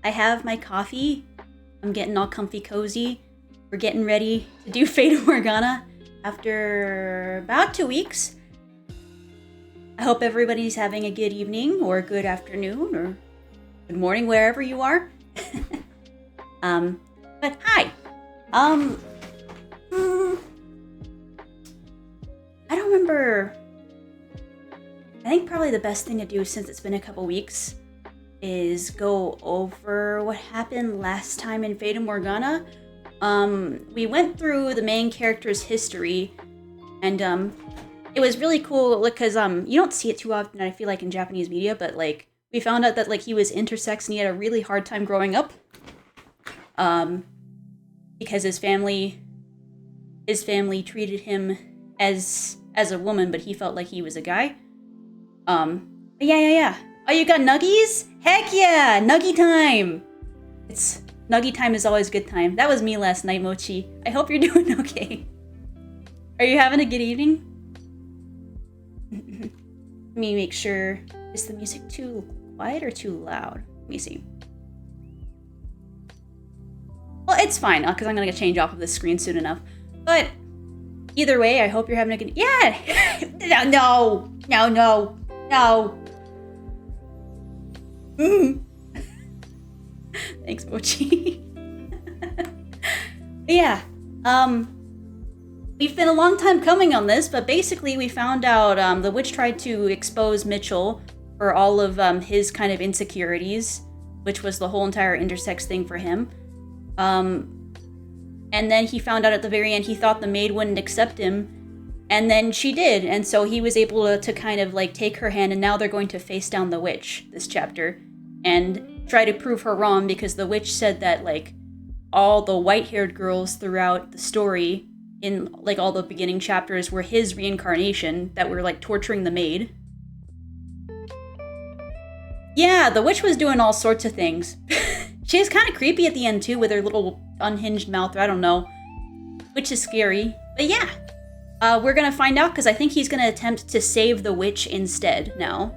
I have my coffee. I'm getting all comfy cozy. We're getting ready to do Fata Morgana after about 2 weeks. I hope everybody's having a good evening or a good afternoon or good morning wherever you are. But hi. I don't remember. I think probably the best thing to do since it's been a couple weeks is go over what happened last time in Fata Morgana. We went through the main character's history, and it was really cool because you don't see it too often, I feel like, in Japanese media, but like we found out that like he was intersex and he had a really hard time growing up. Because his family treated him as a woman, but he felt like he was a guy. Yeah. Oh, you got nuggies? Heck yeah! Nuggie time! Nuggie time is always good time. That was me last night, Mochi. I hope you're doing okay. Are you having a good evening? Let me make sure. Is the music too quiet or too loud? Let me see. Well, it's fine, because I'm gonna change off of this screen soon enough. But either way, I hope you're having a good... Yeah! No! Thanks, Mochi. Yeah, we've been a long time coming on this, but basically we found out the witch tried to expose Mitchell for all of his kind of insecurities, which was the whole entire intersex thing for him. And then he found out at the very end he thought the maid wouldn't accept him, and then she did, and so he was able to kind of like take her hand, and now they're going to face down the witch this chapter and try to prove her wrong, because the witch said that like all the white-haired girls throughout the story in like all the beginning chapters were his reincarnation that were like torturing the maid. Yeah, the witch was doing all sorts of things. She was kind of creepy at the end too, with her little unhinged mouth, or I don't know, which is scary. But yeah, we're gonna find out, because I think he's gonna attempt to save the witch instead now.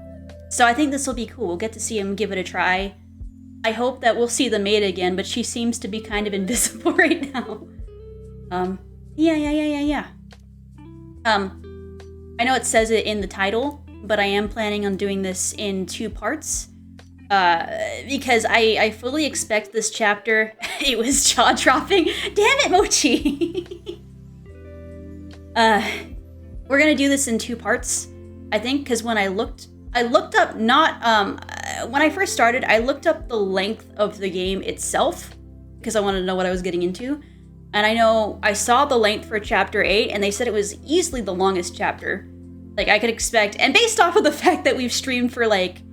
So I think this will be cool. We'll get to see him give it a try. I hope that we'll see the maid again, but she seems to be kind of invisible right now. Yeah. I know it says it in the title, but I am planning on doing this in 2 parts. Because I fully expect this chapter... It was jaw-dropping. Damn it, Mochi! We're gonna do this in 2 parts, I think, because when I looked up not... when I first started, I looked up the length of the game itself, because I wanted to know what I was getting into. And I know I saw the length for chapter 8, and they said it was easily the longest chapter. Like, I could expect... And based off of the fact that we've streamed for, like,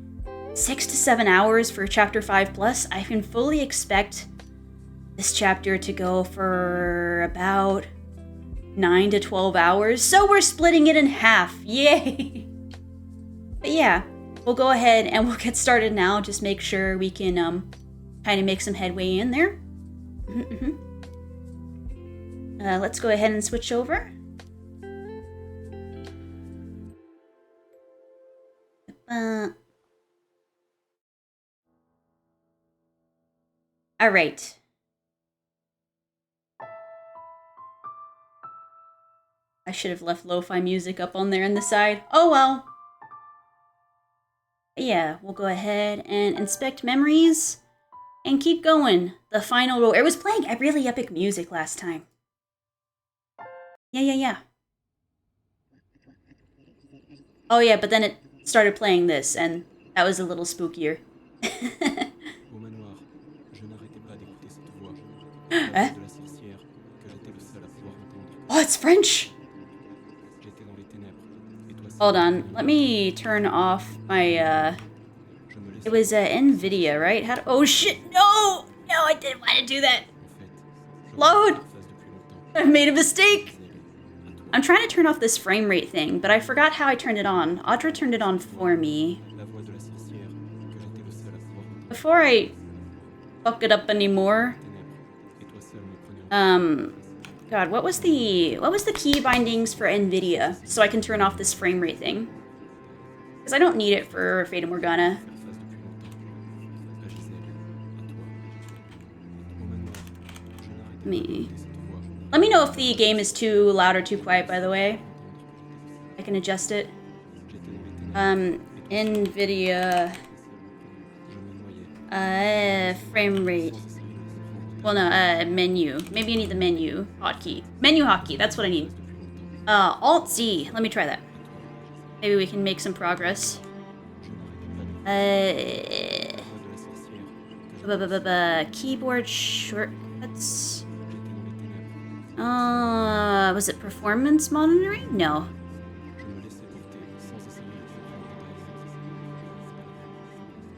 6 to 7 hours for chapter 5 plus, I can fully expect this chapter to go for about 9 to 12 hours. So we're splitting it in half. Yay! But yeah, we'll go ahead and we'll get started now. Just make sure we can kind of make some headway in there. Let's go ahead and switch over. All right. I should have left lo-fi music up on there on the side. Oh well. Yeah, we'll go ahead and inspect memories and keep going. The final row. It was playing really epic music last time. Yeah. Oh yeah, but then it started playing this, and that was a little spookier. Huh? Oh, it's French! Hold on, let me turn off my, it was, NVIDIA, right? Oh shit, no! No, I didn't want to do that! Load! I've made a mistake! I'm trying to turn off this frame rate thing, but I forgot how I turned it on. Audra turned it on for me. Before I fuck it up anymore, God, what was the key bindings for NVIDIA so I can turn off this frame rate thing? Because I don't need it for Fata Morgana. Let me know if the game is too loud or too quiet, by the way. I can adjust it. NVIDIA... frame rate. Well, no, menu. Maybe I need the menu hotkey. Menu hotkey, that's what I need. Alt-Z. Let me try that. Maybe we can make some progress. Keyboard shortcuts. Was it performance monitoring? No.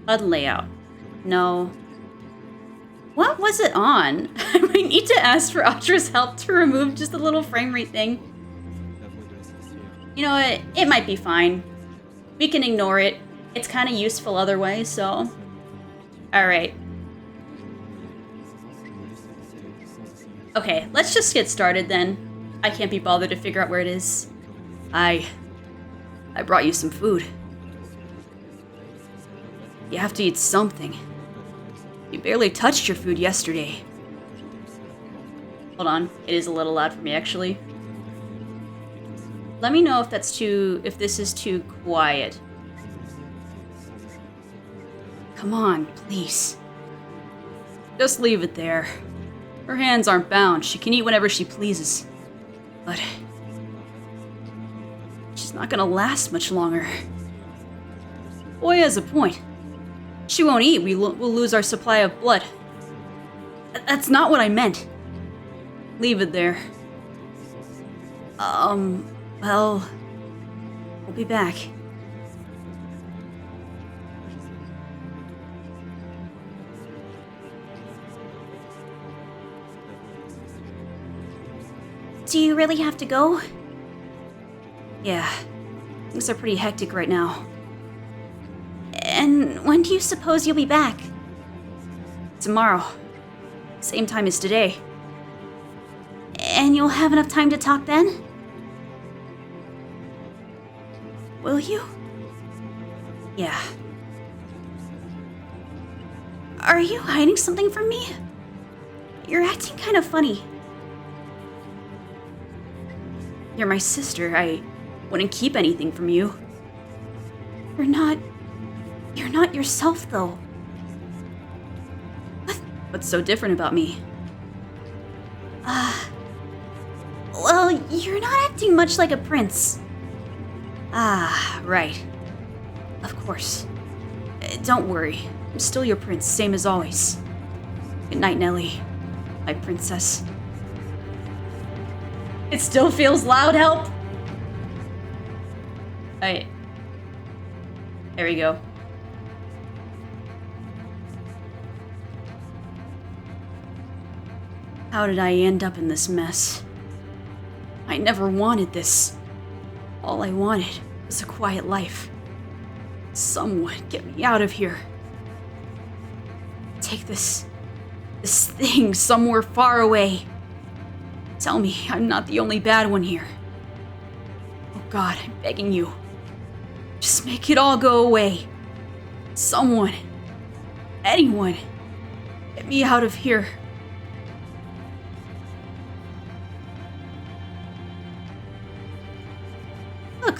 HUD layout. No. What was it on? I might need to ask for Audra's help to remove just the little frame rate thing. You know what? It might be fine. We can ignore it. It's kind of useful otherwise, so... Alright. Okay, let's just get started then. I can't be bothered to figure out where it is. I brought you some food. You have to eat something. You barely touched your food yesterday. Hold on, it is a little loud for me actually. Let me know if if this is too quiet. Come on, please. Just leave it there. Her hands aren't bound. She can eat whenever she pleases. But she's not gonna last much longer. Boy has a point. She won't eat, we'll lose our supply of blood. That's not what I meant. Leave it there. Well... We'll be back. Do you really have to go? Yeah. Things are pretty hectic right now. And when do you suppose you'll be back? Tomorrow. Same time as today. And you'll have enough time to talk then? Will you? Yeah. Are you hiding something from me? You're acting kind of funny. You're my sister. I wouldn't keep anything from you. You're not yourself, though. What's so different about me? Well, you're not acting much like a prince. Ah, right. Of course. Don't worry. I'm still your prince, same as always. Good night, Nellie. My princess. It still feels loud, help! There we go. How did I end up in this mess? I never wanted this. All I wanted was a quiet life. Someone get me out of here. Take this thing somewhere far away. Tell me I'm not the only bad one here. Oh God, I'm begging you. Just make it all go away. Someone, anyone, get me out of here.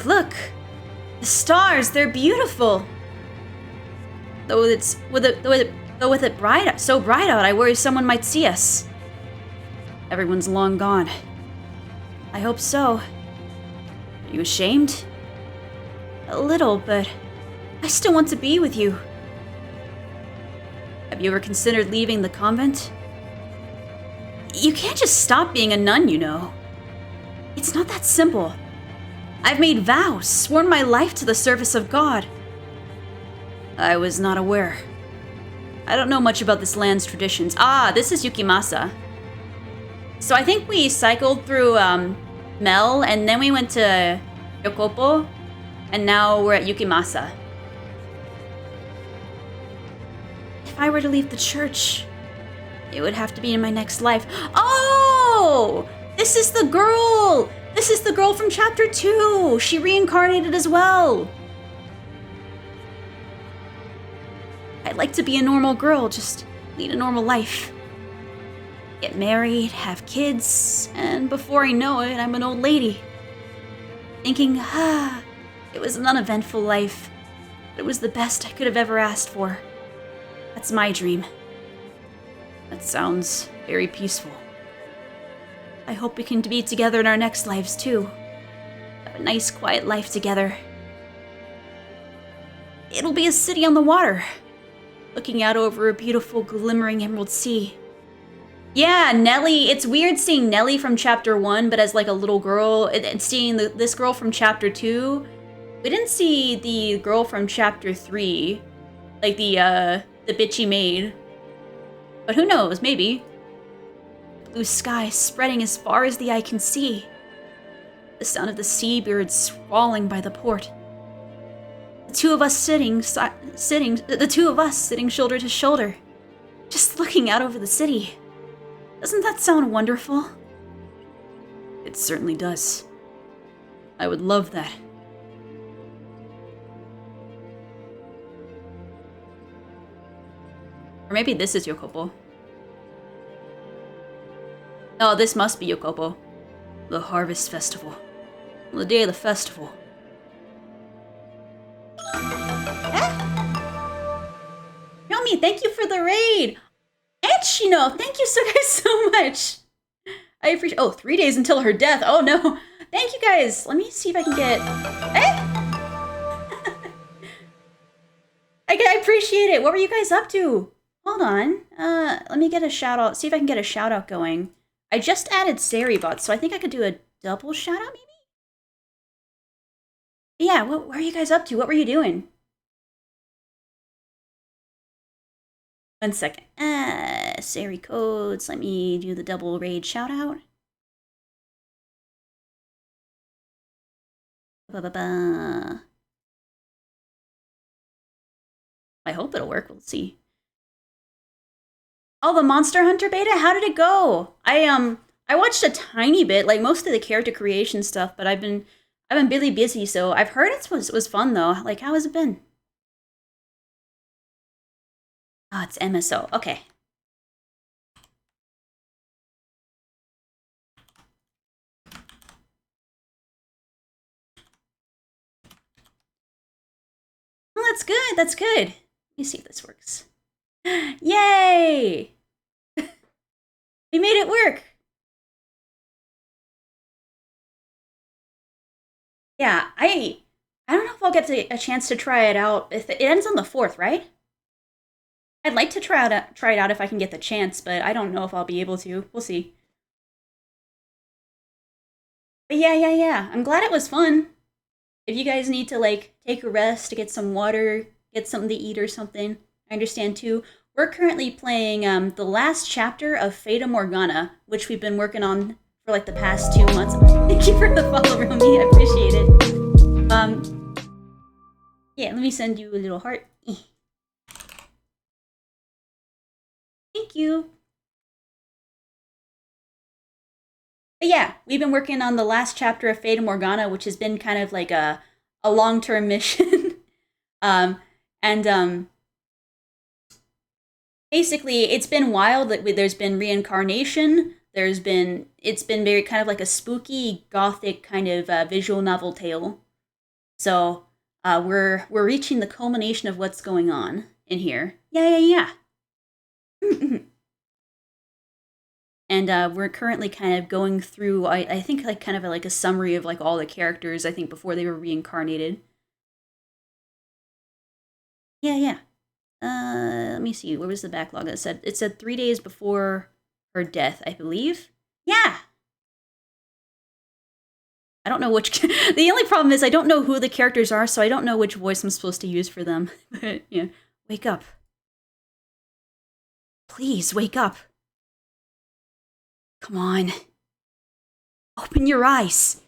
Look. The stars, they're beautiful. Though with it so bright out, I worry someone might see us. Everyone's long gone. I hope so. Are you ashamed? A little, but I still want to be with you. Have you ever considered leaving the convent? You can't just stop being a nun, you know. It's not that simple. I've made vows, sworn my life to the service of God. I was not aware. I don't know much about this land's traditions. Ah, this is Yukimasa. So I think we cycled through Mel, and then we went to Yokopo, and now we're at Yukimasa. If I were to leave the church, it would have to be in my next life. Oh! This is the girl! This is the girl from chapter 2! She reincarnated as well! I'd like to be a normal girl, just lead a normal life. get married, have kids, and before I know it, I'm an old lady. Thinking, it was an uneventful life, but it was the best I could have ever asked for. That's my dream. That sounds very peaceful. I hope we can be together in our next lives, too. Have a nice, quiet life together. It'll be a city on the water, looking out over a beautiful, glimmering emerald sea. Yeah, Nellie. It's weird seeing Nellie from Chapter 1, but as like a little girl, and seeing this girl from Chapter 2. We didn't see the girl from Chapter 3, like the bitchy maid. But who knows, maybe. Blue sky spreading as far as the eye can see. The sound of the seabirds squalling by the port. The two of us sitting shoulder to shoulder, just looking out over the city. Doesn't that sound wonderful? It certainly does. I would love that. Or maybe this is Yokopo. Oh, this must be Yokopo. The Harvest Festival. The day of the festival. Yomi, thank you for the raid! And Shino, thank you so much! I appreciate— oh, 3 days until her death. Oh no. Thank you guys. Let me see if I can get— I appreciate it. What were you guys up to? Hold on. Let me get a shout out. See if I can get a shout out going. I just added Saribot, so I think I could do a double shout out maybe? Yeah, what are you guys up to? What were you doing? 1 second. Sari codes. Let me do the double raid shout out. I hope it'll work. We'll see. Oh, the Monster Hunter beta? How did it go? I watched a tiny bit, like most of the character creation stuff, but I've been really busy, so I've heard it was fun though. Like, how has it been? Oh, it's MSO. Okay. Well, that's good. That's good. Let me see if this works. Yay! We made it work. Yeah, I don't know if I'll get a chance to try it out. If it ends on the 4th, right? I'd like to try it out if I can get the chance, but I don't know if I'll be able to. We'll see. But yeah. I'm glad it was fun. If you guys need to, like, take a rest, to get some water, get something to eat or something, I understand too. We're currently playing the last chapter of Fata Morgana, which we've been working on for like the past 2 months. Thank you for the follow, Romy. I appreciate it. Yeah, let me send you a little heart. Thank you. But yeah, we've been working on the last chapter of Fata Morgana, which has been kind of like a long-term mission. Basically, it's been wild. There's been reincarnation. It's been very kind of like a spooky, gothic kind of visual novel tale. So we're reaching the culmination of what's going on in here. Yeah. And we're currently kind of going through, I think, like kind of like a summary of like all the characters, I think, before they were reincarnated. Yeah. Let me see. Where was the backlog? It said 3 days before her death, I believe. Yeah. I don't know which. The only problem is I don't know who the characters are, so I don't know which voice I'm supposed to use for them. But yeah, wake up. Please wake up. Come on. Open your eyes.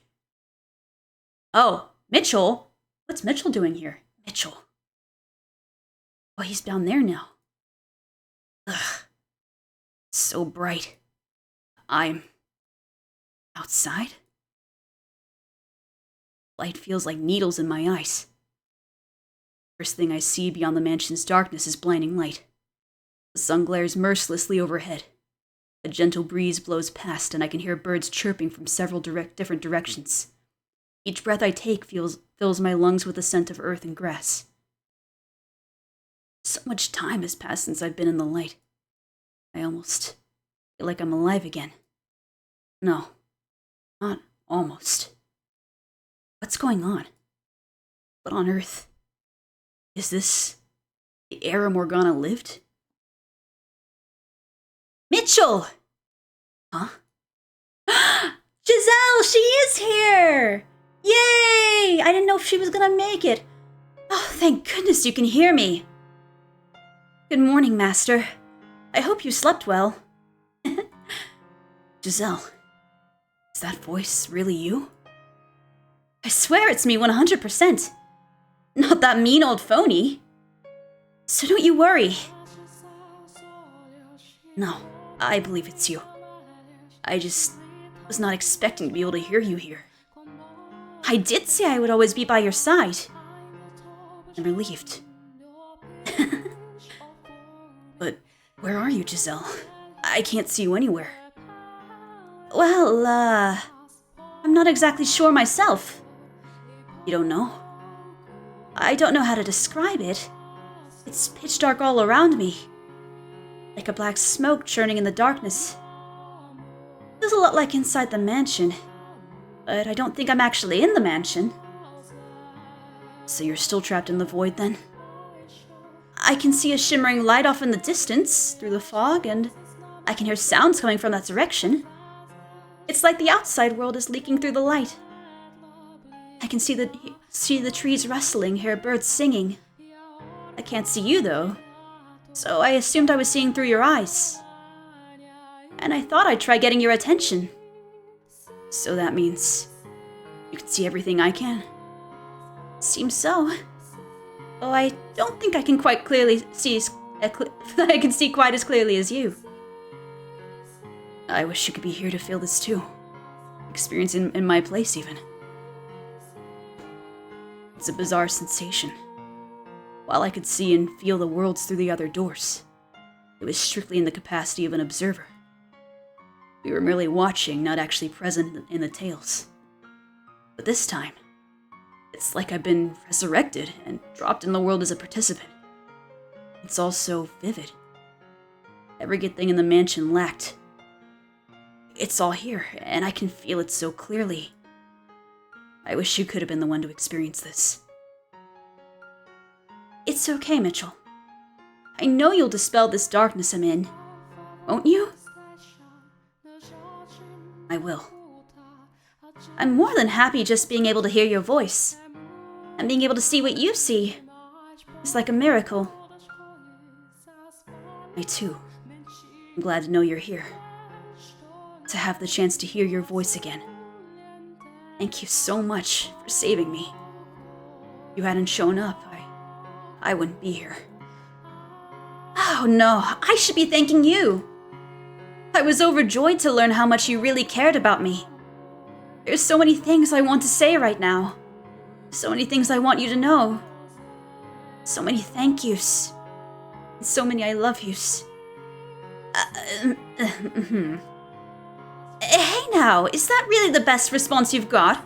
Oh, Mitchell. What's Mitchell doing here? Mitchell. Oh, he's down there now. Ugh. It's so bright. I'm outside? Light feels like needles in my eyes. First thing I see beyond the mansion's darkness is blinding light. The sun glares mercilessly overhead. A gentle breeze blows past, and I can hear birds chirping from several different directions. Each breath I take fills my lungs with the scent of earth and grass. So much time has passed since I've been in the light. I almost feel like I'm alive again. No, not almost. What's going on? What on earth? Is this the era Morgana lived? Mitchell! Huh? Giselle, she is here! Yay! I didn't know if she was gonna make it. Oh, thank goodness you can hear me. Good morning, Master. I hope you slept well. Giselle, is that voice really you? I swear it's me 100%. Not that mean old phony. So don't you worry. No, I believe it's you. I just was not expecting to be able to hear you here. I did say I would always be by your side. I'm relieved. But where are you, Giselle? I can't see you anywhere. Well, I'm not exactly sure myself. You don't know? I don't know how to describe it. It's pitch dark all around me. Like a black smoke churning in the darkness. Feels a lot like inside the mansion. But I don't think I'm actually in the mansion. So you're still trapped in the void then? I can see a shimmering light off in the distance, through the fog, and I can hear sounds coming from that direction. It's like the outside world is leaking through the light. I can see the trees rustling, hear birds singing. I can't see you, though, so I assumed I was seeing through your eyes. And I thought I'd try getting your attention. So that means you can see everything I can? Seems so. Though I don't think I can quite clearly see I can see quite as clearly as you. I wish you could be here to feel this too. Experience in my place, even. It's a bizarre sensation. While I could see and feel the worlds through the other doors, it was strictly in the capacity of an observer. We were merely watching, not actually present in the tales. But this time, it's like I've been resurrected and dropped in the world as a participant. It's all so vivid. Every good thing in the mansion lacked. It's all here, and I can feel it so clearly. I wish you could have been the one to experience this. It's okay, Mitchell. I know you'll dispel this darkness I'm in, won't you? I will. I'm more than happy just being able to hear your voice. And being able to see what you see. It's like a miracle. I too am glad to know you're here. To have the chance to hear your voice again. Thank you so much for saving me. If you hadn't shown up, I wouldn't be here. Oh no, I should be thanking you. I was overjoyed to learn how much you really cared about me. There's so many things I want to say right now. So many things I want you to know. So many thank yous. And so many I love yous. Hey now, is that really the best response you've got?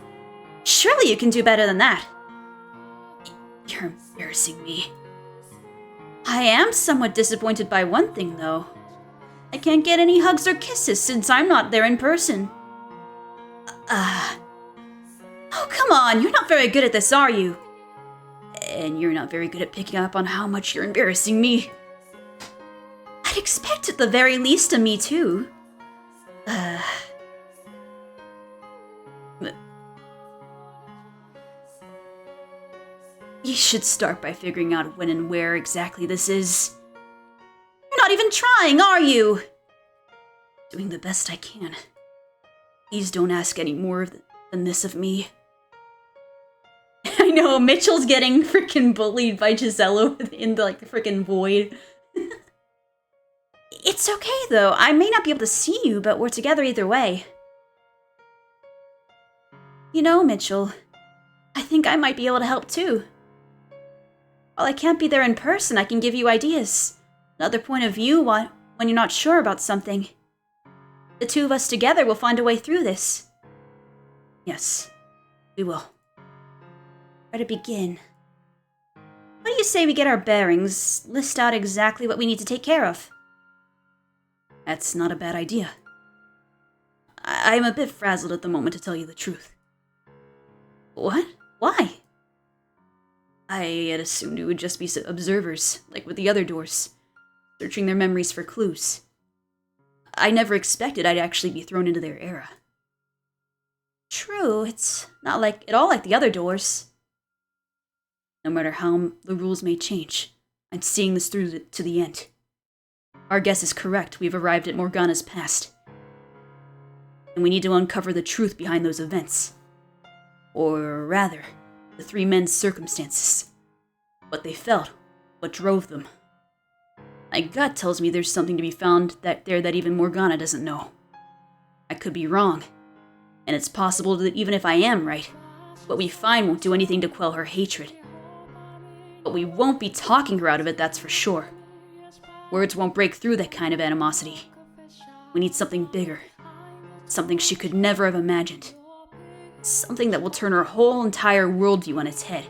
Surely you can do better than that. You're embarrassing me. I am somewhat disappointed by one thing, though. I can't get any hugs or kisses since I'm not there in person. Oh, come on, you're not very good at this, are you? And you're not very good at picking up on how much you're embarrassing me. I'd expect at the very least of me, too. You should start by figuring out when and where exactly this is. You're not even trying, are you? Doing the best I can. Please don't ask any more than this of me. I know, Mitchell's getting freaking bullied by Giselle in the freaking void. It's okay, though. I may not be able to see you, but we're together either way. You know, Mitchell, I think I might be able to help, too. While I can't be there in person, I can give you ideas. Another point of view when you're not sure about something. The two of us together will find a way through this. Yes, we will. Where to begin? What do you say we get our bearings, list out exactly what we need to take care of? That's not a bad idea. I'm a bit frazzled at the moment, to tell you the truth. What? Why? I had assumed it would just be observers, like with the other doors, searching their memories for clues. I never expected I'd actually be thrown into their era. True, it's not at all like the other doors. No matter how the rules may change, I'm seeing this through to the end. Our guess is correct, we've arrived at Morgana's past. And we need to uncover the truth behind those events. Or rather, the three men's circumstances. What they felt, what drove them. My gut tells me there's something to be found that even Morgana doesn't know. I could be wrong, and it's possible that even if I am right, what we find won't do anything to quell her hatred. But we won't be talking her out of it, that's for sure. Words won't break through that kind of animosity. We need something bigger. Something she could never have imagined. Something that will turn her whole entire worldview on its head.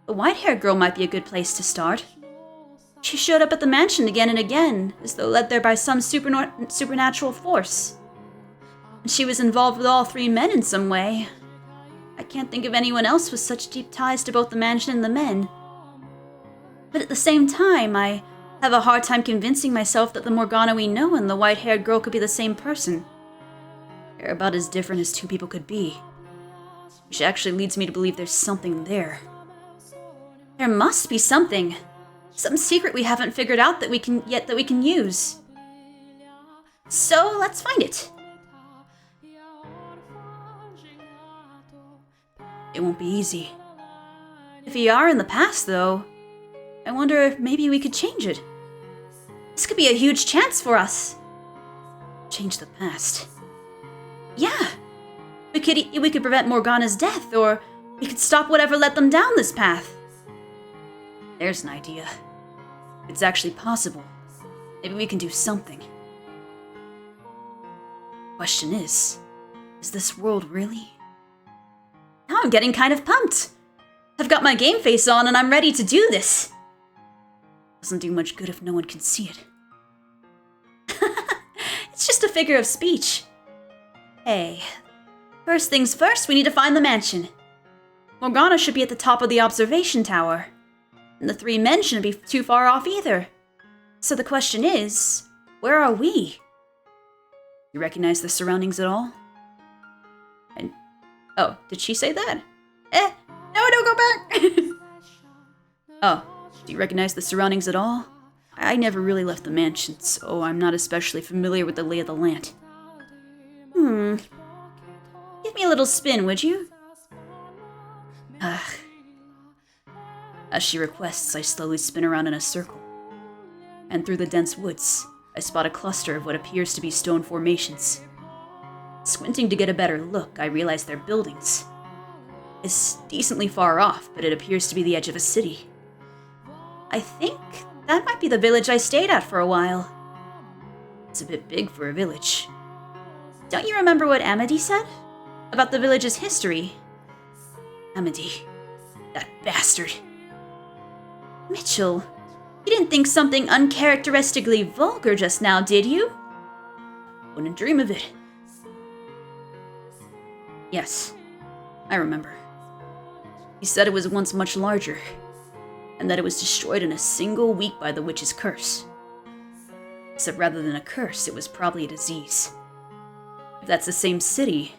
The white-haired girl might be a good place to start. She showed up at the mansion again and again, as though led there by some supernatural force. And she was involved with all three men in some way. I can't think of anyone else with such deep ties to both the mansion and the men. But at the same time, I have a hard time convincing myself that the Morgana we know and the white-haired girl could be the same person. They're about as different as two people could be. Which actually leads me to believe there's something there. There must be something. Some secret we haven't figured out that we can use. So let's find it. It won't be easy. If we are in the past, though, I wonder if maybe we could change it. This could be a huge chance for us. Change the past. Yeah. We could prevent Morgana's death, or we could stop whatever let them down this path. There's an idea. It's actually possible. Maybe we can do something. Question is this world really? Now I'm getting kind of pumped. I've got my game face on and I'm ready to do this. Doesn't do much good if no one can see it. It's just a figure of speech. Hey, first things first, we need to find the mansion. Morgana should be at the top of the observation tower. And the three men shouldn't be too far off either. So the question is, where are we? You recognize the surroundings at all? Oh, did she say that? No, don't go back! Oh, do you recognize the surroundings at all? I never really left the mansion, so I'm not especially familiar with the lay of the land. Give me a little spin, would you? As she requests, I slowly spin around in a circle. And through the dense woods, I spot a cluster of what appears to be stone formations. Squinting to get a better look, I realize they're buildings. It's decently far off, but it appears to be the edge of a city. I think that might be the village I stayed at for a while. It's a bit big for a village. Don't you remember what Amity said? About the village's history? Amity. That bastard. Mitchell, you didn't think something uncharacteristically vulgar just now, did you? Wouldn't dream of it. Yes, I remember. He said it was once much larger, and that it was destroyed in a single week by the witch's curse. Except rather than a curse, it was probably a disease. If that's the same city,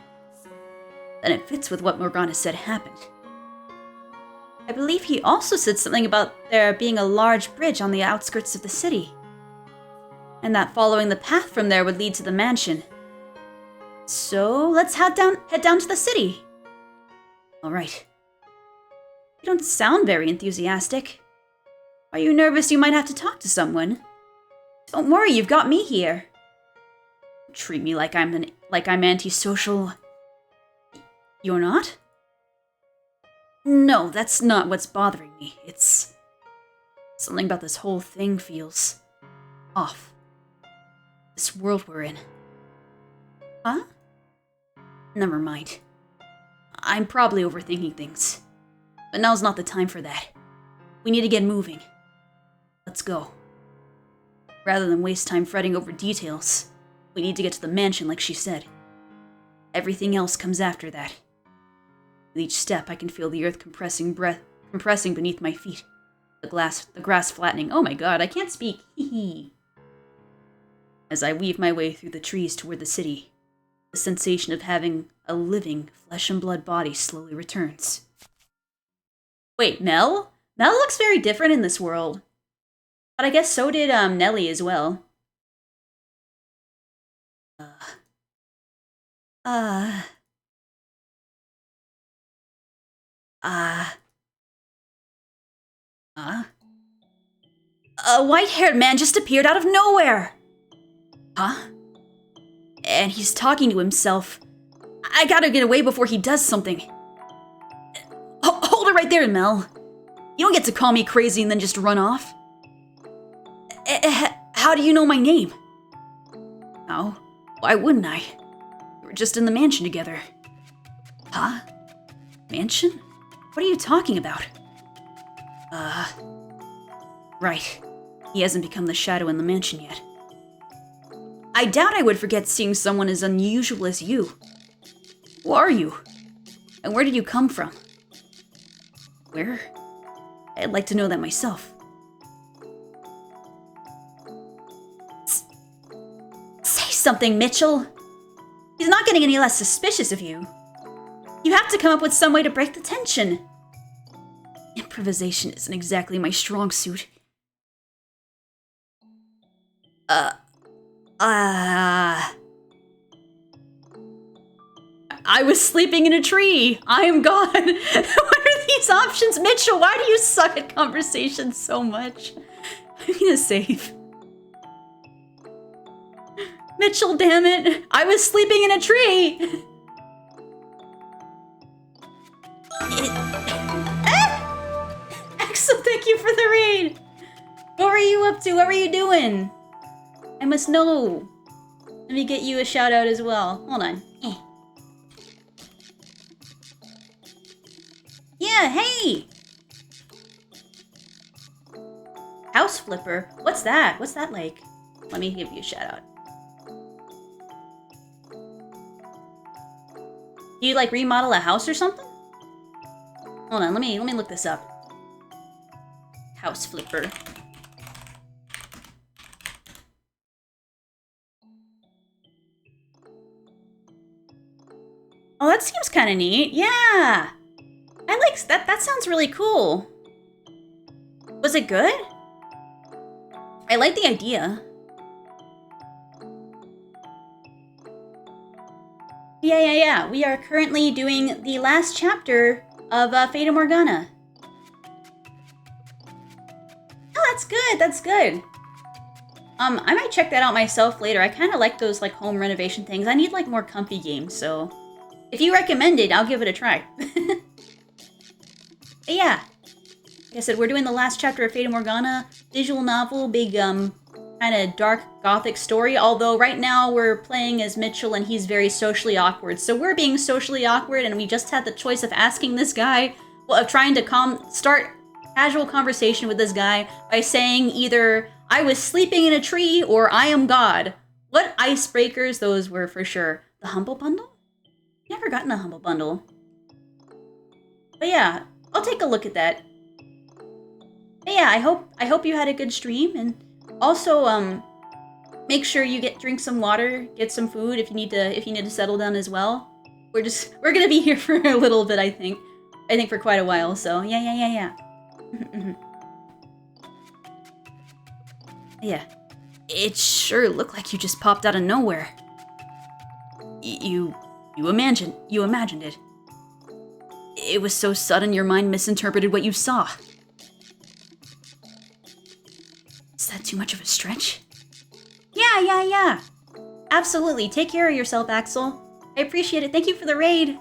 then it fits with what Morgana said happened. I believe he also said something about there being a large bridge on the outskirts of the city, and that following the path from there would lead to the mansion. So let's head down to the city. All right. You don't sound very enthusiastic. Are you nervous you might have to talk to someone? Don't worry, you've got me here. Treat me like I'm antisocial. You're not? No, that's not what's bothering me. It's something about this whole thing feels off. This world we're in. Huh? Never mind. I'm probably overthinking things. But now's not the time for that. We need to get moving. Let's go. Rather than waste time fretting over details, we need to get to the mansion like she said. Everything else comes after that. With each step, I can feel the earth compressing beneath my feet. The grass flattening. Oh my god, I can't speak. Hee. As I weave my way through the trees toward the city, the sensation of having a living, flesh and blood body slowly returns. Wait, Mel? Mel looks very different in this world. But I guess so did Nellie as well. A white-haired man just appeared out of nowhere! Huh? And he's talking to himself. I gotta get away before he does something. Hold it right there, Mel. You don't get to call me crazy and then just run off. How do you know my name? Oh, why wouldn't I? We were just in the mansion together. Huh? Mansion? What are you talking about? Right. He hasn't become the shadow in the mansion yet. I doubt I would forget seeing someone as unusual as you. Who are you? And where did you come from? Where? I'd like to know that myself. Say something, Mitchell! He's not getting any less suspicious of you. You have to come up with some way to break the tension. Improvisation isn't exactly my strong suit. I was sleeping in a tree. I am gone. What are these options? Mitchell, why do you suck at conversation so much? I'm gonna save. Mitchell, damn it. I was sleeping in a tree. Axel, thank you for the raid. What were you up to? What were you doing? I must know. Let me get you a shout out as well. Hold on. Yeah, hey! House flipper? What's that? What's that like? Let me give you a shout out. Do you like remodel a house or something? Hold on, let me look this up. House flipper. Oh, that seems kind of neat. Yeah. I like that. That sounds really cool. Was it good? I like the idea. Yeah. We are currently doing the last chapter of Fata Morgana. Oh, that's good. That's good. I might check that out myself later. I kind of like those like home renovation things. I need like more comfy games, so if you recommend it, I'll give it a try. But yeah, like I said, we're doing the last chapter of Fata Morgana, visual novel, big kind of dark gothic story. Although right now we're playing as Mitchell and he's very socially awkward, so we're being socially awkward, and we just had the choice of asking this guy, well, of trying to start casual conversation with this guy by saying either I was sleeping in a tree or I am God. What icebreakers those were for sure. The Humble Bundle? Never gotten a Humble Bundle. But yeah, I'll take a look at that. But yeah, I hope you had a good stream, and also make sure you drink some water, get some food if you need to settle down as well. We're gonna be here for a little bit, I think for quite a while. So yeah. Yeah, it sure looked like you just popped out of nowhere. You imagined it. It was so sudden your mind misinterpreted what you saw. Is that too much of a stretch? Yeah. Absolutely. Take care of yourself, Axel. I appreciate it. Thank you for the raid.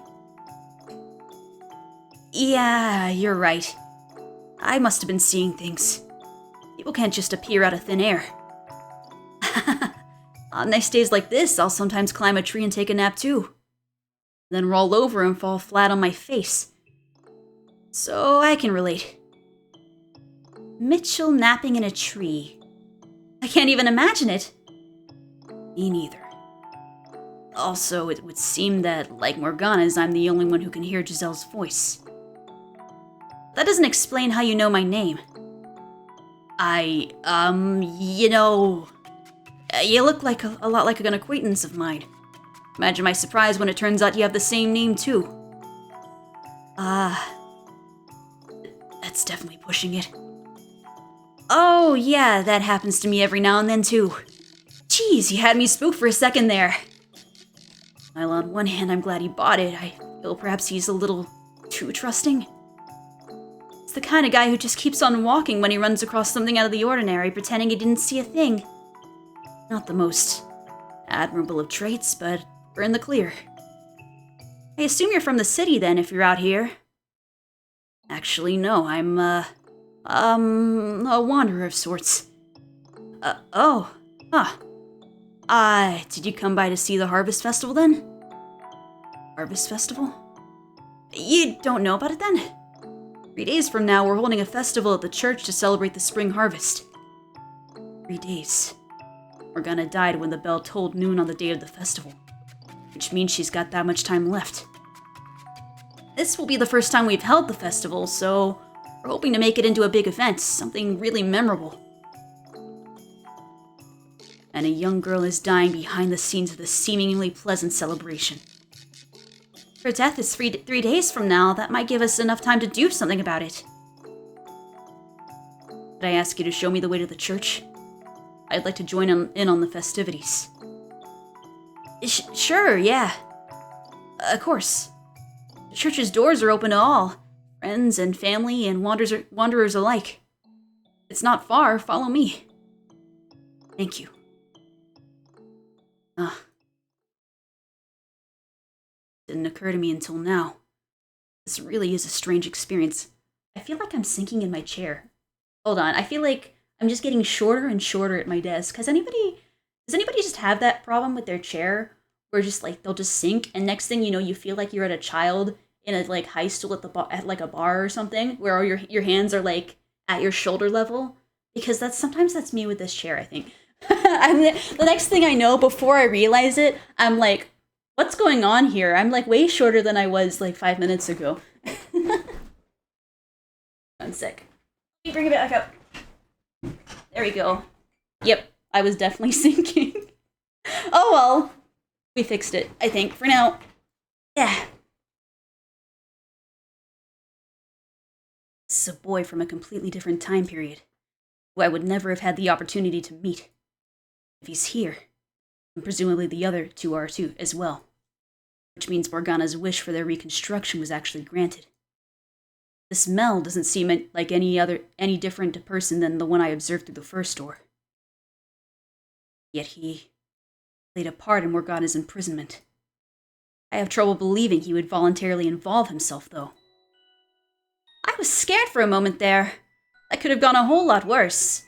Yeah, you're right. I must have been seeing things. People can't just appear out of thin air. On nice days like this, I'll sometimes climb a tree and take a nap too. Then roll over and fall flat on my face. So I can relate. Mitchell napping in a tree. I can't even imagine it. Me neither. Also, it would seem that, like Morgana's, I'm the only one who can hear Giselle's voice. That doesn't explain how you know my name. You look like a lot like an acquaintance of mine. Imagine my surprise when it turns out you have the same name, too. That's definitely pushing it. Oh, yeah, that happens to me every now and then, too. Jeez, you had me spooked for a second there. While on one hand, I'm glad he bought it, I feel perhaps he's a little too trusting. He's the kind of guy who just keeps on walking when he runs across something out of the ordinary, pretending he didn't see a thing. Not the most admirable of traits, but we're in the clear. I assume you're from the city, then, if you're out here. Actually, no, I'm, a wanderer of sorts. Did you come by to see the Harvest Festival, then? Harvest Festival? You don't know about it, then? 3 days from now, we're holding a festival at the church to celebrate the spring harvest. 3 days. Morgana died when the bell tolled noon on the day of the festival, which means she's got that much time left. This will be the first time we've held the festival, so we're hoping to make it into a big event, something really memorable. And a young girl is dying behind the scenes of this seemingly pleasant celebration. Her death is 3 days from now. That might give us enough time to do something about it. Could I ask you to show me the way to the church? I'd like to join in on the festivities. Sure, yeah. Of course. The church's doors are open to all, friends and family and wanderers alike. It's not far, follow me. Thank you. Didn't occur to me until now. This really is a strange experience. I feel like I'm sinking in my chair. Hold on, I feel like I'm just getting shorter and shorter at my desk. Does anybody just have that problem with their chair? Where just like they'll just sink, and next thing you know, you feel like you're at a child in a like high school at like a bar or something, where all your hands are like at your shoulder level. Because sometimes that's me with this chair, I think. The next thing I know, before I realize it, I'm like, what's going on here? I'm like way shorter than I was like 5 minutes ago. I'm sick. Let me bring it back up. There we go. Yep, I was definitely sinking. Oh well. We fixed it, I think, for now. Yeah. This is a boy from a completely different time period, who I would never have had the opportunity to meet. If he's here, and presumably the other two are too, as well. Which means Morgana's wish for their reconstruction was actually granted. This Mel doesn't seem like any different person than the one I observed through the first door. Yet he played a part in Morgana's imprisonment. I have trouble believing he would voluntarily involve himself, though. I was scared for a moment there. That could have gone a whole lot worse.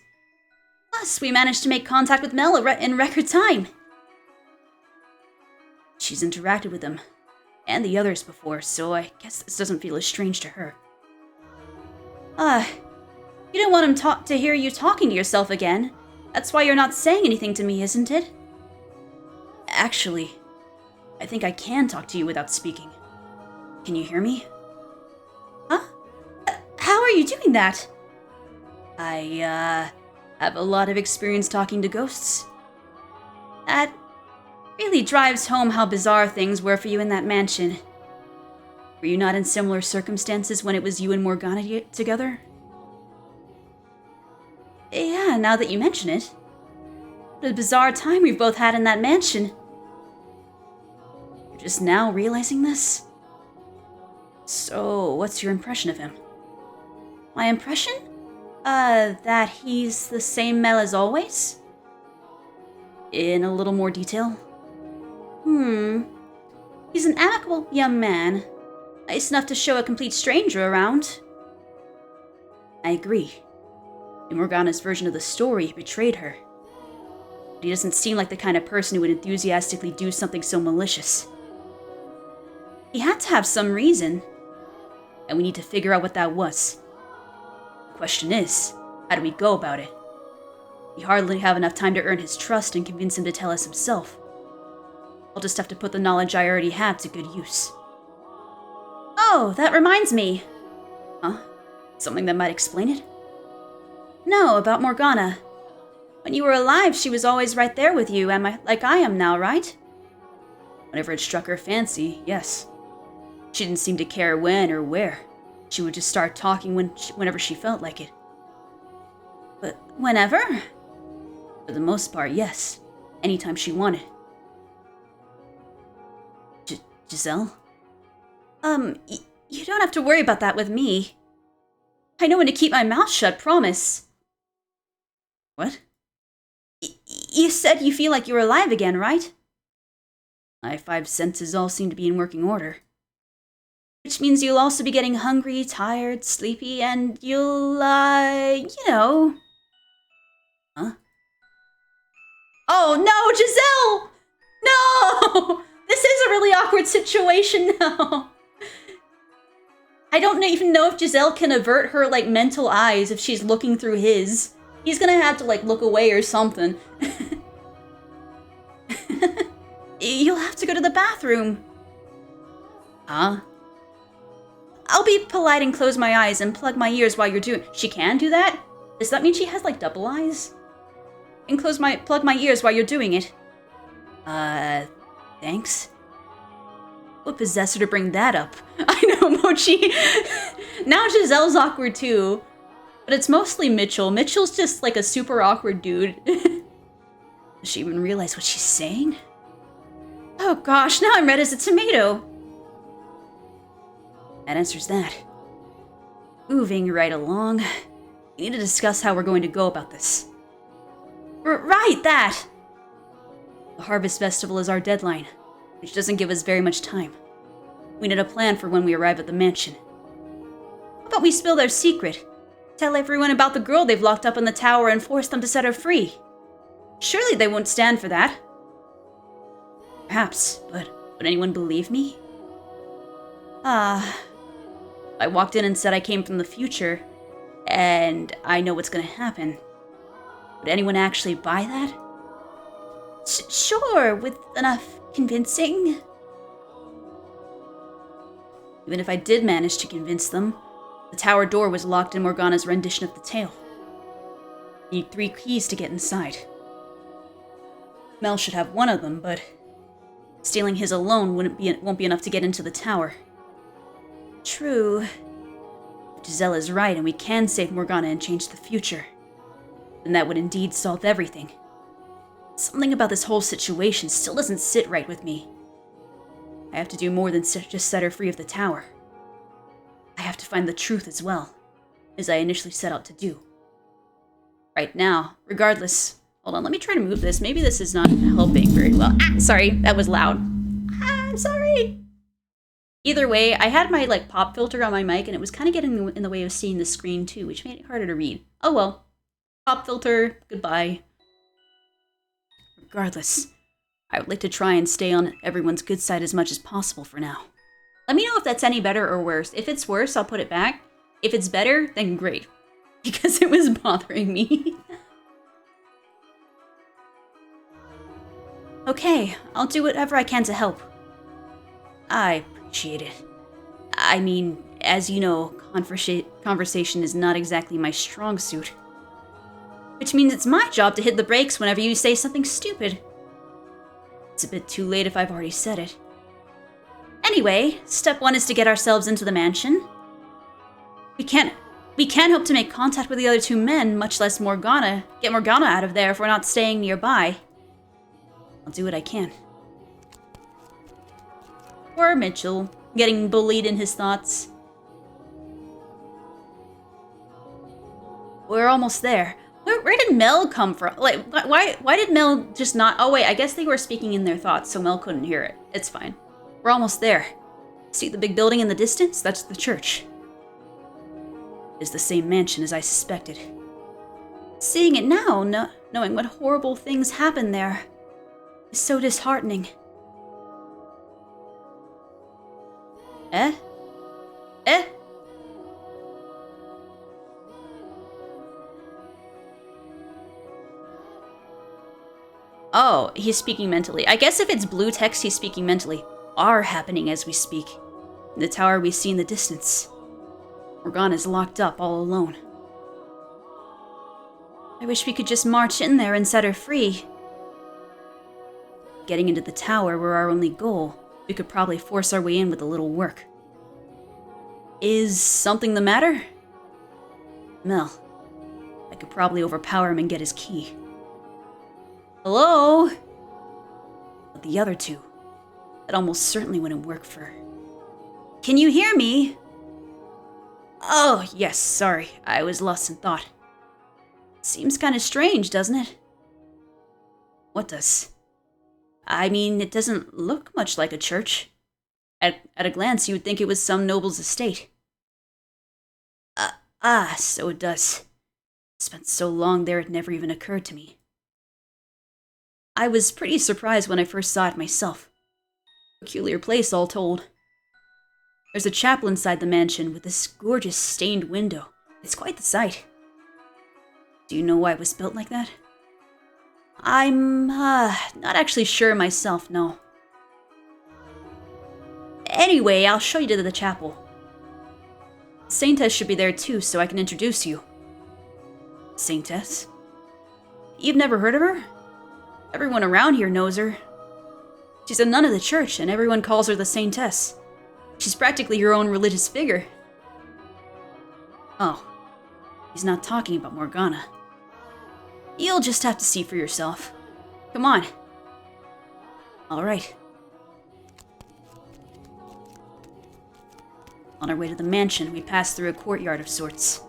Plus, we managed to make contact with Mel in record time. She's interacted with him, and the others before, so I guess this doesn't feel as strange to her. You don't want him to hear you talking to yourself again. That's why you're not saying anything to me, isn't it? Actually, I think I can talk to you without speaking. Can you hear me? Huh? How are you doing that? I, have a lot of experience talking to ghosts. That really drives home how bizarre things were for you in that mansion. Were you not in similar circumstances when it was you and Morgana together? Yeah, now that you mention it. What a bizarre time we've both had in that mansion. You're just now realizing this? So, what's your impression of him? My impression? That he's the same Mel as always? In a little more detail? He's an amicable young man. Nice enough to show a complete stranger around. I agree. In Morgana's version of the story, he betrayed her. But he doesn't seem like the kind of person who would enthusiastically do something so malicious. He had to have some reason, and we need to figure out what that was. The question is, how do we go about it? We hardly have enough time to earn his trust and convince him to tell us himself. I'll just have to put the knowledge I already have to good use. Oh, that reminds me. Huh? Something that might explain it? No, about Morgana. When you were alive, she was always right there with you, like I am now, right? Whenever it struck her fancy, yes. She didn't seem to care when or where. She would just start talking whenever she felt like it. But whenever? For the most part, yes. Anytime she wanted. Giselle? You don't have to worry about that with me. I know when to keep my mouth shut, promise. What? You said you feel like you're alive again, right? My 5 senses all seem to be in working order. Which means you'll also be getting hungry, tired, sleepy, and you'll, you know... Huh? Oh, no, Giselle! No! This is a really awkward situation now. I don't even know if Giselle can avert her, like, mental eyes if she's looking through his. He's gonna have to, like, look away or something. You'll have to go to the bathroom. Huh? I'll be polite and close my eyes and plug my ears while you're doing... She can do that? Does that mean she has, like, double eyes? And plug my ears while you're doing it. Thanks? What possessed her to bring that up? I know, Mochi. Now Giselle's awkward too. But it's mostly Mitchell. Mitchell's just like a super awkward dude. Does she even realize what she's saying? Oh gosh, now I'm red as a tomato. That answers that. Moving right along. We need to discuss how we're going to go about this. Right, that! The Harvest Festival is our deadline, which doesn't give us very much time. We need a plan for when we arrive at the mansion. How about we spill their secret? Tell everyone about the girl they've locked up in the tower and force them to set her free. Surely they won't stand for that. Perhaps, but would anyone believe me? I walked in and said I came from the future, and I know what's gonna happen. Would anyone actually buy that? Sure, with enough convincing. Even if I did manage to convince them, the tower door was locked in Morgana's rendition of the tale. You need 3 keys to get inside. Mel should have one of them, but stealing his alone won't be enough to get into the tower. True. If Giselle is right and we can save Morgana and change the future, then that would indeed solve everything. Something about this whole situation still doesn't sit right with me. I have to do more than just set her free of the tower. I have to find the truth as well, as I initially set out to do. Right now, regardless... Hold on, let me try to move this. Maybe this is not helping very well. Sorry, that was loud. I'm sorry! Either way, I had my, like, pop filter on my mic, and it was kind of getting in the way of seeing the screen, too, which made it harder to read. Oh well. Pop filter, goodbye. Regardless, I would like to try and stay on everyone's good side as much as possible for now. Let me know if that's any better or worse. If it's worse, I'll put it back. If it's better, then great. Because it was bothering me. Okay, I'll do whatever I can to help. I appreciate it. I mean, as you know, conversation is not exactly my strong suit. Which means it's my job to hit the brakes whenever you say something stupid. It's a bit too late if I've already said it. Anyway, step 1 is to get ourselves into the mansion. We can't hope to make contact with the other 2 men, much less get Morgana out of there if we're not staying nearby. I'll do what I can. Poor Mitchell, getting bullied in his thoughts. We're almost there. Where did Mel come from? Like, why did Mel just not... Oh wait, I guess they were speaking in their thoughts, so Mel couldn't hear it. It's fine. We're almost there. See the big building in the distance? That's the church. It's the same mansion as I suspected. Seeing it now, knowing what horrible things happened there, is so disheartening. Eh? Eh? Oh, he's speaking mentally. I guess if it's blue text, he's speaking mentally. Are happening as we speak. In the tower we see in the distance. Morgana's locked up all alone. I wish we could just march in there and set her free. Getting into the tower were our only goal. We could probably force our way in with a little work. Is something the matter? Mel. I could probably overpower him and get his key. Hello? But the other two, that almost certainly wouldn't work for... Can you hear me? Oh, yes, sorry. I was lost in thought. Seems kind of strange, doesn't it? What does? I mean, it doesn't look much like a church. At a glance, you would think it was some noble's estate. So it does. Spent so long there it never even occurred to me. I was pretty surprised when I first saw it myself. Peculiar place, all told. There's a chapel inside the mansion with this gorgeous stained window. It's quite the sight. Do you know why it was built like that? I'm, not actually sure myself, no. Anyway, I'll show you to the chapel. Saintess should be there too, so I can introduce you. Saintess? You've never heard of her? Everyone around here knows her. She's a nun of the church, and everyone calls her the Saintess. She's practically your own religious figure. Oh, he's not talking about Morgana. You'll just have to see for yourself. Come on. All right. On our way to the mansion, we passed through a courtyard of sorts.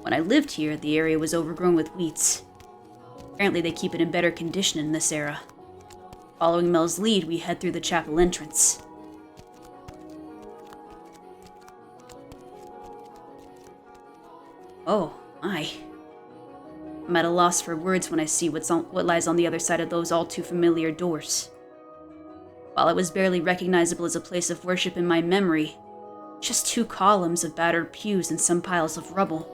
When I lived here, the area was overgrown with weeds. Apparently they keep it in better condition in this era. Following Mel's lead, we head through the chapel entrance. Oh, my. I'm at a loss for words when I see what lies on the other side of those all too familiar doors. While it was barely recognizable as a place of worship in my memory, just 2 columns of battered pews and some piles of rubble.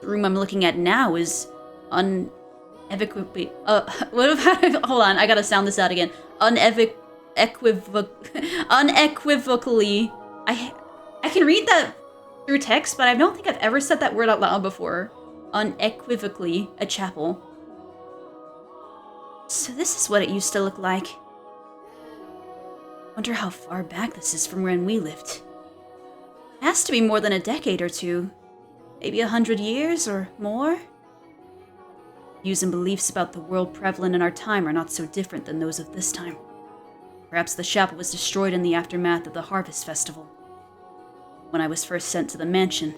The room I'm looking at now is unequivocally... hold on, I gotta sound this out again. Unequivocally... I can read that through text, but I don't think I've ever said that word out loud before. Unequivocally a chapel. So this is what it used to look like. Wonder how far back this is from when we lived. It has to be more than a decade or two. Maybe 100 years or more? Views and beliefs about the world prevalent in our time are not so different than those of this time. Perhaps the chapel was destroyed in the aftermath of the Harvest Festival. When I was first sent to the mansion,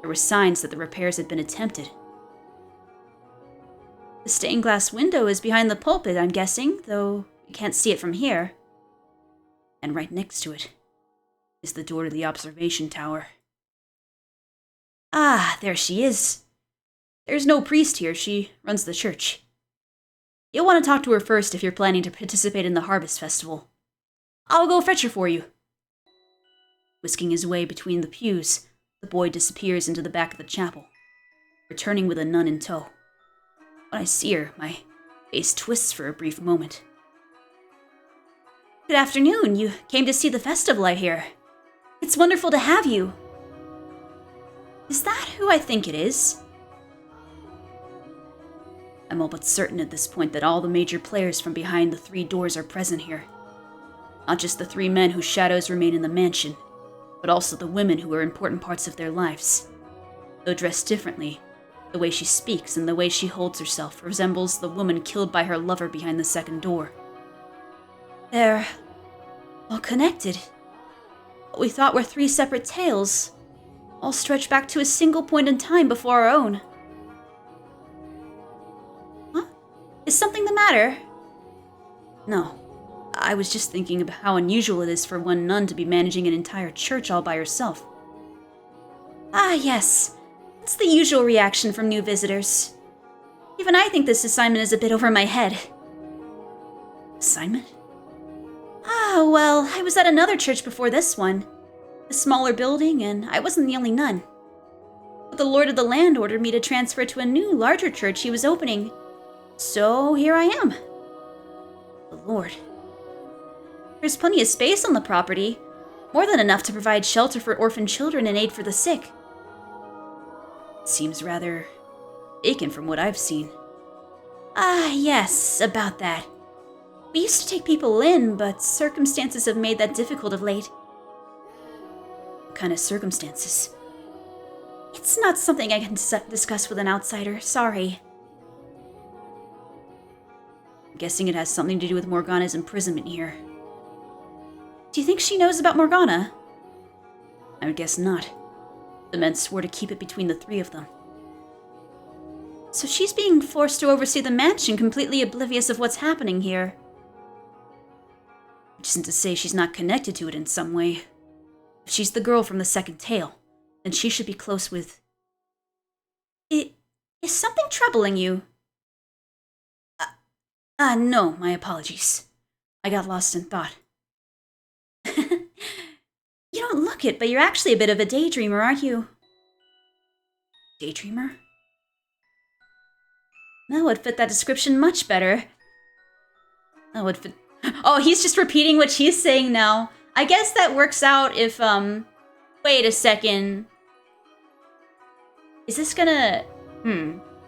there were signs that the repairs had been attempted. The stained glass window is behind the pulpit, I'm guessing, though you can't see it from here. And right next to it is the door to the observation tower. Ah, there she is. There's no priest here, she runs the church. You'll want to talk to her first if you're planning to participate in the Harvest Festival. I'll go fetch her for you. Whisking his way between the pews, the boy disappears into the back of the chapel, returning with a nun in tow. When I see her, my face twists for a brief moment. Good afternoon. You came to see the festival, I hear. It's wonderful to have you. Is that who I think it is? I'm all but certain at this point that all the major players from behind the 3 doors are present here. Not just the 3 men whose shadows remain in the mansion, but also the women who are important parts of their lives. Though dressed differently, the way she speaks and the way she holds herself resembles the woman killed by her lover behind the second door. They're all connected. What we thought were 3 separate tales, all stretch back to a single point in time before our own. Huh? Is something the matter? No. I was just thinking about how unusual it is for one nun to be managing an entire church all by herself. Ah, yes. It's the usual reaction from new visitors. Even I think this assignment is a bit over my head. Assignment? Ah, well, I was at another church before this one. A smaller building, and I wasn't the only nun. But the lord of the land ordered me to transfer to a new, larger church he was opening. So here I am. The Lord. There's plenty of space on the property. More than enough to provide shelter for orphan children and aid for the sick. It seems rather vacant from what I've seen. Ah, yes, about that. We used to take people in, but circumstances have made that difficult of late. What kind of circumstances? It's not something I can discuss with an outsider, sorry. I'm guessing it has something to do with Morgana's imprisonment here. Do you think she knows about Morgana? I would guess not. The men swore to keep it between the three of them. So she's being forced to oversee the mansion, completely oblivious of what's happening here. Which isn't to say she's not connected to it in some way. If she's the girl from the second tale, then she should be close with... Is something troubling you? No, my apologies. I got lost in thought. You don't look it, but you're actually a bit of a daydreamer, aren't you? Daydreamer? That would fit that description much better. That would fit... Oh, he's just repeating what she's saying now. I guess that works out if, Wait a second. Is this gonna...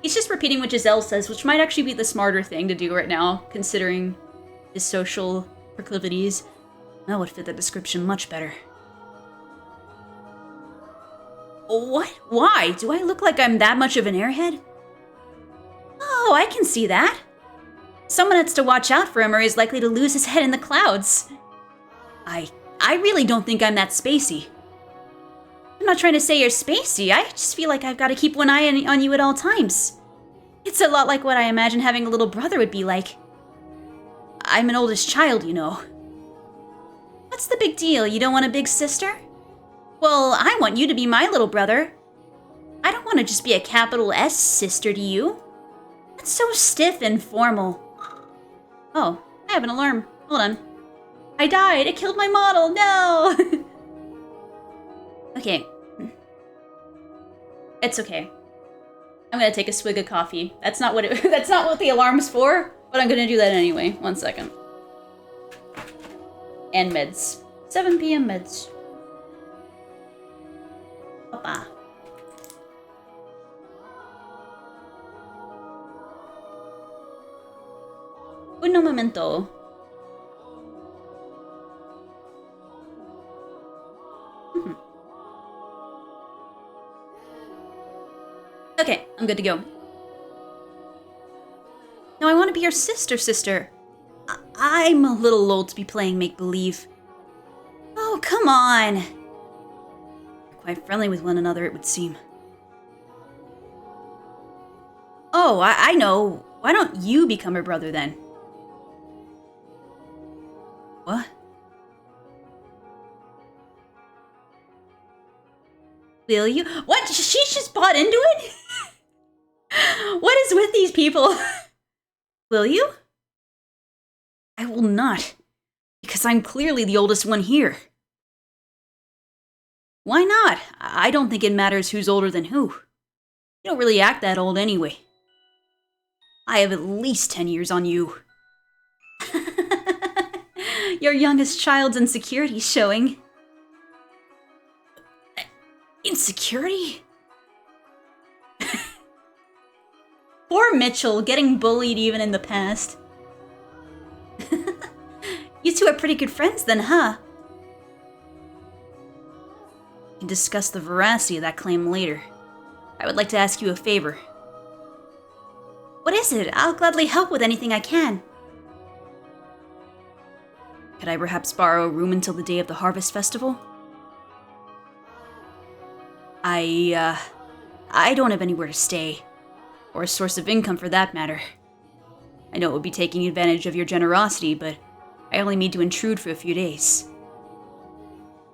He's just repeating what Giselle says, which might actually be the smarter thing to do right now, considering his social proclivities. That would fit that description much better. What? Why? Do I look like I'm that much of an airhead? Oh, I can see that. Someone has to watch out for him or he's likely to lose his head in the clouds. I really don't think I'm that spacey. I'm not trying to say you're spacey, I just feel like I've got to keep one eye on you at all times. It's a lot like what I imagine having a little brother would be like. I'm an oldest child, you know. What's the big deal? You don't want a big sister? Well, I want you to be my little brother. I don't want to just be a capital S sister to you. That's so stiff and formal. Oh, I have an alarm. Hold on. I died. It killed my model. No! Okay. It's okay. I'm gonna take a swig of coffee. That's not what that's not what the alarm's for, but I'm gonna do that anyway. 1 second. And meds. 7 p.m. meds. Papa. Uno momento. Okay, I'm good to go. No, I want to be your sister. I'm a little old to be playing make-believe. Oh, come on. We're quite friendly with one another, it would seem. Oh, I know. Why don't you become her brother then? What? Will you? What? She just bought into it? What is with these people? Will you? I will not. Because I'm clearly the oldest one here. Why not? I don't think it matters who's older than who. You don't really act that old anyway. I have at least 10 years on you. Your youngest child's insecurity showing. Insecurity? Poor Mitchell, getting bullied even in the past. You two are pretty good friends then, huh? We can discuss the veracity of that claim later. I would like to ask you a favor. What is it? I'll gladly help with anything I can. Could I perhaps borrow a room until the day of the Harvest Festival? I don't have anywhere to stay. Or a source of income for that matter. I know it would be taking advantage of your generosity, but I only need to intrude for a few days.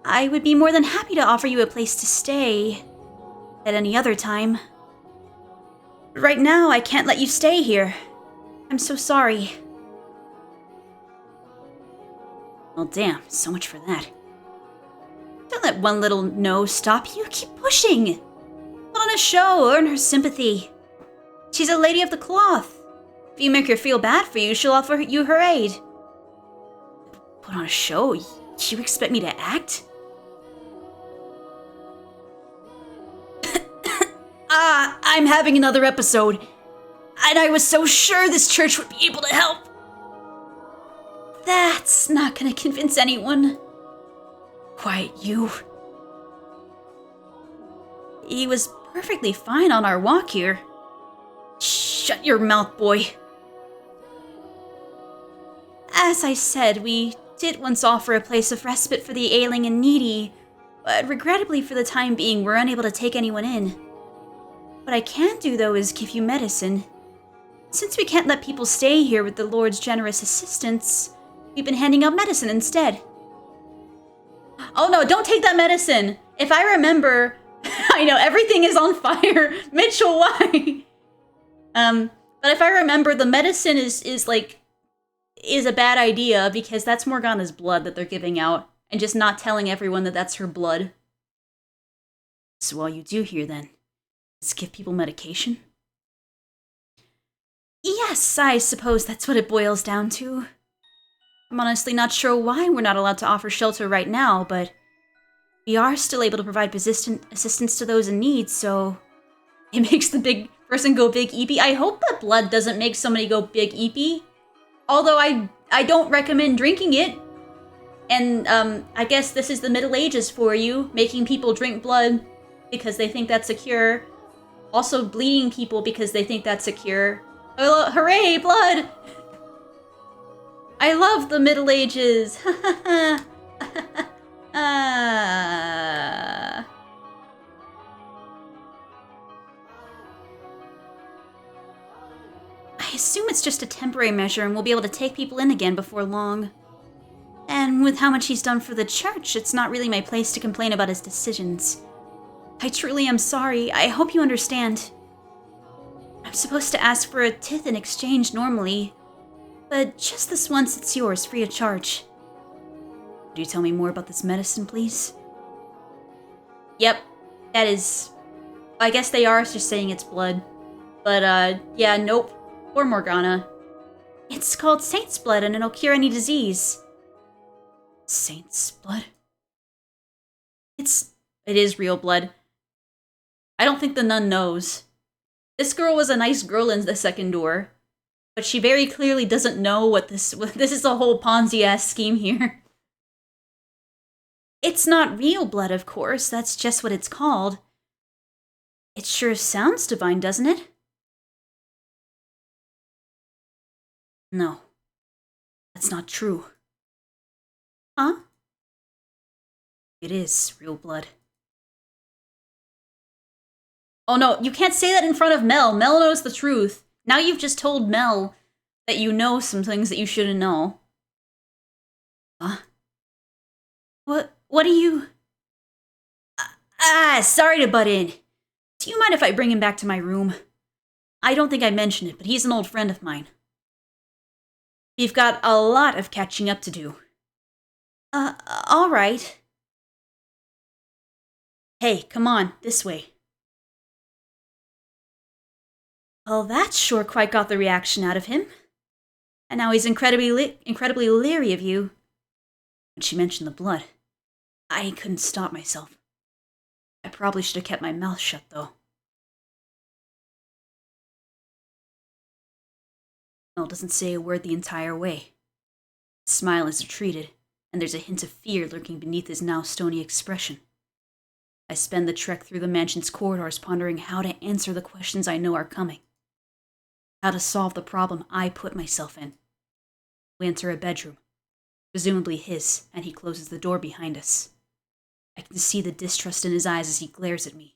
I would be more than happy to offer you a place to stay at any other time. Right now, I can't let you stay here. I'm so sorry. Well, damn, so much for that. Don't let one little no stop you. Keep pushing. Put on a show, earn her sympathy. She's a lady of the cloth. If you make her feel bad for you, she'll offer you her aid. Put on a show? You expect me to act? I'm having another episode. And I was so sure this church would be able to help. That's not gonna convince anyone. Quiet, you. He was perfectly fine on our walk here. Shut your mouth, boy. As I said, we did once offer a place of respite for the ailing and needy, but regrettably for the time being, we're unable to take anyone in. What I can do, though, is give you medicine. Since we can't let people stay here with the Lord's generous assistance, we've been handing out medicine instead. Oh no, don't take that medicine! If I remember... I know, everything is on fire! Mitchell, why? But if I remember, the medicine is a bad idea because that's Morgana's blood that they're giving out, and just not telling everyone that that's her blood. So all you do here, then, is give people medication? Yes, I suppose that's what it boils down to. I'm honestly not sure why we're not allowed to offer shelter right now, but we are still able to provide assistance to those in need, so it makes the big person go big eepy. I hope that blood doesn't make somebody go big eepy. Although I don't recommend drinking it. And I guess this is the Middle Ages for you, making people drink blood because they think that's a cure. Also bleeding people because they think that's a cure. Hooray, blood! I love the Middle Ages. I assume it's just a temporary measure and we'll be able to take people in again before long. And with how much he's done for the church, it's not really my place to complain about his decisions. I truly am sorry. I hope you understand. I'm supposed to ask for a tithe in exchange normally, but just this once it's yours, free of charge. Could you tell me more about this medicine, please? Yep, that is... I guess they are just saying it's blood. But, yeah, nope. Poor Morgana. It's called Saint's Blood, and it'll cure any disease. Saint's Blood? It is real blood. I don't think the nun knows. This girl was a nice girl in the second door, but she very clearly doesn't know what this is a whole Ponzi-ass scheme here. It's not real blood, of course. That's just what it's called. It sure sounds divine, doesn't it? No. That's not true. Huh? It is real blood. Oh no, you can't say that in front of Mel. Mel knows the truth. Now you've just told Mel that you know some things that you shouldn't know. Huh? What do you... sorry to butt in. Do you mind if I bring him back to my room? I don't think I mentioned it, but he's an old friend of mine. We've got a lot of catching up to do. All right. Hey, come on, this way. Well, that sure quite got the reaction out of him. And now he's incredibly leery of you. When she mentioned the blood, I couldn't stop myself. I probably should have kept my mouth shut, though. Mel doesn't say a word the entire way. His smile is retreated, and there's a hint of fear lurking beneath his now stony expression. I spend the trek through the mansion's corridors pondering how to answer the questions I know are coming. How to solve the problem I put myself in. We enter a bedroom, presumably his, and he closes the door behind us. I can see the distrust in his eyes as he glares at me.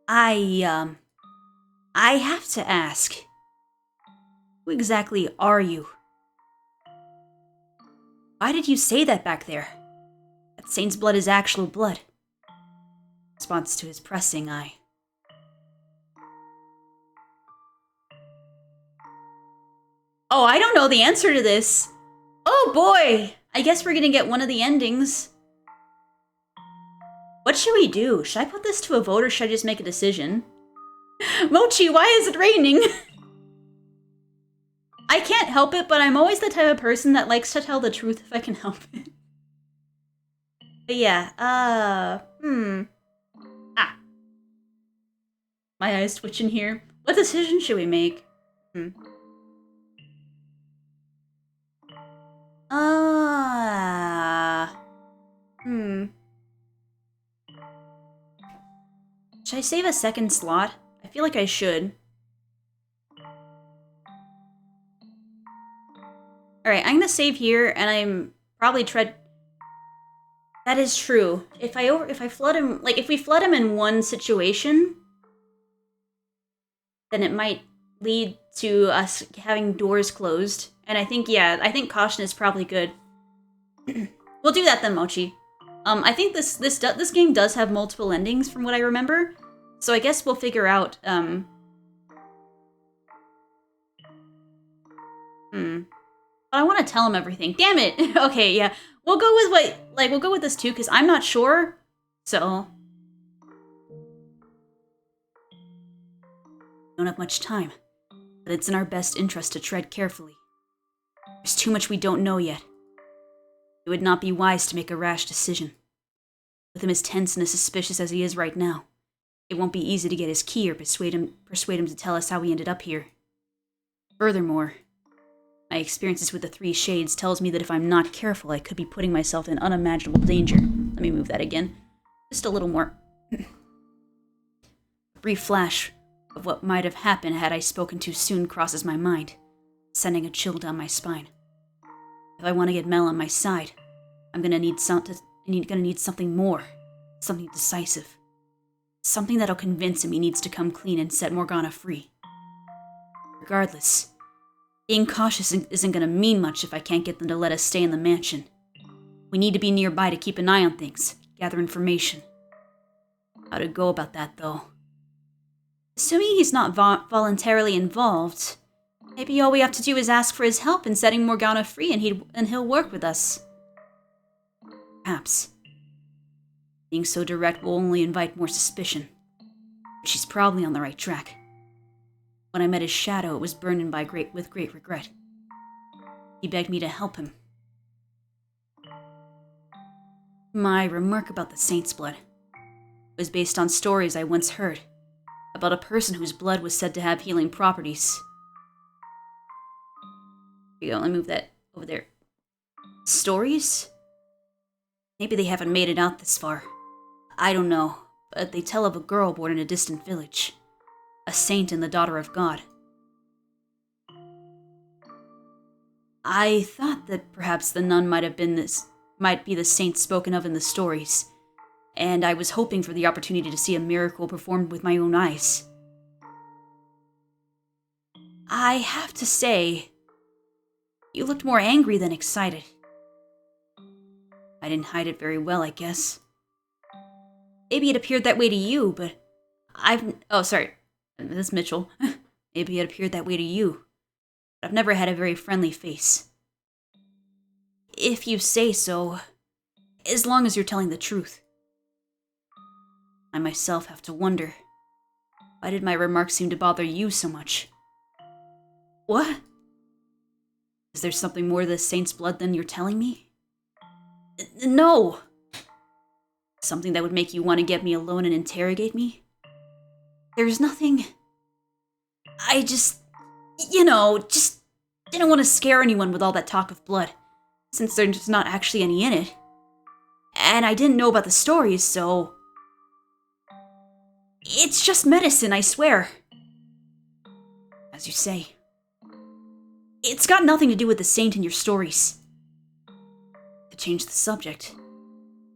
I have to ask, who exactly are you? Why did you say that back there? that saint's blood is actual blood. Response to his pressing eye. Oh, I don't know the answer to this. Oh boy! I guess we're gonna get one of the endings. What should we do? Should I put this to a vote or should I just make a decision? Mochi, why is it raining? I can't help it, but I'm always the type of person that likes to tell the truth if I can help it. But yeah, my eyes twitching here. What decision should we make? Should I save a second slot? I feel like I should. Alright, I'm gonna save here, and I'm probably tread... That is true. If I flood him... Like, if we flood him in one situation, then it might lead to us having doors closed. And I think, yeah, I think caution is probably good. We'll do that then, Mochi. I think this game does have multiple endings from what I remember. So I guess we'll figure out, But I want to tell him everything. Damn it! Okay, yeah. We'll go with we'll go with this too, because I'm not sure. So... Don't have much time, but it's in our best interest to tread carefully. There's too much we don't know yet. It would not be wise to make a rash decision. With him as tense and as suspicious as he is right now, it won't be easy to get his key or persuade him to tell us how we ended up here. Furthermore, my experiences with the Three Shades tells me that if I'm not careful, I could be putting myself in unimaginable danger. Let me move that again. Just a little more. A brief flash of what might have happened had I spoken too soon crosses my mind, sending a chill down my spine. If I want to get Mel on my side, I'm gonna need something more, something decisive. Something that'll convince him he needs to come clean and set Morgana free. Regardless, being cautious isn't gonna mean much if I can't get them to let us stay in the mansion. We need to be nearby to keep an eye on things, gather information. How to go about that, though? Assuming he's not voluntarily involved, maybe all we have to do is ask for his help in setting Morgana free and he'll work with us. Perhaps. Being so direct will only invite more suspicion. But she's probably on the right track. When I met his shadow, it was burdened with great regret. He begged me to help him. My remark about the saint's blood was based on stories I once heard about a person whose blood was said to have healing properties. Here you go, let me move that over there. Stories? Maybe they haven't made it out this far. I don't know, but they tell of a girl born in a distant village. A saint and the daughter of God. I thought that perhaps the nun might be the saint spoken of in the stories, and I was hoping for the opportunity to see a miracle performed with my own eyes. I have to say, you looked more angry than excited. I didn't hide it very well, I guess. Maybe it appeared that way to you, but oh, sorry. That's Mitchell. Maybe it appeared that way to you. But I've never had a very friendly face. If you say so, as long as you're telling the truth. I myself have to wonder, why did my remarks seem to bother you so much? What? Is there something more to the saint's blood than you're telling me? No! Something that would make you want to get me alone and interrogate me? There's nothing... I just didn't want to scare anyone with all that talk of blood, since there's not actually any in it. And I didn't know about the stories, so... It's just medicine, I swear. As you say. It's got nothing to do with the saint in your stories. To change the subject,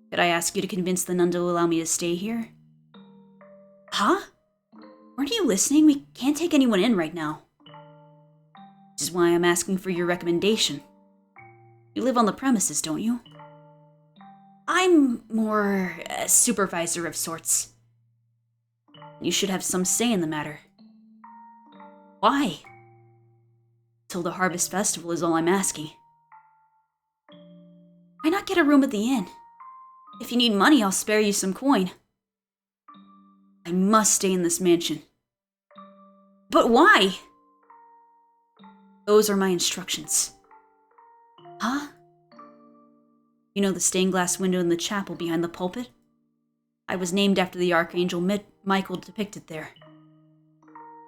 could I ask you to convince the nun to allow me to stay here? Huh? Weren't you listening? We can't take anyone in right now. Which is why I'm asking for your recommendation. You live on the premises, don't you? I'm more a supervisor of sorts. You should have some say in the matter. Why? Till the Harvest Festival is all I'm asking. Why not get a room at the inn? If you need money, I'll spare you some coin. I must stay in this mansion. But why? Those are my instructions. Huh? You know the stained glass window in the chapel behind the pulpit? I was named after the Archangel Michael depicted there.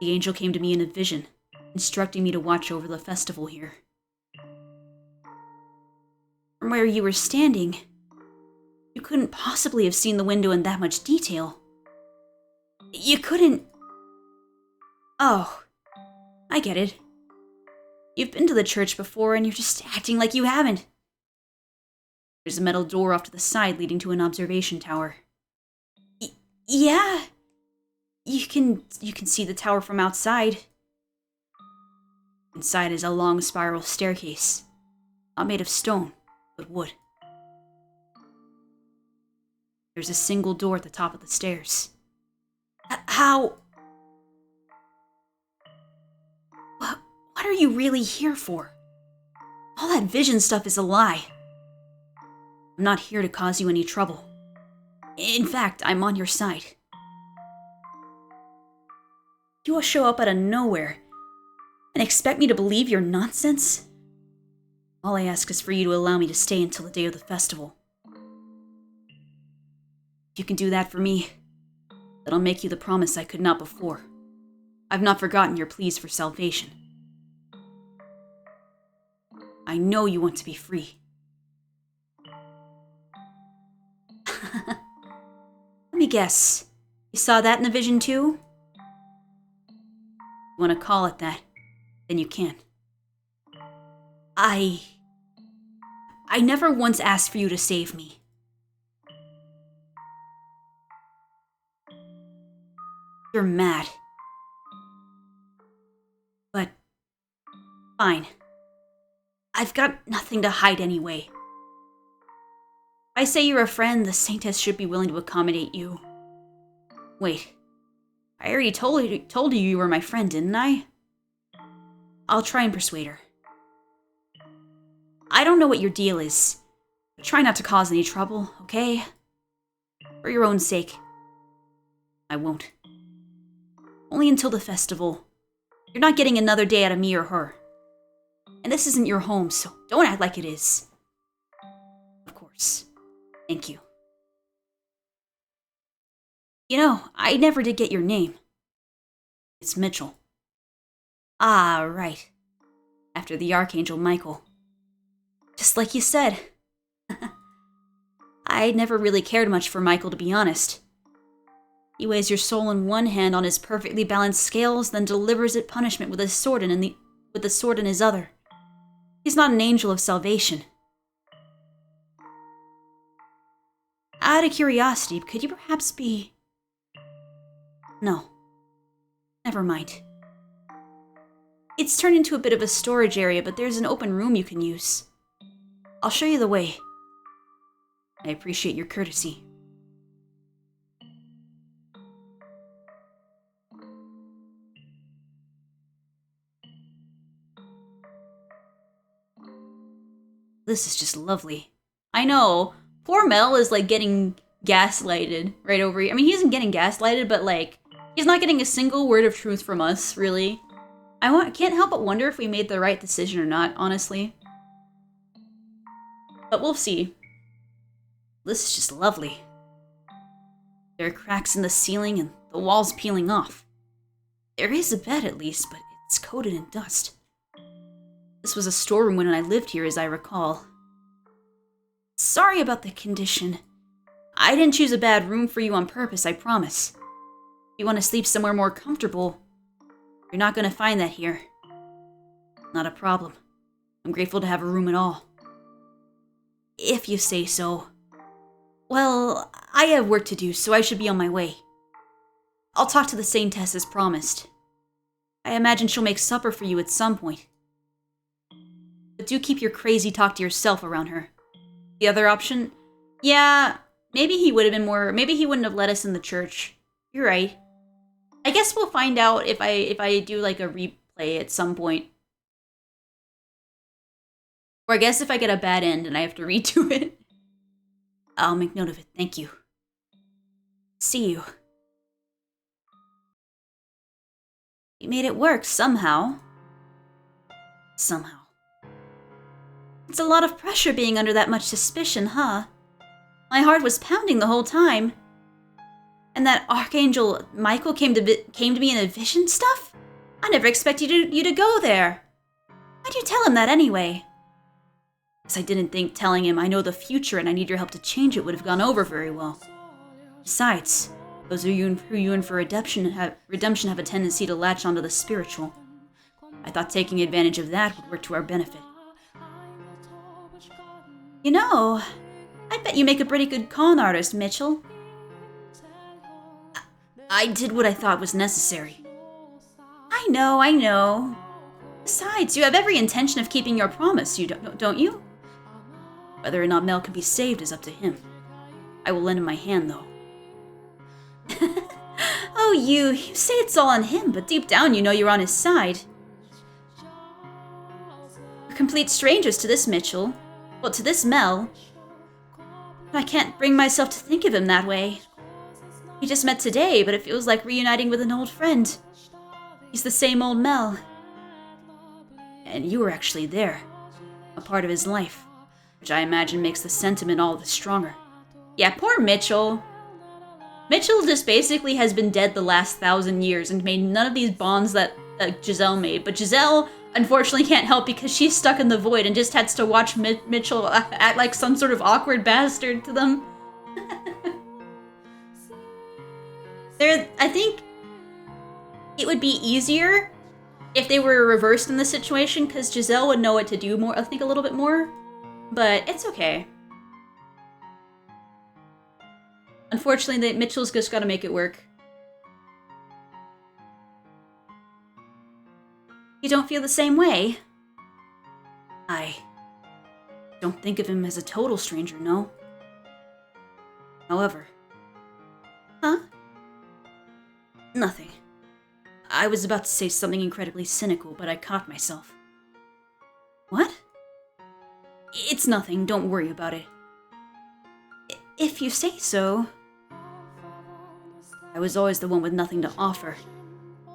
The angel came to me in a vision, instructing me to watch over the festival here. From where you were standing, you couldn't possibly have seen the window in that much detail. You couldn't... Oh, I get it. You've been to the church before and you're just acting like you haven't. There's a metal door off to the side leading to an observation tower. Yeah. You can see the tower from outside. Inside is a long spiral staircase. Not made of stone, but wood. There's a single door at the top of the stairs. How? What are you really here for? All that vision stuff is a lie. I'm not here to cause you any trouble. In fact, I'm on your side. You will show up out of nowhere and expect me to believe your nonsense? All I ask is for you to allow me to stay until the day of the festival. If you can do that for me, then I'll make you the promise I could not before. I've not forgotten your pleas for salvation. I know you want to be free. Let me guess. You saw that in the vision too? You want to call it that, then you can. I never once asked for you to save me. You're mad. But, fine. I've got nothing to hide anyway. If I say you're a friend, the Saintess should be willing to accommodate you. Wait. I already told you you were my friend, didn't I? I'll try and persuade her. I don't know what your deal is, but try not to cause any trouble, okay? For your own sake. I won't. Only until the festival. You're not getting another day out of me or her. And this isn't your home, so don't act like it is. Of course. Thank you. You know, I never did get your name. It's Mitchell. Ah, right. After the Archangel Michael. Just like you said. I never really cared much for Michael, to be honest. He weighs your soul in one hand on his perfectly balanced scales, then delivers it punishment with a sword in his other. He's not an angel of salvation. Out of curiosity, could you perhaps be... No. Never mind. It's turned into a bit of a storage area, but there's an open room you can use. I'll show you the way. I appreciate your courtesy. This is just lovely. I know. Poor Mel is like getting gaslighted right over here. I mean, he isn't getting gaslighted, but like, he's not getting a single word of truth from us, really. I can't help but wonder if we made the right decision or not, honestly. But we'll see. This is just lovely. There are cracks in the ceiling and the walls peeling off. There is a bed at least, but it's coated in dust. This was a storeroom when I lived here, as I recall. Sorry about the condition. I didn't choose a bad room for you on purpose, I promise. If you want to sleep somewhere more comfortable, you're not going to find that here. Not a problem. I'm grateful to have a room at all. If you say so. Well, I have work to do, so I should be on my way. I'll talk to the Saintess as promised. I imagine she'll make supper for you at some point. But do keep your crazy talk to yourself around her. The other option, Yeah, maybe he would have been more... Maybe he wouldn't have let us in the church. You're right. I guess we'll find out if I do, like, a replay at some point. Or I guess if I get a bad end and I have to redo it. I'll make note of it. Thank you. See you. You made it work somehow. Somehow. It's a lot of pressure being under that much suspicion, huh? My heart was pounding the whole time. And that Archangel Michael came to me in a vision stuff? I never expected you to go there. Why'd you tell him that anyway? Because I didn't think telling him I know the future and I need your help to change it would have gone over very well. Besides, those who yearn for redemption have a tendency to latch onto the spiritual. I thought taking advantage of that would work to our benefit. You know, I bet you make a pretty good con artist, Mitchell. I did what I thought was necessary. I know. Besides, you have every intention of keeping your promise, don't you? Whether or not Mel can be saved is up to him. I will lend him my hand, though. Oh, you say it's all on him, but deep down you know you're on his side. We're complete strangers to this Mitchell. Well, to this Mel. But I can't bring myself to think of him that way. We just met today, but it feels like reuniting with an old friend. He's the same old Mel. And you were actually there. A part of his life. Which I imagine makes the sentiment all the stronger. Yeah, poor Mitchell. Mitchell just basically has been dead the last 1,000 years and made none of these bonds that Giselle made. But Giselle, unfortunately, can't help because she's stuck in the void and just has to watch Mitchell act like some sort of awkward bastard to them. I think it would be easier if they were reversed in the situation, because Giselle would know what to do more, I think, a little bit more. But it's okay. Unfortunately, Mitchell's just gotta make it work. You don't feel the same way? I don't think of him as a total stranger, no. However... Huh? Nothing. I was about to say something incredibly cynical, but I caught myself. What? It's nothing, don't worry about it. If you say so. I was always the one with nothing to offer,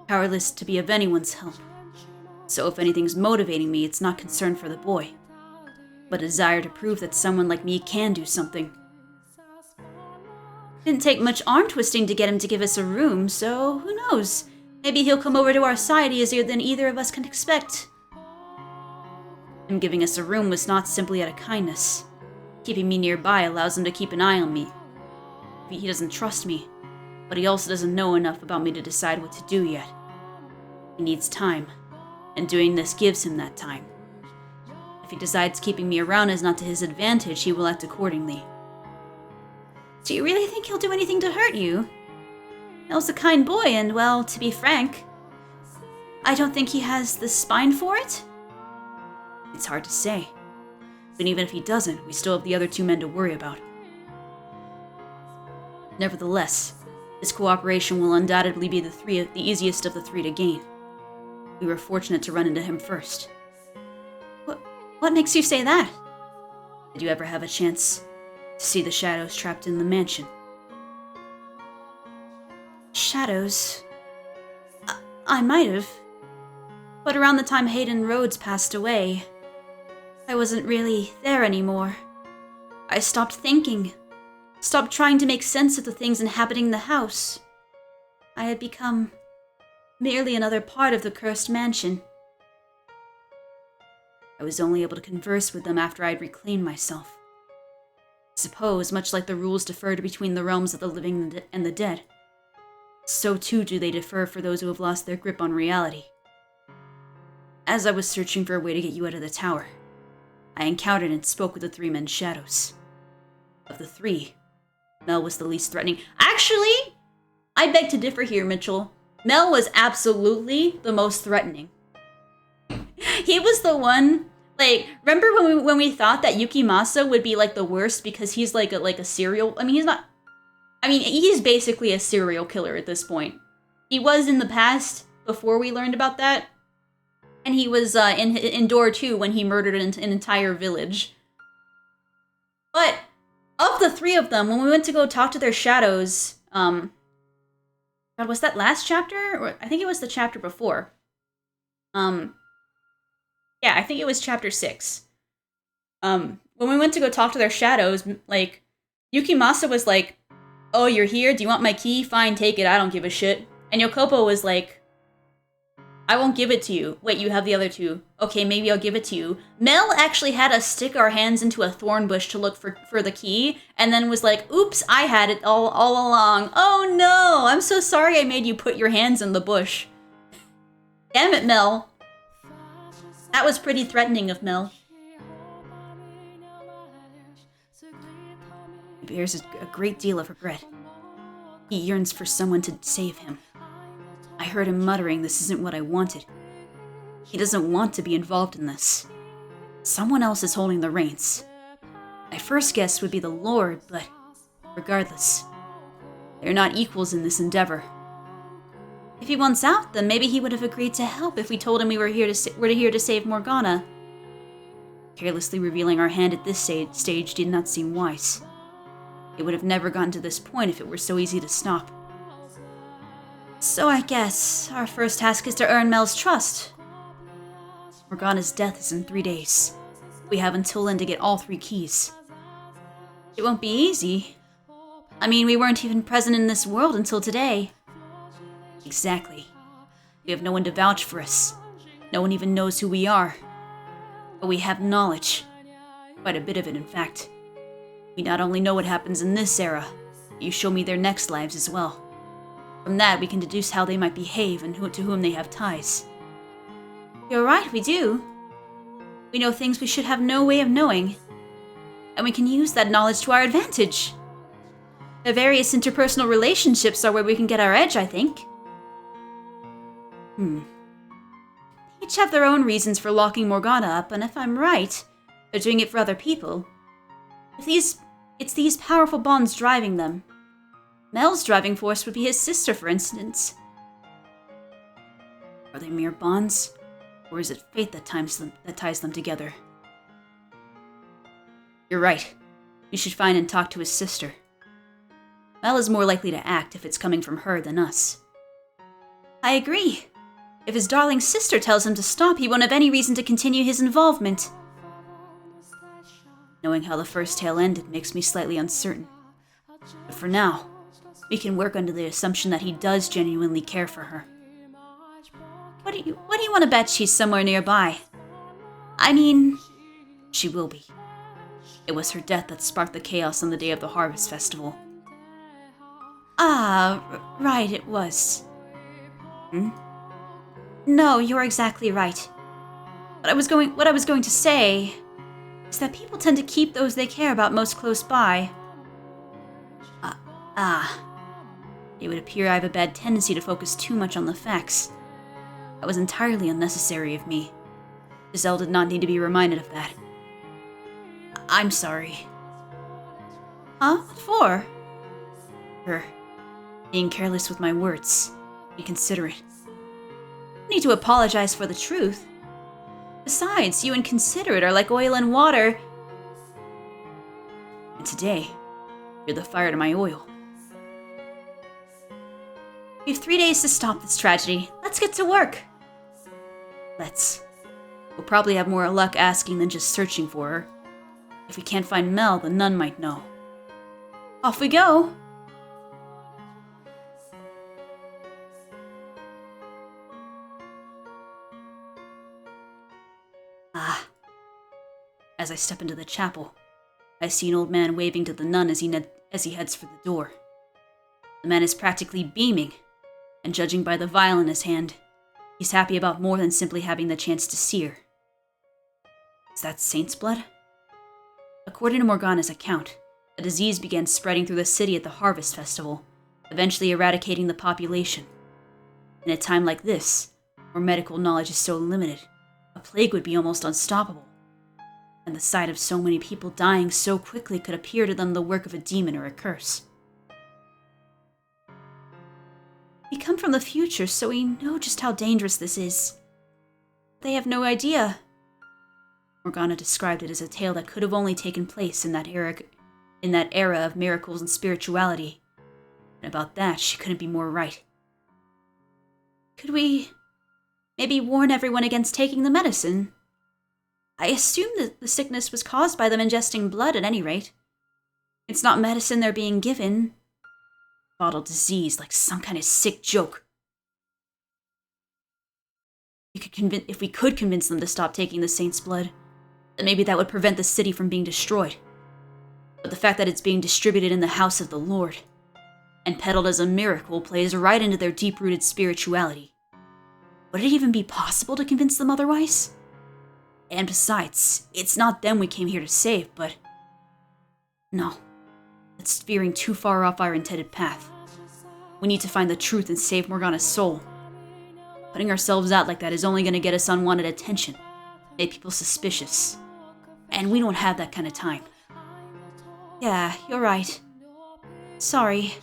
powerless to be of anyone's help. So if anything's motivating me, it's not concern for the boy, but a desire to prove that someone like me can do something. Didn't take much arm twisting to get him to give us a room, so who knows? Maybe he'll come over to our side easier than either of us can expect. Him giving us a room was not simply out of kindness. Keeping me nearby allows him to keep an eye on me. He doesn't trust me, but he also doesn't know enough about me to decide what to do yet. He needs time, and doing this gives him that time. If he decides keeping me around is not to his advantage, he will act accordingly. Do you really think he'll do anything to hurt you? Mel's a kind boy, and, well, to be frank, I don't think he has the spine for it. It's hard to say. But even if he doesn't, we still have the other two men to worry about. Nevertheless, this cooperation will undoubtedly be the easiest of the three to gain. We were fortunate to run into him first. What makes you say that? Did you ever have a chance to see the shadows trapped in the mansion? Shadows? I might have. But around the time Hayden Rhodes passed away, I wasn't really there anymore. I stopped thinking. Stopped trying to make sense of the things inhabiting the house. I had become merely another part of the cursed mansion. I was only able to converse with them after I had reclaimed myself. I suppose, much like the rules differed between the realms of the living and the dead, so too do they differ for those who have lost their grip on reality. As I was searching for a way to get you out of the tower, I encountered and spoke with the three men's shadows. Of the three, Mel was the least threatening. Actually, I beg to differ here, Mitchell. Mel was absolutely the most threatening. He was the one, Like, remember when we thought that Yukimasa would be like the worst because he's like a serial? I mean, he's not. I mean, he's basically a serial killer at this point. He was in the past before we learned about that, and he was in Door 2 when he murdered an entire village. But of the three of them, when we went to go talk to their shadows, God, was that last chapter? Or I think it was the chapter before. Yeah, I think it was chapter 6. When we went to go talk to their shadows, like, Yukimasa was like, "Oh, you're here? Do you want my key? Fine, take it. I don't give a shit." And Yokopo was like, "I won't give it to you. Wait, you have the other two. Okay, maybe I'll give it to you." Mel actually had us stick our hands into a thorn bush to look for the key, and then was like, "Oops, I had it all along. Oh no, I'm so sorry I made you put your hands in the bush." Damn it, Mel. That was pretty threatening of Mel. He bears a great deal of regret. He yearns for someone to save him. I heard him muttering, "This isn't what I wanted." He doesn't want to be involved in this. Someone else is holding the reins. My first guess would be the Lord, but regardless, they're not equals in this endeavor. If he wants out, then maybe he would have agreed to help if we told him we were here to save Morgana. Carelessly revealing our hand at this stage did not seem wise. It would have never gotten to this point if it were so easy to stop. So I guess our first task is to earn Mel's trust. Morgana's death is in 3 days. We have until then to get all 3 keys. It won't be easy. I mean, we weren't even present in this world until today. Exactly. We have no one to vouch for us. No one even knows who we are. But we have knowledge. Quite a bit of it, in fact. We not only know what happens in this era, but you show me their next lives as well. From that, we can deduce how they might behave and to whom they have ties. You're right, we do. We know things we should have no way of knowing. And we can use that knowledge to our advantage. The various interpersonal relationships are where we can get our edge, I think. Each have their own reasons for locking Morgana up, and if I'm right, they're doing it for other people. It's these powerful bonds driving them. Mel's driving force would be his sister, for instance. Are they mere bonds? Or is it fate that ties them together? You're right. We should find and talk to his sister. Mel is more likely to act if it's coming from her than us. I agree. If his darling sister tells him to stop, he won't have any reason to continue his involvement. Knowing how the first tale ended makes me slightly uncertain. But for now, we can work under the assumption that he does genuinely care for her. What do you want to bet she's somewhere nearby? I mean, she will be. It was her death that sparked the chaos on the day of the Harvest Festival. Right, it was. No, you're exactly right. What I was going to say is that people tend to keep those they care about most close by. It would appear I have a bad tendency to focus too much on the facts. That was entirely unnecessary of me. Giselle did not need to be reminded of that. I'm sorry. Huh? What for? For being careless with my words. Inconsiderate. I need to apologize for the truth. Besides, you and considerate are like oil and water. And today, you're the fire to my oil. We have 3 days to stop this tragedy. Let's get to work. Let's. We'll probably have more luck asking than just searching for her. If we can't find Mel, the nun might know. Off we go! As I step into the chapel, I see an old man waving to the nun as he heads for the door. The man is practically beaming, and judging by the vial in his hand, he's happy about more than simply having the chance to see her. Is that saint's blood? According to Morgana's account, a disease began spreading through the city at the Harvest Festival, eventually eradicating the population. In a time like this, where medical knowledge is so limited, a plague would be almost unstoppable. and the sight of so many people dying so quickly could appear to them the work of a demon or a curse. We come from the future, so we know just how dangerous this is. They have no idea. Morgana described it as a tale that could have only taken place in that era of miracles and spirituality. And about that, she couldn't be more right. Could we maybe warn everyone against taking the medicine? I assume that the sickness was caused by them ingesting blood at any rate. It's not medicine they're being given. Bottled disease, like some kind of sick joke. If we could convince them to stop taking the saint's blood, then maybe that would prevent the city from being destroyed. But the fact that it's being distributed in the house of the Lord and peddled as a miracle plays right into their deep-rooted spirituality. Would it even be possible to convince them otherwise? And besides, it's not them we came here to save, but... No. It's veering too far off our intended path. We need to find the truth and save Morgana's soul. Putting ourselves out like that is only going to get us unwanted attention, make people suspicious. And we don't have that kind of time. Yeah, you're right. Sorry.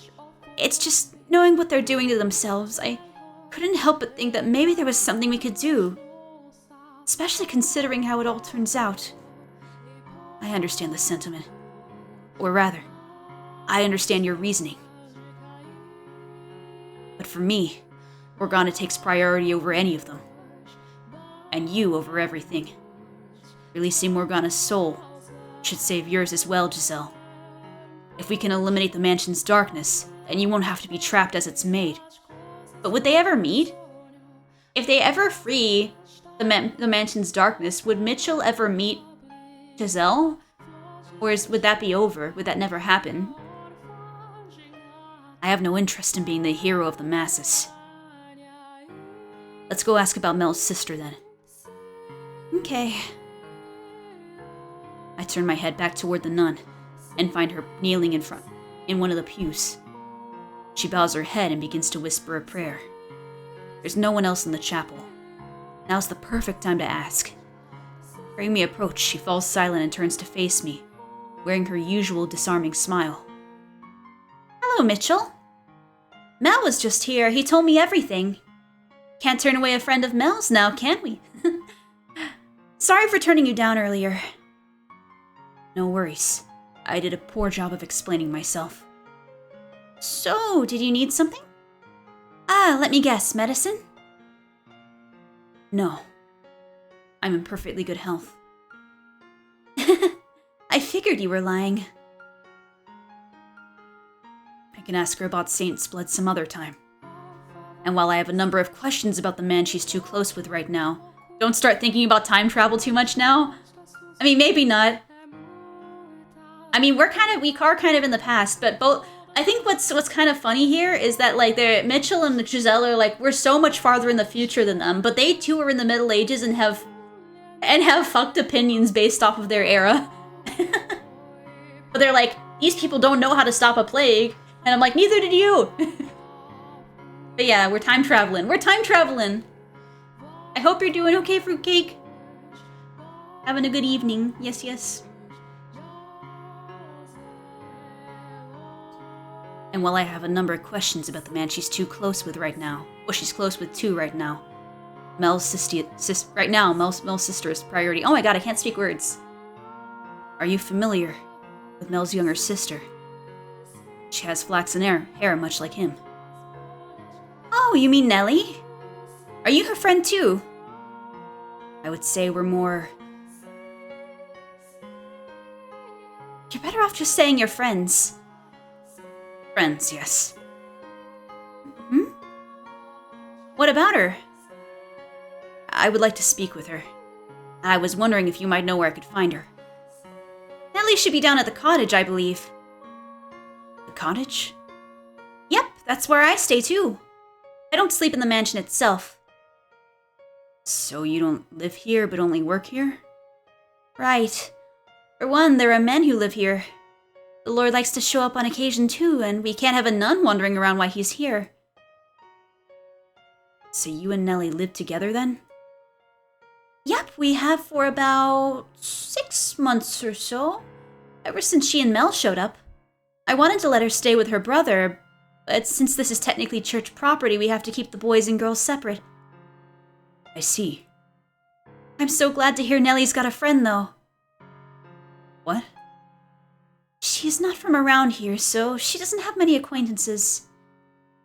It's just knowing what they're doing to themselves, I couldn't help but think that maybe there was something we could do. Especially considering how it all turns out. I understand the sentiment. Or rather, I understand your reasoning. But for me, Morgana takes priority over any of them. And you over everything. Releasing Morgana's soul should save yours as well, Giselle. If we can eliminate the mansion's darkness, then you won't have to be trapped as it's made. But would they ever meet? If they ever free the mansion's darkness, would Mitchell ever meet Giselle? Or would that be over? Would that never happen? I have no interest in being the hero of the masses. Let's go ask about Mel's sister then. Okay. I turn my head back toward the nun and find her kneeling in one of the pews. She bows her head and begins to whisper a prayer. There's no one else in the chapel. Now's the perfect time to ask. Hearing me approach, she falls silent and turns to face me, wearing her usual disarming smile. Hello, Mitchell. Mel was just here. He told me everything. Can't turn away a friend of Mel's now, can we? Sorry for turning you down earlier. No worries. I did a poor job of explaining myself. So, did you need something? Let me guess, medicine? No. I'm in perfectly good health. I figured you were lying. I can ask her about Saint's blood some other time. And while I have a number of questions about the man she's too close with right now, don't start thinking about time travel too much now. I mean, maybe not. I mean, we are kind of in the past, but both... I think what's kind of funny here is that, like, Mitchell and Giselle are, like, we're so much farther in the future than them, but they too are in the Middle Ages and have fucked opinions based off of their era. But they're like, these people don't know how to stop a plague, and I'm like, neither did you! But yeah, we're time traveling. We're time traveling! I hope you're doing okay, Fruitcake. Having a good evening. Yes, yes. And while I have a number of questions about the man she's too close with right now, well, she's close with two right now. Mel's sister is priority. Oh my god, I can't speak words. Are you familiar with Mel's younger sister? She has flaxen hair much like him. Oh, you mean Nellie? Are you her friend too? I would say we're more... You're better off just saying you're friends. Friends, yes. Hmm? What about her? I would like to speak with her. I was wondering if you might know where I could find her. Nellie should be down at the cottage, I believe. The cottage? Yep, that's where I stay too. I don't sleep in the mansion itself. So you don't live here but only work here? Right. For one, there are men who live here. The Lord likes to show up on occasion too, and we can't have a nun wandering around while he's here. So you and Nellie live together then? Yep, we have for about 6 months or so. Ever since she and Mel showed up. I wanted to let her stay with her brother, but since this is technically church property, we have to keep the boys and girls separate. I see. I'm so glad to hear Nellie's got a friend, though. What? She's not from around here, so she doesn't have many acquaintances.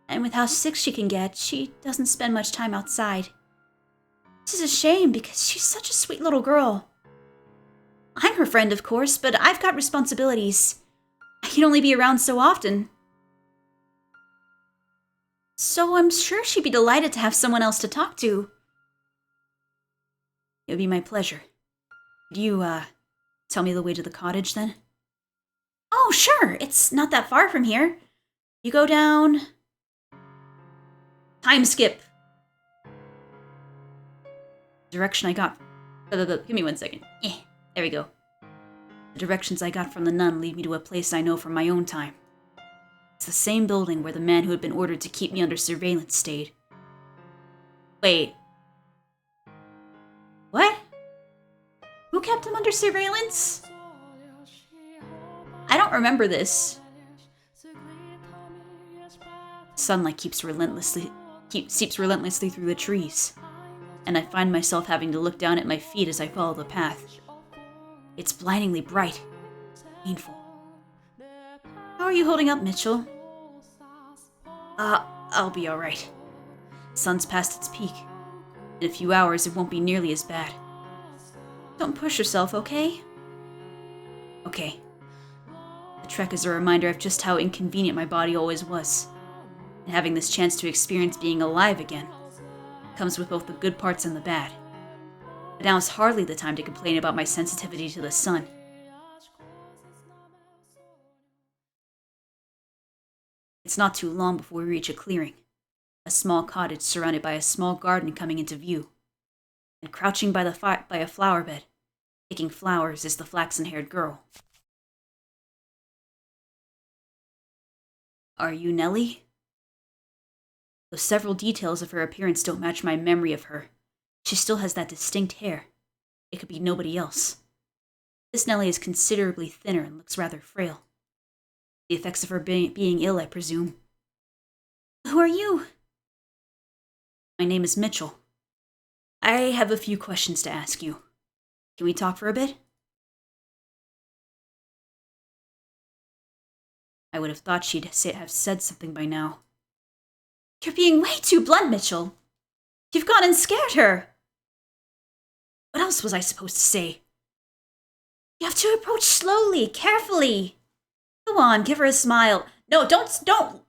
And with how sick she can get, she doesn't spend much time outside. This is a shame, because she's such a sweet little girl. I'm her friend, of course, but I've got responsibilities. I can only be around so often. So I'm sure she'd be delighted to have someone else to talk to. It would be my pleasure. Could you, tell me the way to the cottage, then? Oh, sure. It's not that far from here. You go down... Time skip. Direction I got... Give me 1 second. Yeah, there we go. The directions I got from the nun lead me to a place I know from my own time. It's the same building where the man who had been ordered to keep me under surveillance stayed. Wait. What? Who kept him under surveillance? I don't remember this. Sunlight seeps relentlessly through the trees, and I find myself having to look down at my feet as I follow the path. It's blindingly bright, painful. How are you holding up, Mitchell? I'll be alright. Sun's past its peak. In a few hours, it won't be nearly as bad. Don't push yourself, okay? Okay. The trek is a reminder of just how inconvenient my body always was. And having this chance to experience being alive again comes with both the good parts and the bad. But now is hardly the time to complain about my sensitivity to the sun. It's not too long before we reach a clearing, a small cottage surrounded by a small garden coming into view. And crouching by a flower bed, picking flowers, is the flaxen-haired girl. Are you Nellie? Though several details of her appearance don't match my memory of her, she still has that distinct hair. It could be nobody else. This Nellie is considerably thinner and looks rather frail. The effects of her being ill, I presume. Who are you? My name is Mitchell. I have a few questions to ask you. Can we talk for a bit? I would have thought she'd have said something by now. You're being way too blunt, Mitchell. You've gone and scared her. What else was I supposed to say? You have to approach slowly, carefully. Go on, give her a smile. No, don't.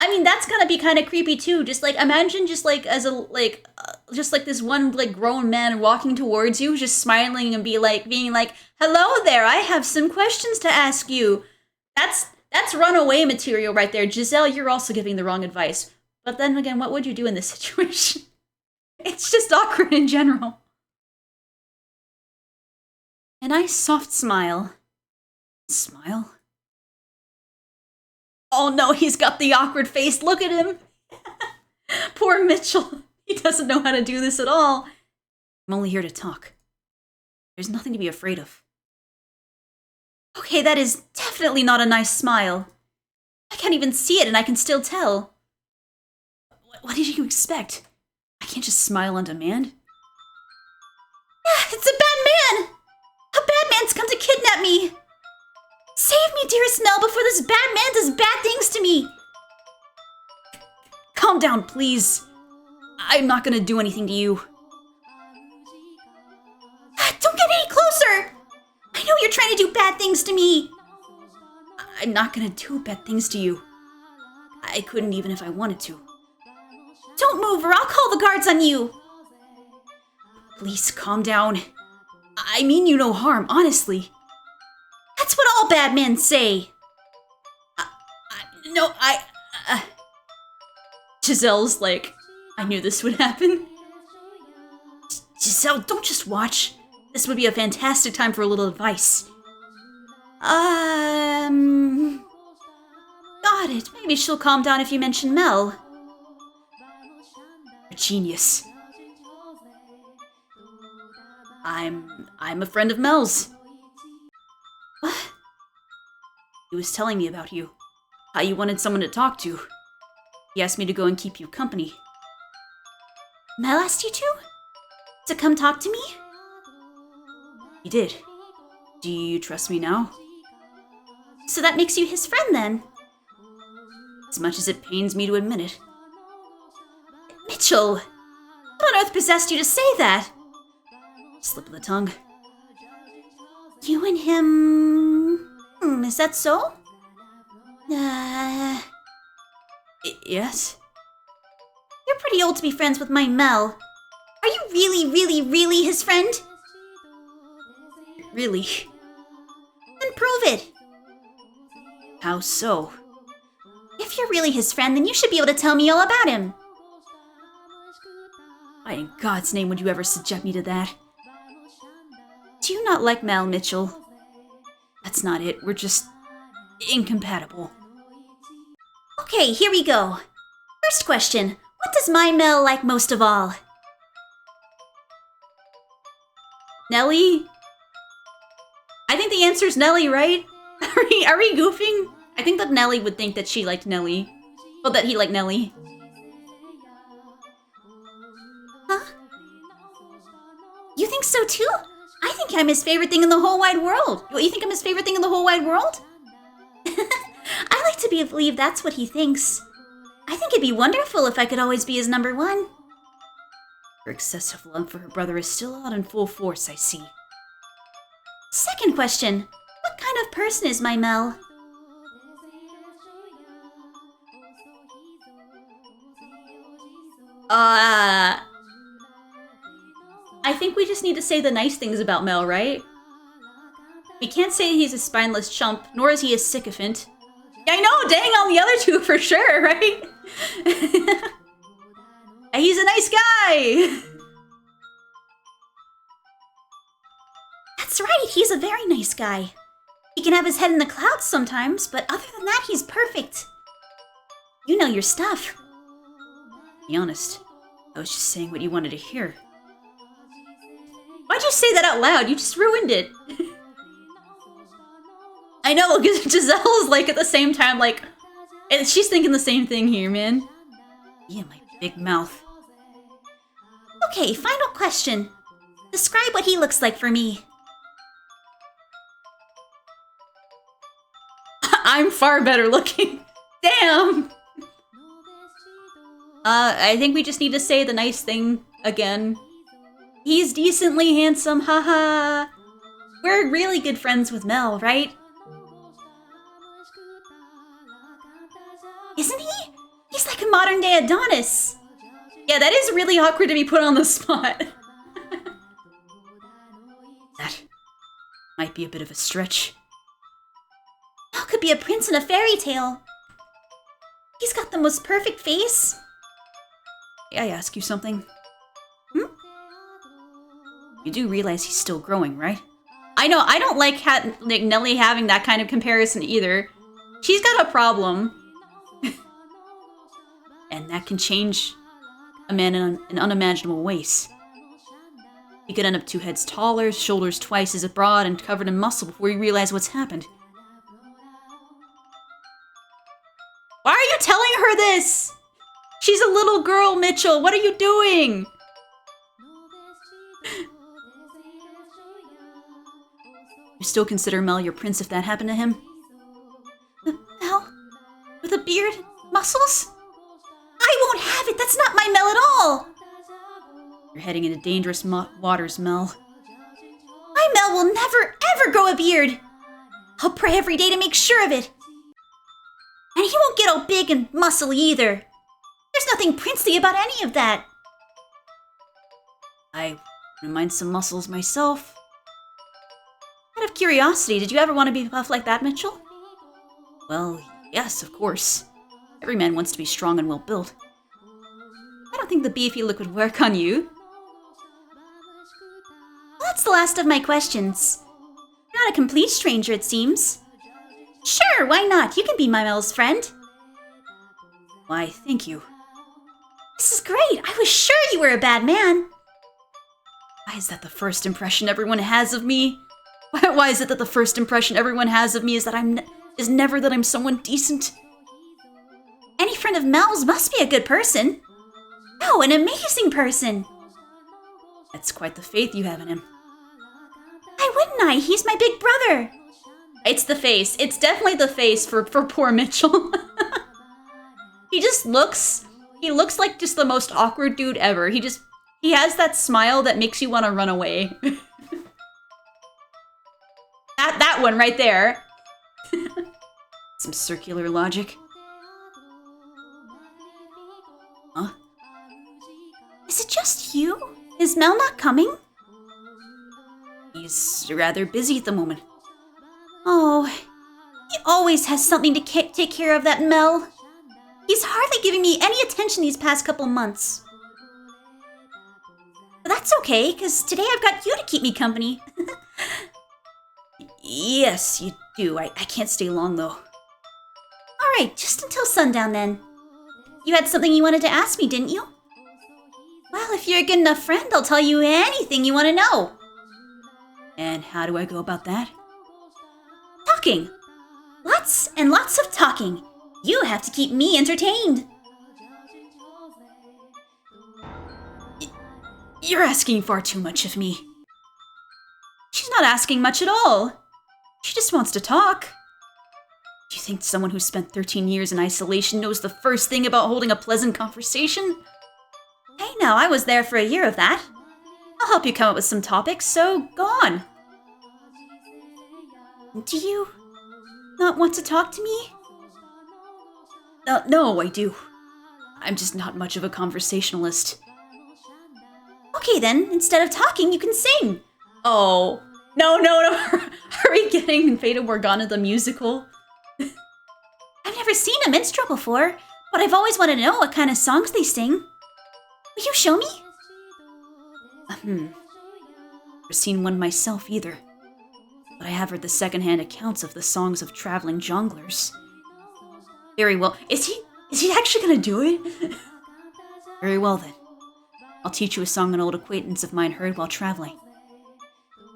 I mean, that's gonna be kind of creepy too. Just like, imagine just like as a, just like this one like grown man walking towards you, just smiling and being like, hello there, I have some questions to ask you. That's runaway material right there. Giselle, you're also giving the wrong advice. But then again, what would you do in this situation? It's just awkward in general. A nice soft smile. Smile? Oh no, he's got the awkward face. Look at him. Poor Mitchell. He doesn't know how to do this at all. I'm only here to talk. There's nothing to be afraid of. Okay, that is definitely not a nice smile. I can't even see it and I can still tell. What did you expect? I can't just smile on demand. It's a bad man! A bad man's come to kidnap me! Save me, dearest Mel, before this bad man does bad things to me! Calm down, please. I'm not gonna do anything to you. Don't get any closer! I know you're trying to do bad things to me! I'm not gonna do bad things to you. I couldn't even if I wanted to. Don't move or I'll call the guards on you! Please, calm down. I mean you no harm, honestly. That's what all bad men say. Giselle's like, I knew this would happen. Giselle, don't just watch. This would be a fantastic time for a little advice. Got it. Maybe she'll calm down if you mention Mel. You're a genius. I'm a friend of Mel's. What? He was telling me about you. How you wanted someone to talk to. He asked me to go and keep you company. Mel asked you to? To come talk to me? He did. Do you trust me now? So that makes you his friend then? As much as it pains me to admit it. Mitchell! What on earth possessed you to say that? Slip of the tongue. You and him... is that so? Yes? You're pretty old to be friends with my Mel. Are you really, really, really his friend? Really? Then prove it. How so? If you're really his friend, then you should be able to tell me all about him. Why in God's name would you ever subject me to that? Do you not like Mel, Mitchell? That's not it. We're just incompatible. Okay, here we go. First question. What does my Mel like most of all? Nelly? I think the answer's Nelly, right? Are we goofing? I think that Nelly would think that she liked Nelly. Well, that he liked Nelly. Huh? You think so too? I think I'm his favorite thing in the whole wide world. You think I'm his favorite thing in the whole wide world? I like to believe that's what he thinks. I think it'd be wonderful if I could always be his number one. Her excessive love for her brother is still out in full force, I see. Second question. What kind of person is my Mel? I think we just need to say the nice things about Mel, right? We can't say he's a spineless chump, nor is he a sycophant. I know, dang on the other two for sure, right? He's a nice guy! That's right, he's a very nice guy. He can have his head in the clouds sometimes, but other than that, he's perfect. You know your stuff. Be honest, I was just saying what you wanted to hear. Why'd you say that out loud? You just ruined it. I know, because Giselle's like at the same time, like, and she's thinking the same thing here, man. Yeah, my big mouth. Okay, final question. Describe what he looks like for me. I'm far better looking. Damn! I think we just need to say the nice thing again. He's decently handsome, haha. We're really good friends with Mel, right? Isn't he? He's like a modern day Adonis. Yeah, that is really awkward to be put on the spot. That might be a bit of a stretch. Mel could be a prince in a fairy tale. He's got the most perfect face. May I ask you something? You do realize he's still growing, right? I know, I don't like Nelly having that kind of comparison either. She's got a problem. And that can change a man in unimaginable ways. He could end up 2 heads taller, shoulders twice as broad, and covered in muscle before you realize what's happened. Why are you telling her this? She's a little girl, Mitchell. What are you doing? You still consider Mel your prince if that happened to him? Mel? With a beard? Muscles? I won't have it! That's not my Mel at all! You're heading into dangerous waters, Mel. My Mel will never, ever grow a beard! I'll pray every day to make sure of it. And he won't get all big and muscly either. There's nothing princely about any of that. I wouldn't mind some muscles myself. Out of curiosity, did you ever want to be buff like that, Mitchell? Well, yes, of course. Every man wants to be strong and well-built. I don't think the beefy look would work on you. Well, that's the last of my questions. You're not a complete stranger, it seems. Sure, why not? You can be my Mel's friend. Why, thank you. This is great. I was sure you were a bad man. Why is that the first impression everyone has of me? Why is it that the first impression everyone has of me is that is never that I'm someone decent? Any friend of Mel's must be a good person. No, an amazing person. That's quite the faith you have in him. Why wouldn't I? He's my big brother. It's the face. It's definitely the face for poor Mitchell. He looks like just the most awkward dude ever. He has that smile that makes you want to run away. that one right there. Some circular logic. Huh? Is it just you? Is Mel not coming? He's rather busy at the moment. Oh, he always has something to take care of, that Mel. He's hardly giving me any attention these past couple months. But that's okay, because today I've got you to keep me company. Yes, you do. I can't stay long, though. Alright, just until sundown then. You had something you wanted to ask me, didn't you? Well, if you're a good enough friend, I'll tell you anything you want to know. And how do I go about that? Talking. Lots and lots of talking. You have to keep me entertained. You're asking far too much of me. She's not asking much at all. She just wants to talk. Do you think someone who spent 13 years in isolation knows the first thing about holding a pleasant conversation? Hey now, I was there for a year of that. I'll help you come up with some topics, so go on. Do you not want to talk to me? No, I do. I'm just not much of a conversationalist. Okay then, instead of talking, you can sing. Oh, no. Are we getting Fata Morgana the musical? I've never seen a minstrel before, but I've always wanted to know what kind of songs they sing. Will you show me? Never seen one myself either. But I have heard the secondhand accounts of the songs of traveling jonglers. Very well. Is he actually gonna do it? Very well then. I'll teach you a song an old acquaintance of mine heard while traveling.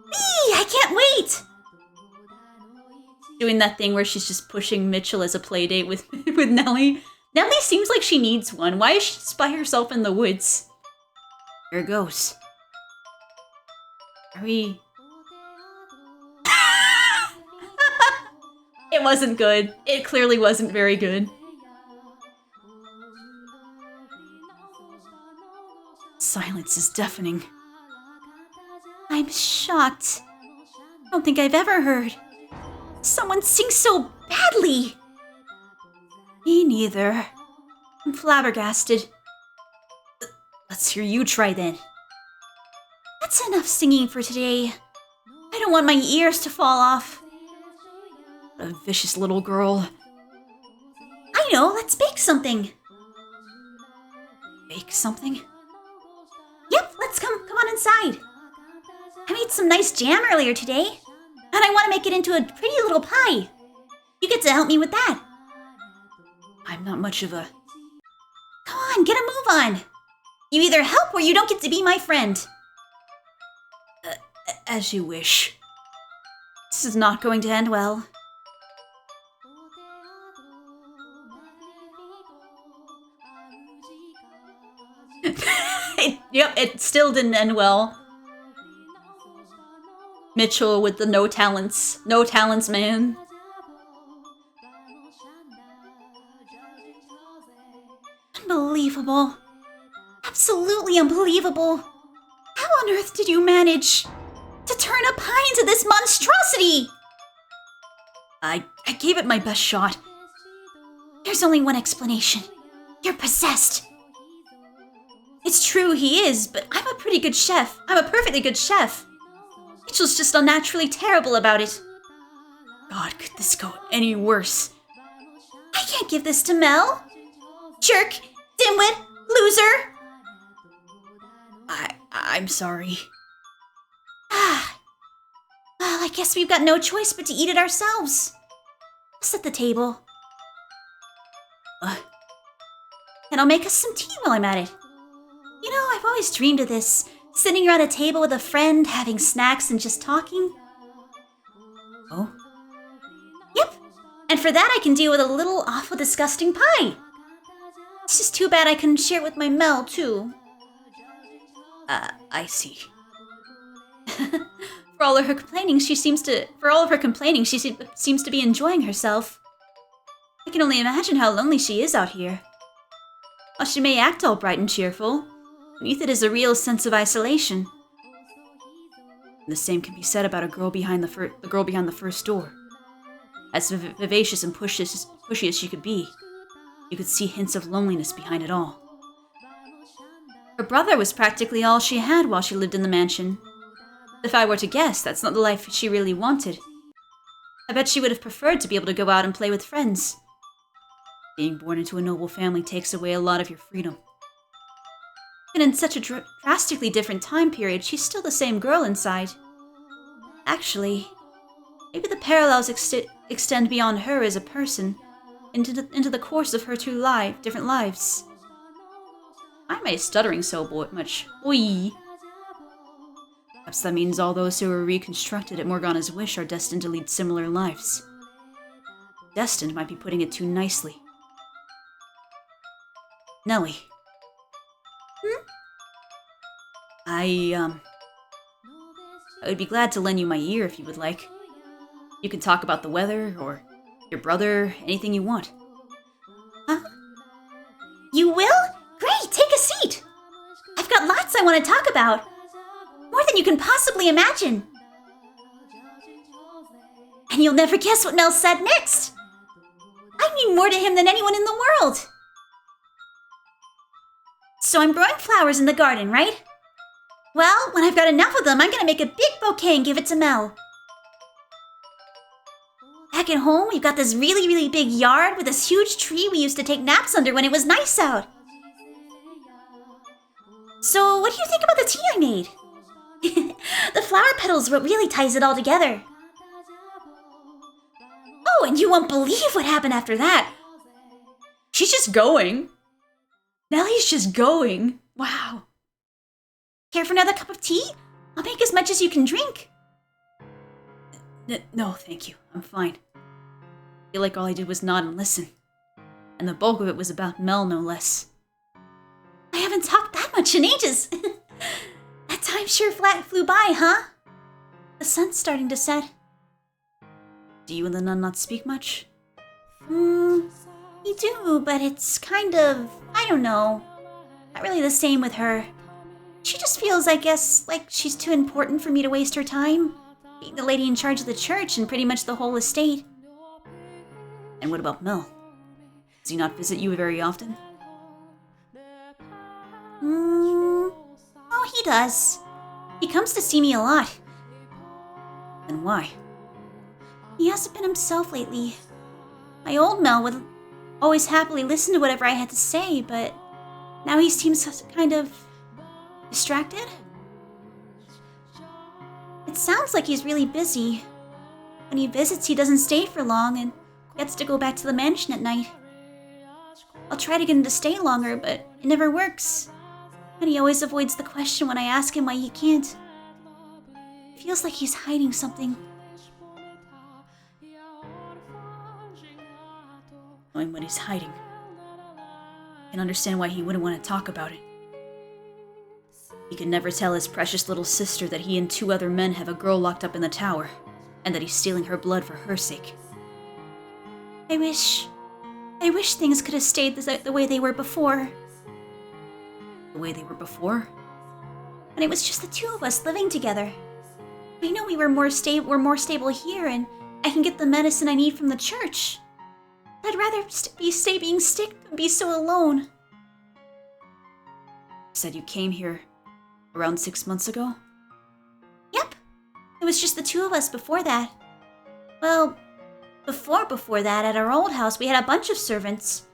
Whee! I can't wait! Doing that thing where she's just pushing Mitchell as a playdate with Nellie. Nellie seems like she needs one. Why is she just by herself in the woods? Here goes. Are we... It wasn't good. It clearly wasn't very good. Silence is deafening. I'm shocked. I don't think I've ever heard someone sing so badly. Me neither. I'm flabbergasted. Let's hear you try then. That's enough singing for today. I don't want my ears to fall off. A vicious little girl. I know, let's bake something. Bake something? Yep, let's come on inside. I made some nice jam earlier today, and I want to make it into a pretty little pie. You get to help me with that. I'm not much of a... Come on, get a move on. You either help or you don't get to be my friend. As you wish. This is not going to end well. Yep, it still didn't end well. Mitchell with the no talents. No talents, man. Unbelievable. Absolutely unbelievable. How on earth did you manage to turn a pie into this monstrosity? I gave it my best shot. There's only one explanation. You're possessed. It's true, he is, but I'm a pretty good chef. I'm a perfectly good chef. Mitchell's just unnaturally terrible about it. God, could this go any worse? I can't give this to Mel. Jerk, dimwit, loser. I'm sorry. Well, I guess we've got no choice but to eat it ourselves. I'll set the table. And I'll make us some tea while I'm at it. You know, I've always dreamed of this, Sitting around a table with a friend, having snacks and just talking. Oh? Yep. And for that I can deal with a little awful disgusting pie. It's just too bad I couldn't share it with my Mel, too. I see. For all of her complaining, she seems to be enjoying herself. I can only imagine how lonely she is out here. While she may act all bright and cheerful, beneath it is a real sense of isolation. The same can be said about the girl behind the first door. As vivacious and pushy as she could be, you could see hints of loneliness behind it all. Her brother was practically all she had while she lived in the mansion. If I were to guess, that's not the life she really wanted. I bet she would have preferred to be able to go out and play with friends. Being born into a noble family takes away a lot of your freedom. And in such a drastically different time period, she's still the same girl inside. Actually, maybe the parallels extend beyond her as a person, into the course of her different lives. Why am I stuttering so much? Oi! Perhaps that means all those who are reconstructed at Morgana's wish are destined to lead similar lives. Destined might be putting it too nicely. Nellie. I would be glad to lend you my ear if you would like. You can talk about the weather, or your brother, anything you want. Huh? You will? Great, take a seat! I've got lots I want to talk about. More than you can possibly imagine. And you'll never guess what Mel said next. I mean more to him than anyone in the world. So I'm growing flowers in the garden, right? Well, when I've got enough of them, I'm gonna make a big bouquet and give it to Mel. Back at home, we've got this really, really big yard with this huge tree we used to take naps under when it was nice out. So, what do you think about the tea I made? The flower petals what really ties it all together. Oh, and you won't believe what happened after that. She's just going. Nellie's just going. Wow. Care for another cup of tea? I'll make as much as you can drink. No, thank you. I'm fine. I feel like all I did was nod and listen. And the bulk of it was about Mel, no less. I haven't talked that much in ages. That time sure flew by, huh? The sun's starting to set. Do you and the nun not speak much? We do, but it's kind of, I don't know. Not really the same with her. She just feels, I guess, like she's too important for me to waste her time. Being the lady in charge of the church and pretty much the whole estate. And what about Mel? Does he not visit you very often? Oh, he does. He comes to see me a lot. And why? He hasn't been himself lately. My old Mel would always happily listen to whatever I had to say, but now he seems kind of distracted. It sounds like he's really busy. When he visits, he doesn't stay for long and gets to go back to the mansion at night. I'll try to get him to stay longer, but it never works. And he always avoids the question when I ask him why he can't. It feels like he's hiding something. Knowing what he's hiding, I can understand why he wouldn't want to talk about it. He could never tell his precious little sister that he and 2 other men have a girl locked up in the tower, and that he's stealing her blood for her sake. I wish things could have stayed the way they were before. The way they were before? When it was just the 2 of us living together. I know we're more stable here, and I can get the medicine I need from the church. But I'd rather stay being sick than be so alone. You said you came here around 6 months ago? Yep. It was just the 2 of us before that. Well, before that, at our old house, we had a bunch of servants.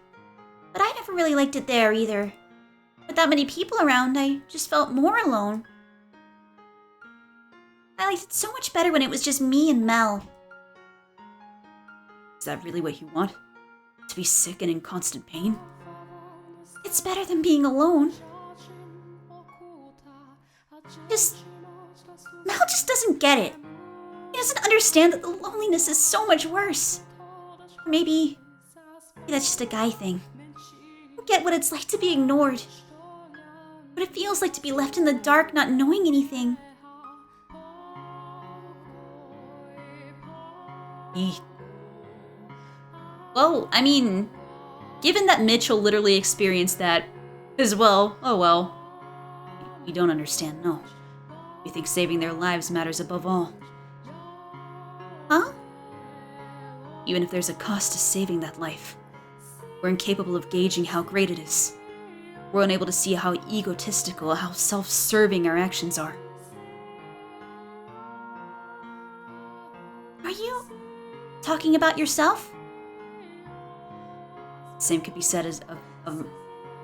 But I never really liked it there either. With that many people around, I just felt more alone. I liked it so much better when it was just me and Mel. Is that really what you want? To be sick and in constant pain? It's better than being alone. Mel just doesn't get it. He doesn't understand that the loneliness is so much worse. Or maybe that's just a guy thing. I don't get what it's like to be ignored. What it feels like to be left in the dark, not knowing anything. Well, I mean, given that Mitchell literally experienced that as well, oh well. You don't understand, no. You think saving their lives matters above all. Huh? Even if there's a cost to saving that life, we're incapable of gauging how great it is. We're unable to see how egotistical, how self-serving our actions are. Are you talking about yourself? Same could be said of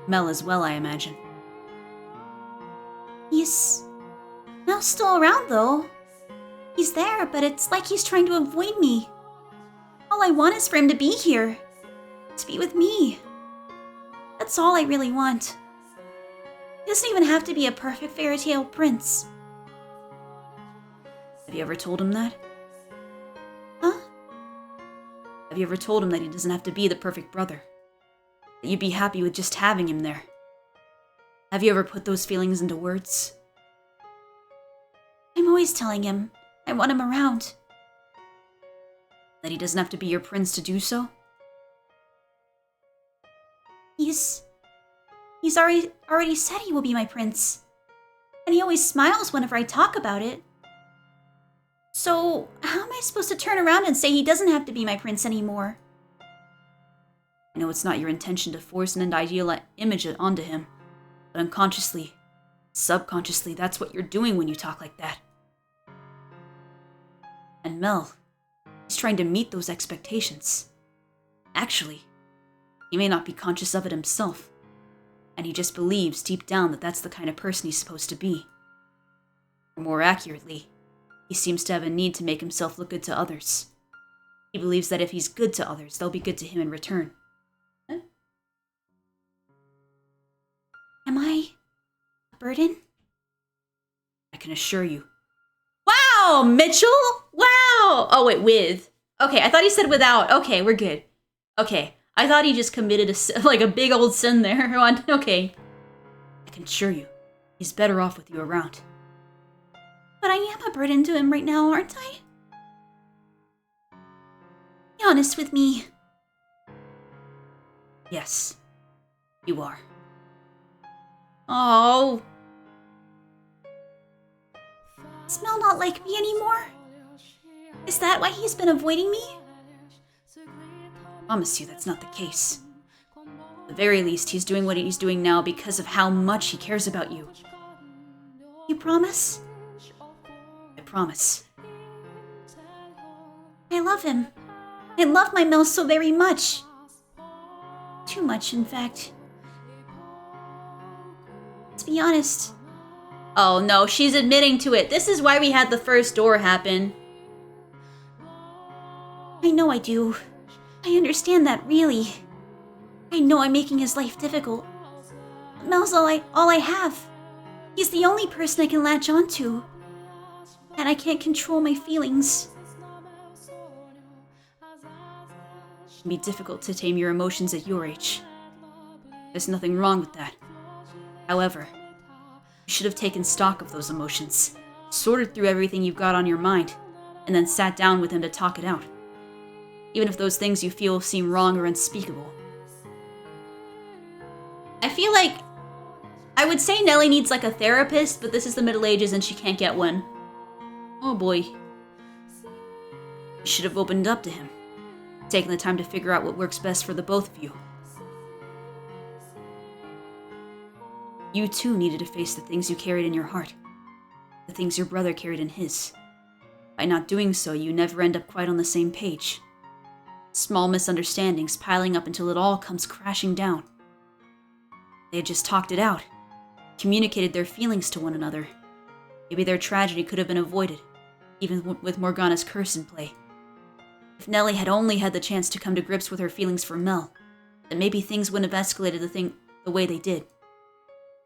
Mel as well, I imagine. Mel's still around, though. He's there, but it's like he's trying to avoid me. All I want is for him to be here. To be with me. That's all I really want. He doesn't even have to be a perfect fairy tale prince. Have you ever told him that? Huh? Have you ever told him that he doesn't have to be the perfect brother? That you'd be happy with just having him there? Have you ever put those feelings into words? I'm always telling him I want him around. That he doesn't have to be your prince to do so? He's already said he will be my prince. And he always smiles whenever I talk about it. So, how am I supposed to turn around and say he doesn't have to be my prince anymore? I know it's not your intention to force an ideal image onto him, but unconsciously, subconsciously, that's what you're doing when you talk like that. And Mel, he's trying to meet those expectations. Actually, he may not be conscious of it himself, and he just believes deep down that that's the kind of person he's supposed to be. Or more accurately, he seems to have a need to make himself look good to others. He believes that if he's good to others, they'll be good to him in return. Am I a burden? I can assure you. Wow, Mitchell! Wow! Oh, wait, with. Okay, I thought he said without. Okay, we're good. Okay, I thought he just committed a big old sin there. Okay. I can assure you, he's better off with you around. But I am a burden to him right now, aren't I? Be honest with me. Yes, you are. Oh. Does Mel not like me anymore? Is that why he's been avoiding me? I promise you that's not the case. At the very least, he's doing what he's doing now because of how much he cares about you. You promise? I promise. I love him. I love my Mel so very much. Too much, in fact. To be honest. Oh no, she's admitting to it. This is why we had the first door happen. I know I do. I understand that, really. I know I'm making his life difficult. Mel's all I have. He's the only person I can latch onto. And I can't control my feelings. It can be difficult to tame your emotions at your age. There's nothing wrong with that. However, you should have taken stock of those emotions, sorted through everything you've got on your mind, and then sat down with him to talk it out. Even if those things you feel seem wrong or unspeakable. I feel like I would say Nellie needs like a therapist, but this is the Middle Ages and she can't get one. Oh boy. You should have opened up to him, taken the time to figure out what works best for the both of you. You too needed to face the things you carried in your heart, the things your brother carried in his. By not doing so, you never end up quite on the same page. Small misunderstandings piling up until it all comes crashing down. They had just talked it out, communicated their feelings to one another. Maybe their tragedy could have been avoided, even with Morgana's curse in play. If Nellie had only had the chance to come to grips with her feelings for Mel, then maybe things wouldn't have escalated the way they did.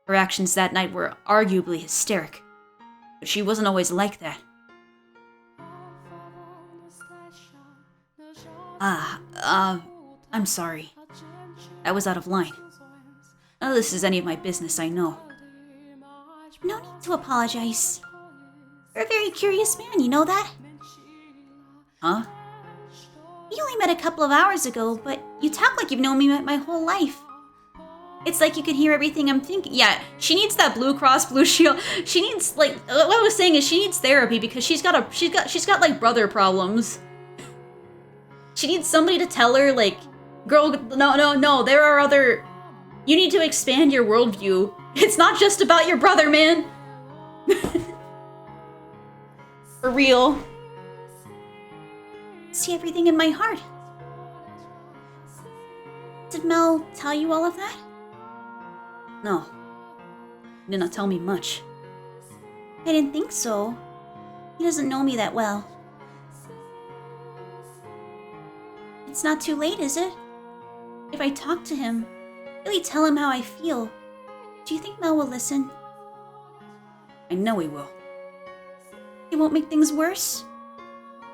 Her actions that night were arguably hysteric, But she wasn't always like that. I'm sorry. I was out of line. None of this is any of my business, I know. No need to apologize. You're a very curious man, you know that? Huh? We only met a couple of hours ago, but you talk like you've known me my whole life. It's like you can hear everything I'm thinking. Yeah, she needs that Blue Cross Blue Shield. She needs, like, what I was saying is she needs therapy because she's got like brother problems. She needs somebody to tell her, like, girl, no, there are other... You need to expand your worldview. It's not just about your brother, man. For real. See everything in my heart. Did Mel tell you all of that? No. He did not tell me much. I didn't think so. He doesn't know me that well. It's not too late, is it? If I talk to him, really tell him how I feel, do you think Mel will listen? I know he will. It won't make things worse?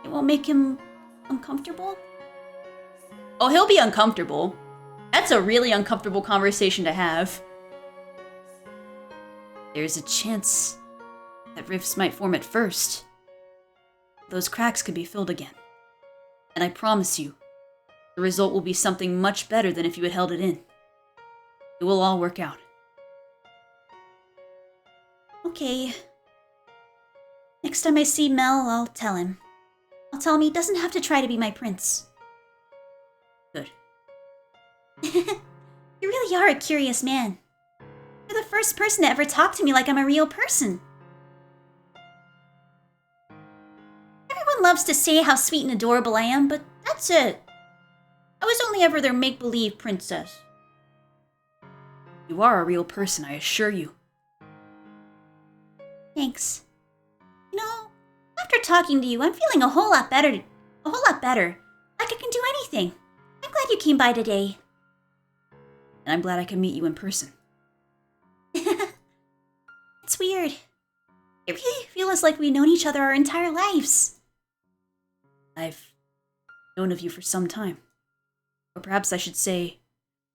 It won't make him uncomfortable? Oh, he'll be uncomfortable. That's a really uncomfortable conversation to have. There's a chance that rifts might form at first. Those cracks could be filled again. And I promise you, the result will be something much better than if you had held it in. It will all work out. Okay. Next time I see Mel, I'll tell him. I'll tell him he doesn't have to try to be my prince. Good. You really are a curious man. You're the first person to ever talk to me like I'm a real person. Everyone loves to say how sweet and adorable I am, but that's it. I was only ever their make-believe princess. You are a real person, I assure you. Thanks. You know, after talking to you, I'm feeling a whole lot better. Like I can do anything. I'm glad you came by today. And I'm glad I can meet you in person. It's weird. It really feels like we've known each other our entire lives. I've known of you for some time. Or perhaps I should say...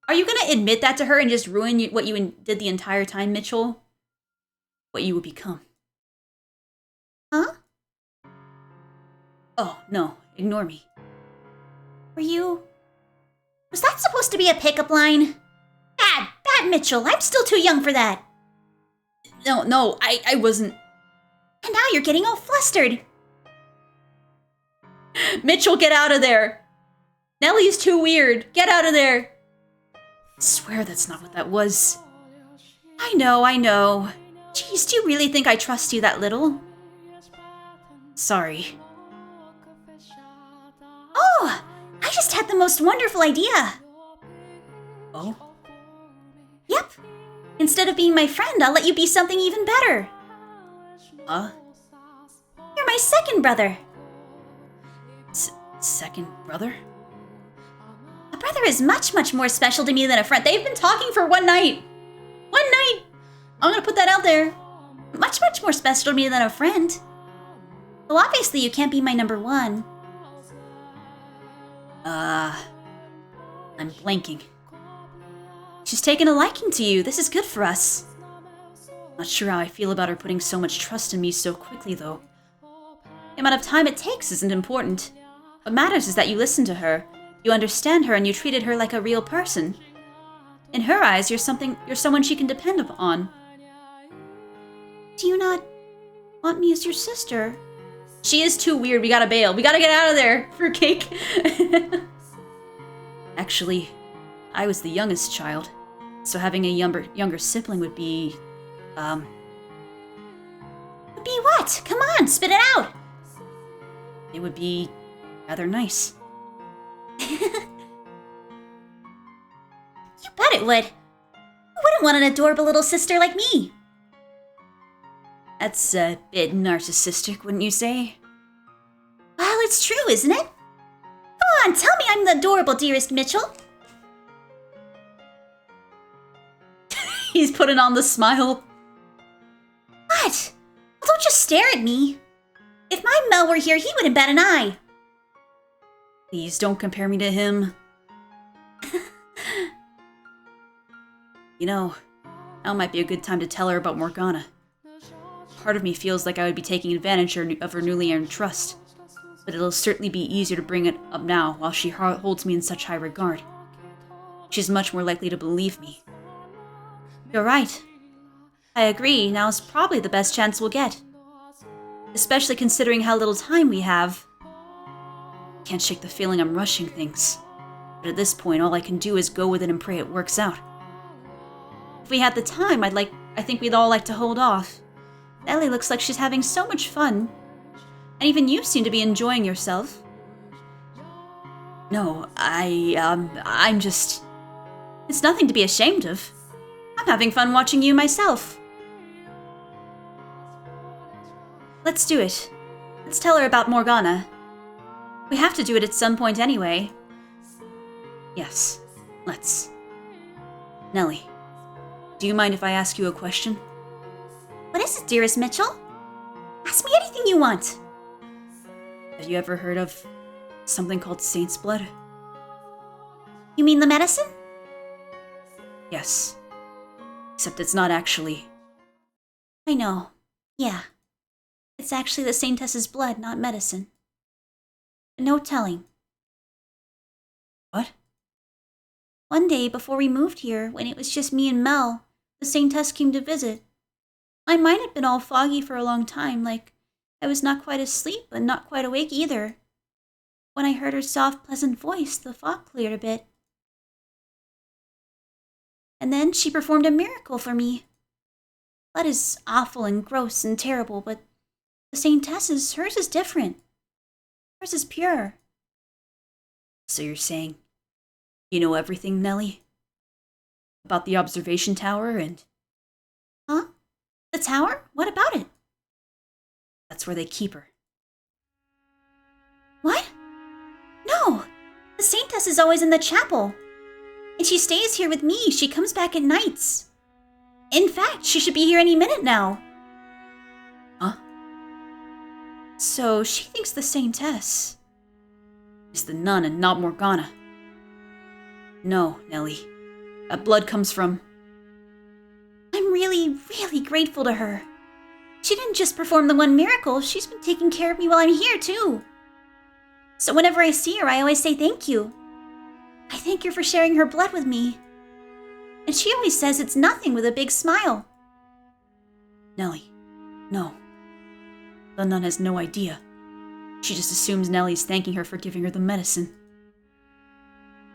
Are you gonna admit that to her and just ruin what you did the entire time, Mitchell? What you would become. Huh? Oh, no. Ignore me. Was that supposed to be a pickup line? Bad, Mitchell. I'm still too young for that. No, I wasn't... And now you're getting all flustered. Mitchell, get out of there! Nellie's too weird. Get out of there! I swear that's not what that was. I know. Jeez, do you really think I trust you that little? Sorry. Oh, I just had the most wonderful idea. Oh? Yep. Instead of being my friend, I'll let you be something even better. Huh? You're my second brother. Second brother? A brother is much, much more special to me than a friend. They've been talking for one night. I'm gonna put that out there. Much, much more special to me than a friend. Well, obviously you can't be my number one. I'm blanking. She's taken a liking to you. This is good for us. Not sure how I feel about her putting so much trust in me so quickly, though. The amount of time it takes isn't important. What matters is that you listen to her, you understand her, and you treated her like a real person. In her eyes, you're someone she can depend upon. Do you not want me as your sister? She is too weird. We gotta bail. We gotta get out of there. Fruitcake. Actually, I was the youngest child, so having a younger sibling would be, Would be what? Come on, spit it out! It would be rather nice. You bet it would. Who wouldn't want an adorable little sister like me? That's a bit narcissistic, wouldn't you say? Well, it's true, isn't it? Go on, tell me I'm the adorable dearest Mitchell. He's putting on the smile. What? Well, don't just stare at me. If my Mel were here, he wouldn't bat an eye. Please don't compare me to him. You know, now might be a good time to tell her about Morgana. Part of me feels like I would be taking advantage of her newly earned trust, but it'll certainly be easier to bring it up now while she holds me in such high regard. She's much more likely to believe me. You're right. I agree, now's probably the best chance we'll get. Especially considering how little time we have. Can't shake the feeling I'm rushing things. But at this point, all I can do is go with it and pray it works out. If we had the time, I think we'd all like to hold off. Ellie looks like she's having so much fun. And even you seem to be enjoying yourself. No, I'm just... It's nothing to be ashamed of. I'm having fun watching you myself. Let's do it. Let's tell her about Morgana. We have to do it at some point anyway. Yes, let's. Nellie, do you mind if I ask you a question? What is it, dearest Mitchell? Ask me anything you want. Have you ever heard of something called saint's blood? You mean the medicine? Yes. Except it's not actually. I know. Yeah. It's actually the Saintess's blood, not medicine. No telling. What? One day before we moved here, when it was just me and Mel, the Saintess came to visit. My mind had been all foggy for a long time, like I was not quite asleep, but not quite awake either. When I heard her soft, pleasant voice, the fog cleared a bit. And then she performed a miracle for me. Blood is awful and gross and terrible, but the Saintess's, hers is different. Hers is pure. So you're saying you know everything, Nellie? About the observation tower and... Huh? The tower? What about it? That's where they keep her. What? No! The Saintess is always in the chapel. And she stays here with me. She comes back at nights. In fact, she should be here any minute now. Huh? So she thinks the Saintess is the nun and not Morgana. No, Nellie. That blood comes from... I'm really, really grateful to her. She didn't just perform the one miracle, she's been taking care of me while I'm here, too. So whenever I see her, I always say thank you. I thank her for sharing her blood with me. And she always says it's nothing with a big smile. Nellie, no. The nun has no idea. She just assumes Nellie's thanking her for giving her the medicine.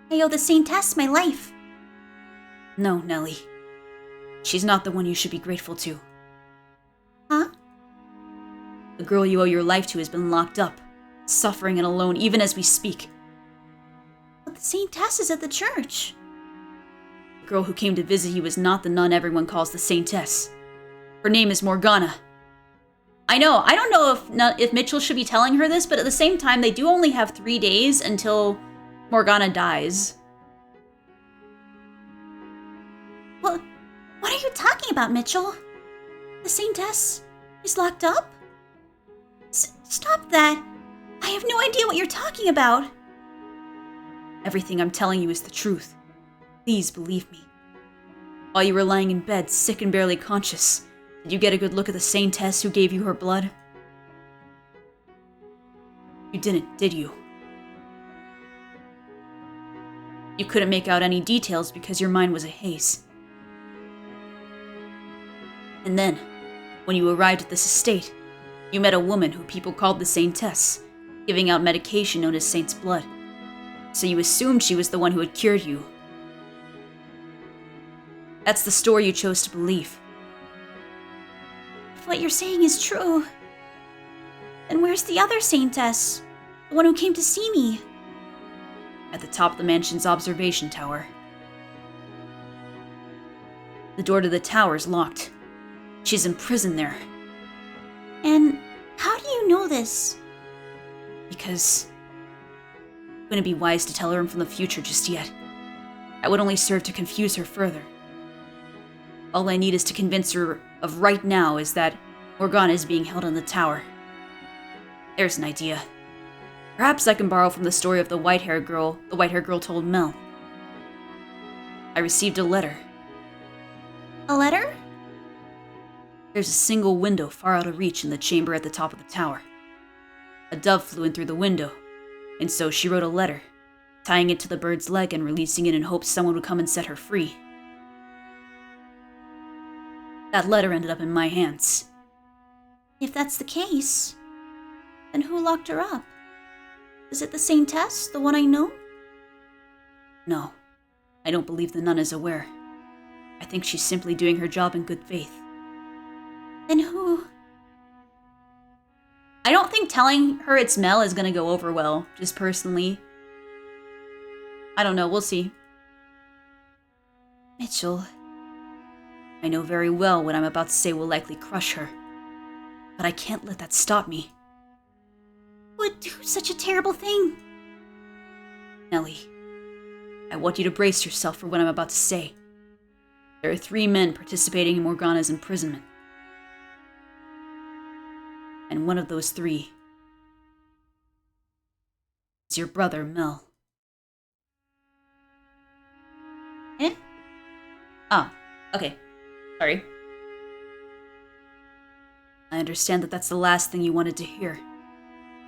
I owe the Saintess my life. No, Nellie. She's not the one you should be grateful to. Huh? The girl you owe your life to has been locked up, suffering and alone even as we speak. But the Saintess is at the church. The girl who came to visit you is not the nun everyone calls the Saintess. Her name is Morgana. I know, I don't know if Mitchell should be telling her this, but at the same time, they do only have 3 days until Morgana dies. Well, what are you talking about, Mitchell? The Saintess is locked up? Stop that. I have no idea what you're talking about. Everything I'm telling you is the truth. Please believe me. While you were lying in bed, sick and barely conscious, did you get a good look at the Saintess who gave you her blood? You didn't, did you? You couldn't make out any details because your mind was a haze. And then, when you arrived at this estate, you met a woman who people called the Saintess, giving out medication known as Saint's blood. So you assumed she was the one who had cured you. That's the story you chose to believe. If what you're saying is true, then where's the other Saintess? The one who came to see me? At the top of the mansion's observation tower. The door to the tower is locked. She's imprisoned there. And how do you know this? Because it wouldn't be wise to tell her from the future just yet. That would only serve to confuse her further. All I need is to convince her of right now is that Morgana is being held in the tower. There's an idea. Perhaps I can borrow from the story of the white-haired girl told Mel. I received a letter. A letter? There's a single window far out of reach in the chamber at the top of the tower. A dove flew in through the window, and so she wrote a letter, tying it to the bird's leg and releasing it in hopes someone would come and set her free. That letter ended up in my hands. If that's the case, then who locked her up? Is it the same Tess, the one I know? No, I don't believe the nun is aware. I think she's simply doing her job in good faith. Then who? I don't think telling her it's Mel is gonna go over well, just personally. I don't know, we'll see. Mitchell. I know very well what I'm about to say will likely crush her. But I can't let that stop me. Who would do such a terrible thing? Nellie, I want you to brace yourself for what I'm about to say. There are 3 men participating in Morgana's imprisonment. And one of those 3 is your brother, Mel. Eh? Ah, okay. Sorry. I understand that that's the last thing you wanted to hear.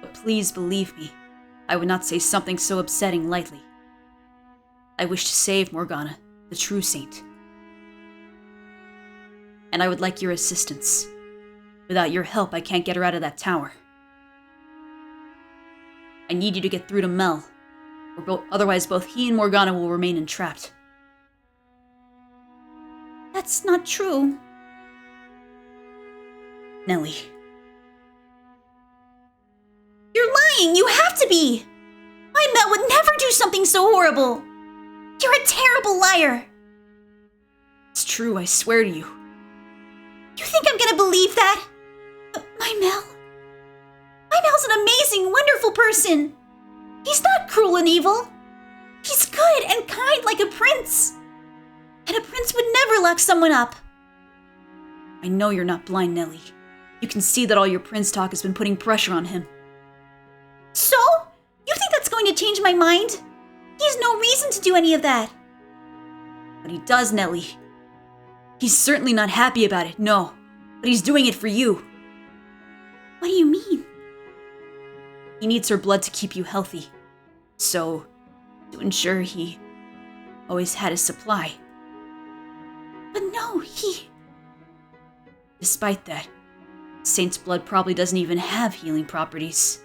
But please believe me, I would not say something so upsetting lightly. I wish to save Morgana, the true saint. And I would like your assistance. Without your help, I can't get her out of that tower. I need you to get through to Mel, or otherwise both he and Morgana will remain entrapped. That's not true. Nellie. You're lying! You have to be! My Mel would never do something so horrible! You're a terrible liar! It's true, I swear to you. You think I'm gonna believe that? My Mel? My Mel's an amazing, wonderful person! He's not cruel and evil! He's good and kind like a prince! And a prince would never lock someone up! I know you're not blind, Nellie. You can see that all your prince talk has been putting pressure on him. So? You think that's going to change my mind? He has no reason to do any of that. But he does, Nellie. He's certainly not happy about it, no. But he's doing it for you. What do you mean? He needs her blood to keep you healthy. So, to ensure he always had a supply. But no, he... Despite that, Saint's blood probably doesn't even have healing properties.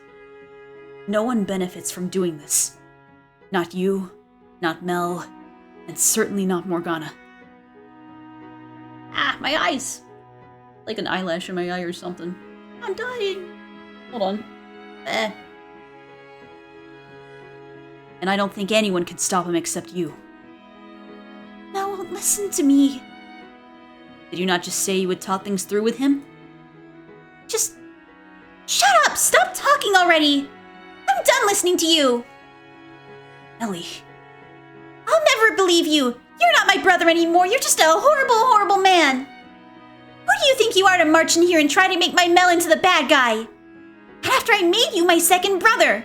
No one benefits from doing this. Not you, not Mel, and certainly not Morgana. Ah, my eyes! Like an eyelash in my eye or something. I'm dying. Hold on. And I don't think anyone can stop him except you. Mel won't listen to me. Did you not just say you would talk things through with him? Just... Shut up! Stop talking already! I'm done listening to you! Ellie. I'll never believe you! You're not my brother anymore! You're just a horrible, horrible man! Who do you think you are to march in here and try to make my Mel into the bad guy? And after I made you my second brother!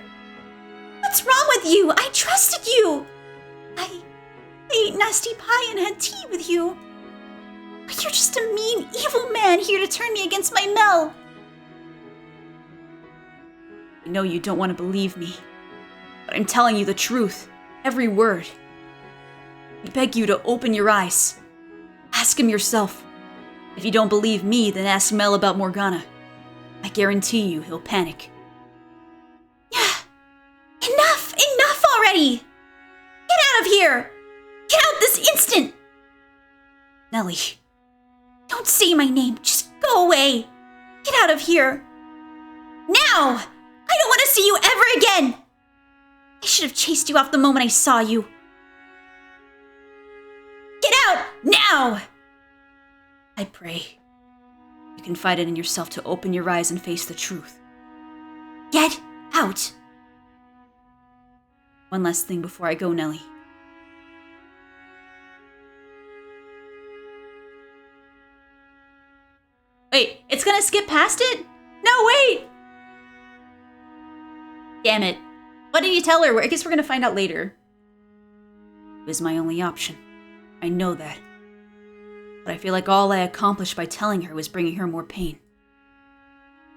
What's wrong with you? I trusted you! I ate nasty pie and had tea with you. But you're just a mean, evil man here to turn me against my Mel! I know you don't want to believe me, but I'm telling you the truth, every word. I beg you to open your eyes. Ask him yourself. If you don't believe me, then ask Mel about Morgana. I guarantee you he'll panic. Yeah, enough already! Get out of here! Get out this instant! Nellie. Don't say my name, just go away! Get out of here! Now! I don't want to see you ever again! I should have chased you off the moment I saw you. Get out, now! I pray you confide in yourself to open your eyes and face the truth. Get out! One last thing before I go, Nellie. Wait, it's gonna skip past it? No, wait! Damn it. What did you tell her? I guess we're gonna find out later. It was my only option. I know that. But I feel like all I accomplished by telling her was bringing her more pain.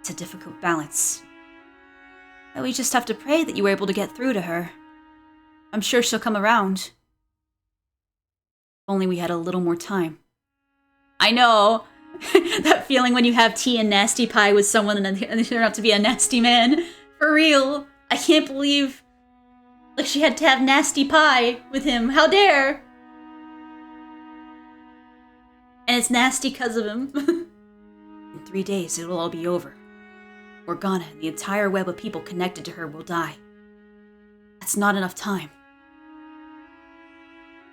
It's a difficult balance. But we just have to pray that you were able to get through to her. I'm sure she'll come around. If only we had a little more time. I know! That feeling when you have tea and nasty pie with someone and they turn out to be a nasty man. For real. I can't believe... Like, she had to have nasty pie with him. How dare! And it's nasty because of him. In 3 days, it'll all be over. Morgana and the entire web of people connected to her will die. That's not enough time.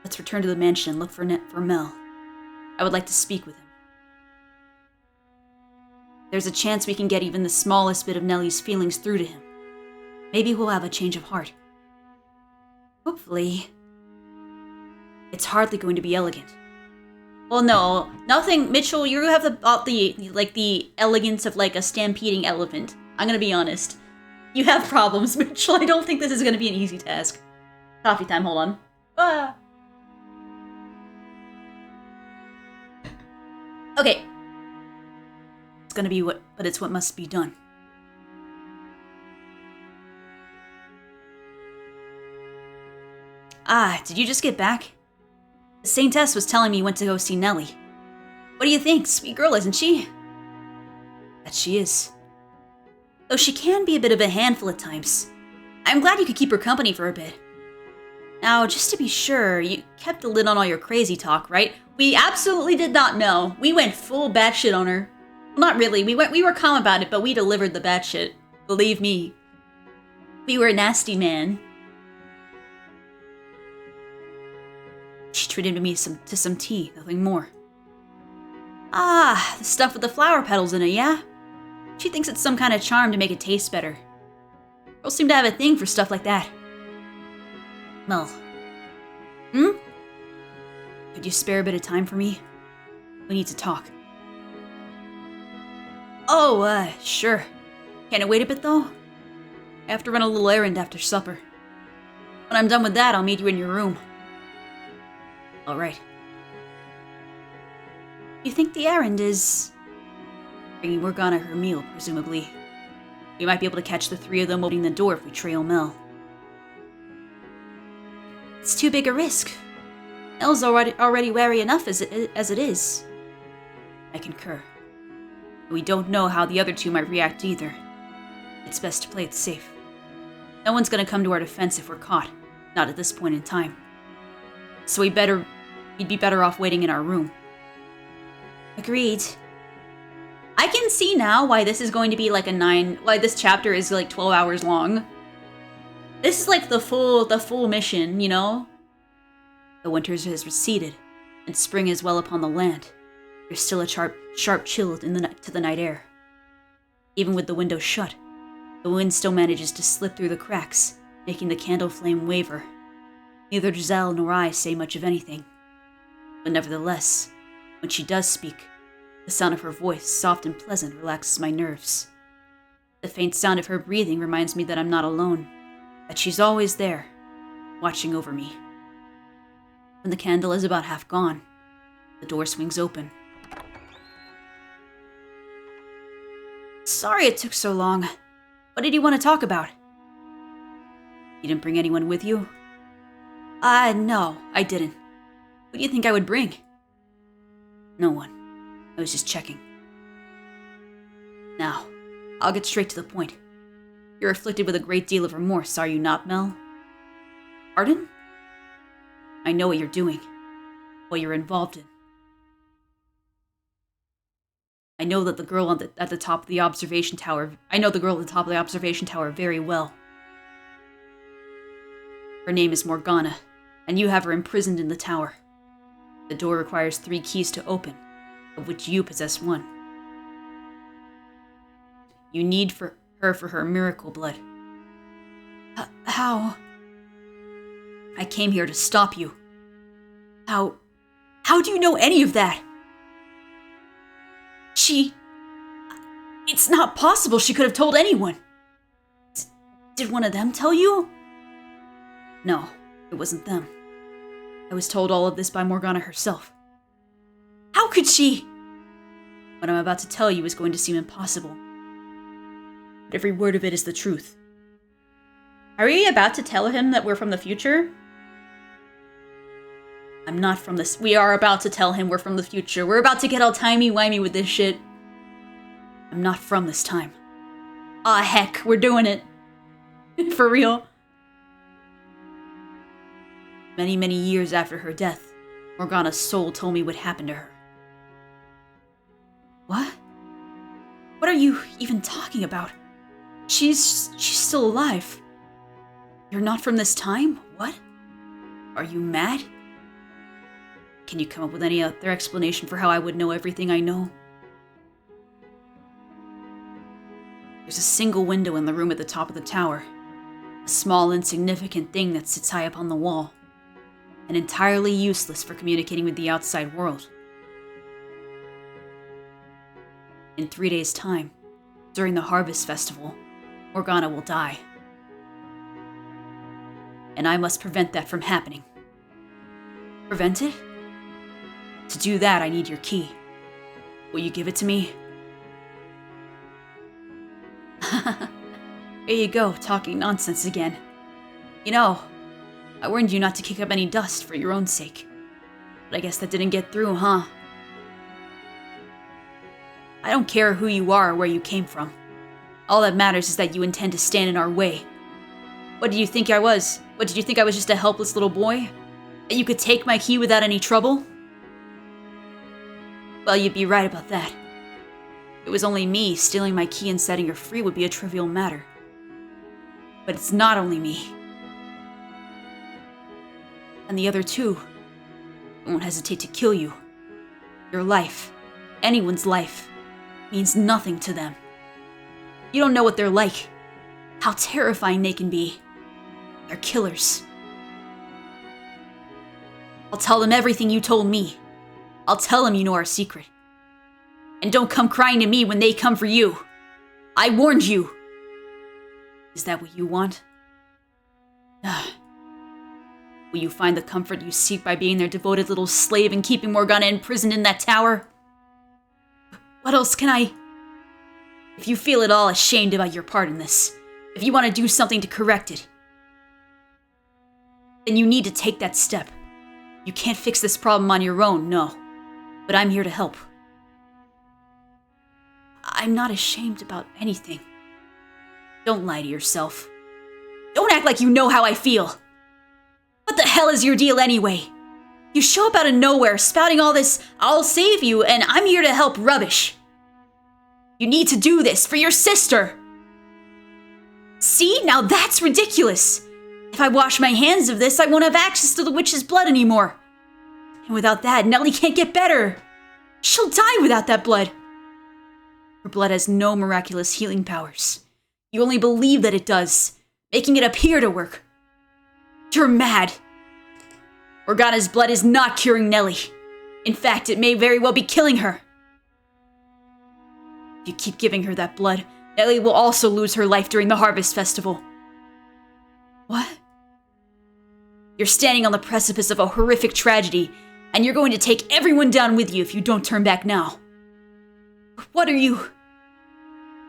Let's return to the mansion and look for Mel. I would like to speak with him. There's a chance we can get even the smallest bit of Nellie's feelings through to him. Maybe we'll have a change of heart. Hopefully. It's hardly going to be elegant. Well, no, nothing. Mitchell, you have the elegance of like a stampeding elephant. I'm gonna be honest. You have problems, Mitchell. I don't think this is gonna be an easy task. Coffee time. Hold on. Ah. Okay. It's gonna be but it's what must be done. Ah, did you just get back? The Saintess was telling me you went to go see Nellie. What do you think? Sweet girl, isn't she? That she is. Though she can be a bit of a handful at times. I'm glad you could keep her company for a bit. Now, just to be sure, you kept a lid on all your crazy talk, right? We absolutely did not know. We went full batshit on her. Well, not really. We were calm about it, but we delivered the batshit. Believe me. We were a nasty man. She treated me to some tea, nothing more. Ah, the stuff with the flower petals in it, yeah? She thinks it's some kind of charm to make it taste better. Girls seem to have a thing for stuff like that. Mel. Could you spare a bit of time for me? We need to talk. Oh, sure. Can it wait a bit, though? I have to run a little errand after supper. When I'm done with that, I'll meet you in your room. Alright. You think the errand is... bringing Morgana her meal, presumably. We might be able to catch the three of them opening the door if we trail Mel. It's too big a risk. Mel's already wary enough as it is. I concur. We don't know how the other two might react either. It's best to play it safe. No one's gonna come to our defense if we're caught. Not at this point in time. So we'd be better off waiting in our room. Agreed. I can see now why this is going to be like why this chapter is like 12 hours long. This is like the full mission, you know? The winter has receded, and spring is well upon the land. There's still a sharp chill to the night air. Even with the window shut, the wind still manages to slip through the cracks, making the candle flame waver. Neither Giselle nor I say much of anything. But nevertheless, when she does speak, the sound of her voice, soft and pleasant, relaxes my nerves. The faint sound of her breathing reminds me that I'm not alone, that she's always there, watching over me. When the candle is about half gone, the door swings open. Sorry it took so long. What did you want to talk about? You didn't bring anyone with you? No, I didn't. Who do you think I would bring? No one. I was just checking. Now, I'll get straight to the point. You're afflicted with a great deal of remorse, are you not, Mel? Pardon? I know what you're doing. What you're involved in. I know that the girl at the top of the observation tower... I know the girl at the top of the observation tower very well. Her name is Morgana, and you have her imprisoned in the tower. The door requires 3 keys to open, of which you possess 1. You need her for her miracle blood. How? I came here to stop you. How do you know any of that? It's not possible she could have told anyone. Did one of them tell you? No, it wasn't them. I was told all of this by Morgana herself. How could she? What I'm about to tell you is going to seem impossible. But every word of it is the truth. Are we about to tell him that we're from the future? I'm not from this. We are about to tell him we're from the future. We're about to get all timey-wimey with this shit. I'm not from this time. Ah, heck, we're doing it. For real. Many, many years after her death, Morgana's soul told me what happened to her. What? What are you even talking about? She's still alive. You're not from this time? What? Are you mad? Can you come up with any other explanation for how I would know everything I know? There's a single window in the room at the top of the tower. A small, insignificant thing that sits high up on the wall. And entirely useless for communicating with the outside world. In 3 days' time, during the Harvest Festival, Morgana will die. And I must prevent that from happening. Prevent it? To do that, I need your key. Will you give it to me? Here you go, talking nonsense again. You know, I warned you not to kick up any dust for your own sake. But I guess that didn't get through, huh? I don't care who you are or where you came from. All that matters is that you intend to stand in our way. What did you think I was? What, did you think I was just a helpless little boy? That you could take my key without any trouble? Well, you'd be right about that. If it was only me, stealing my key and setting her free would be a trivial matter. But it's not only me. And the other two won't hesitate to kill you. Your life, anyone's life, means nothing to them. You don't know what they're like, how terrifying they can be. They're killers. I'll tell them everything you told me. I'll tell them you know our secret. And don't come crying to me when they come for you. I warned you. Is that what you want? Will you find the comfort you seek by being their devoted little slave and keeping Morgana imprisoned in that tower? What else can I... If you feel at all ashamed about your part in this, if you want to do something to correct it, then you need to take that step. You can't fix this problem on your own, no. But I'm here to help. I'm not ashamed about anything. Don't lie to yourself. Don't act like you know how I feel. What the hell is your deal anyway? You show up out of nowhere spouting all this, I'll save you, and I'm here to help rubbish. You need to do this for your sister. See, now that's ridiculous. If I wash my hands of this, I won't have access to the witch's blood anymore. And without that, Nellie can't get better. She'll die without that blood. Her blood has no miraculous healing powers. You only believe that it does, making it appear to work. You're mad. Morgana's blood is not curing Nellie. In fact, it may very well be killing her. If you keep giving her that blood, Nellie will also lose her life during the Harvest Festival. What? You're standing on the precipice of a horrific tragedy, and you're going to take everyone down with you if you don't turn back now. What are you?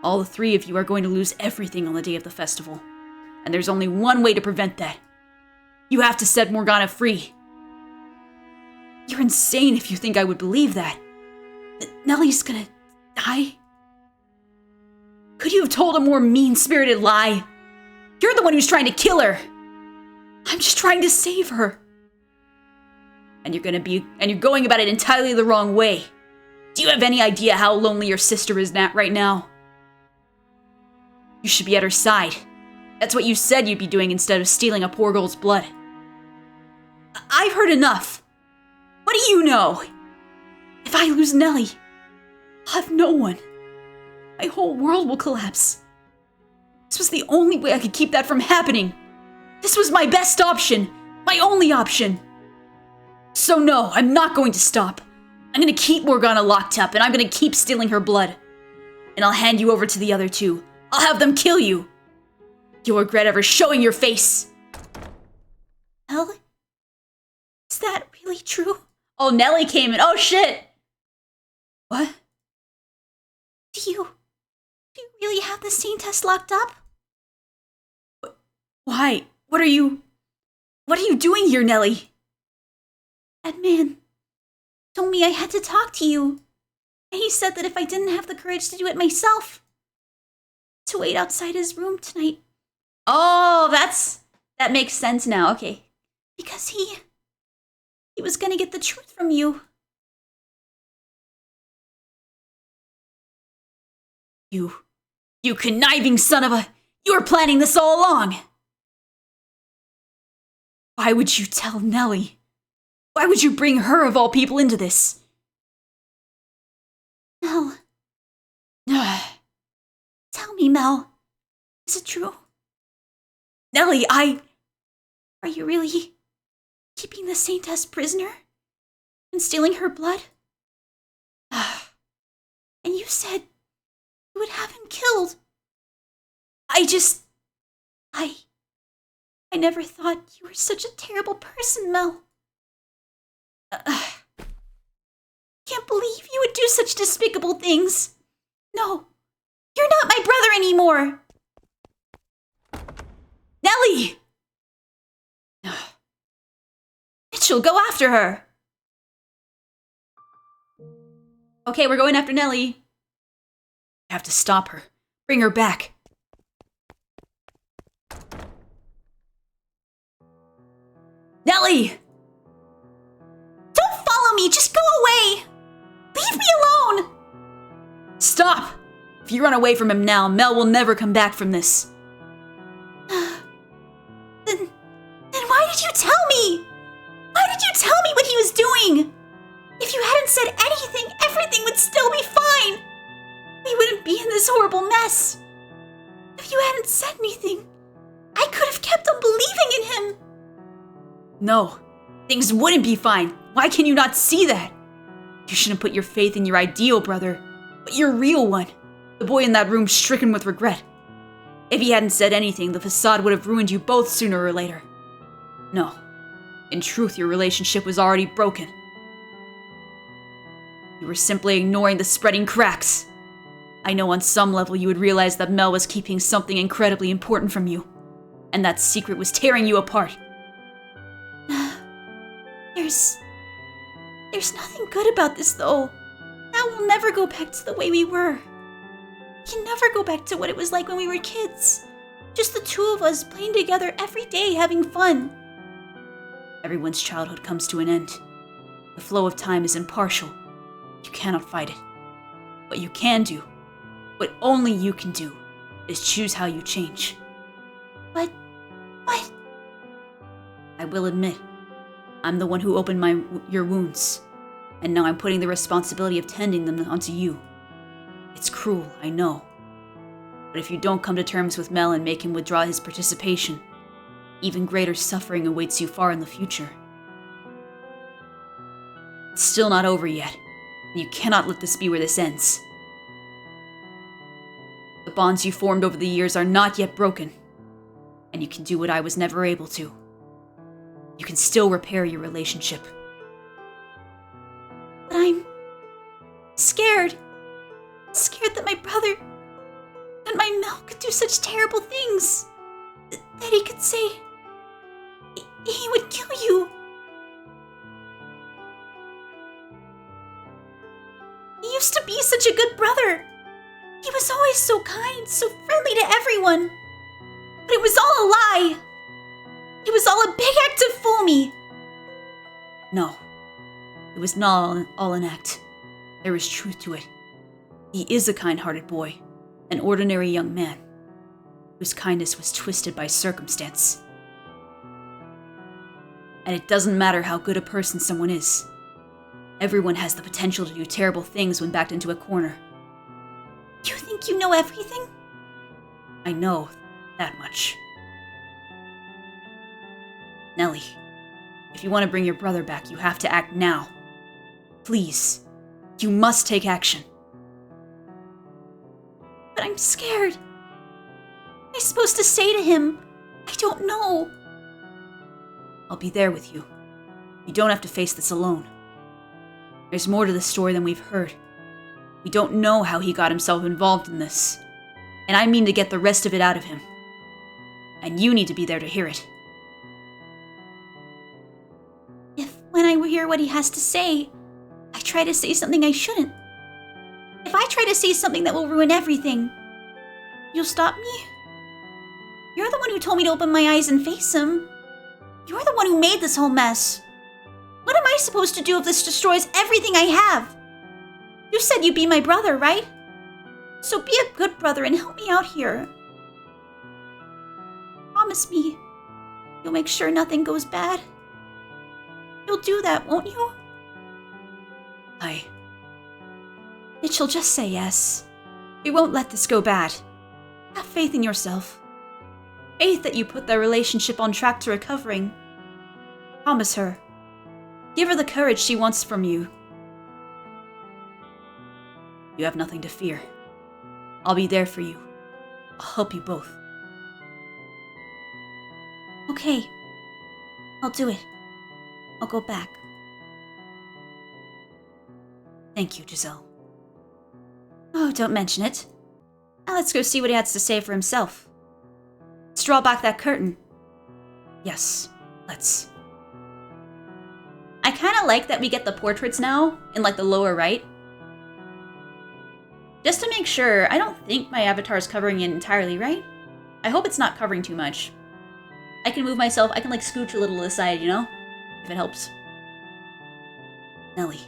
All the three of you are going to lose everything on the day of the festival. And there's only one way to prevent that. You have to set Morgana free. You're insane if you think I would believe that. Nellie's gonna die? Could you have told a more mean-spirited lie? You're the one who's trying to kill her. I'm just trying to save her. And you're going about it entirely the wrong way. Do you have any idea how lonely your sister is right now? You should be at her side. That's what you said you'd be doing instead of stealing a poor girl's blood. I've heard enough. What do you know? If I lose Nellie, I'll have no one. My whole world will collapse. This was the only way I could keep that from happening. This was my best option. My only option. So no, I'm not going to stop. I'm going to keep Morgana locked up, and I'm going to keep stealing her blood. and I'll hand you over to the other two. I'll have them kill you. You'll regret ever showing your face. Mel? Is that really true? Oh, Nellie came in. Oh, shit. What? Do you really have the scene test locked up? Why? What are you doing here, Nellie? That man told me I had to talk to you. And he said that if I didn't have the courage to do it myself, to wait outside his room tonight. Oh, that makes sense now. Okay. Because he was gonna get the truth from you. You conniving son of a... You were planning this all along. Why would you tell Nellie? Why would you bring her, of all people, into this? Mel. Tell me, Mel. Is it true? Nellie, Are you really keeping the Saintess prisoner? And stealing her blood? And you said you would have him killed. I never thought you were such a terrible person, Mel. Can't believe you would do such despicable things. No, you're not my brother anymore. Nellie! Mitchell, go after her. Okay, we're going after Nellie. You have to stop her. Bring her back. Nellie! Don't follow me, just go away! Leave me alone! Stop! If you run away from him now, Mel will never come back from this. Then why did you tell me? Why did you tell me what he was doing? If you hadn't said anything, everything would still be fine. We wouldn't be in this horrible mess. If you hadn't said anything, I could have kept on believing in him. No, things wouldn't be fine. Why can you not see that? You shouldn't put your faith in your ideal brother, but your real one. The boy in that room stricken with regret. If he hadn't said anything, the facade would have ruined you both sooner or later. No, in truth, your relationship was already broken. You were simply ignoring the spreading cracks. I know on some level you would realize that Mel was keeping something incredibly important from you, and that secret was tearing you apart. There's nothing good about this, though. Now we'll never go back to the way we were. We can never go back to what it was like when we were kids. Just the two of us playing together every day, having fun. Everyone's childhood comes to an end. The flow of time is impartial. You cannot fight it. What you can do, what only you can do, is choose how you change. What? I will admit, I'm the one who opened your wounds, and now I'm putting the responsibility of tending them onto you. It's cruel, I know. But if you don't come to terms with Mel and make him withdraw his participation, even greater suffering awaits you far in the future. It's still not over yet, and you cannot let this be where this ends. The bonds you formed over the years are not yet broken, and you can do what I was never able to. You can still repair your relationship. But I'm scared. Scared that my brother and my Mel could do such terrible things. That he could say he would kill you. He used to be such a good brother. He was always so kind, so friendly to everyone. But it was all a lie. It was all a big act to fool me. No, it was not all an act. There is truth to it. He is a kind-hearted boy, an ordinary young man, whose kindness was twisted by circumstance. And it doesn't matter how good a person someone is. Everyone has the potential to do terrible things when backed into a corner. You think you know everything? I know that much. Nellie, if you want to bring your brother back, you have to act now. Please, you must take action. but I'm scared. What am I supposed to say to him? I don't know. I'll be there with you. You don't have to face this alone. There's more to the story than we've heard. We don't know how he got himself involved in this. And I mean to get the rest of it out of him. And you need to be there to hear it. If, when I hear what he has to say, I try to say something I shouldn't. If I try to say something that will ruin everything, you'll stop me? You're the one who told me to open my eyes and face him. You're the one who made this whole mess. What am I supposed to do if this destroys everything I have? You said you'd be my brother, right? So be a good brother and help me out here. Promise me, you'll make sure nothing goes bad. You'll do that, won't you? Mitchell, just say yes. We won't let this go bad. Have faith in yourself. Faith that you put their relationship on track to recovering. Promise her. Give her the courage she wants from you. You have nothing to fear. I'll be there for you. I'll help you both. Okay. I'll do it. I'll go back. Thank you, Giselle. Oh, don't mention it. Now let's go see what he has to say for himself. Let's draw back that curtain. Yes, let's. I kind of like that we get the portraits now in like the lower right. Just to make sure, I don't think my avatar is covering it entirely, right? I hope it's not covering too much. I can move myself, I can like scooch a little to the side, you know? If it helps. Nellie.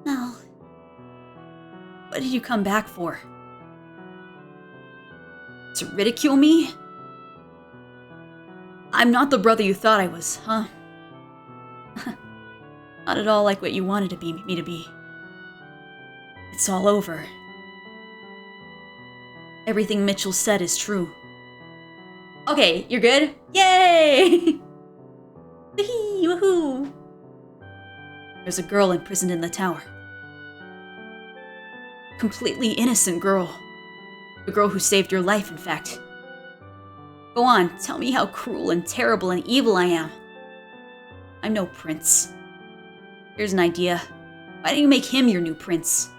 Mel. What did you come back for? To ridicule me? I'm not the brother you thought I was, huh? Not at all like what you wanted me to be. It's all over. Everything Mitchell said is true. Okay, you're good? Yay! Woohoo! There's a girl imprisoned in the tower. Completely innocent girl. The girl who saved your life, in fact. Go on, tell me how cruel and terrible and evil I am. I'm no prince. Here's an idea. Why don't you make him your new prince?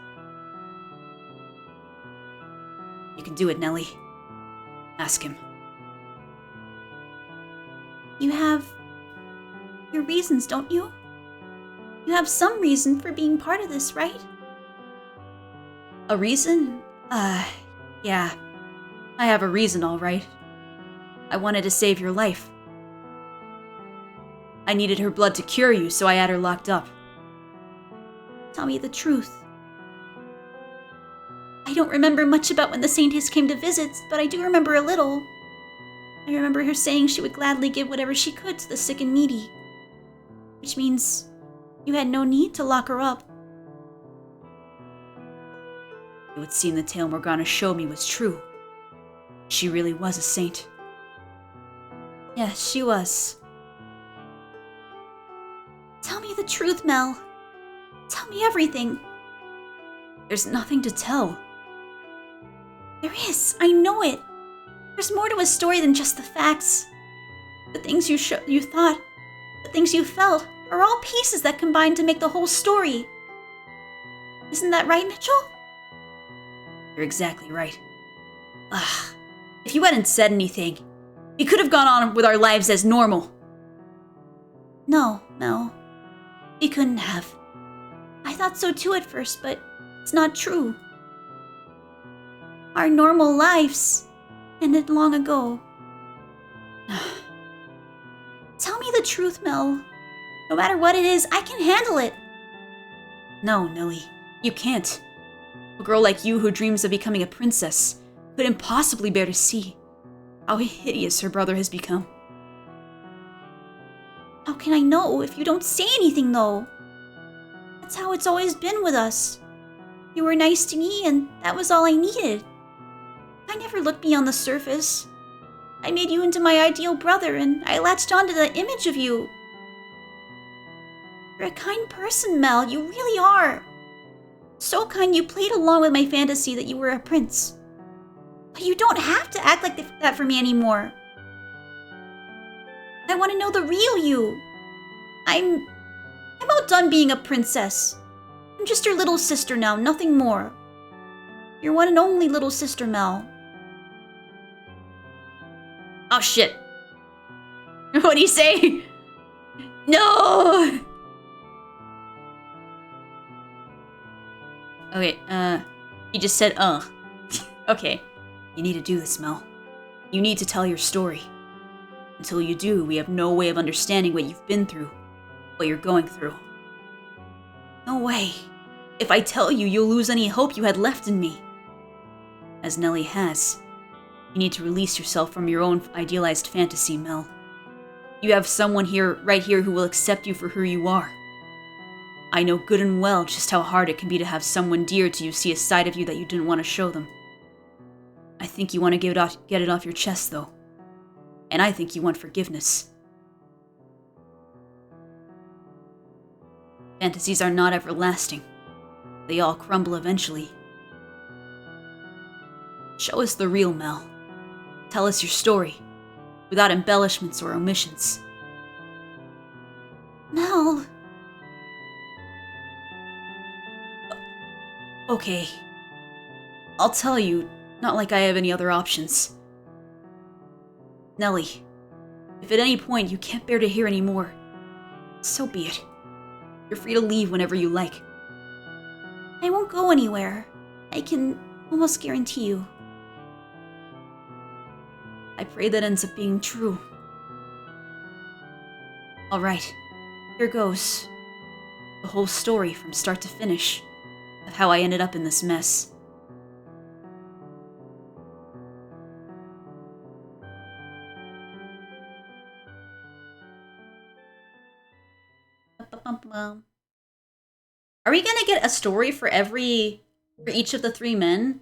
You can do it, Nellie. Ask him. You have your reasons, don't you? You have some reason for being part of this, right? A reason? Yeah. I have a reason, all right. I wanted to save your life. I needed her blood to cure you, so I had her locked up. Tell me the truth. I don't remember much about when the Saintess came to visit, but I do remember a little. I remember her saying she would gladly give whatever she could to the sick and needy. Which means you had no need to lock her up. It would seem the tale Morgana showed me was true. She really was a saint. Yes, she was. Tell me the truth, Mel. Tell me everything. There's nothing to tell. There is. I know it. There's more to a story than just the facts. The things you thought, the things you felt, are all pieces that combine to make the whole story. Isn't that right, Mitchell? You're exactly right. If you hadn't said anything, we could have gone on with our lives as normal. No, Mel. We couldn't have. I thought so too at first, but it's not true. Our normal lives ended long ago. Tell me the truth, Mel. No matter what it is, I can handle it. No, Nellie, you can't. A girl like you who dreams of becoming a princess could impossibly bear to see how hideous her brother has become. How can I know if you don't say anything, though? That's how it's always been with us. You were nice to me, and that was all I needed. I never looked beyond the surface. I made you into my ideal brother, and I latched onto the image of you. You're a kind person, Mel. You really are. So kind you played along with my fantasy that you were a prince. But you don't have to act like that for me anymore. I want to know the real you. I'm outdone being a princess. I'm just your little sister now, nothing more. Your one and only little sister, Mel. Oh shit. What do you say? No! Okay, he just said, Okay. You need to do this, Mel. You need to tell your story. Until you do, we have no way of understanding what you've been through, what you're going through. No way. If I tell you, you'll lose any hope you had left in me. As Nellie has. You need to release yourself from your own idealized fantasy, Mel. You have someone right here who will accept you for who you are. I know good and well just how hard it can be to have someone dear to you see a side of you that you didn't want to show them. I think you want to get it off your chest, though. And I think you want forgiveness. Fantasies are not everlasting. They all crumble eventually. Show us the real Mel. Tell us your story, without embellishments or omissions. Mel. Okay. I'll tell you, not like I have any other options. Nellie, if at any point you can't bear to hear any more, so be it. You're free to leave whenever you like. I won't go anywhere. I can almost guarantee you. I pray that ends up being true. Alright, here goes. The whole story from start to finish of how I ended up in this mess. Are we gonna get a story for each of the three men?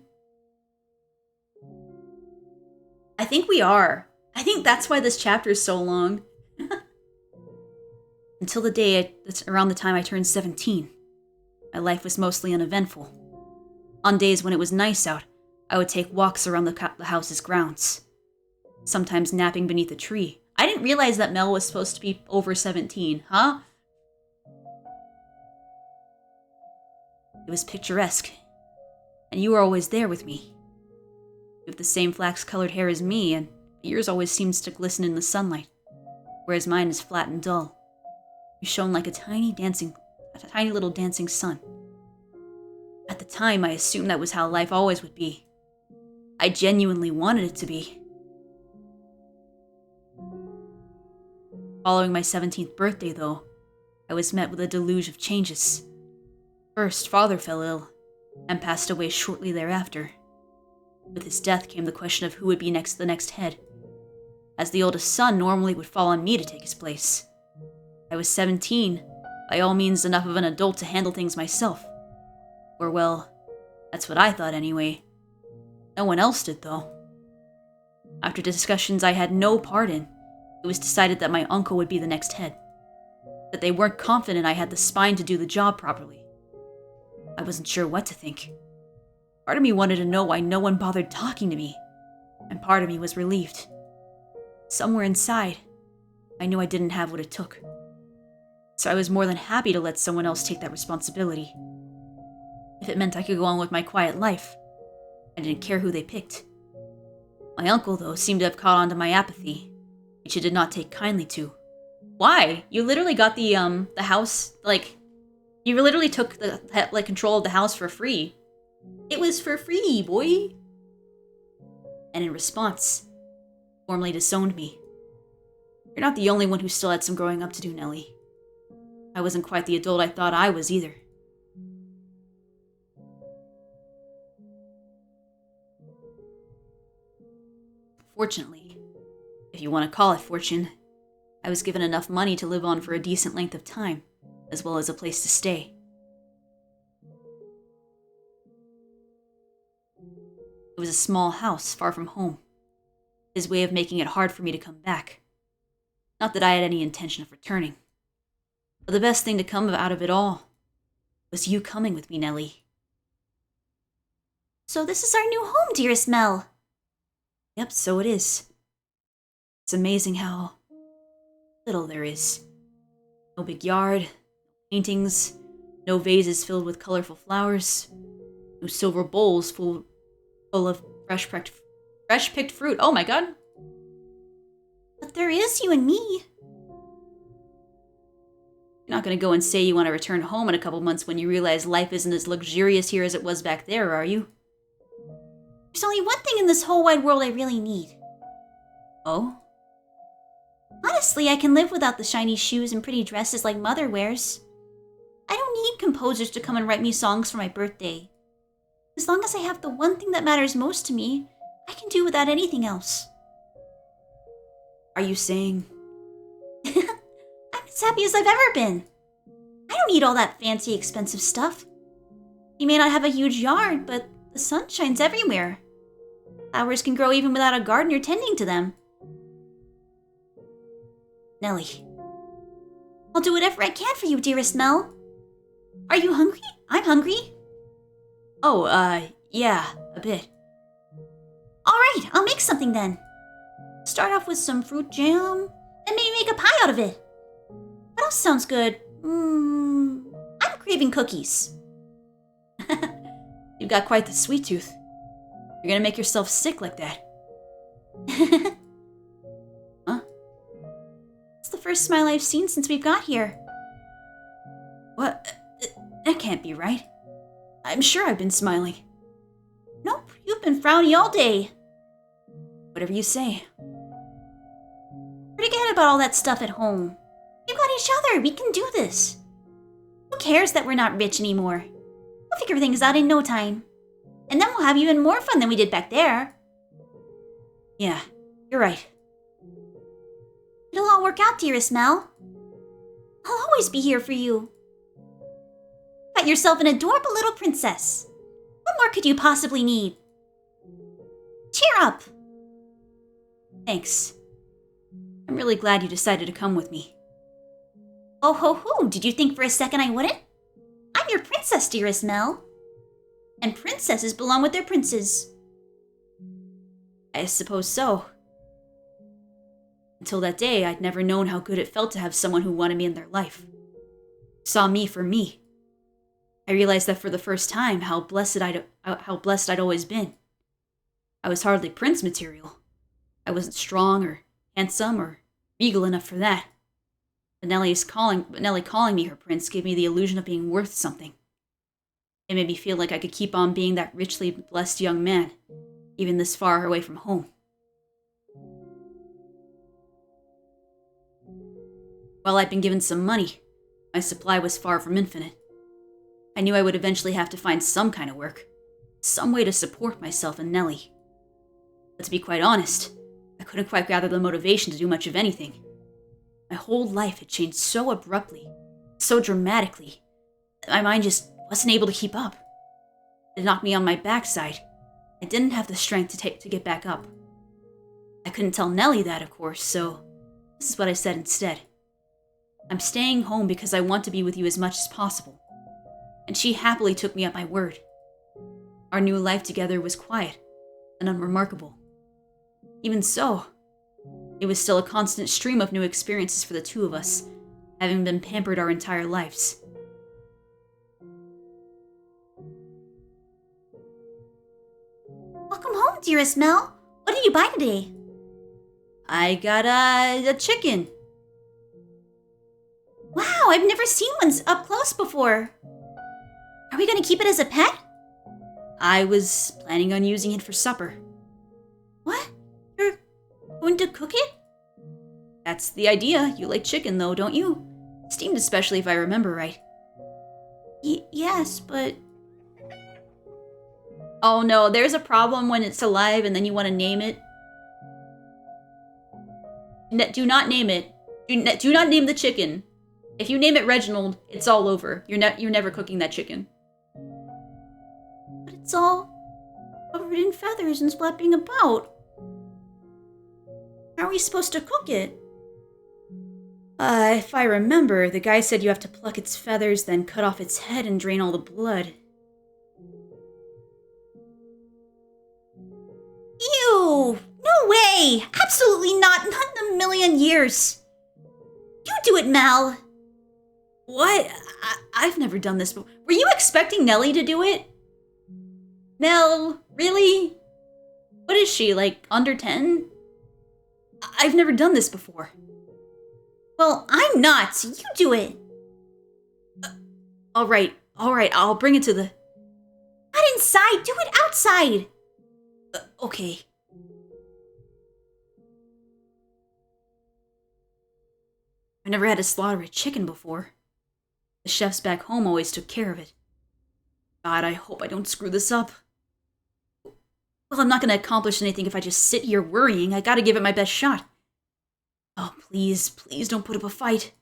I think we are. I think that's why this chapter is so long. Until the day that's around the time I turned 17. My life was mostly uneventful. On days when it was nice out, I would take walks around the house's grounds. Sometimes napping beneath a tree. I didn't realize that Mel was supposed to be over 17, huh? It was picturesque. And you were always there with me. You have the same flax-colored hair as me, and yours always seems to glisten in the sunlight, whereas mine is flat and dull. You shone like a tiny little dancing sun. At the time, I assumed that was how life always would be. I genuinely wanted it to be. Following my 17th birthday, though, I was met with a deluge of changes. First, Father fell ill, and passed away shortly thereafter. With his death came the question of who would be the next head, as the oldest son normally would fall on me to take his place. I was 17, by all means enough of an adult to handle things myself. Or well, that's what I thought anyway. No one else did, though. After discussions I had no part in, it was decided that my uncle would be the next head. That they weren't confident I had the spine to do the job properly. I wasn't sure what to think. Part of me wanted to know why no one bothered talking to me, and part of me was relieved. Somewhere inside, I knew I didn't have what it took. So I was more than happy to let someone else take that responsibility. If it meant I could go on with my quiet life, I didn't care who they picked. My uncle, though, seemed to have caught on to my apathy, which he did not take kindly to. Why? You literally got the house, you literally took the control of the house for free. It was for free, boy. And in response, formally disowned me. You're not the only one who still had some growing up to do, Nellie. I wasn't quite the adult I thought I was either. Fortunately, if you want to call it fortune, I was given enough money to live on for a decent length of time, as well as a place to stay. It was a small house, far from home. His way of making it hard for me to come back. Not that I had any intention of returning. But the best thing to come out of it all was you coming with me, Nellie. So this is our new home, dearest Mel. Yep, so it is. It's amazing how little there is. No big yard, no paintings, no vases filled with colorful flowers, no silver bowls full of fresh picked fruit. Oh my god. But there is you and me. You're not gonna go and say you want to return home in a couple months when you realize life isn't as luxurious here as it was back there, are you? There's only one thing in this whole wide world I really need. Oh? Honestly, I can live without the shiny shoes and pretty dresses like Mother wears. I don't need composers to come and write me songs for my birthday. As long as I have the one thing that matters most to me, I can do without anything else. Are you saying... I'm as happy as I've ever been. I don't need all that fancy, expensive stuff. You may not have a huge yard, but the sun shines everywhere. Flowers can grow even without a gardener tending to them. Nellie. I'll do whatever I can for you, dearest Mel. Are you hungry? I'm hungry. Oh, yeah, a bit. Alright, I'll make something then. Start off with some fruit jam, and maybe make a pie out of it. What else sounds good? I'm craving cookies. You've got quite the sweet tooth. You're gonna make yourself sick like that. Huh? It's the first smile I've seen since we've got here. What? That can't be right. I'm sure I've been smiling. Nope, you've been frowny all day. Whatever you say. Forget about all that stuff at home. We've got each other. We can do this. Who cares that we're not rich anymore? We'll figure things out in no time. And then we'll have even more fun than we did back there. Yeah, you're right. It'll all work out, dearest Mel. I'll always be here for you. Got yourself an adorable little princess. What more could you possibly need? Cheer up. Thanks. I'm really glad you decided to come with me. Oh ho ho, did you think for a second I wouldn't? I'm your princess, dearest Mel. And princesses belong with their princes. I suppose so. Until that day, I'd never known how good it felt to have someone who wanted me in their life. Saw me for me. I realized that for the first time how blessed I'd always been. I was hardly prince material. I wasn't strong or handsome or regal enough for that. But Nellie calling me her prince gave me the illusion of being worth something. It made me feel like I could keep on being that richly blessed young man, even this far away from home. While I'd been given some money, my supply was far from infinite. I knew I would eventually have to find some kind of work, some way to support myself and Nellie. But to be quite honest, I couldn't quite gather the motivation to do much of anything. My whole life had changed so abruptly, so dramatically, that my mind just wasn't able to keep up. It knocked me on my backside. I didn't have the strength to get back up. I couldn't tell Nellie that, of course, so this is what I said instead. I'm staying home because I want to be with you as much as possible. And she happily took me at my word. Our new life together was quiet and unremarkable. Even so, it was still a constant stream of new experiences for the two of us, having been pampered our entire lives. Welcome home, dearest Mel. What did you buy today? I got a chicken. Wow, I've never seen one up close before. Are we going to keep it as a pet? I was planning on using it for supper. What? You're going to cook it? That's the idea. You like chicken, though, don't you? Steamed especially, if I remember right. Yes, but... Oh no, there's a problem when it's alive and then you want to name it. Do not name it. Do not name the chicken. If you name it Reginald, it's all over. You're never cooking that chicken. But it's all covered in feathers and flapping about. How are we supposed to cook it? If I remember, the guy said you have to pluck its feathers, then cut off its head and drain all the blood. Ew! No way! Absolutely not! Not in a million years! You do it, Mel! What? I've never done this before. Were you expecting Nellie to do it? Mel, really? What is she, like, under 10? I've never done this before. Well, I'm not, so you do it. Alright, I'll bring it to the... Not inside, do it outside! Okay. I never had to slaughter a chicken before. The chefs back home always took care of it. God, I hope I don't screw this up. Well, I'm not gonna accomplish anything if I just sit here worrying. I gotta give it my best shot. Oh, please don't put up a fight.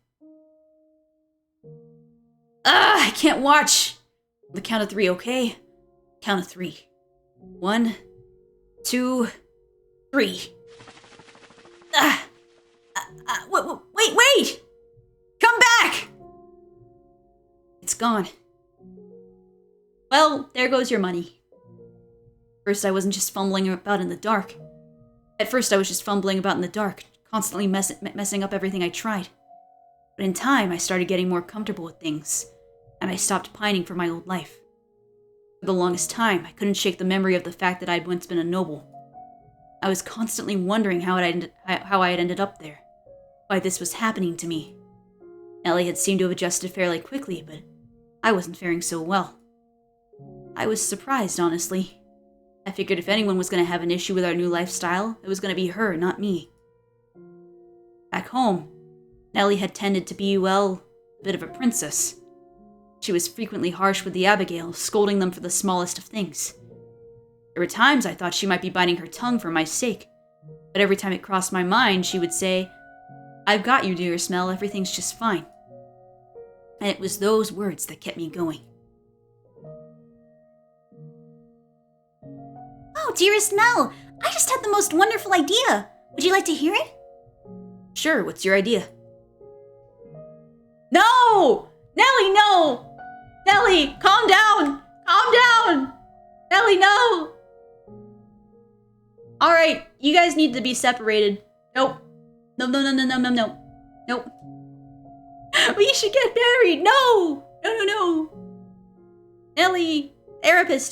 I can't watch. On the count of 3, okay? Count of 3. 1, 2, 3. Wait! Come back! It's gone. Well, there goes your money. First, I wasn't just fumbling about in the dark. At first, I was just fumbling about in the dark, constantly messing up everything I tried. But in time, I started getting more comfortable with things, and I stopped pining for my old life. For the longest time, I couldn't shake the memory of the fact that I'd once been a noble. I was constantly wondering how I had ended up there, why this was happening to me. Nellie had seemed to have adjusted fairly quickly, but I wasn't faring so well. I was surprised, honestly. I figured if anyone was going to have an issue with our new lifestyle, it was going to be her, not me. Back home, Nellie had tended to be, well, a bit of a princess. She was frequently harsh with the Abigail, scolding them for the smallest of things. There were times I thought she might be biting her tongue for my sake, but every time it crossed my mind, she would say, "I've got you, dear Smell, everything's just fine." And it was those words that kept me going. Oh, dearest Mel, I just had the most wonderful idea. Would you like to hear it? Sure, what's your idea? No! Nellie, no! Nellie, calm down! Calm down! Nellie, no! Alright, you guys need to be separated. Nope. No. Nope. We should get married! No! No. Nellie, therapy!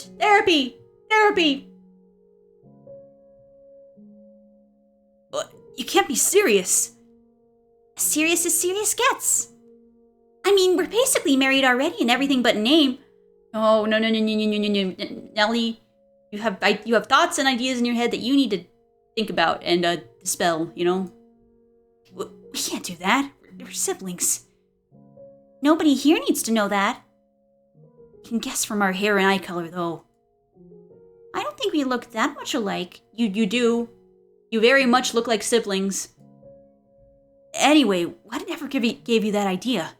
You can't be serious. As serious as serious gets. I mean, we're basically married already and everything but name. No. Nellie, you have thoughts and ideas in your head that you need to think about and dispel, you know? We can't do that. We're siblings. Nobody here needs to know that. You can guess from our hair and eye color, though. I don't think we look that much alike. You do. You very much look like siblings. Anyway, whatever gave you that idea?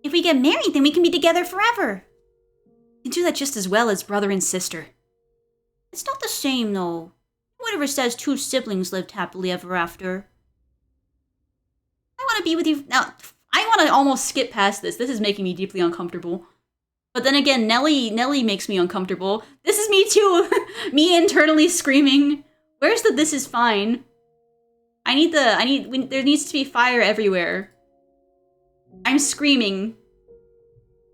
If we get married, then we can be together forever. You can do that just as well as brother and sister. It's not the same, though. Whatever says 2 siblings lived happily ever after. I want to be with you... Now, I want to almost skip past this. This is making me deeply uncomfortable. But then again, Nellie makes me uncomfortable. This is me too. Me internally screaming. Where's the "this is fine"? There needs to be fire everywhere. I'm screaming.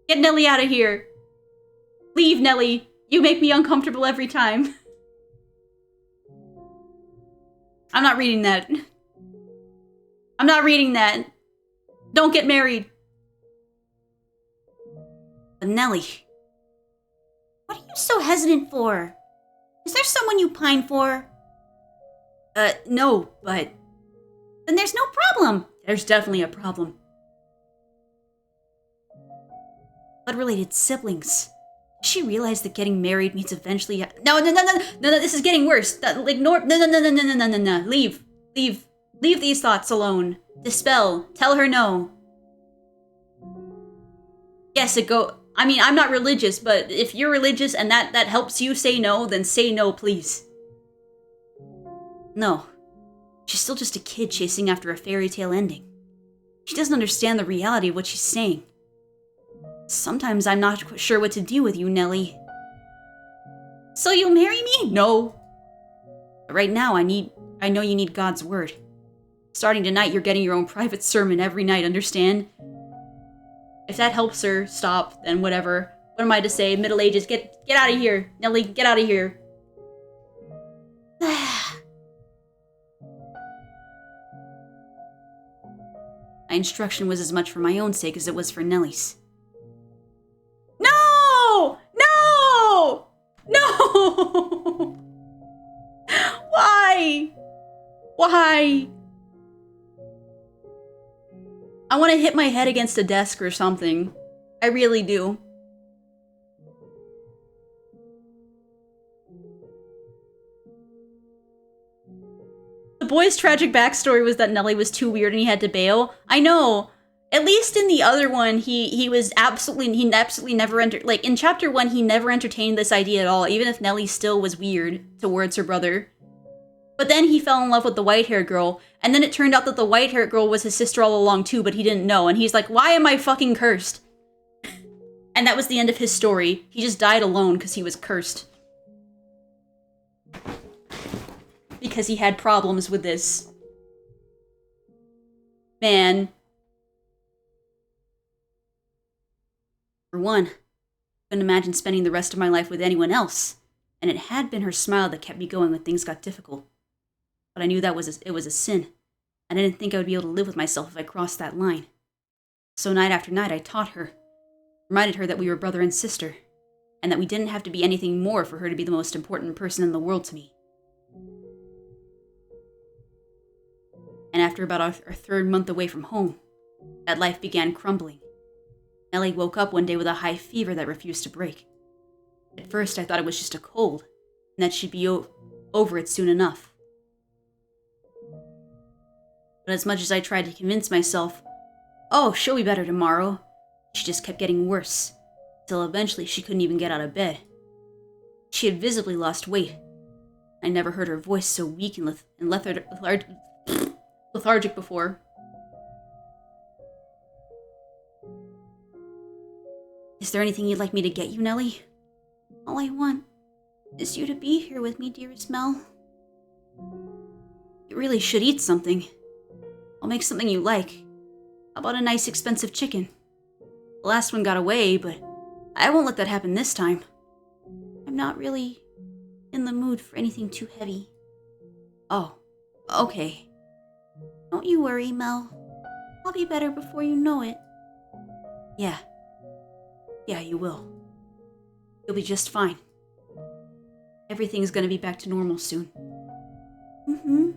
Get Nellie out of here. Leave, Nellie. You make me uncomfortable every time. I'm not reading that. Don't get married. But Nellie. What are you so hesitant for? Is there someone you pine for? No, but... Then there's no problem. There's definitely a problem. Blood-related siblings. Does she realize that getting married means eventually... No, this is getting worse. Ignore... No. Leave these thoughts alone. Dispel. Tell her no. Yes, I mean, I'm not religious, but if you're religious and that helps you say no, then say no, please. No. She's still just a kid chasing after a fairy tale ending. She doesn't understand the reality of what she's saying. Sometimes I'm not sure what to do with you, Nellie. So you'll marry me? No. But right now, I know you need God's word. Starting tonight, you're getting your own private sermon every night, understand? If that helps her stop, then whatever. What am I to say? Middle Ages, get out of here. Nellie, get out of here. My instruction was as much for my own sake as it was for Nellie's. No! No! No! Why? Why? I want to hit my head against a desk or something. I really do. The boy's tragic backstory was that Nellie was too weird and he had to bail. I know. At least in the other one, he absolutely never in chapter 1, he never entertained this idea at all, even if Nellie still was weird towards her brother. But then he fell in love with the white-haired girl, and then it turned out that the white-haired girl was his sister all along too, but he didn't know, and he's like, why am I fucking cursed? And that was the end of his story. He just died alone because he was cursed. Because he had problems with this. Man. For one, I couldn't imagine spending the rest of my life with anyone else, and it had been her smile that kept me going when things got difficult. But I knew it was a sin. I didn't think I would be able to live with myself if I crossed that line. So night after night I taught her, reminded her that we were brother and sister, and that we didn't have to be anything more for her to be the most important person in the world to me. And after about our third month away from home, that life began crumbling. Nellie woke up one day with a high fever that refused to break. At first I thought it was just a cold, and that she'd be over it soon enough. But as much as I tried to convince myself, oh, she'll be better tomorrow, she just kept getting worse, till eventually she couldn't even get out of bed. She had visibly lost weight. I never heard her voice so weak and lethargic before. Is there anything you'd like me to get you, Nellie? All I want is you to be here with me, dearest Mel. You really should eat something. I'll make something you like. How about a nice expensive chicken? The last one got away, but I won't let that happen this time. I'm not really in the mood for anything too heavy. Oh, okay. Don't you worry, Mel. I'll be better before you know it. Yeah. Yeah, you will. You'll be just fine. Everything's gonna be back to normal soon. Mm-hmm.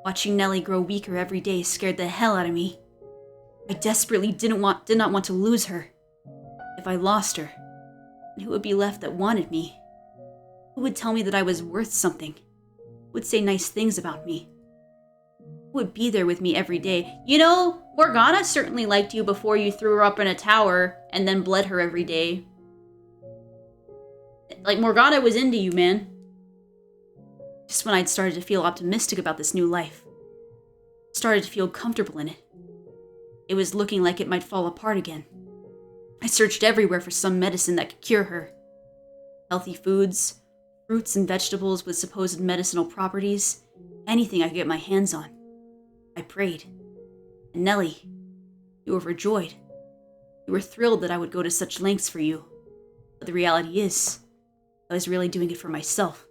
Watching Nellie grow weaker every day scared the hell out of me. I desperately did not want to lose her. If I lost her, then who would be left that wanted me? Who would tell me that I was worth something? Who would say nice things about me? Who would be there with me every day? You know, Morgana certainly liked you before you threw her up in a tower and then bled her every day. Like, Morgana was into you, man. Just when I'd started to feel optimistic about this new life. Started to feel comfortable in it. It was looking like it might fall apart again. I searched everywhere for some medicine that could cure her. Healthy foods, fruits and vegetables with supposed medicinal properties, anything I could get my hands on. I prayed. And Nellie, you were overjoyed. You were thrilled that I would go to such lengths for you. But the reality is, I was really doing it for myself.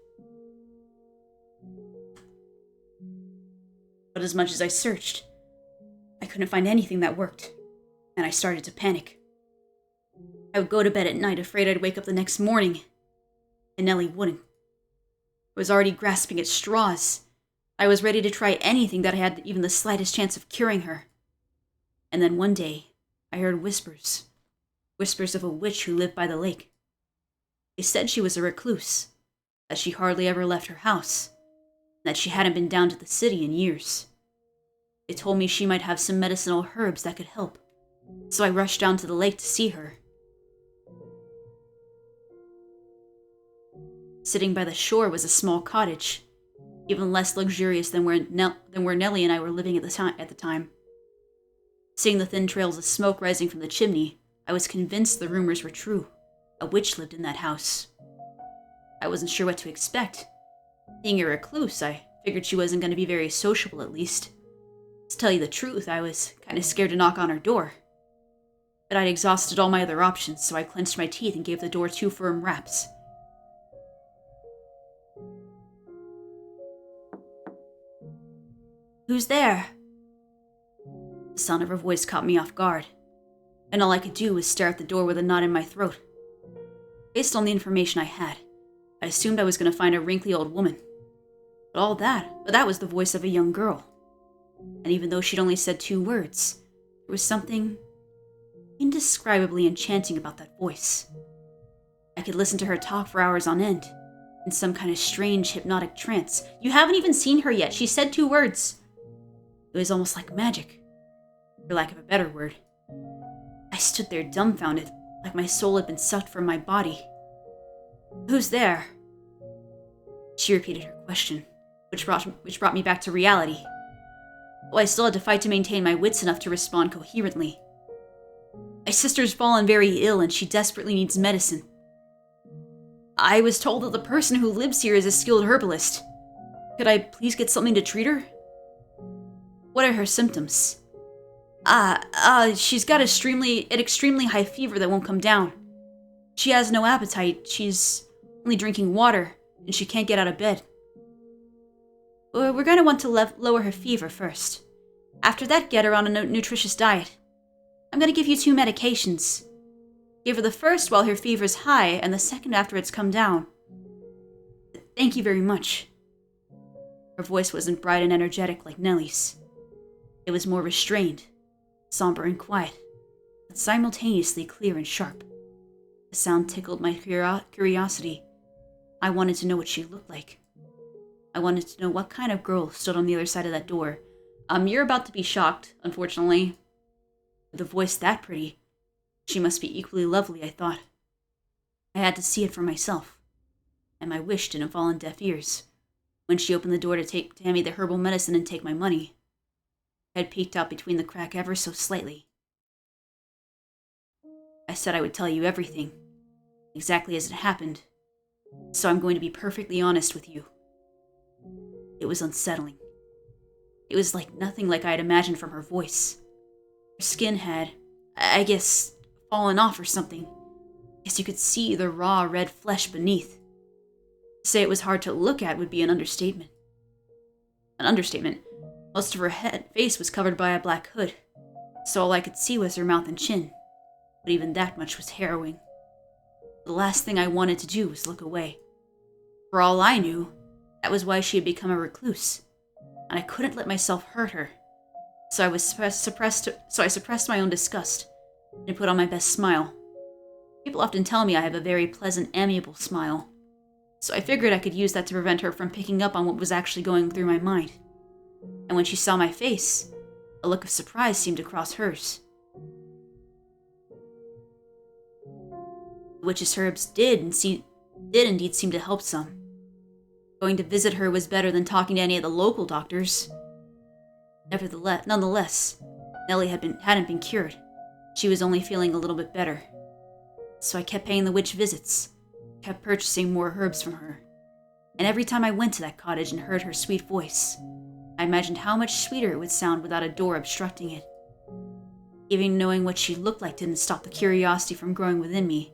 But as much as I searched, I couldn't find anything that worked, and I started to panic. I would go to bed at night afraid I'd wake up the next morning, and Nellie wouldn't. I was already grasping at straws. I was ready to try anything that had even the slightest chance of curing her. And then one day, I heard whispers. Whispers of a witch who lived by the lake. They said she was a recluse, that she hardly ever left her house, and that she hadn't been down to the city in years. They told me she might have some medicinal herbs that could help, so I rushed down to the lake to see her. Sitting by the shore was a small cottage. even less luxurious than where Nellie and I were living at the time. Seeing the thin trails of smoke rising from the chimney, I was convinced the rumors were true. A witch lived in that house. I wasn't sure what to expect. Being a recluse, I figured she wasn't going to be very sociable, at least. To tell you the truth, I was kind of scared to knock on her door. But I'd exhausted all my other options, so I clenched my teeth and gave the door 2 firm raps. "Who's there?" The sound of her voice caught me off guard, and all I could do was stare at the door with a knot in my throat. Based on the information I had, I assumed I was going to find a wrinkly old woman. But that was the voice of a young girl. And even though she'd only said 2 words, there was something indescribably enchanting about that voice. I could listen to her talk for hours on end, in some kind of strange hypnotic trance. You haven't even seen her yet. She said 2 words. It was almost like magic, for lack of a better word. I stood there dumbfounded, like my soul had been sucked from my body. "Who's there?" She repeated her question, which brought me back to reality. Though I still had to fight to maintain my wits enough to respond coherently. "My sister's fallen very ill and she desperately needs medicine. I was told that the person who lives here is a skilled herbalist. Could I please get something to treat her?" "What are her symptoms?" She's got an extremely high fever that won't come down. She has no appetite, she's only drinking water, and she can't get out of bed." "We're going to want to lower her fever first. After that, get her on a nutritious diet. I'm going to give you 2 medications. Give her the first while her fever's high, and the second after it's come down." "Thank you very much." Her voice wasn't bright and energetic like Nellie's. It was more restrained, somber and quiet, but simultaneously clear and sharp. The sound tickled my curiosity. I wanted to know what she looked like. I wanted to know what kind of girl stood on the other side of that door. You're about to be shocked, unfortunately. With a voice that pretty, she must be equally lovely, I thought. I had to see it for myself, and my wish didn't fall on deaf ears. When she opened the door to hand me the herbal medicine and take my money, I had peeked out between the crack ever so slightly. "I said I would tell you everything, exactly as it happened, so I'm going to be perfectly honest with you. It was unsettling. It was nothing like I had imagined from her voice. Her skin had, I guess, fallen off or something. I guess you could see the raw red flesh beneath. To say it was hard to look at would be an understatement. Most of her face was covered by a black hood, so all I could see was her mouth and chin. But even that much was harrowing. The last thing I wanted to do was look away. For all I knew, that was why she had become a recluse, and I couldn't let myself hurt her. So I suppressed my own disgust and put on my best smile. People often tell me I have a very pleasant, amiable smile, so I figured I could use that to prevent her from picking up on what was actually going through my mind. And when she saw my face, a look of surprise seemed to cross hers. The witch's herbs did indeed seem to help some. Going to visit her was better than talking to any of the local doctors. Nonetheless, Nellie hadn't been cured. She was only feeling a little bit better. So I kept paying the witch visits, kept purchasing more herbs from her. And every time I went to that cottage and heard her sweet voice, I imagined how much sweeter it would sound without a door obstructing it. Even knowing what she looked like didn't stop the curiosity from growing within me.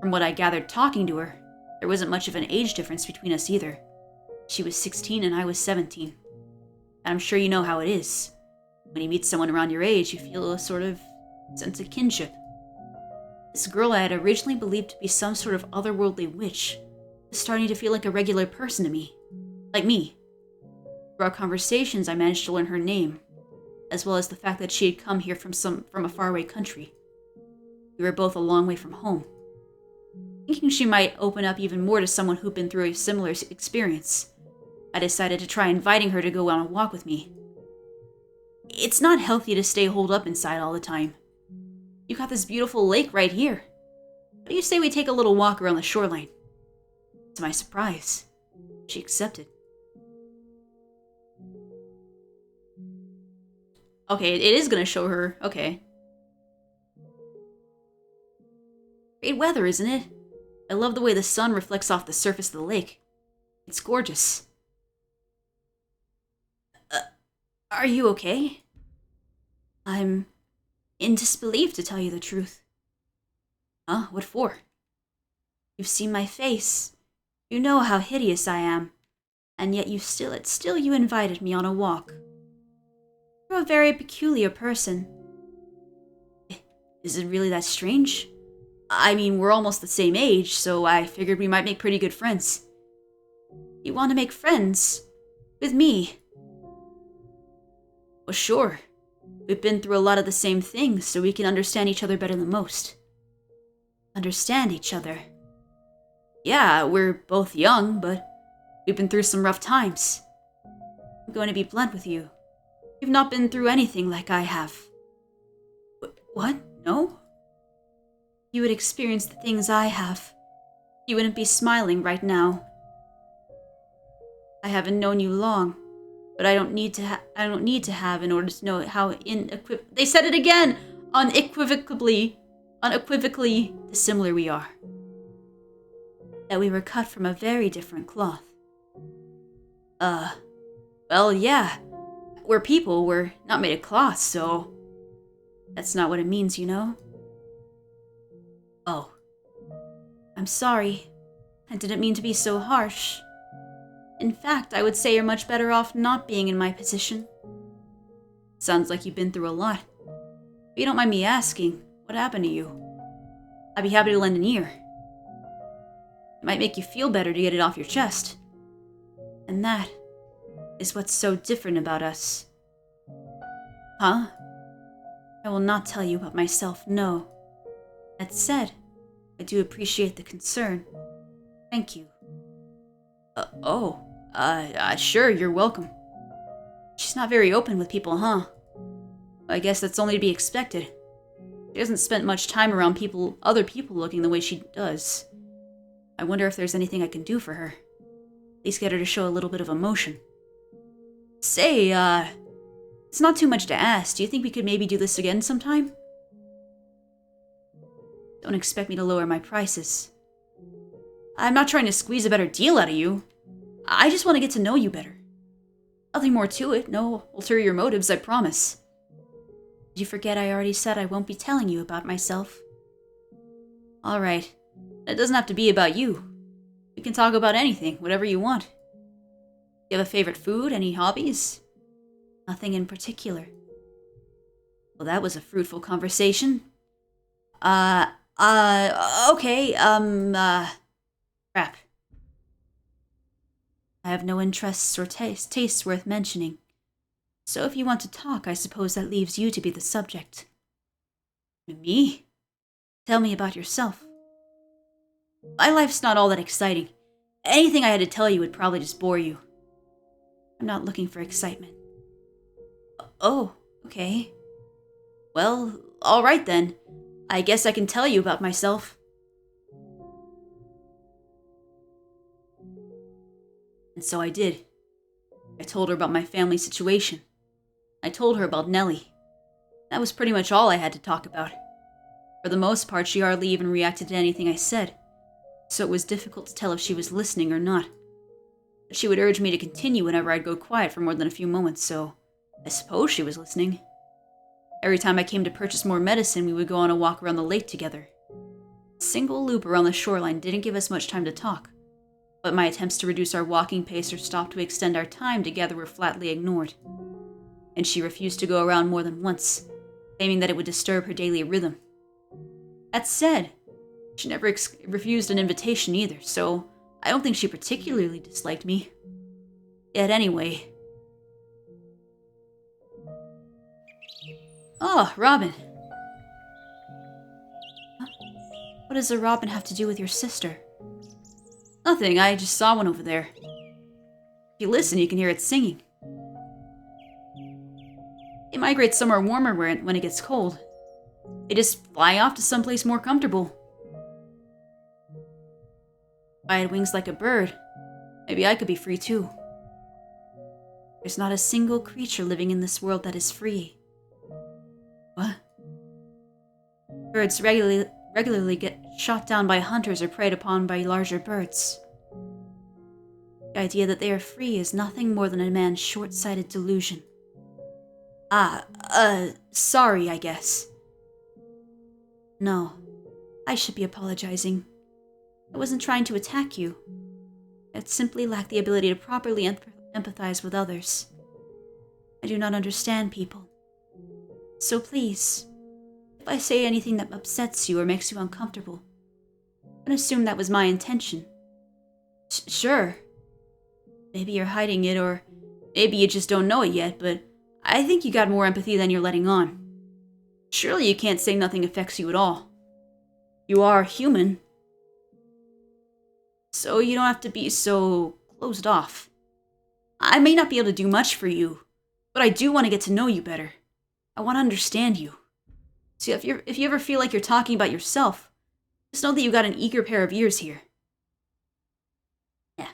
From what I gathered talking to her, there wasn't much of an age difference between us either. She was 16 and I was 17. And I'm sure you know how it is. When you meet someone around your age, you feel a sort of sense of kinship. This girl I had originally believed to be some sort of otherworldly witch was starting to feel like a regular person to me. Like me. Through our conversations, I managed to learn her name, as well as the fact that she had come here from a faraway country. We were both a long way from home. Thinking she might open up even more to someone who'd been through a similar experience, I decided to try inviting her to go on a walk with me. It's not healthy to stay holed up inside all the time. You got this beautiful lake right here. What do you say we take a little walk around the shoreline? To my surprise, she accepted. Okay, it is gonna show her. Okay. Great weather, isn't it? I love the way the sun reflects off the surface of the lake. It's gorgeous. Are you okay? I'm in disbelief, to tell you the truth. Huh? What for? You've seen my face. You know how hideous I am. And yet still you invited me on a walk. You're a very peculiar person. Is it really that strange? I mean, we're almost the same age, so I figured we might make pretty good friends. You want to make friends? With me? Well, sure. We've been through a lot of the same things, so we can understand each other better than most. Understand each other? Yeah, we're both young, but we've been through some rough times. I'm going to be blunt with you. You've not been through anything like I have. What? No? You would experience the things I have. You wouldn't be smiling right now. I haven't known you long, but I don't need to have in order to know how they said it again! Unequivocally dissimilar we are. That we were cut from a very different cloth. Well, yeah. We're people, we're not made of cloth, so... That's not what it means, you know? Oh. I'm sorry. I didn't mean to be so harsh. In fact, I would say you're much better off not being in my position. Sounds like you've been through a lot. If you don't mind me asking, what happened to you? I'd be happy to lend an ear. It might make you feel better to get it off your chest. And that is what's so different about us. Huh? I will not tell you about myself, no. That said, I do appreciate the concern. Thank you. Sure, you're welcome. She's not very open with people, huh? I guess that's only to be expected. She hasn't spent much time around other people looking the way she does. I wonder if there's anything I can do for her. At least get her to show a little bit of emotion. Say, it's not too much to ask. Do you think we could maybe do this again sometime? Don't expect me to lower my prices. I'm not trying to squeeze a better deal out of you. I just want to get to know you better. Nothing more to it. No ulterior motives, I promise. Did you forget I already said I won't be telling you about myself? Alright. It doesn't have to be about you. We can talk about anything, whatever you want. You have a favorite food? Any hobbies? Nothing in particular. Well, that was a fruitful conversation. Okay, crap. I have no interests or tastes worth mentioning. So if you want to talk, I suppose that leaves you to be the subject. Me? Tell me about yourself. My life's not all that exciting. Anything I had to tell you would probably just bore you. I'm not looking for excitement. Oh, okay. Well, alright then. I guess I can tell you about myself. And so I did. I told her about my family situation. I told her about Nellie. That was pretty much all I had to talk about. For the most part, she hardly even reacted to anything I said, so it was difficult to tell if she was listening or not. But she would urge me to continue whenever I'd go quiet for more than a few moments, so I suppose she was listening. Every time I came to purchase more medicine, we would go on a walk around the lake together. A single loop around the shoreline didn't give us much time to talk, but my attempts to reduce our walking pace or stop to extend our time together were flatly ignored. And she refused to go around more than once, claiming that it would disturb her daily rhythm. That said, she never refused an invitation either, so I don't think she particularly disliked me. Yet anyway... Oh, Robin. Huh? What does a robin have to do with your sister? Nothing, I just saw one over there. If you listen, you can hear it singing. It migrates somewhere warmer when it gets cold. They just fly off to someplace more comfortable. If I had wings like a bird, maybe I could be free too. There's not a single creature living in this world that is free. Birds regularly get shot down by hunters or preyed upon by larger birds. The idea that they are free is nothing more than a man's short-sighted delusion. Sorry, I guess. No, I should be apologizing. I wasn't trying to attack you. I simply lack the ability to properly empathize with others. I do not understand people. So please, if I say anything that upsets you or makes you uncomfortable, don't assume that was my intention. Sure. Maybe you're hiding it, or maybe you just don't know it yet, but I think you got more empathy than you're letting on. Surely you can't say nothing affects you at all. You are human. So you don't have to be so closed off. I may not be able to do much for you, but I do want to get to know you better. I want to understand you. So if you ever feel like you're talking about yourself, just know that you got an eager pair of ears here. Yeah.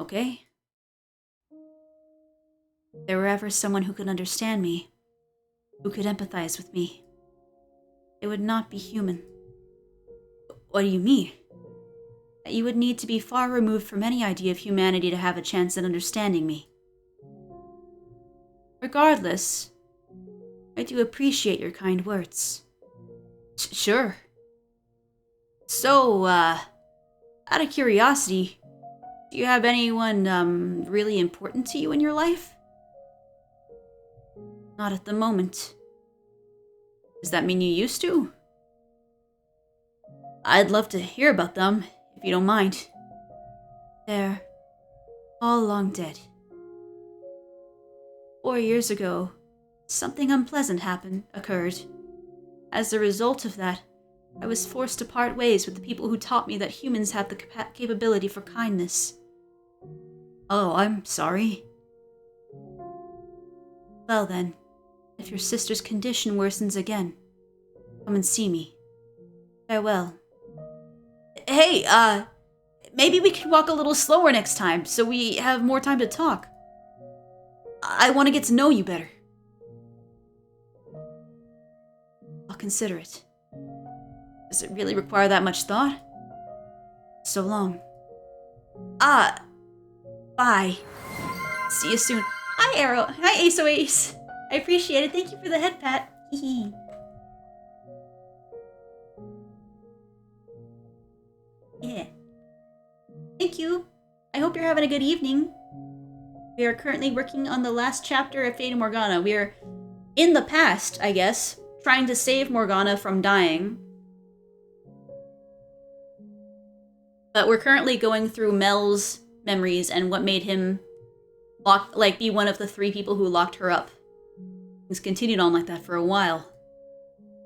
Okay? If there were ever someone who could understand me, who could empathize with me, it would not be human. What do you mean? That you would need to be far removed from any idea of humanity to have a chance at understanding me. Regardless, I do appreciate your kind words. Sure. So, out of curiosity, do you have anyone, really important to you in your life? Not at the moment. Does that mean you used to? I'd love to hear about them, if you don't mind. They're all long dead. 4 years ago, something unpleasant occurred. As a result of that, I was forced to part ways with the people who taught me that humans have the capability for kindness. Oh, I'm sorry. Well then, if your sister's condition worsens again, come and see me. Farewell. Hey, maybe we could walk a little slower next time, so we have more time to talk. I want to get to know you better. I'll consider it. Does it really require that much thought? So long. Bye. See you soon. Hi, Arrow. Hi, Ace O Ace. I appreciate it. Thank you for the head pat. Hee. Yeah. Thank you. I hope you're having a good evening. We are currently working on the last chapter of Fata Morgana. We are in the past, I guess, trying to save Morgana from dying. But we're currently going through Mel's memories and what made him be one of the 3 people who locked her up. Things continued on like that for a while.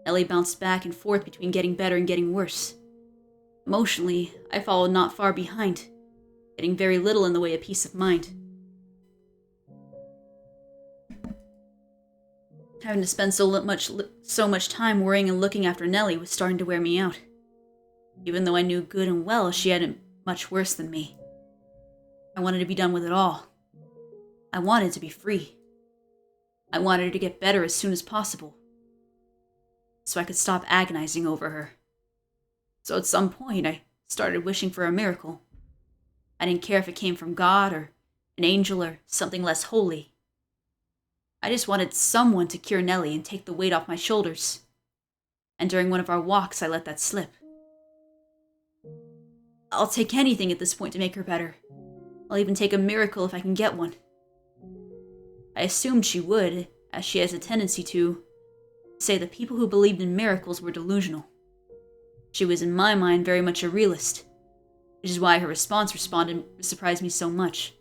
Ellie bounced back and forth between getting better and getting worse. Emotionally, I followed not far behind, getting very little in the way of peace of mind. Having to spend so much time worrying and looking after Nellie was starting to wear me out. Even though I knew good and well she had it much worse than me. I wanted to be done with it all. I wanted to be free. I wanted her to get better as soon as possible, so I could stop agonizing over her. So at some point, I started wishing for a miracle. I didn't care if it came from God or an angel or something less holy. I just wanted someone to cure Nellie and take the weight off my shoulders. And during one of our walks, I let that slip. I'll take anything at this point to make her better. I'll even take a miracle if I can get one. I assumed she would, as she has a tendency to say that people who believed in miracles were delusional. She was, in my mind, very much a realist, which is why her response surprised me so much.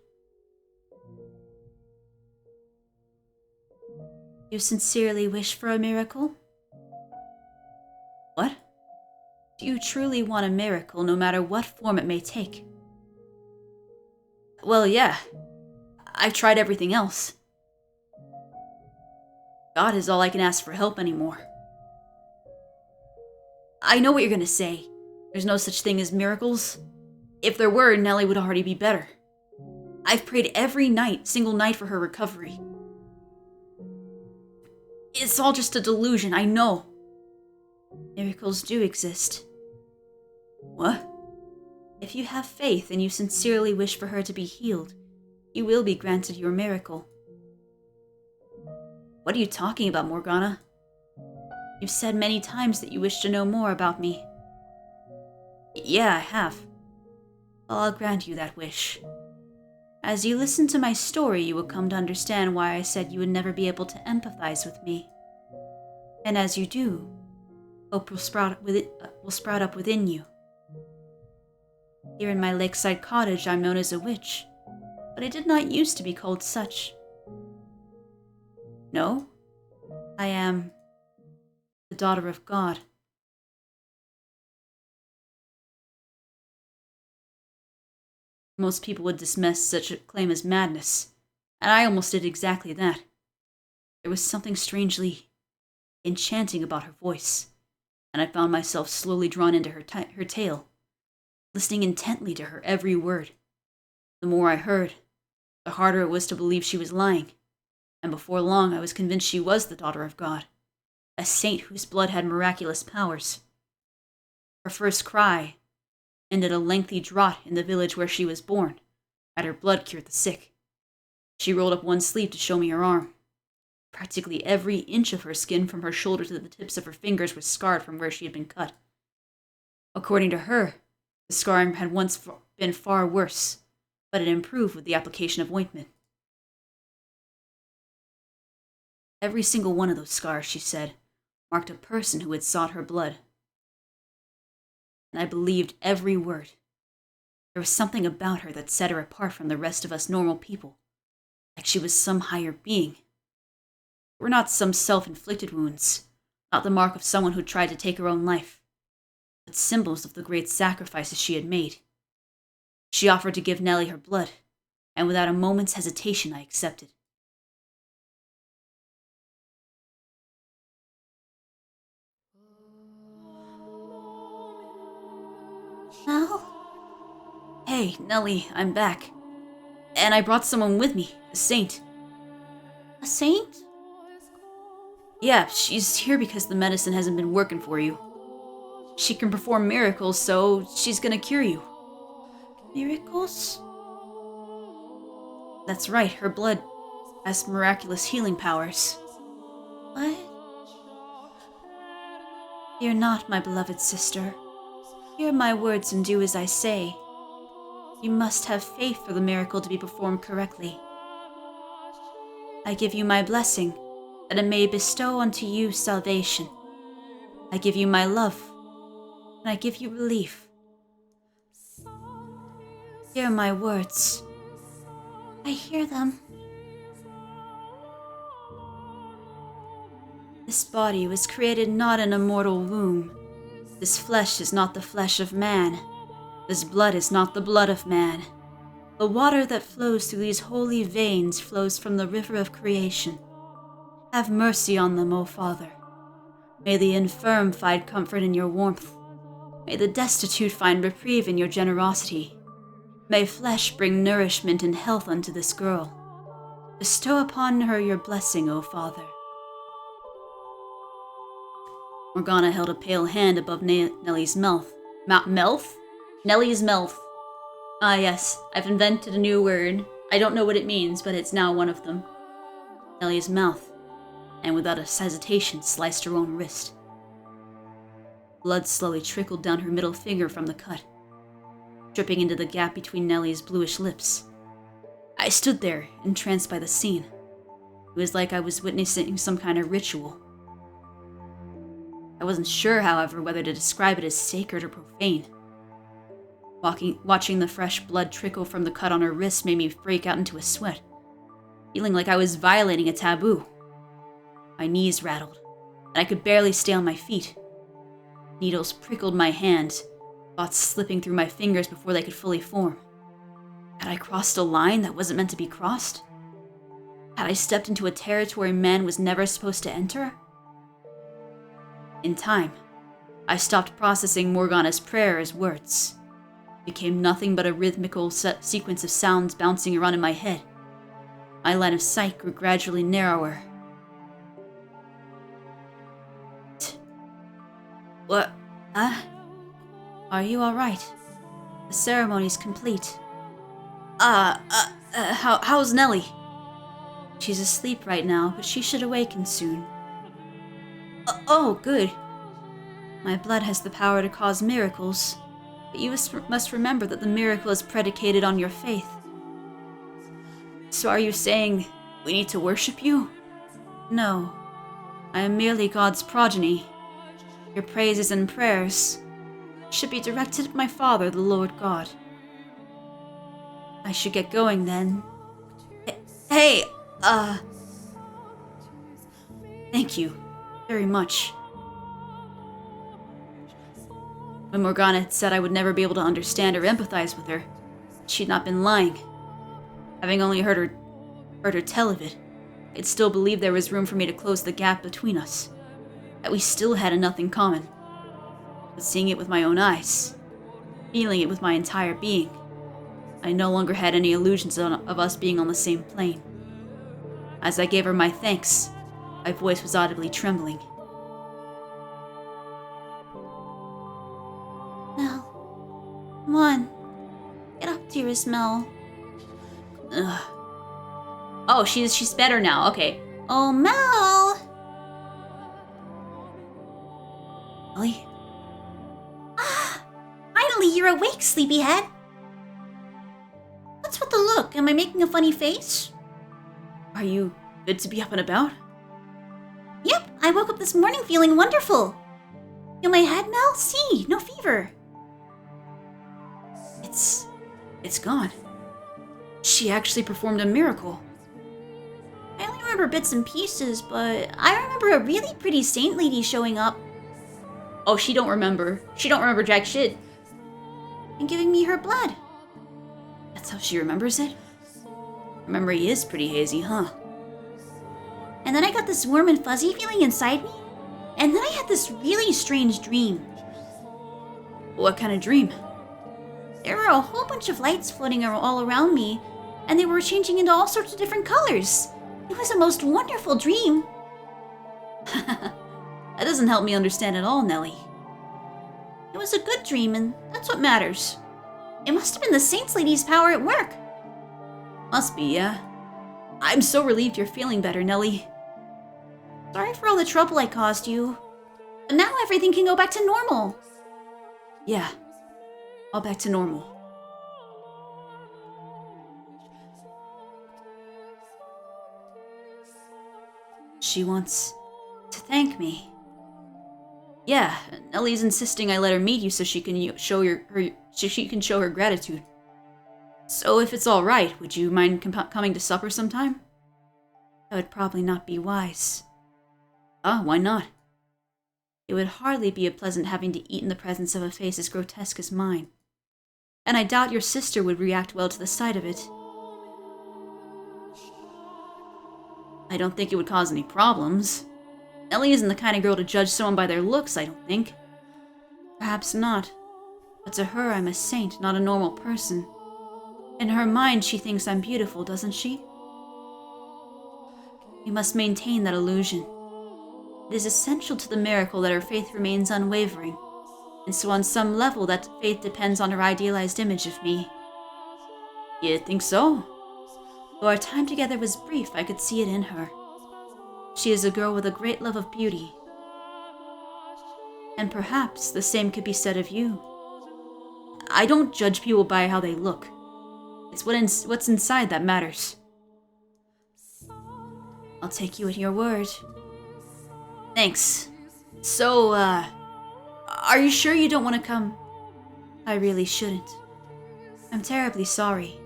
You sincerely wish for a miracle? What? Do you truly want a miracle, no matter what form it may take? Well, yeah. I've tried everything else. God is all I can ask for help anymore. I know what you're gonna say. There's no such thing as miracles. If there were, Nellie would already be better. I've prayed every single night for her recovery. It's all just a delusion, I know. Miracles do exist. What? If you have faith and you sincerely wish for her to be healed, you will be granted your miracle. What are you talking about, Morgana? You've said many times that you wish to know more about me. Yeah, I have. Well, I'll grant you that wish. As you listen to my story, you will come to understand why I said you would never be able to empathize with me. And as you do, hope will sprout up within you. Here in my lakeside cottage, I'm known as a witch, but I did not used to be called such. No, I am the daughter of God. Most people would dismiss such a claim as madness, and I almost did exactly that. There was something strangely enchanting about her voice, and I found myself slowly drawn into her tale, listening intently to her every word. The more I heard, the harder it was to believe she was lying, and before long I was convinced she was the daughter of God, a saint whose blood had miraculous powers. Her first cry ended a lengthy drought in the village where she was born, had her blood cured the sick. She rolled up one sleeve to show me her arm. Practically every inch of her skin from her shoulder to the tips of her fingers was scarred from where she had been cut. According to her, the scarring had once been far worse, but it improved with the application of ointment. Every single one of those scars, she said, marked a person who had sought her blood. And I believed every word. There was something about her that set her apart from the rest of us normal people, like she was some higher being. They were not some self-inflicted wounds, not the mark of someone who tried to take her own life, but symbols of the great sacrifices she had made. She offered to give Nellie her blood, and without a moment's hesitation I accepted. Mel? Hey, Nellie, I'm back. And I brought someone with me, a saint. A saint? Yeah, she's here because the medicine hasn't been working for you. She can perform miracles, so she's gonna cure you. Miracles? That's right, her blood has miraculous healing powers. What? Fear not, my beloved sister. Hear my words and do as I say. You must have faith for the miracle to be performed correctly. I give you my blessing, that it may bestow unto you salvation. I give you my love, and I give you relief. Hear my words. I hear them. This body was created not in a mortal womb. This flesh is not the flesh of man. This blood is not the blood of man. The water that flows through these holy veins flows from the river of creation. Have mercy on them, O Father. May the infirm find comfort in your warmth. May the destitute find reprieve in your generosity. May flesh bring nourishment and health unto this girl. Bestow upon her your blessing, O Father. Morgana held a pale hand above Nellie's mouth. Mouth? Nellie's mouth. Ah yes, I've invented a new word. I don't know what it means, but it's now one of them. Nellie's mouth, and without a hesitation sliced her own wrist. Blood slowly trickled down her middle finger from the cut, dripping into the gap between Nellie's bluish lips. I stood there, entranced by the scene. It was like I was witnessing some kind of ritual. I wasn't sure, however, whether to describe it as sacred or profane. Watching the fresh blood trickle from the cut on her wrist made me break out into a sweat, feeling like I was violating a taboo. My knees rattled, and I could barely stay on my feet. Needles prickled my hand, thoughts slipping through my fingers before they could fully form. Had I crossed a line that wasn't meant to be crossed? Had I stepped into a territory man was never supposed to enter? In time, I stopped processing Morgana's prayer as words. It became nothing but a rhythmical sequence of sounds bouncing around in my head. My line of sight grew gradually narrower. What? Huh? Are you alright? The ceremony's complete. How's Nellie? She's asleep right now, but she should awaken soon. Oh, good. My blood has the power to cause miracles, but you must remember that the miracle is predicated on your faith. So are you saying we need to worship you? No. I am merely God's progeny. Your praises and prayers should be directed at my Father, the Lord God. I should get going then. Hey, thank you very much. When Morgana had said I would never be able to understand or empathize with her, she'd not been lying. Having only heard her tell of it, I'd still believed there was room for me to close the gap between us, that we still had enough in common. But seeing it with my own eyes, feeling it with my entire being, I no longer had any illusions of us being on the same plane. As I gave her my thanks, my voice was audibly trembling. Mel, come on. Get up, dearest Mel. Ugh. Oh, she's better now. Okay. Oh, Mel! Ellie? Finally, you're awake, sleepyhead. What's with the look? Am I making a funny face? Are you good to be up and about? Yep, I woke up this morning feeling wonderful. Feel my head, Mel? See, no fever. It's gone. She actually performed a miracle. I only remember bits and pieces, but I remember a really pretty saint lady showing up. Oh, she don't remember. She don't remember jack shit. And giving me her blood. That's how she remembers it? Her memory is pretty hazy, huh? And then I got this warm and fuzzy feeling inside me. And then I had this really strange dream. What kind of dream? There were a whole bunch of lights floating all around me, and they were changing into all sorts of different colors. It was a most wonderful dream. That doesn't help me understand at all, Nellie. It was a good dream, and that's what matters. It must have been the Saints Lady's power at work. Must be, yeah. I'm so relieved you're feeling better, Nellie. Sorry for all the trouble I caused you. But now everything can go back to normal. Yeah, all back to normal. She wants to thank me. Yeah, Nellie's insisting I let her meet you so she can show her gratitude. So if it's all right, would you mind coming to supper sometime? That would probably not be wise. Ah, why not? It would hardly be pleasant having to eat in the presence of a face as grotesque as mine. And I doubt your sister would react well to the sight of it. I don't think it would cause any problems. Ellie isn't the kind of girl to judge someone by their looks, I don't think. Perhaps not. But to her, I'm a saint, not a normal person. In her mind, she thinks I'm beautiful, doesn't she? We must maintain that illusion. It is essential to the miracle that her faith remains unwavering, and so on some level that faith depends on her idealized image of me. You think so? Though our time together was brief, I could see it in her. She is a girl with a great love of beauty. And perhaps the same could be said of you. I don't judge people by how they look. It's what's inside that matters. I'll take you at your word. Thanks. So, are you sure you don't want to come? I really shouldn't. I'm terribly sorry.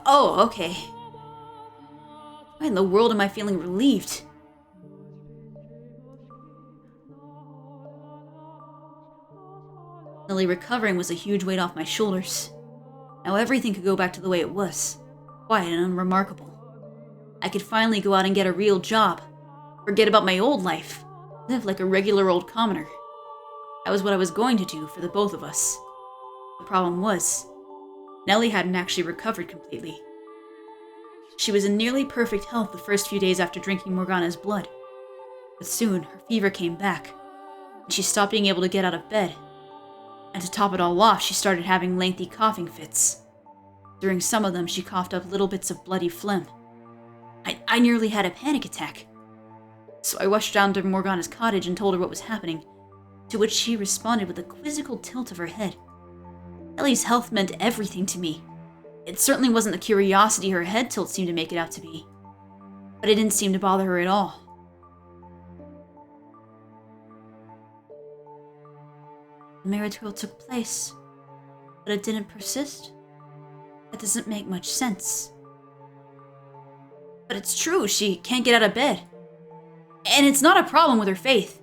Oh, okay. Why in the world am I feeling relieved? Nellie recovering was a huge weight off my shoulders. Now everything could go back to the way it was, quiet and unremarkable. I could finally go out and get a real job, forget about my old life, live like a regular old commoner. That was what I was going to do for the both of us. The problem was, Nellie hadn't actually recovered completely. She was in nearly perfect health the first few days after drinking Morgana's blood, but soon her fever came back, She stopped being able to get out of bed. And to top it all off, she started having lengthy coughing fits. During some of them, she coughed up little bits of bloody phlegm. I nearly had a panic attack. So I rushed down to Morgana's cottage and told her what was happening, to which she responded with a quizzical tilt of her head. Ellie's health meant everything to me. It certainly wasn't the curiosity her head tilt seemed to make it out to be. But it didn't seem to bother her at all. The miracle took place, but it didn't persist. That doesn't make much sense. But it's true, she can't get out of bed. And it's not a problem with her faith.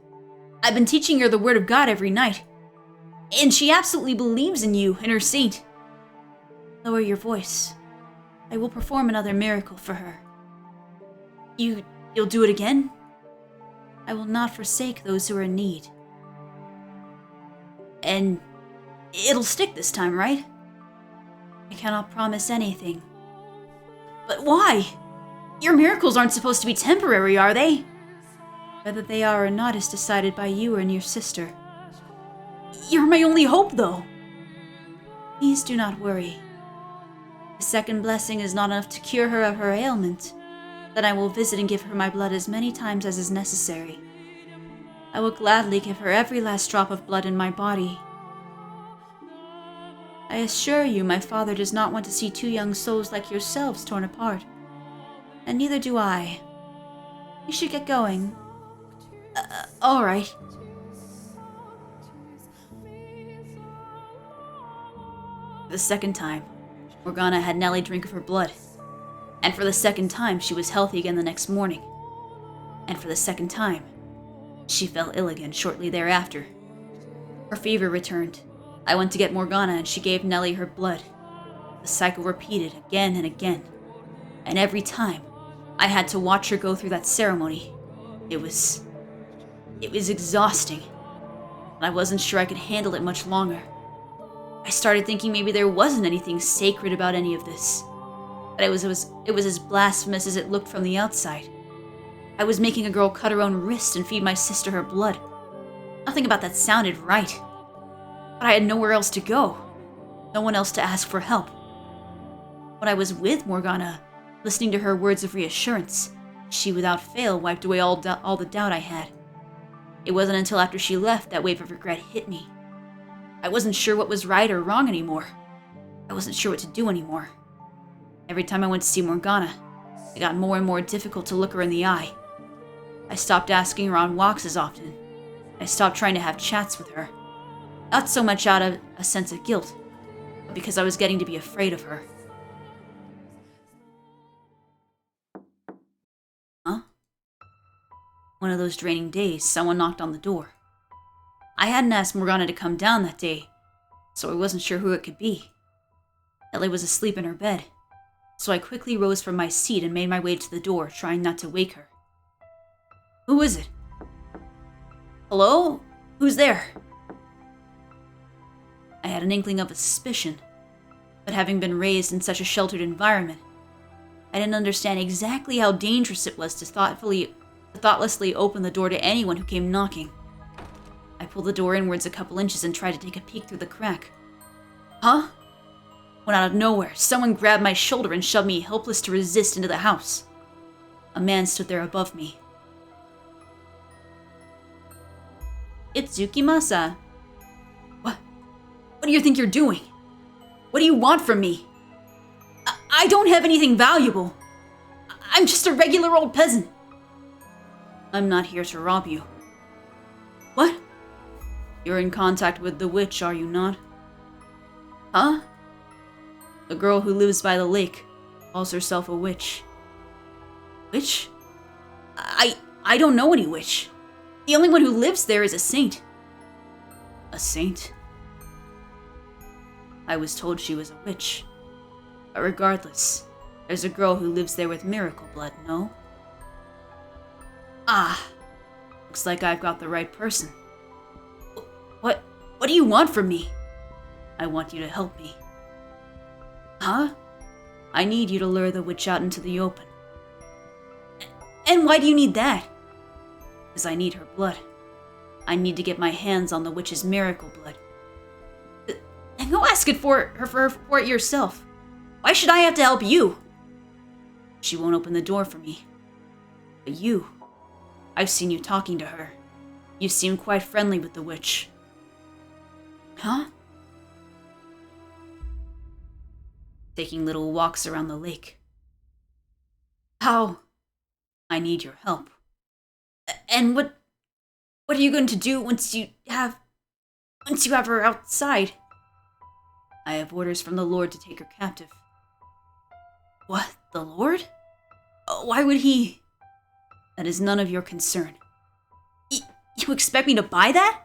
I've been teaching her the word of God every night. And she absolutely believes in you and her saint. Lower your voice. I will perform another miracle for her. You'll do it again? I will not forsake those who are in need. And it'll stick this time, right? I cannot promise anything. But why? Your miracles aren't supposed to be temporary, are they? Whether they are or not is decided by you and your sister. You're my only hope, though. Please do not worry. The second blessing is not enough to cure her of her ailment. Then I will visit and give her my blood as many times as is necessary. I will gladly give her every last drop of blood in my body. I assure you, my father does not want to see two young souls like yourselves torn apart. And neither do I. You should get going. All right. For the second time, Morgana had Nellie drink of her blood. And for the second time, she was healthy again the next morning. And for the second time, she fell ill again shortly thereafter. Her fever returned. I went to get Morgana and she gave Nellie her blood. The cycle repeated again and again. And every time, I had to watch her go through that ceremony. It was exhausting. And I wasn't sure I could handle it much longer. I started thinking maybe there wasn't anything sacred about any of this. But it was as blasphemous as it looked from the outside. I was making a girl cut her own wrist and feed my sister her blood. Nothing about that sounded right. But I had nowhere else to go. No one else to ask for help. When I was with Morgana, listening to her words of reassurance, she without fail wiped away all the doubt I had. It wasn't until after she left that wave of regret hit me. I wasn't sure what was right or wrong anymore. I wasn't sure what to do anymore. Every time I went to see Morgana, it got more and more difficult to look her in the eye. I stopped asking her on walks as often. I stopped trying to have chats with her. Not so much out of a sense of guilt, but because I was getting to be afraid of her. Huh? One of those draining days, someone knocked on the door. I hadn't asked Morgana to come down that day, so I wasn't sure who it could be. Ellie was asleep in her bed, so I quickly rose from my seat and made my way to the door, trying not to wake her. Who is it? Hello? Who's there? I had an inkling of a suspicion, but having been raised in such a sheltered environment, I didn't understand exactly how dangerous it was to thoughtlessly open the door to anyone who came knocking. I pulled the door inwards a couple inches and tried to take a peek through the crack. Huh? When out of nowhere, someone grabbed my shoulder and shoved me helpless to resist into the house. A man stood there above me. It's Tsukimasa. What do you think you're doing? What do you want from me? I don't have anything valuable. I'm just a regular old peasant. I'm not here to rob you. What? You're in contact with the witch, are you not? Huh? The girl who lives by the lake calls herself a witch. Witch? I don't know any witch. The only one who lives there is a saint. A saint? I was told she was a witch. But regardless, there's a girl who lives there with miracle blood, no? Ah, looks like I've got the right person. What do you want from me? I want you to help me. Huh? I need you to lure the witch out into the open. And why do you need that? Because I need her blood. I need to get my hands on the witch's miracle blood. And go ask it for it yourself. Why should I have to help you? She won't open the door for me. But you, I've seen you talking to her. You seem quite friendly with the witch. Huh? Taking little walks around the lake. How? I need your help. And what are you going to do once you have her outside? I have orders from the Lord to take her captive. What? The Lord? Why would he? That is none of your concern. You expect me to buy that?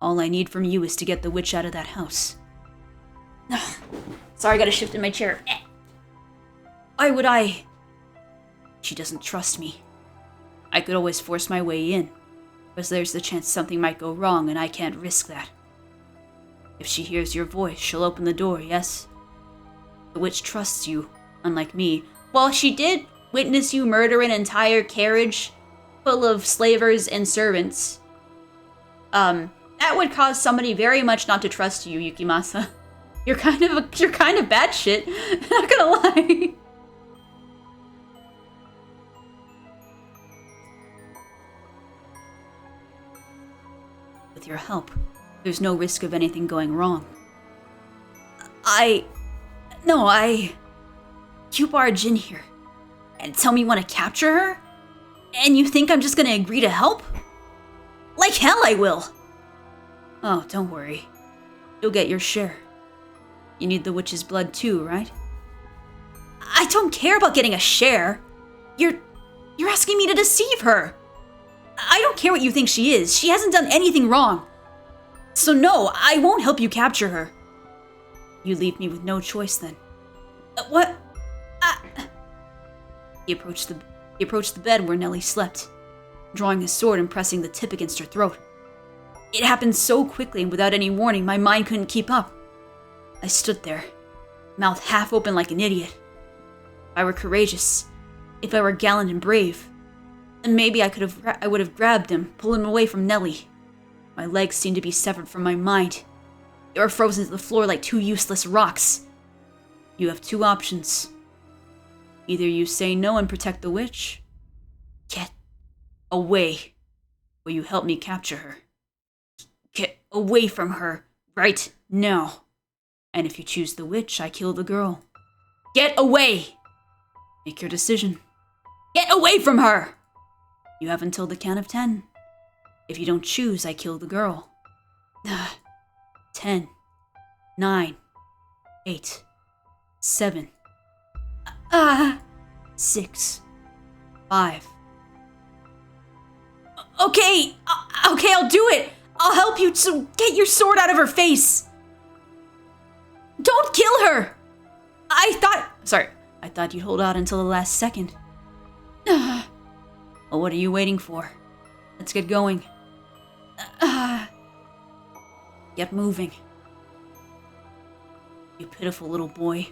All I need from you is to get the witch out of that house. Sorry, I gotta shift in my chair. Why would I? She doesn't trust me. I could always force my way in, but there's the chance something might go wrong and I can't risk that. If she hears your voice, she'll open the door, yes? The witch trusts you, unlike me. Well, she did witness you murder an entire carriage full of slavers and servants. That would cause somebody very much not to trust you, Yukimasa. You're kind of bad shit. Not gonna lie. With your help, there's no risk of anything going wrong. You barge in here and tell me you want to capture her? And you think I'm just gonna agree to help? Like hell I will! Oh, don't worry. You'll get your share. You need the witch's blood too, right? I don't care about getting a share. You're asking me to deceive her. I don't care what you think she is. She hasn't done anything wrong. So no, I won't help you capture her. You leave me with no choice then. What? He approached the bed where Nellie slept, drawing his sword and pressing the tip against her throat. It happened so quickly and without any warning, my mind couldn't keep up. I stood there, mouth half open like an idiot. If I were courageous, if I were gallant and brave, then maybe I would have grabbed him, pulled him away from Nellie. My legs seemed to be severed from my mind. They were frozen to the floor like two useless rocks. You have two options. Either you say no and protect the witch, get away, or you help me capture her. Get away from her right now. And if you choose the witch, I kill the girl. Get away! Make your decision. Get away from her! You have until the count of 10. If you don't choose, I kill the girl. 10, 9, 8, 7, 6, 5. Okay, I'll do it. I'll help you, so get your sword out of her face. Don't kill her. I thought you'd hold out until the last second. Well, what are you waiting for? Let's get going. Get moving. You pitiful little boy.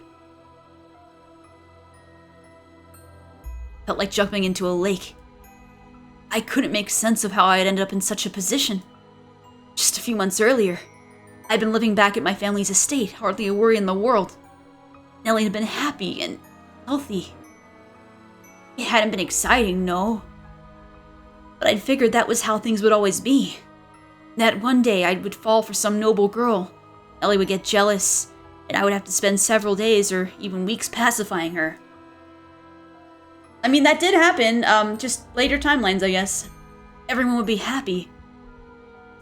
Felt like jumping into a lake. I couldn't make sense of how I had ended up in such a position. Just a few months earlier, I'd been living back at my family's estate, hardly a worry in the world. Nellie had been happy and healthy. It hadn't been exciting, no. But I'd figured that was how things would always be. That one day I would fall for some noble girl. Nellie would get jealous, and I would have to spend several days or even weeks pacifying her. I mean, that did happen, just later timelines, I guess. Everyone would be happy.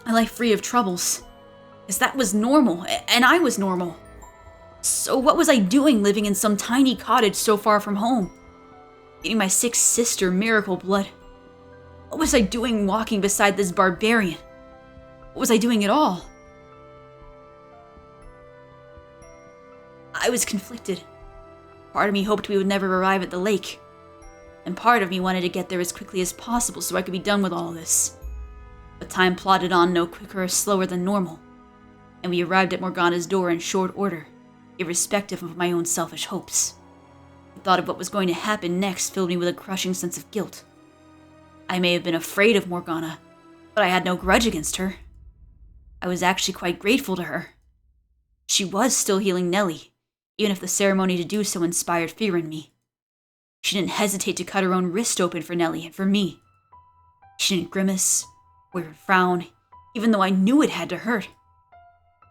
A life free of troubles. Because that was normal, and I was normal. So what was I doing living in some tiny cottage so far from home? Getting my sick sister miracle blood. What was I doing walking beside this barbarian? What was I doing at all? I was conflicted. Part of me hoped we would never arrive at the lake. And part of me wanted to get there as quickly as possible so I could be done with all this. But time plodded on no quicker or slower than normal. And we arrived at Morgana's door in short order, irrespective of my own selfish hopes. The thought of what was going to happen next filled me with a crushing sense of guilt. I may have been afraid of Morgana, But I had no grudge against her. I was actually quite grateful to her. She was still healing Nellie, even if the ceremony to do so inspired fear in me. She didn't hesitate to cut her own wrist open for Nellie and for me. She didn't grimace or even frown, even though I knew it had to hurt.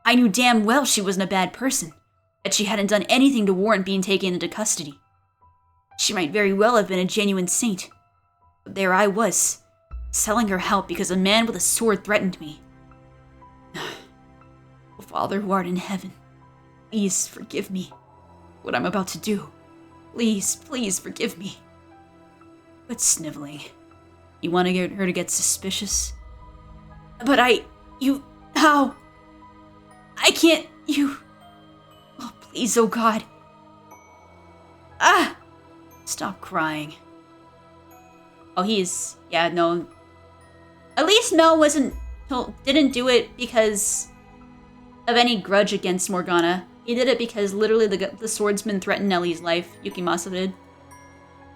I knew damn well she wasn't a bad person, that she hadn't done anything to warrant being taken into custody. She might very well have been a genuine saint, but there I was, selling her help because a man with a sword threatened me. Oh, Father who art in heaven, please forgive me what I'm about to do. Please, please forgive me. Quit sniveling. You want to get her to get suspicious? But how? I can't, oh please, oh God. Ah! Stop crying. Oh, no. At least Mel didn't do it because of any grudge against Morgana. He did it because literally the swordsman threatened Nellie's life. Yukimasa did.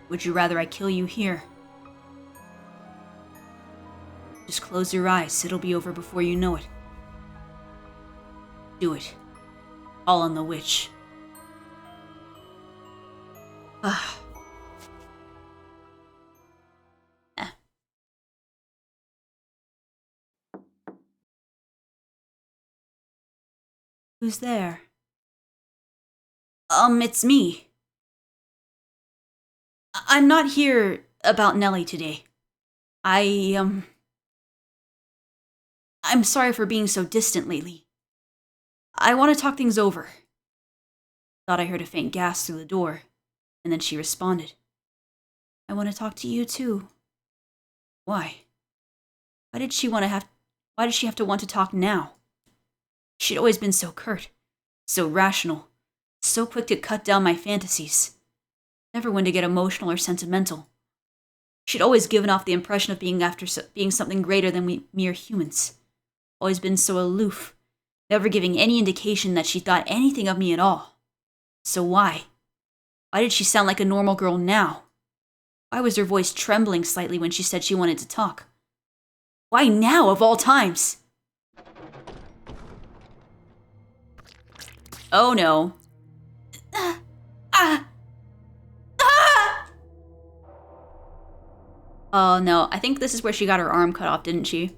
Would you rather I kill you here? Just close your eyes. It'll be over before you know it. Do it. All on the witch. Ah. Who's there? It's me. I'm not here about Nellie today. I'm sorry for being so distant lately. I want to talk things over. Thought I heard a faint gasp through the door, and then she responded. I want to talk to you too. Why? Why did she have to want to talk now? She'd always been so curt, so rational, so quick to cut down my fantasies. Never one to get emotional or sentimental. She'd always given off the impression of being something greater than mere humans. Always been so aloof, never giving any indication that she thought anything of me at all. So why? Why did she sound like a normal girl now? Why was her voice trembling slightly when she said she wanted to talk? Why now, of all times? Oh no. Oh no, I think this is where she got her arm cut off, didn't she?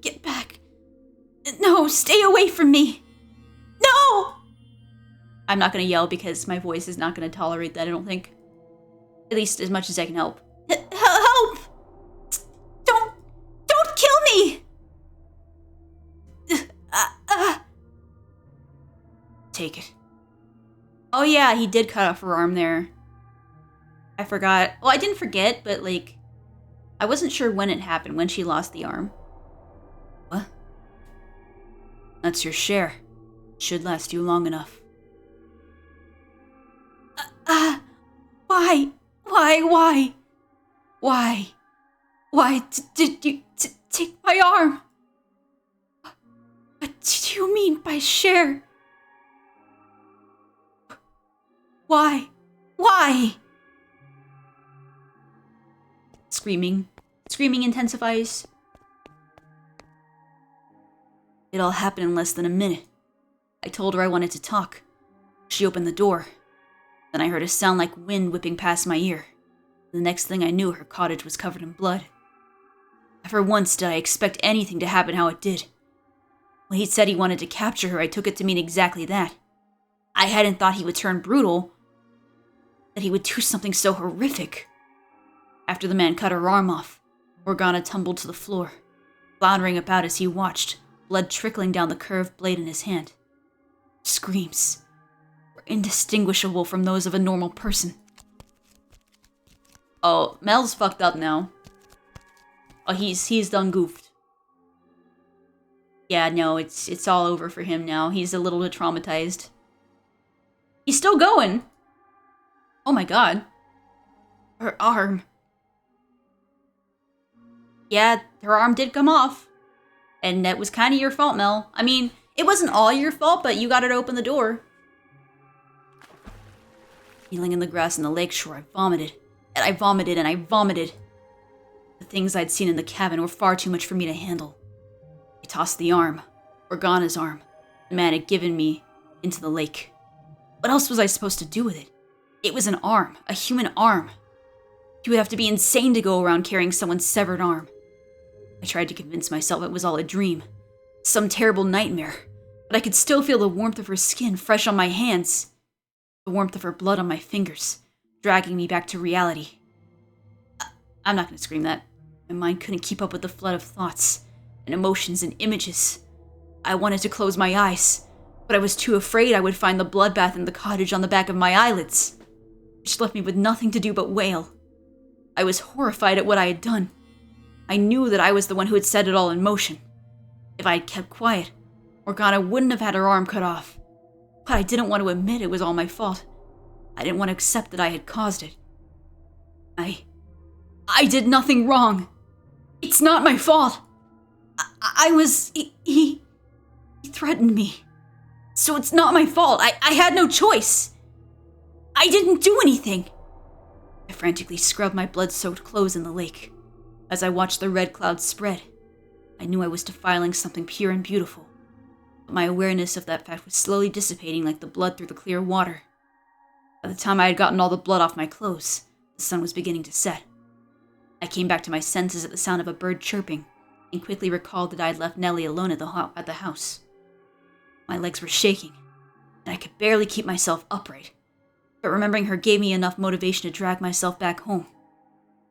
Get back. No, stay away from me. No! I'm not gonna yell because my voice is not gonna tolerate that, I don't think. At least as much as I can help. Help! Don't kill me! Take it. Oh yeah, he did cut off her arm there. I forgot. Well, I didn't forget, but like, I wasn't sure when it happened, when she lost the arm. What? That's your share. Should last you long enough. Why? Why did you take my arm? What do you mean by share? Why? Screaming intensifies. It all happened in less than a minute. I told her I wanted to talk. She opened the door. Then I heard a sound like wind whipping past my ear. The next thing I knew, her cottage was covered in blood. Never once did I expect anything to happen how it did. When he said he wanted to capture her, I took it to mean exactly that. I hadn't thought he would turn brutal, that he would do something so horrific. After the man cut her arm off, Morgana tumbled to the floor, floundering about as he watched, blood trickling down the curved blade in his hand. Screams were indistinguishable from those of a normal person. Oh, Mel's fucked up now. Oh, he's done goofed. Yeah, no, it's all over for him now. He's a little bit traumatized. He's still going. Oh my god. Her arm. Yeah, her arm did come off. And that was kind of your fault, Mel. I mean, it wasn't all your fault, but you got her to open the door. Kneeling in the grass on the lakeshore, I vomited. And I vomited and I vomited. The things I'd seen in the cabin were far too much for me to handle. I tossed the arm, Morgana's arm, the man had given me, into the lake. What else was I supposed to do with it? It was an arm, a human arm. You would have to be insane to go around carrying someone's severed arm. I tried to convince myself it was all a dream, some terrible nightmare, but I could still feel the warmth of her skin fresh on my hands, the warmth of her blood on my fingers, dragging me back to reality. I'm not going to scream that. My mind couldn't keep up with the flood of thoughts and emotions and images. I wanted to close my eyes, but I was too afraid I would find the bloodbath in the cottage on the back of my eyelids, which left me with nothing to do but wail. I was horrified at what I had done. I knew that I was the one who had set it all in motion. If I had kept quiet, Morgana wouldn't have had her arm cut off. But I didn't want to admit it was all my fault. I didn't want to accept that I had caused it. I did nothing wrong. It's not my fault. He threatened me. So it's not my fault. I had no choice. I didn't do anything. I frantically scrubbed my blood-soaked clothes in the lake. As I watched the red clouds spread, I knew I was defiling something pure and beautiful. But my awareness of that fact was slowly dissipating like the blood through the clear water. By the time I had gotten all the blood off my clothes, the sun was beginning to set. I came back to my senses at the sound of a bird chirping, and quickly recalled that I had left Nellie alone at the house. My legs were shaking, and I could barely keep myself upright. But remembering her gave me enough motivation to drag myself back home.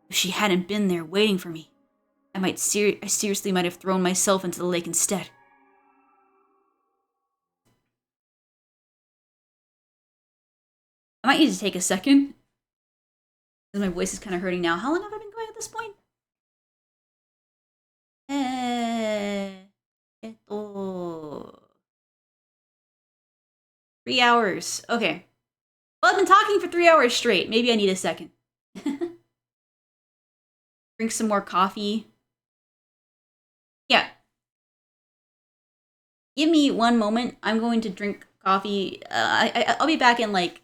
If she hadn't been there waiting for me, I seriously might have thrown myself into the lake instead. I might need to take a second, because my voice is kind of hurting now. How long have I been going at this point? 3 hours. Okay. Well, I've been talking for 3 hours straight. Maybe I need a second. Drink some more coffee. Yeah. Give me one moment. I'm going to drink coffee. I'll be back in like...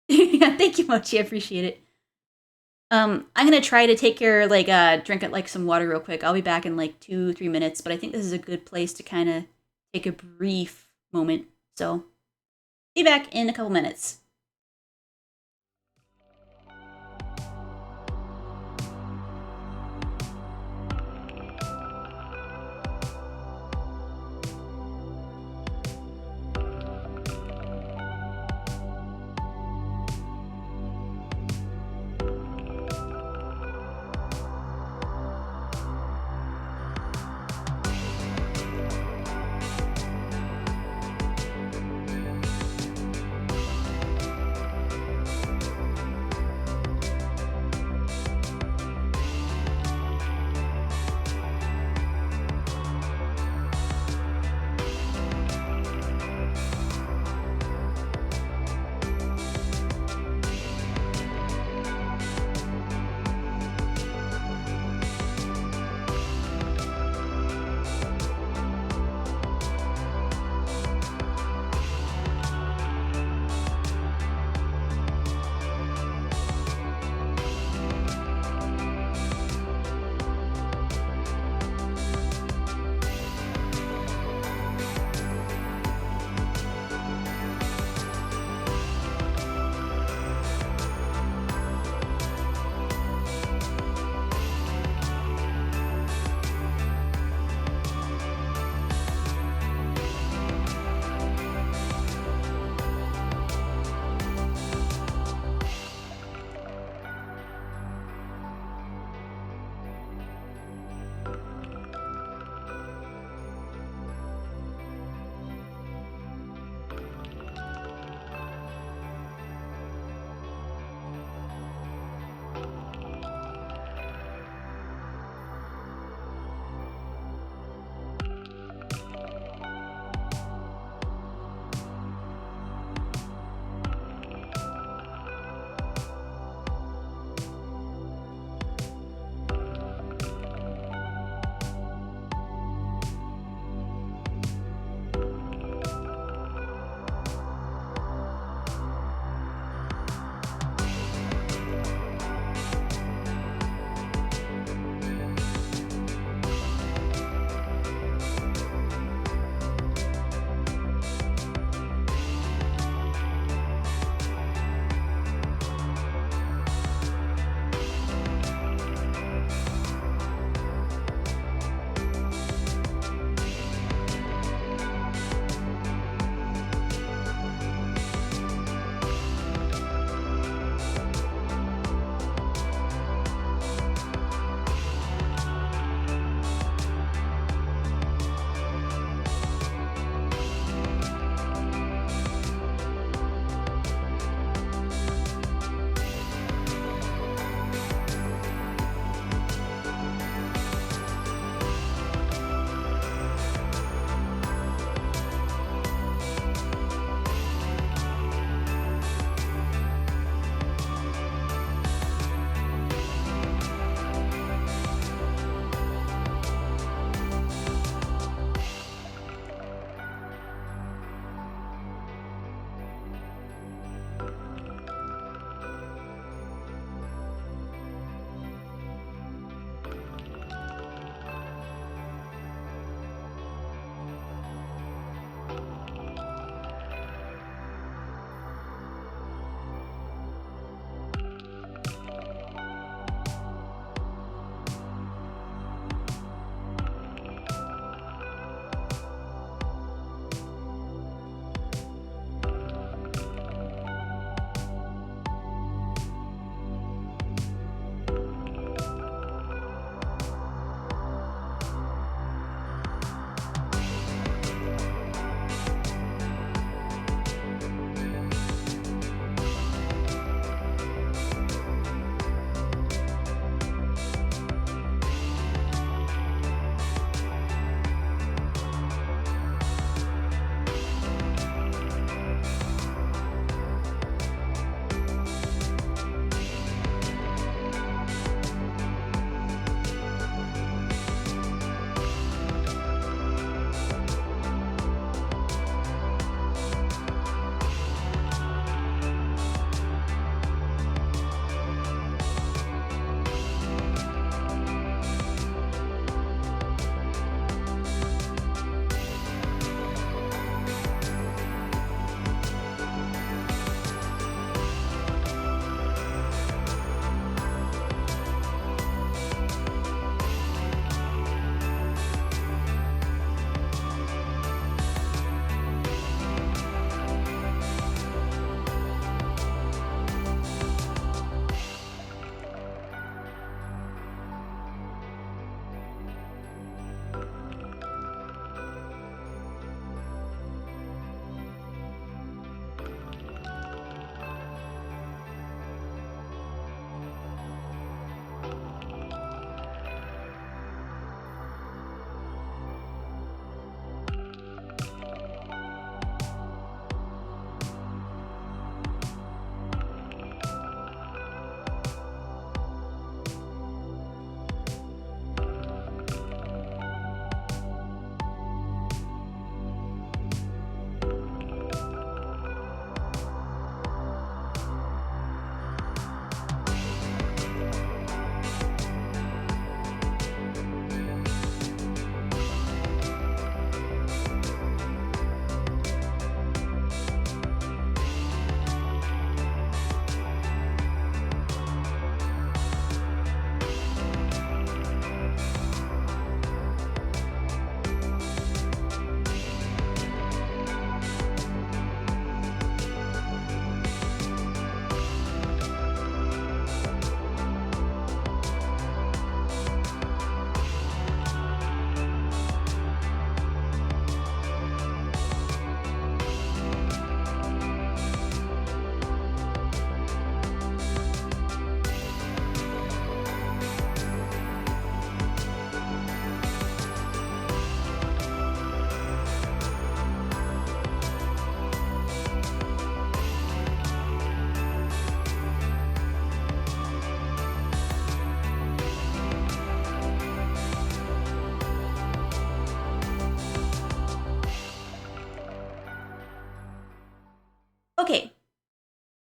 Yeah, thank you much. I appreciate it. I'm gonna try to take care, drink like some water real quick. I'll be back in like 2-3 minutes, but I think this is a good place to kind of take a brief moment. So, be back in a couple minutes.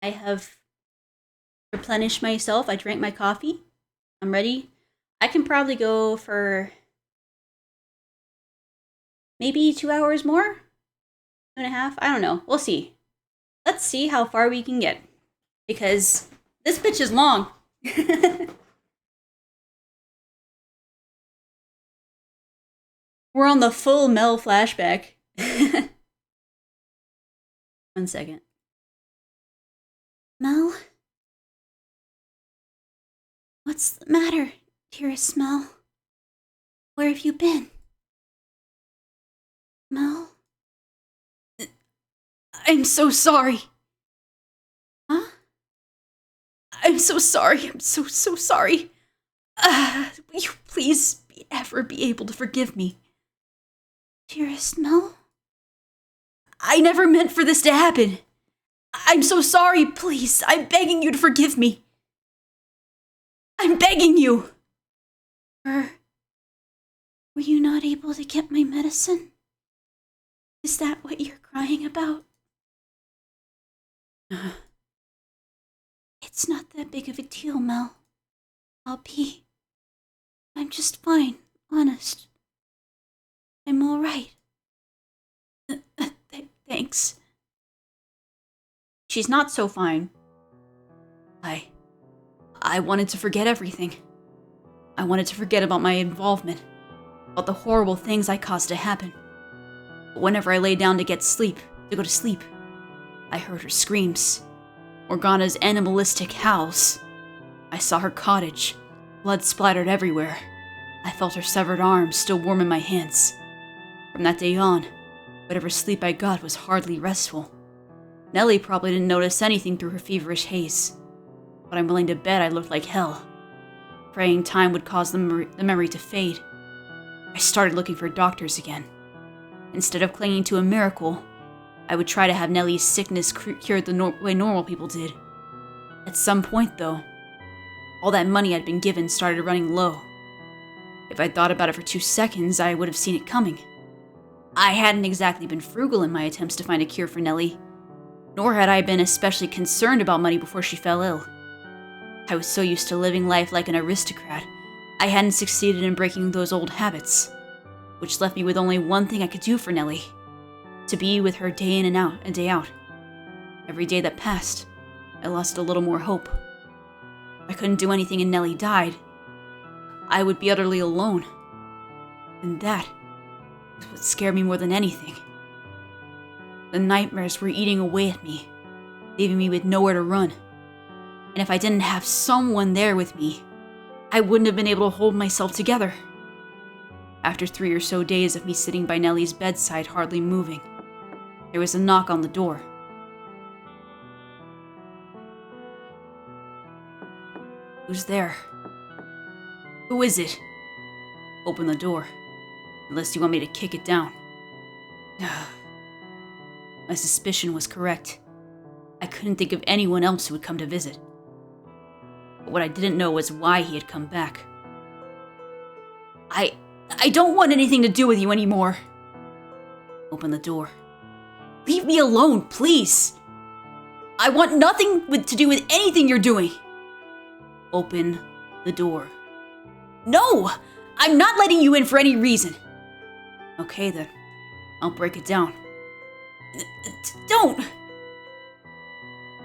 I have replenished myself. I drank my coffee. I'm ready. I can probably go for maybe 2 hours more? 2.5? I don't know. We'll see. Let's see how far we can get. Because this bitch is long. We're on the full Mel flashback. 1 second. Mel? What's the matter, dearest Mel? Where have you been? Mel? I'm so sorry. Huh? I'm so sorry. I'm so sorry. Will you please ever be able to forgive me? Dearest Mel? I never meant for this to happen. I'm so sorry. Please, I'm begging you to forgive me. I'm begging you. Were you not able to get my medicine? Is that what you're crying about? It's not that big of a deal, Mel. I'm just fine, honest. I'm alright. Thanks. She's not so fine. I wanted to forget everything. I wanted to forget about my involvement, about the horrible things I caused to happen. But whenever I lay down to go to sleep, I heard her screams, Morgana's animalistic howls. I saw her cottage, blood splattered everywhere. I felt her severed arms still warm in my hands. From that day on, whatever sleep I got was hardly restful. Nellie probably didn't notice anything through her feverish haze, but I'm willing to bet I looked like hell. Praying time would cause the memory to fade. I started looking for doctors again. Instead of clinging to a miracle, I would try to have Nellie's sickness cured the way normal people did. At some point, though, all that money I'd been given started running low. If I'd thought about it for 2 seconds, I would have seen it coming. I hadn't exactly been frugal in my attempts to find a cure for Nellie, nor had I been especially concerned about money before she fell ill. I was so used to living life like an aristocrat, I hadn't succeeded in breaking those old habits, which left me with only one thing I could do for Nellie: to be with her day in and day out. Every day that passed, I lost a little more hope. I couldn't do anything and Nellie died. I would be utterly alone. And that was what scared me more than anything. The nightmares were eating away at me, leaving me with nowhere to run. And if I didn't have someone there with me, I wouldn't have been able to hold myself together. After 3 or so days of me sitting by Nellie's bedside, hardly moving, there was a knock on the door. Who's there? Who is it? Open the door, unless you want me to kick it down. My suspicion was correct. I couldn't think of anyone else who would come to visit. But what I didn't know was why he had come back. I don't want anything to do with you anymore. Open the door. Leave me alone, please. I want nothing to do with anything you're doing. Open the door. No! I'm not letting you in for any reason. Okay then, I'll break it down. Don't!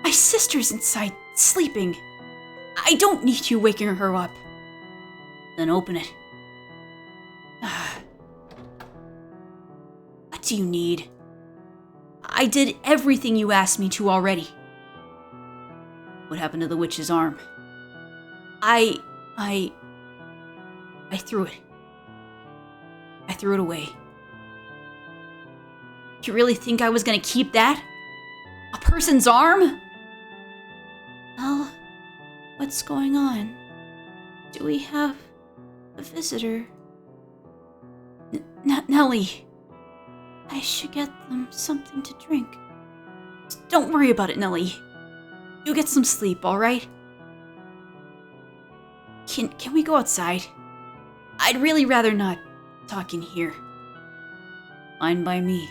My sister's inside, sleeping. I don't need you waking her up. Then open it. What do you need? I did everything you asked me to already. What happened to the witch's arm? I threw it. I threw it away. You really think I was gonna keep that? A person's arm? Mel, what's going on? Do we have a visitor? Nellie. I should get them something to drink. Don't worry about it, Nellie. You get some sleep, alright? Can we go outside? I'd really rather not talk in here. Fine by me.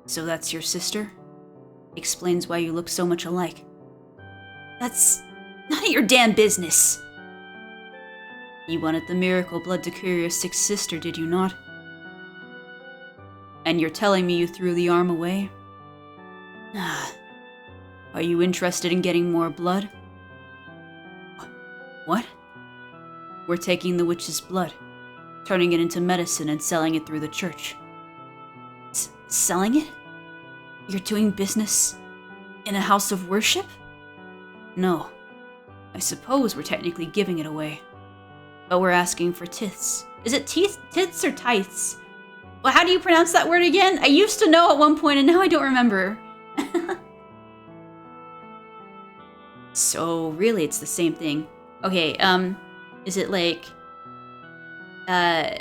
So that's your sister? Explains why you look so much alike. That's none of your damn business. You wanted the miracle blood to cure your sick sister, did you not? And you're telling me you threw the arm away? Are you interested in getting more blood? What? We're taking the witch's blood, turning it into medicine and selling it through the church. Selling it? You're doing business in a house of worship? No. I suppose we're technically giving it away. But we're asking for tithes. Is it tithes or tithes? Well, how do you pronounce that word again? I used to know at one point and now I don't remember. So really it's the same thing. Okay, is it like how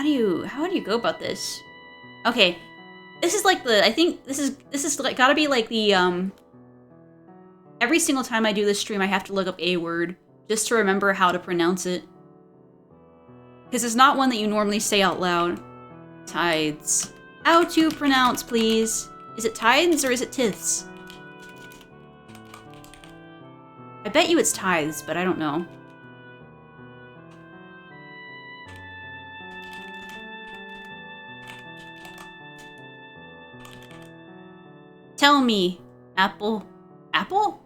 do you go about this? Okay. This is like I think this is like gotta be like the every single time I do this stream I have to look up a word just to remember how to pronounce it. Because it's not one that you normally say out loud. Tithes. How to pronounce, please? Is it tithes or is it tithes? I bet you it's tithes, but I don't know. Tell me, Apple. Apple?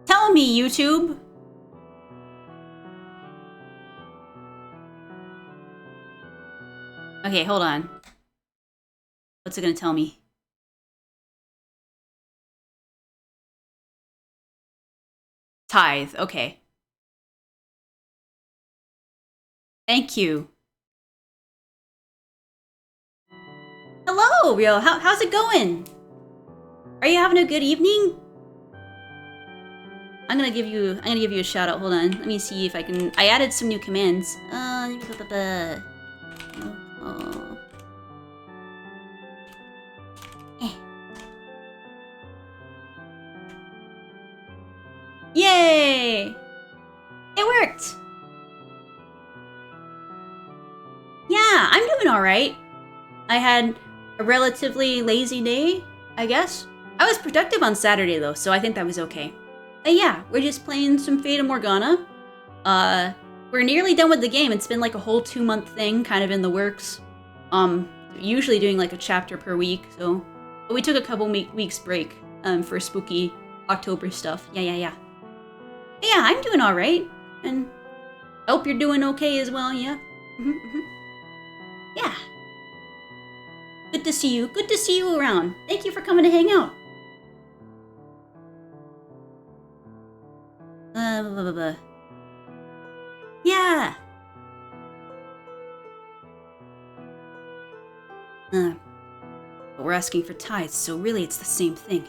Tell me, YouTube. Okay, hold on. What's it gonna tell me? Tithe, okay. Thank you. Hello, Rio. How's it going? Are you having a good evening? I'm gonna give you a shout out. Hold on. Let me see if I can. I added some new commands. Yay! It worked! Yeah, I'm doing alright. I had a relatively lazy day, I guess. I was productive on Saturday though, so I think that was okay. Yeah, we're just playing some Fata Morgana. We're nearly done with the game. It's been like a whole 2-month thing, kind of in the works. Usually doing like a chapter per week, so... But we took a couple weeks break, for spooky October stuff. Yeah, I'm doing alright. And I hope you're doing okay as well, yeah? Yeah. Good to see you. Good to see you around. Thank you for coming to hang out. Yeah. But we're asking for tithes, so really it's the same thing.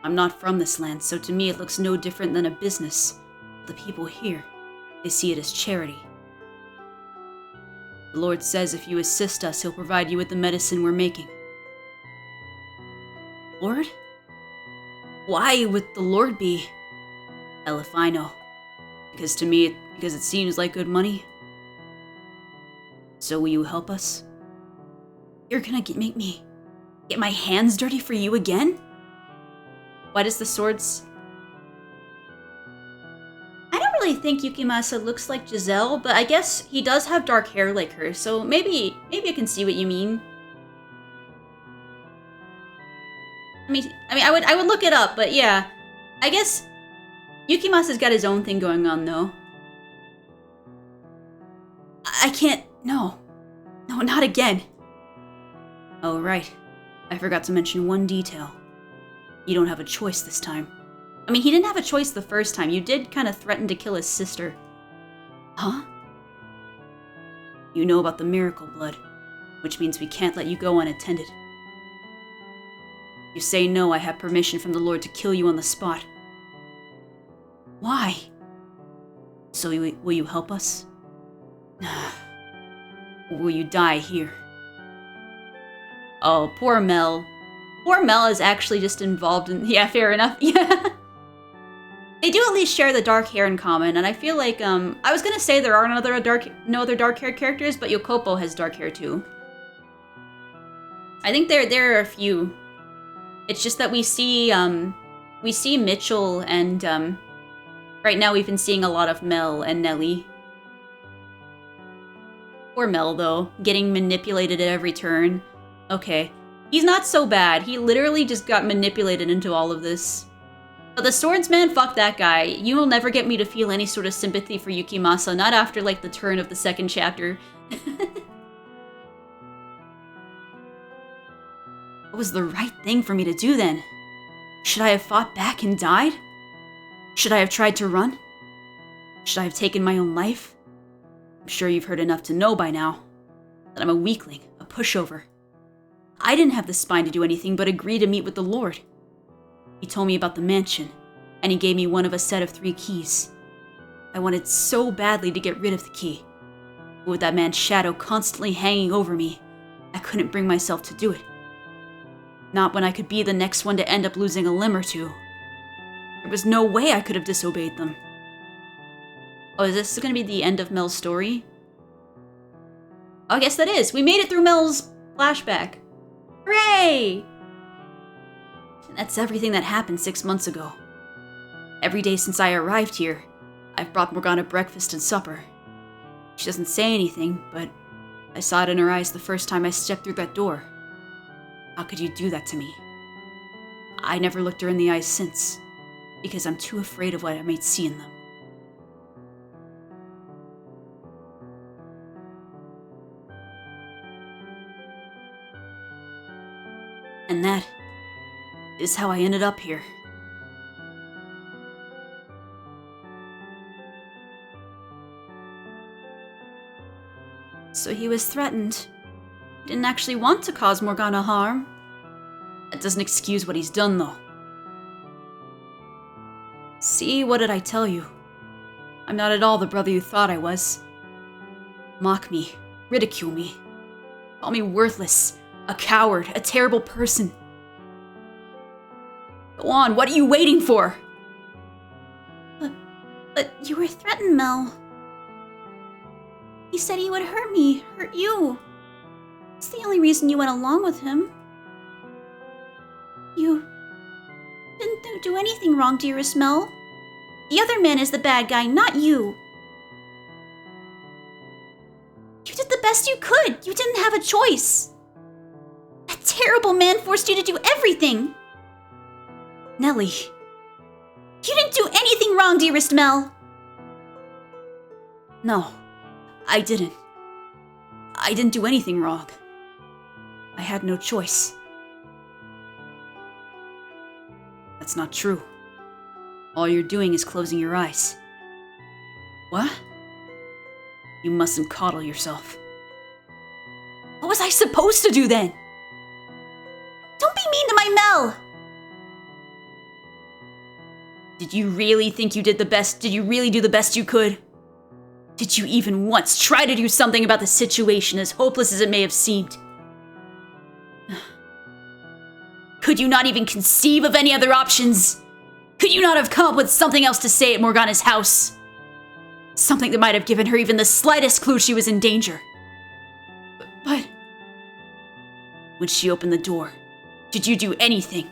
I'm not from this land, so to me it looks no different than a business. The people here, they see it as charity. The Lord says if you assist us, He'll provide you with the medicine we're making. Lord? Why would the Lord be? Hell if I know. Because to me, because it seems like good money. So will you help us? You're gonna make me get my hands dirty for you again? Why does the swords... I don't really think Yukimasa looks like Giselle, but I guess he does have dark hair like her, so maybe I can see what you mean. I would look it up, but yeah. I guess Yukimasa's got his own thing going on, though. I can't... No. No, not again. Oh, right. I forgot to mention one detail. You don't have a choice this time. I mean, he didn't have a choice the first time. You did kind of threaten to kill his sister. Huh? You know about the miracle blood, which means we can't let you go unattended. You say no, I have permission from the Lord to kill you on the spot. Why? So will you help us? Or will you die here? Oh, poor Mel. Poor Mel is actually just involved in... Yeah, fair enough. Yeah. They do at least share the dark hair in common, and I feel like, I was gonna say there are no other dark-haired characters, but Yokopo has dark hair too. I think there are a few. It's just that we see Mitchell and, right now we've been seeing a lot of Mel and Nelly. Poor Mel, though, getting manipulated at every turn. Okay. He's not so bad. He literally just got manipulated into all of this. But the swordsman, fuck that guy. You will never get me to feel any sort of sympathy for Yukimasa, not after, like, the turn of the second chapter. What was the right thing for me to do then? Should I have fought back and died? Should I have tried to run? Should I have taken my own life? I'm sure you've heard enough to know by now that I'm a weakling, a pushover. I didn't have the spine to do anything but agree to meet with the Lord. He told me about the mansion, and he gave me one of a set of 3 keys. I wanted so badly to get rid of the key, but with that man's shadow constantly hanging over me, I couldn't bring myself to do it. Not when I could be the next one to end up losing a limb or 2. There was no way I could have disobeyed them. Oh, is this going to be the end of Mel's story? Oh, I guess that is. We made it through Mel's flashback. Hooray! And that's everything that happened 6 months ago. Every day since I arrived here, I've brought Morgana breakfast and supper. She doesn't say anything, but I saw it in her eyes the first time I stepped through that door. How could you do that to me? I never looked her in the eyes since, because I'm too afraid of what I might see in them. And that is how I ended up here. So he was threatened. He didn't actually want to cause Morgana harm. That doesn't excuse what he's done, though. See, what did I tell you? I'm not at all the brother you thought I was. Mock me, ridicule me, call me worthless, a coward, a terrible person. Go on, what are you waiting for? But you were threatened, Mel. He said he would hurt me, hurt you. It's the only reason you went along with him. You didn't do anything wrong, dearest Mel. The other man is the bad guy, not you. You did the best you could. You didn't have a choice. That terrible man forced you to do everything. Nelly, you didn't do anything wrong, dearest Mel. No, I didn't. I didn't do anything wrong. I had no choice. That's not true. All you're doing is closing your eyes. What? You mustn't coddle yourself. What was I supposed to do then? Don't be mean to my Mel! Did you really think you did the best? Did you really do the best you could? Did you even once try to do something about the situation, as hopeless as it may have seemed? Could you not even conceive of any other options? Could you not have come up with something else to say at Morgana's house? Something that might have given her even the slightest clue she was in danger. But when she opened the door, did you do anything?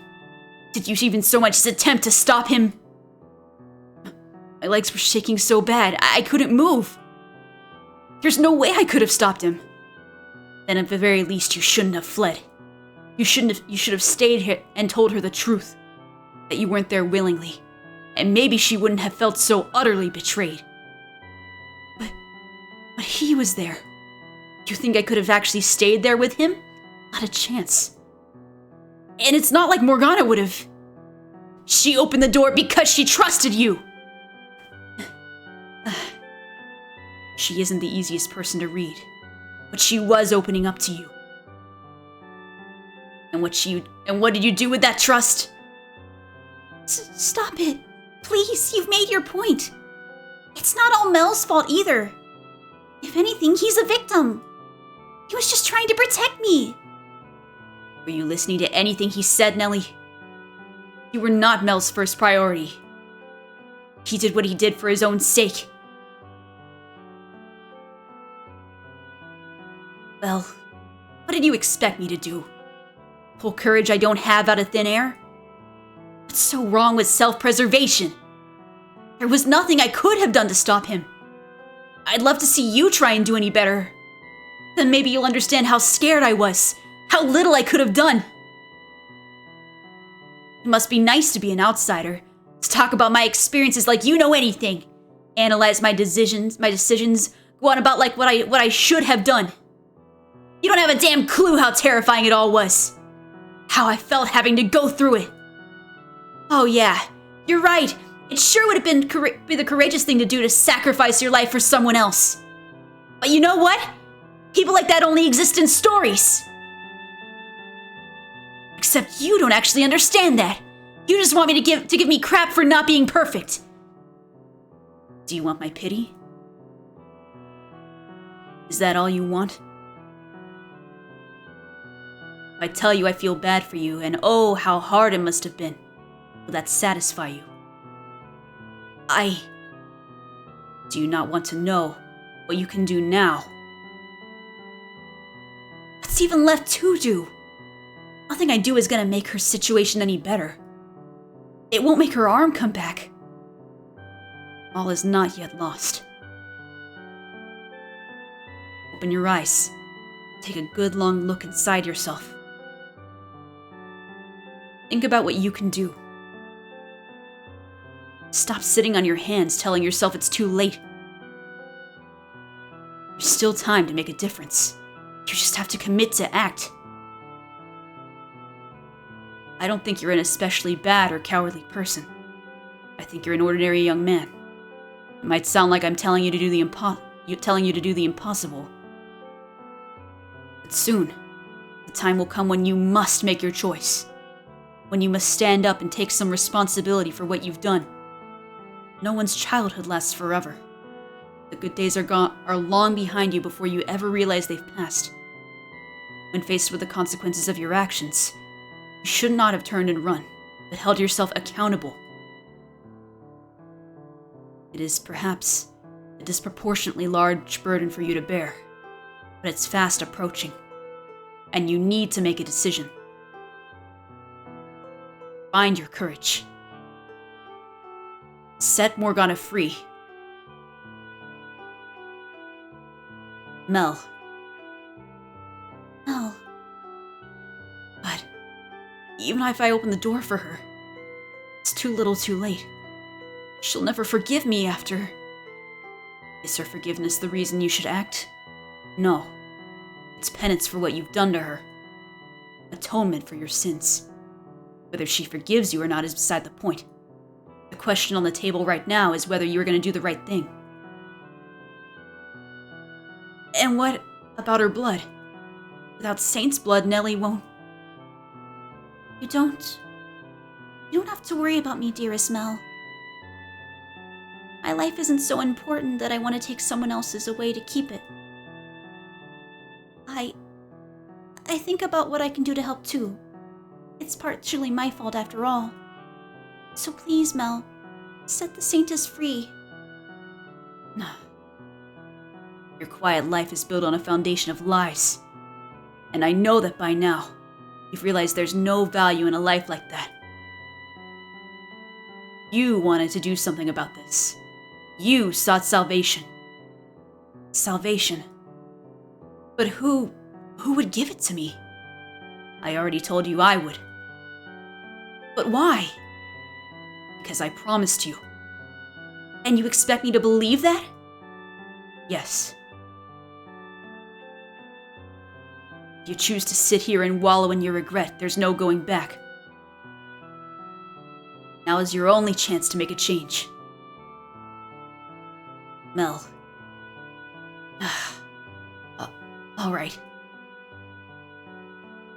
Did you even so much as attempt to stop him? My legs were shaking so bad, I couldn't move. There's no way I could have stopped him. Then at the very least, you shouldn't have fled. You should have stayed here and told her the truth. That you weren't there willingly. And maybe she wouldn't have felt so utterly betrayed. But he was there. Do you think I could have actually stayed there with him? Not a chance. And it's not like Morgana would have. She opened the door because she trusted you. She isn't the easiest person to read, but she was opening up to you. And what did you do with that trust? Stop it. Please, you've made your point. It's not all Mel's fault either. If anything, he's a victim. He was just trying to protect me. Were you listening to anything he said, Nelly? You were not Mel's first priority. He did what he did for his own sake. Well, what did you expect me to do? Pull courage I don't have out of thin air? What's so wrong with self-preservation? There was nothing I could have done to stop him. I'd love to see you try and do any better. Then maybe you'll understand how scared I was, how little I could have done. It must be nice to be an outsider, to talk about my experiences like you know anything, analyze my decisions, go on about like what I should have done. You don't have a damn clue how terrifying it all was. How I felt having to go through it. Oh yeah, you're right. It sure would have been the courageous thing to do to sacrifice your life for someone else. But you know what? People like that only exist in stories. Except you don't actually understand that. You just want me to give me crap for not being perfect. Do you want my pity? Is that all you want? If I tell you I feel bad for you, and oh, how hard it must have been, will that satisfy you? Do you not want to know what you can do now? What's even left to do? Nothing I do is gonna make her situation any better. It won't make her arm come back. All is not yet lost. Open your eyes. Take a good long look inside yourself. Think about what you can do. Stop sitting on your hands telling yourself it's too late. There's still time to make a difference. You just have to commit to act. I don't think you're an especially bad or cowardly person. I think you're an ordinary young man. It might sound like I'm telling you to do the impossible. But soon, the time will come when you must make your choice. When you must stand up and take some responsibility for what you've done. No one's childhood lasts forever. The good days are long behind you before you ever realize they've passed. When faced with the consequences of your actions, you should not have turned and run, but held yourself accountable. It is perhaps a disproportionately large burden for you to bear, but it's fast approaching, and you need to make a decision. Find your courage. Set Morgana free. Mel. But even if I open the door for her, it's too little too late. She'll never forgive me after. Is her forgiveness the reason you should act? No. It's penance for what you've done to her. Atonement for your sins. Whether she forgives you or not is beside the point. The question on the table right now is whether you are going to do the right thing. And what about her blood? Without Saint's blood, Nellie won't... You don't have to worry about me, dearest Mel. My life isn't so important that I want to take someone else's away to keep it. I think about what I can do to help too. It's partially my fault after all. So please, Mel, set the Saintess free. Your quiet life is built on a foundation of lies. And I know that by now, you've realized there's no value in a life like that. You wanted to do something about this. You sought salvation. Salvation. But who would give it to me? I already told you I would. But why? Because I promised you. And you expect me to believe that? Yes. If you choose to sit here and wallow in your regret, there's no going back. Now is your only chance to make a change. Mel. All right.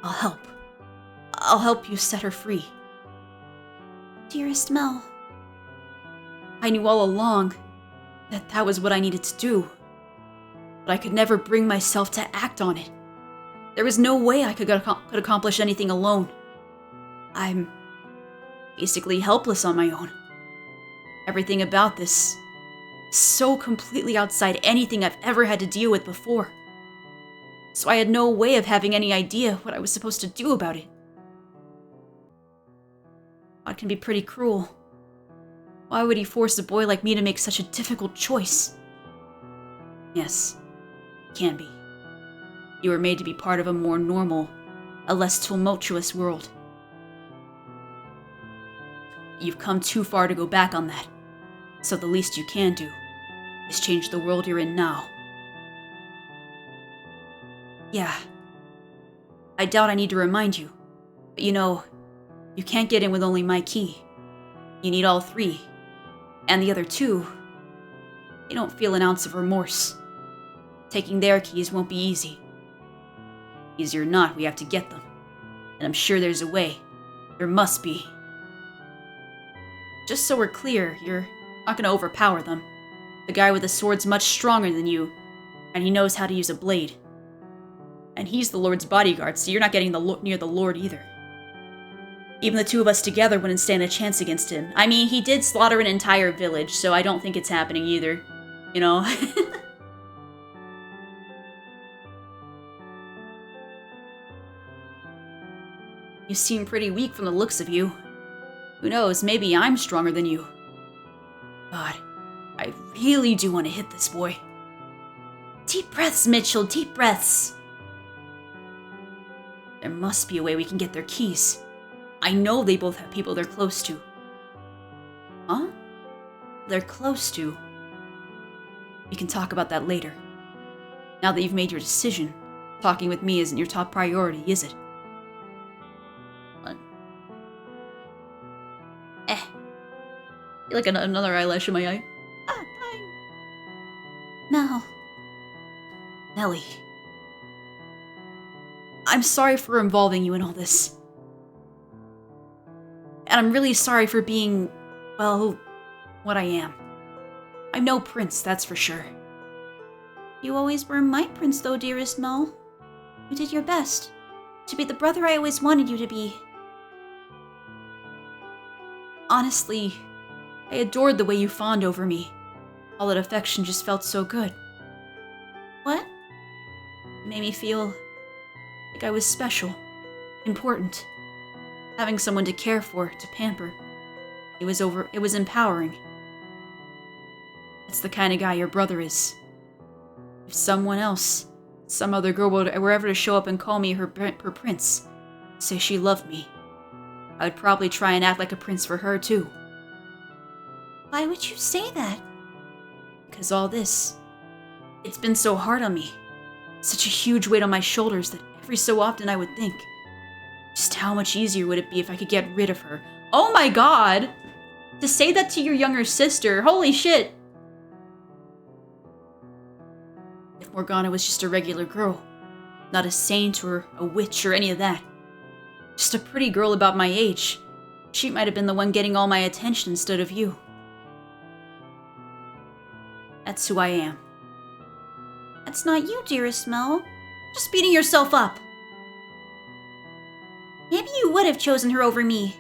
I'll help. I'll help you set her free. Dearest Mel. I knew all along that was what I needed to do. But I could never bring myself to act on it. There was no way I could accomplish anything alone. I'm basically helpless on my own. Everything about this is so completely outside anything I've ever had to deal with before. So I had no way of having any idea what I was supposed to do about it. God can be pretty cruel. Why would he force a boy like me to make such a difficult choice? Yes, it can be. You were made to be part of a more normal, a less tumultuous world. You've come too far to go back on that, so the least you can do is change the world you're in now. Yeah, I doubt I need to remind you, but you can't get in with only my key. You need all three, and the other two, they don't feel an ounce of remorse. Taking their keys won't be easy. Easy or not, we have to get them, and I'm sure there's a way. There must be. Just so we're clear, you're not going to overpower them. The guy with the sword's much stronger than you, and he knows how to use a blade. And he's the Lord's bodyguard, so you're not getting near the Lord either. Even the two of us together wouldn't stand a chance against him. I mean, he did slaughter an entire village, so I don't think it's happening either. You seem pretty weak from the looks of you. Who knows, maybe I'm stronger than you. God, I really do want to hit this boy. Deep breaths, Mitchell, deep breaths. There must be a way we can get their keys. I know they both have people they're close to. Huh? They're close to. We can talk about that later. Now that you've made your decision, talking with me isn't your top priority, is it? Like another eyelash in my eye. Mel. Nellie. I'm sorry for involving you in all this. And I'm really sorry for being, well, what I am. I'm no prince, that's for sure. You always were my prince, though, dearest Mel. You did your best to be the brother I always wanted you to be. Honestly, I adored the way you fawned over me. All that affection just felt so good. What? It made me feel like I was special, important. Having someone to care for, to pamper. It was empowering. That's the kind of guy your brother is. If someone else, some other girl were ever to show up and call me her prince, say she loved me, I would probably try and act like a prince for her too. Why would you say that? Because all this, it's been so hard on me. Such a huge weight on my shoulders that every so often I would think, just how much easier would it be if I could get rid of her? Oh my god! To say that to your younger sister, holy shit! If Morgana was just a regular girl, not a saint or a witch or any of that, just a pretty girl about my age, she might have been the one getting all my attention instead of you. That's who I am. That's not you, dearest Mel. Just beating yourself up. Maybe you would have chosen her over me,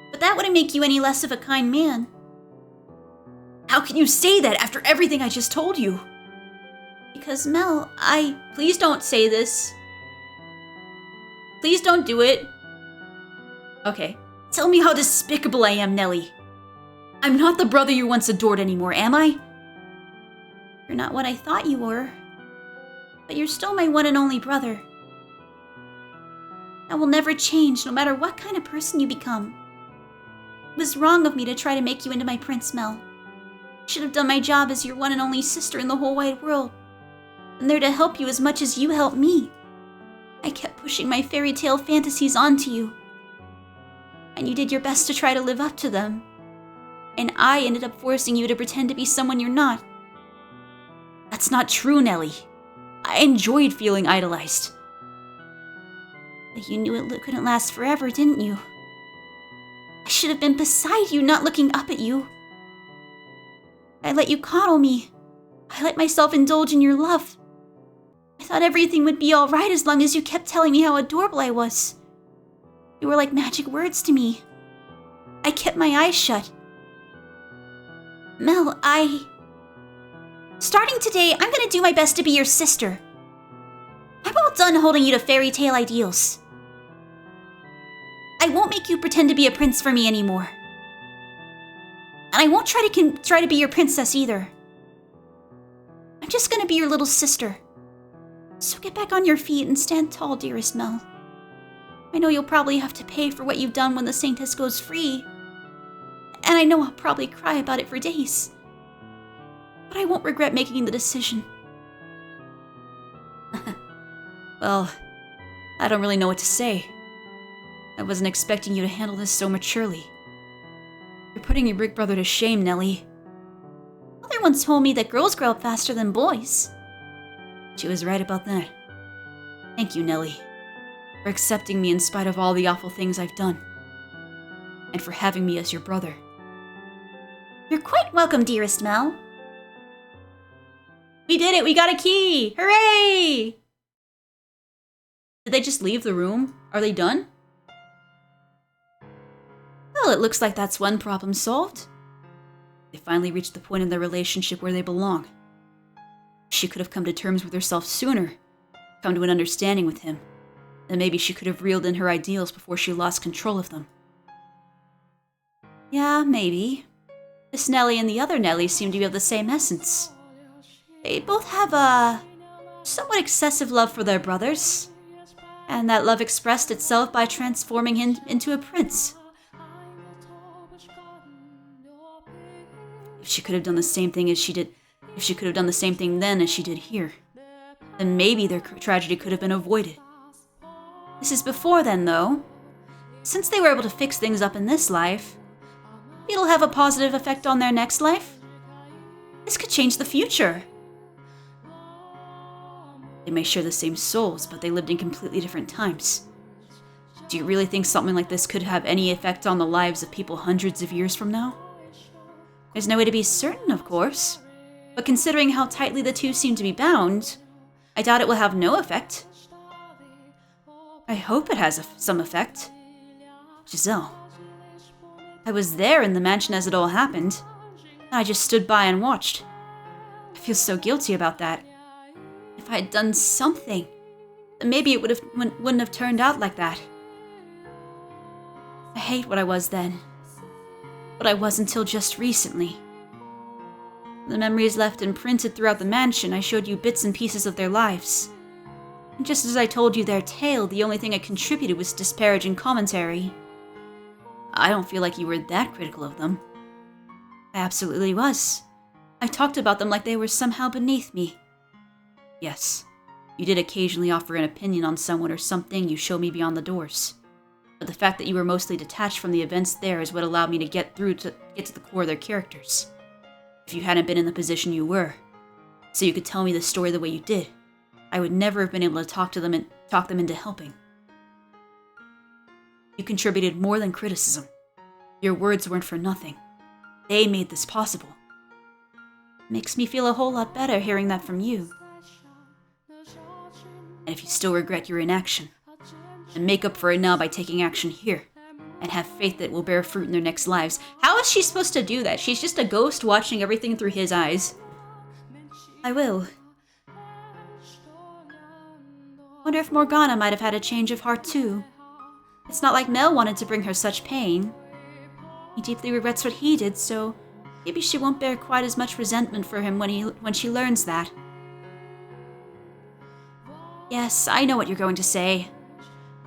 but that wouldn't make you any less of a kind man. How can you say that after everything I just told you? Because, Mel, Please don't say this. Please don't do it. Okay, tell me how despicable I am, Nellie. I'm not the brother you once adored anymore, am I? You're not what I thought you were, but you're still my one and only brother. That will never change, no matter what kind of person you become. It was wrong of me to try to make you into my prince, Mel. I should have done my job as your one and only sister in the whole wide world, and there to help you as much as you helped me. I kept pushing my fairy tale fantasies onto you, and you did your best to try to live up to them. And I ended up forcing you to pretend to be someone you're not. That's not true, Nellie. I enjoyed feeling idolized. But you knew it couldn't last forever, didn't you? I should have been beside you, not looking up at you. I let you coddle me. I let myself indulge in your love. I thought everything would be alright as long as you kept telling me how adorable I was. You were like magic words to me. I kept my eyes shut. Mel, Starting today, I'm gonna do my best to be your sister. I'm all done holding you to fairy tale ideals. I won't make you pretend to be a prince for me anymore. And I won't try to be your princess either. I'm just gonna be your little sister. So get back on your feet and stand tall, dearest Mel. I know you'll probably have to pay for what you've done when the Saintess goes free. And I know I'll probably cry about it for days. But I won't regret making the decision. Well, I don't really know what to say. I wasn't expecting you to handle this so maturely. You're putting your big brother to shame, Nellie. Mother once told me that girls grow up faster than boys. She was right about that. Thank you, Nellie, for accepting me in spite of all the awful things I've done. And for having me as your brother. You're quite welcome, dearest Mel. We did it! We got a key! Hooray! Did they just leave the room? Are they done? Well, it looks like that's one problem solved. They finally reached the point in their relationship where they belong. She could have come to terms with herself sooner, come to an understanding with him, then maybe she could have reeled in her ideals before she lost control of them. Yeah, maybe. This Nellie and the other Nellie seem to be of the same essence. They both have a somewhat excessive love for their brothers, and that love expressed itself by transforming him into a prince. If she could have done the same thing then as she did here, then maybe their tragedy could have been avoided. This is before then, though. Since they were able to fix things up in this life, it'll have a positive effect on their next life. This could change the future. They may share the same souls, but they lived in completely different times. Do you really think something like this could have any effect on the lives of people hundreds of years from now? There's no way to be certain, of course, but considering how tightly the two seem to be bound, I doubt it will have no effect. I hope it has some effect. Giselle. I was there in the mansion as it all happened, and I just stood by and watched. I feel so guilty about that. If I had done something, then maybe it wouldn't have turned out like that. I hate what I was then. What I was until just recently. The memories left imprinted throughout the mansion, I showed you bits and pieces of their lives. And just as I told you their tale, the only thing I contributed was disparaging commentary. I don't feel like you were that critical of them. I absolutely was. I talked about them like they were somehow beneath me. Yes, you did occasionally offer an opinion on someone or something you showed me beyond the doors. But the fact that you were mostly detached from the events there is what allowed me to get to the core of their characters. If you hadn't been in the position you were, so you could tell me the story the way you did, I would never have been able to talk them into helping. You contributed more than criticism. Your words weren't for nothing. They made this possible. Makes me feel a whole lot better hearing that from you. And if you still regret your inaction, then make up for it now by taking action here, and have faith that it will bear fruit in their next lives. How is she supposed to do that? She's just a ghost watching everything through his eyes. I will. Wonder if Morgana might have had a change of heart too. It's not like Mel wanted to bring her such pain. He deeply regrets what he did, so maybe she won't bear quite as much resentment for him when she learns that. Yes, I know what you're going to say.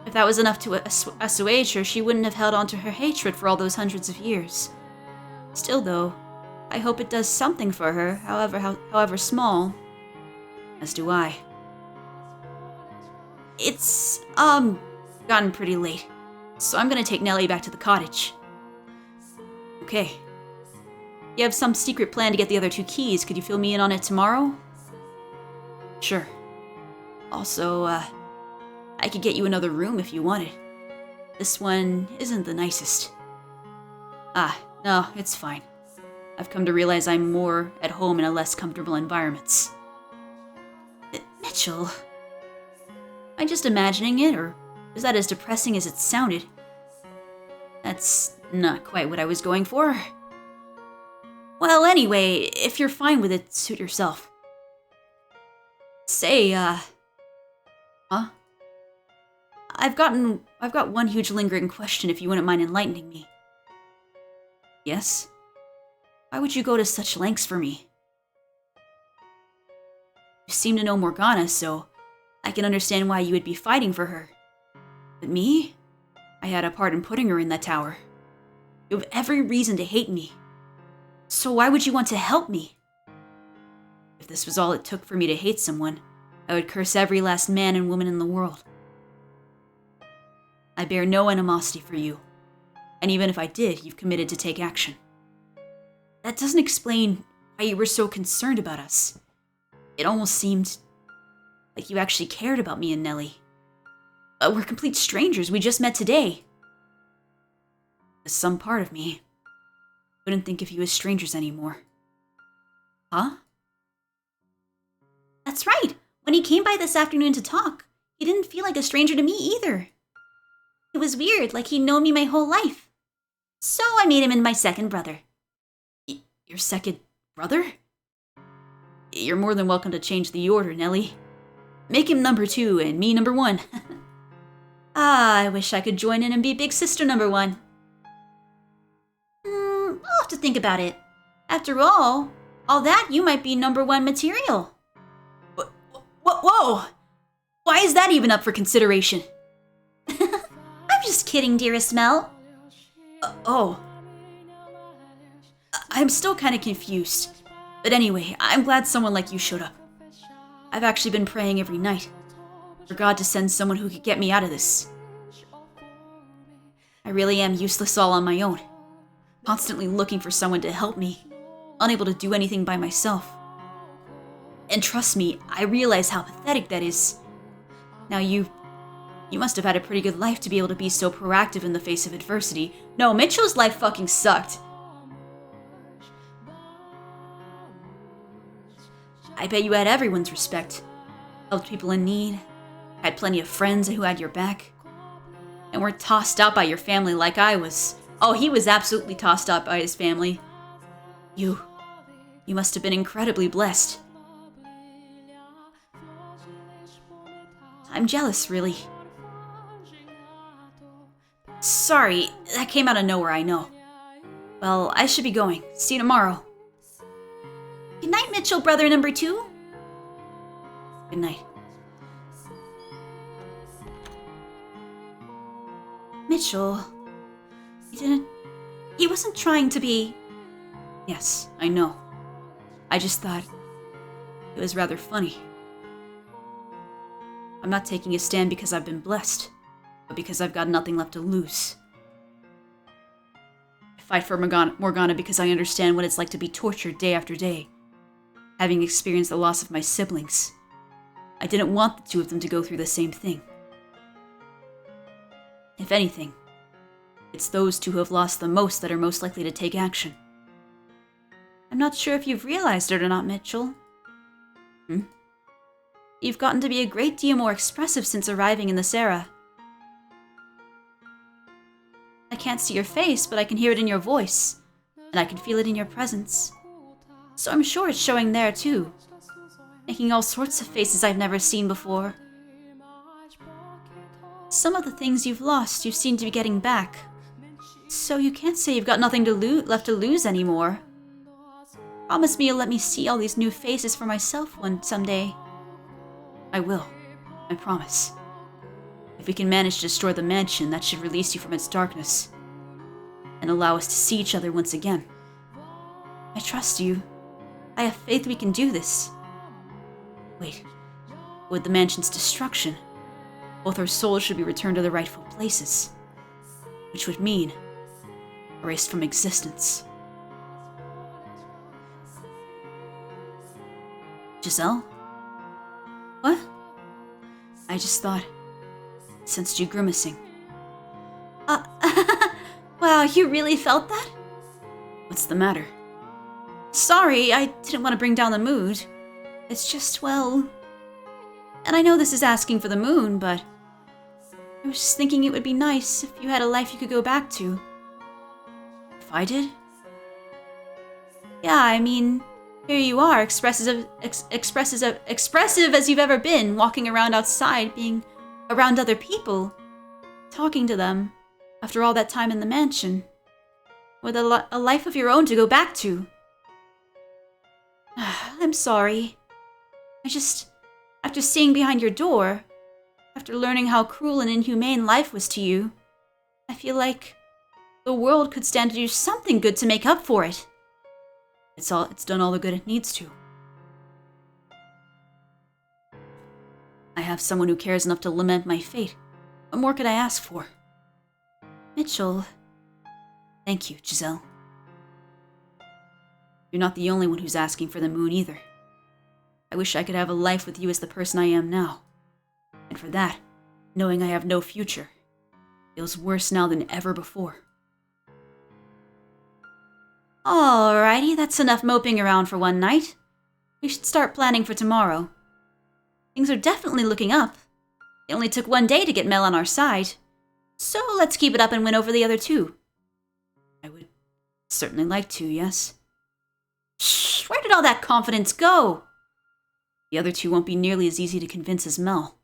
If that was enough to assuage her, she wouldn't have held on to her hatred for all those hundreds of years. Still, though, I hope it does something for her, however small. As do I. It's, gotten pretty late, so I'm gonna take Nellie back to the cottage. Okay. You have some secret plan to get the other 2 keys. Could you fill me in on it tomorrow? Sure. Also, I could get you another room if you wanted. This one isn't the nicest. No, it's fine. I've come to realize I'm more at home in a less comfortable environments. Mitchell... Am I just imagining it, or is that as depressing as it sounded? That's not quite what I was going for. Well, anyway, if you're fine with it, suit yourself. Say, huh? I've got one huge lingering question if you wouldn't mind enlightening me. Yes? Why would you go to such lengths for me? You seem to know Morgana, so I can understand why you would be fighting for her. But me? I had a part in putting her in that tower. You have every reason to hate me. So why would you want to help me? If this was all it took for me to hate someone, I would curse every last man and woman in the world. I bear no animosity for you, and even if I did, you've committed to take action. That doesn't explain why you were so concerned about us. It almost seemed like you actually cared about me and Nellie. We're complete strangers, we just met today. Some part of me couldn't think of you as strangers anymore. Huh? That's right. When he came by this afternoon to talk, he didn't feel like a stranger to me either. It was weird, like he'd known me my whole life. So I made him into my second brother. Your second brother? You're more than welcome to change the order, Nellie. Make him number 2 and me number 1. I wish I could join in and be big sister number 1. I'll have to think about it. After all that, you might be number 1 material. Whoa! Why is that even up for consideration? I'm just kidding, dearest Mel. I'm still kind of confused. But anyway, I'm glad someone like you showed up. I've actually been praying every night for God to send someone who could get me out of this. I really am useless all on my own, constantly looking for someone to help me, unable to do anything by myself. And trust me, I realize how pathetic that is. Now you must have had a pretty good life to be able to be so proactive in the face of adversity. No, Mitchell's life fucking sucked. I bet you had everyone's respect. Helped people in need, had plenty of friends who had your back, and weren't tossed out by your family like I was. Oh, he was absolutely tossed out by his family. You must have been incredibly blessed. I'm jealous, really. Sorry, that came out of nowhere, I know. Well, I should be going. See you tomorrow. Good night, Mitchell, brother number 2. Good night. Mitchell, he wasn't trying to be... Yes, I know. I just thought it was rather funny. I'm not taking a stand because I've been blessed, but because I've got nothing left to lose. I fight for Morgana because I understand what it's like to be tortured day after day, having experienced the loss of my siblings. I didn't want the 2 of them to go through the same thing. If anything, it's those 2 who have lost the most that are most likely to take action. I'm not sure if you've realized it or not, Mitchell. You've gotten to be a great deal more expressive since arriving in this era. I can't see your face, but I can hear it in your voice, and I can feel it in your presence. So I'm sure it's showing there too, making all sorts of faces I've never seen before. Some of the things you've lost, you seem to be getting back. So you can't say you've got nothing left to lose anymore. Promise me you'll let me see all these new faces for myself someday. I will. I promise. If we can manage to destroy the mansion, that should release you from its darkness and allow us to see each other once again. I trust you. I have faith we can do this. Wait. With the mansion's destruction, both our souls should be returned to their rightful places, which would mean erased from existence. Giselle? What? I just thought, sensed you grimacing. Wow, you really felt that? What's the matter? Sorry, I didn't want to bring down the mood. It's just, well... And I know this is asking for the moon, but... I was just thinking it would be nice if you had a life you could go back to. If I did? Yeah, I mean, here you are, expressive as you've ever been, walking around outside, being around other people, talking to them, after all that time in the mansion, with a life of your own to go back to. I'm sorry. After seeing behind your door, after learning how cruel and inhumane life was to you, I feel like the world could stand to do something good to make up for it. It's done all the good it needs to. I have someone who cares enough to lament my fate. What more could I ask for? Mitchell. Thank you, Giselle. You're not the only one who's asking for the moon either. I wish I could have a life with you as the person I am now. And for that, knowing I have no future, feels worse now than ever before. Alrighty, that's enough moping around for one night. We should start planning for tomorrow. Things are definitely looking up. It only took one day to get Mel on our side. So let's keep it up and win over the other two. I would certainly like to, yes. Shh, where did all that confidence go? The other two won't be nearly as easy to convince as Mel.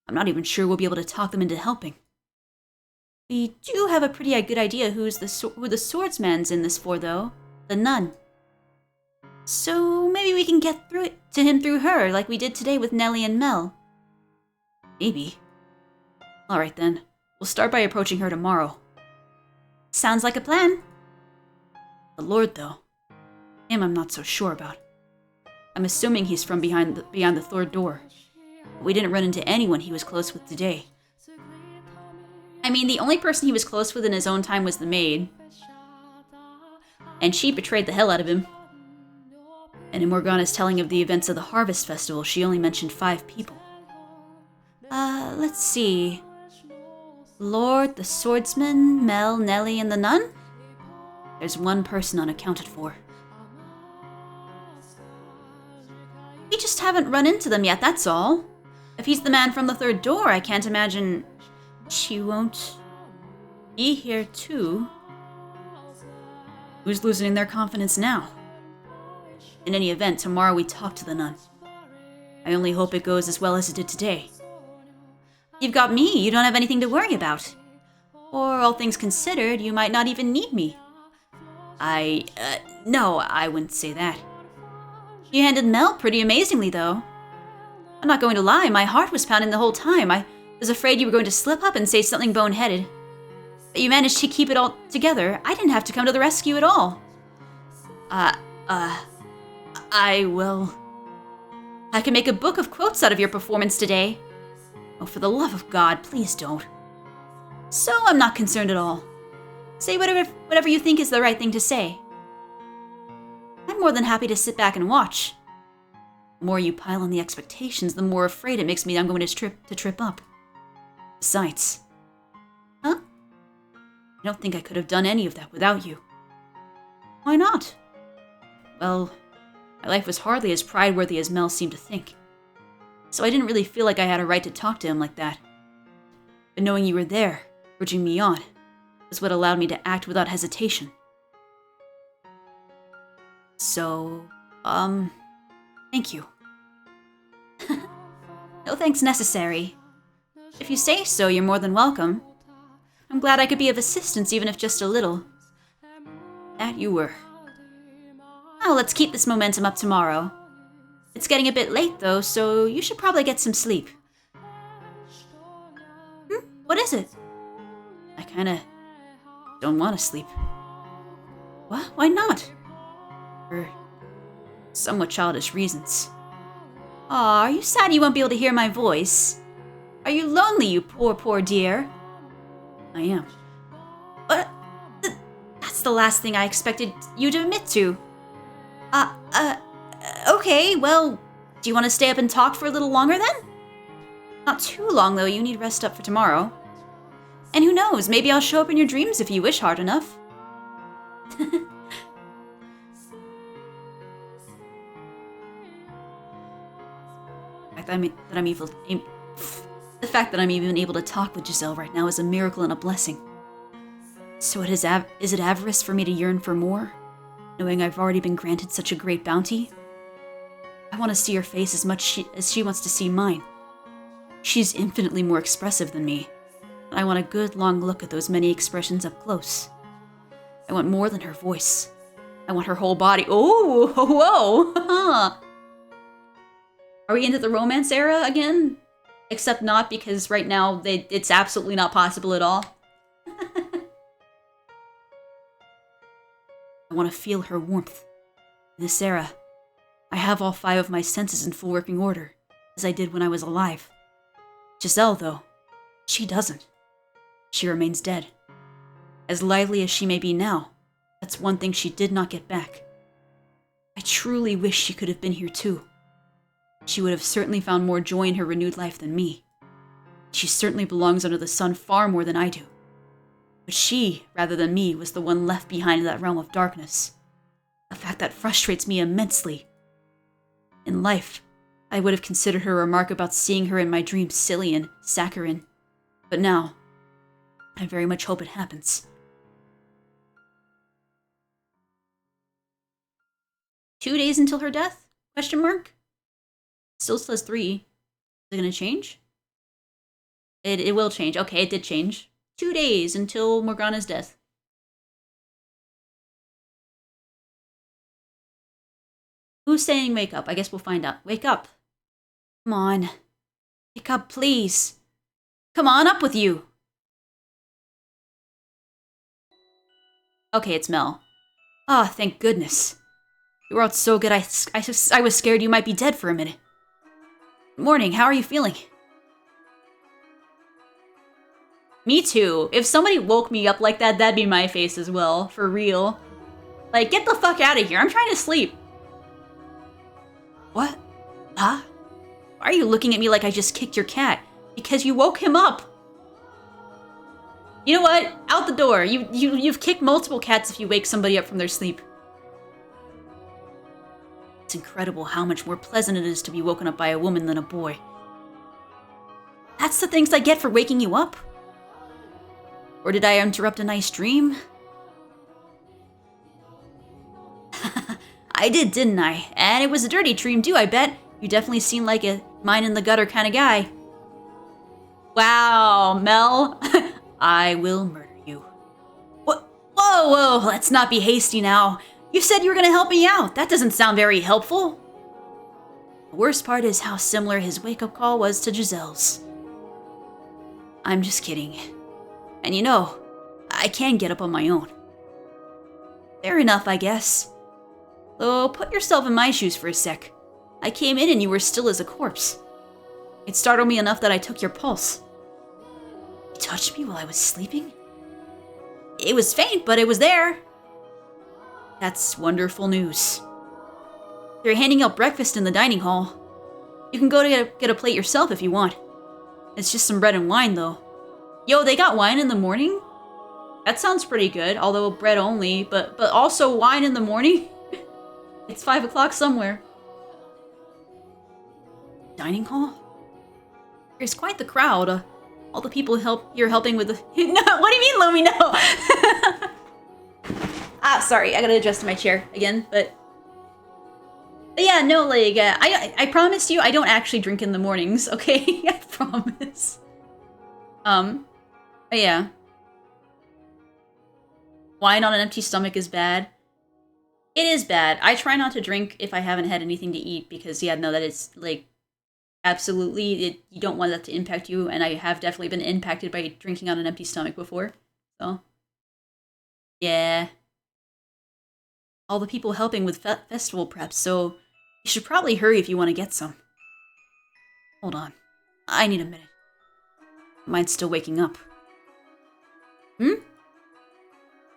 I'm not even sure we'll be able to talk them into helping. We do have a pretty good idea who the swordsman's in this for, though. The nun. So maybe we can get to him through her, like we did today with Nellie and Mel. Maybe. Alright then. We'll start by approaching her tomorrow. Sounds like a plan. The Lord, though. Him I'm not so sure about. I'm assuming he's from beyond the third door. But we didn't run into anyone he was close with today. I mean, the only person he was close with in his own time was the maid. And she betrayed the hell out of him. And in Morgana's telling of the events of the Harvest Festival, she only mentioned 5 people. Let's see. Lord, the swordsman, Mel, Nellie, and the nun? There's one person unaccounted for. We just haven't run into them yet, that's all. If he's the man from the third door, I can't imagine she won't be here too. Who's losing their confidence now? In any event, tomorrow we talk to the nun. I only hope it goes as well as it did today. You've got me, you don't have anything to worry about. Or, all things considered, you might not even need me. No, I wouldn't say that. You handled Mel pretty amazingly, though. I'm not going to lie, my heart was pounding the whole time. I was afraid you were going to slip up and say something boneheaded. But you managed to keep it all together. I didn't have to come to the rescue at all. I can make a book of quotes out of your performance today. Oh, for the love of God, please don't. So I'm not concerned at all. Say whatever you think is the right thing to say. I'm more than happy to sit back and watch. The more you pile on the expectations, the more afraid it makes me I'm going to trip up. Besides... Huh? I don't think I could have done any of that without you. Why not? Well, my life was hardly as pride-worthy as Mel seemed to think. So I didn't really feel like I had a right to talk to him like that. But knowing you were there, urging me on, was what allowed me to act without hesitation. So, thank you. No thanks necessary. If you say so, you're more than welcome. I'm glad I could be of assistance, even if just a little. That you were. Now let's keep this momentum up tomorrow. It's getting a bit late, though, so you should probably get some sleep. What is it? I kinda don't want to sleep. What? Why not? For somewhat childish reasons. Aw, are you sad you won't be able to hear my voice? Are you lonely, you poor dear? I am. What? That's the last thing I expected you to admit to. Okay, well, do you want to stay up and talk for a little longer then? Not too long, though. You need rest up for tomorrow. And who knows, maybe I'll show up in your dreams if you wish hard enough. The fact that I'm even able to talk with Giselle right now is a miracle and a blessing. So is it avarice for me to yearn for more? knowing I've already been granted such a great bounty. I want to see her face as much as she wants to see mine. She's infinitely more expressive than me, and I want a good long look at those many expressions up close. I want more than her voice. I want her whole body. Oh, whoa! Are we into the romance era again? Except not, because right now it's absolutely not possible at all. I want to feel her warmth. In this era, I have all 5 of my senses in full working order, as I did when I was alive. Giselle, though, she doesn't. She remains dead. As lively as she may be now, that's one thing she did not get back. I truly wish she could have been here too. She would have certainly found more joy in her renewed life than me. She certainly belongs under the sun far more than I do. But she, rather than me, was the one left behind in that realm of darkness. A fact that frustrates me immensely. In life, I would have considered her remark about seeing her in my dreams silly and saccharine. But now, I very much hope it happens. 2 days until her death? Question mark? Still says 3. Is it gonna change? It will change. Okay, it did change. 2 days until Morgana's death. Who's saying wake up? I guess we'll find out. Wake up. Come on. Wake up, please. Come on, up with you. Okay, it's Mel. Ah, oh, thank goodness. You were out so good, I was scared you might be dead for a minute. Morning, how are you feeling? Me too. If somebody woke me up like that, that'd be my face as well. For real. Like, get the fuck out of here. I'm trying to sleep. What? Huh? Why are you looking at me like I just kicked your cat? Because you woke him up. You know what? Out the door. You've kicked multiple cats if you wake somebody up from their sleep. It's incredible how much more pleasant it is to be woken up by a woman than a boy. That's the things I get for waking you up? Or did I interrupt a nice dream? I did, didn't I? And it was a dirty dream too, I bet. You definitely seem like a mine-in-the-gutter kind of guy. Wow, Mel. I will murder you. What? Whoa, let's not be hasty now. You said you were going to help me out. That doesn't sound very helpful. The worst part is how similar his wake-up call was to Giselle's. I'm just kidding. And you know, I can get up on my own. Fair enough, I guess. Though, put yourself in my shoes for a sec. I came in and you were still as a corpse. It startled me enough that I took your pulse. You touched me while I was sleeping? It was faint, but it was there. That's wonderful news. They're handing out breakfast in the dining hall. You can go to get a plate yourself if you want. It's just some bread and wine, though. Yo, they got wine in the morning? That sounds pretty good, although bread only, but also wine in the morning? It's 5 o'clock somewhere. Dining hall? There's quite the crowd. All the people you're helping with the... No, what do you mean, let me know? Sorry, I gotta adjust my chair again, but yeah, no, like, I promise you, I don't actually drink in the mornings, okay? I promise. But yeah. Wine on an empty stomach is bad. It is bad. I try not to drink if I haven't had anything to eat, because, yeah, no, that is, like, absolutely, you don't want that to impact you, and I have definitely been impacted by drinking on an empty stomach before, so. Yeah. All the people helping with festival preps, so you should probably hurry if you want to get some. Hold on. I need a minute. Mine's still waking up.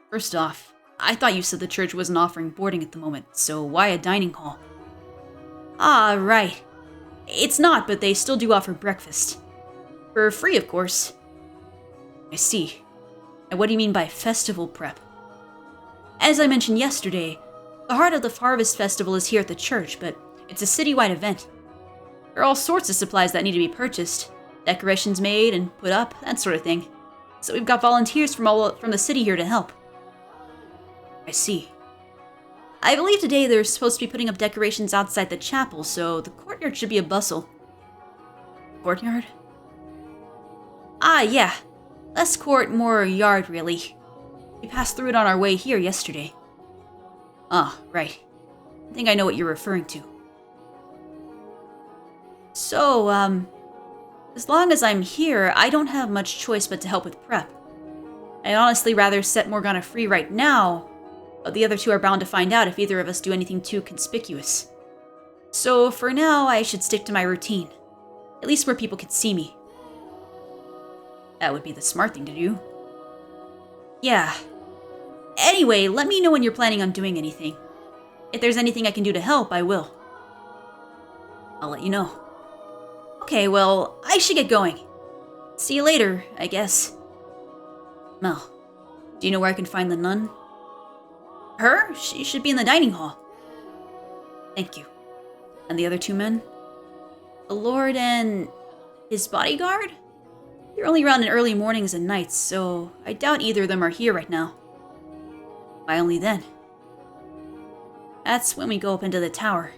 First off, I thought you said the church wasn't offering boarding at the moment, so why a dining hall? Ah, right. It's not, but they still do offer breakfast. For free, of course. I see. And what do you mean by festival prep? As I mentioned yesterday, the heart of the Harvest Festival is here at the church, but it's a citywide event. There are all sorts of supplies that need to be purchased, decorations made and put up, that sort of thing. So we've got volunteers from the city here to help. I see. I believe today they're supposed to be putting up decorations outside the chapel, so the courtyard should be a bustle. Courtyard? Ah, yeah. Less court, more yard, really. We passed through it on our way here yesterday. Ah, right. I think I know what you're referring to. So, as long as I'm here, I don't have much choice but to help with prep. I'd honestly rather set Morgana free right now, but the other two are bound to find out if either of us do anything too conspicuous. So for now, I should stick to my routine. At least where people can see me. That would be the smart thing to do. Yeah. Anyway, let me know when you're planning on doing anything. If there's anything I can do to help, I will. I'll let you know. Okay, well, I should get going. See you later, I guess. Mel, do you know where I can find the nun? Her? She should be in the dining hall. Thank you. And the other two men? The Lord and his bodyguard? They're only around in early mornings and nights, so I doubt either of them are here right now. Why only then? That's when we go up into the tower.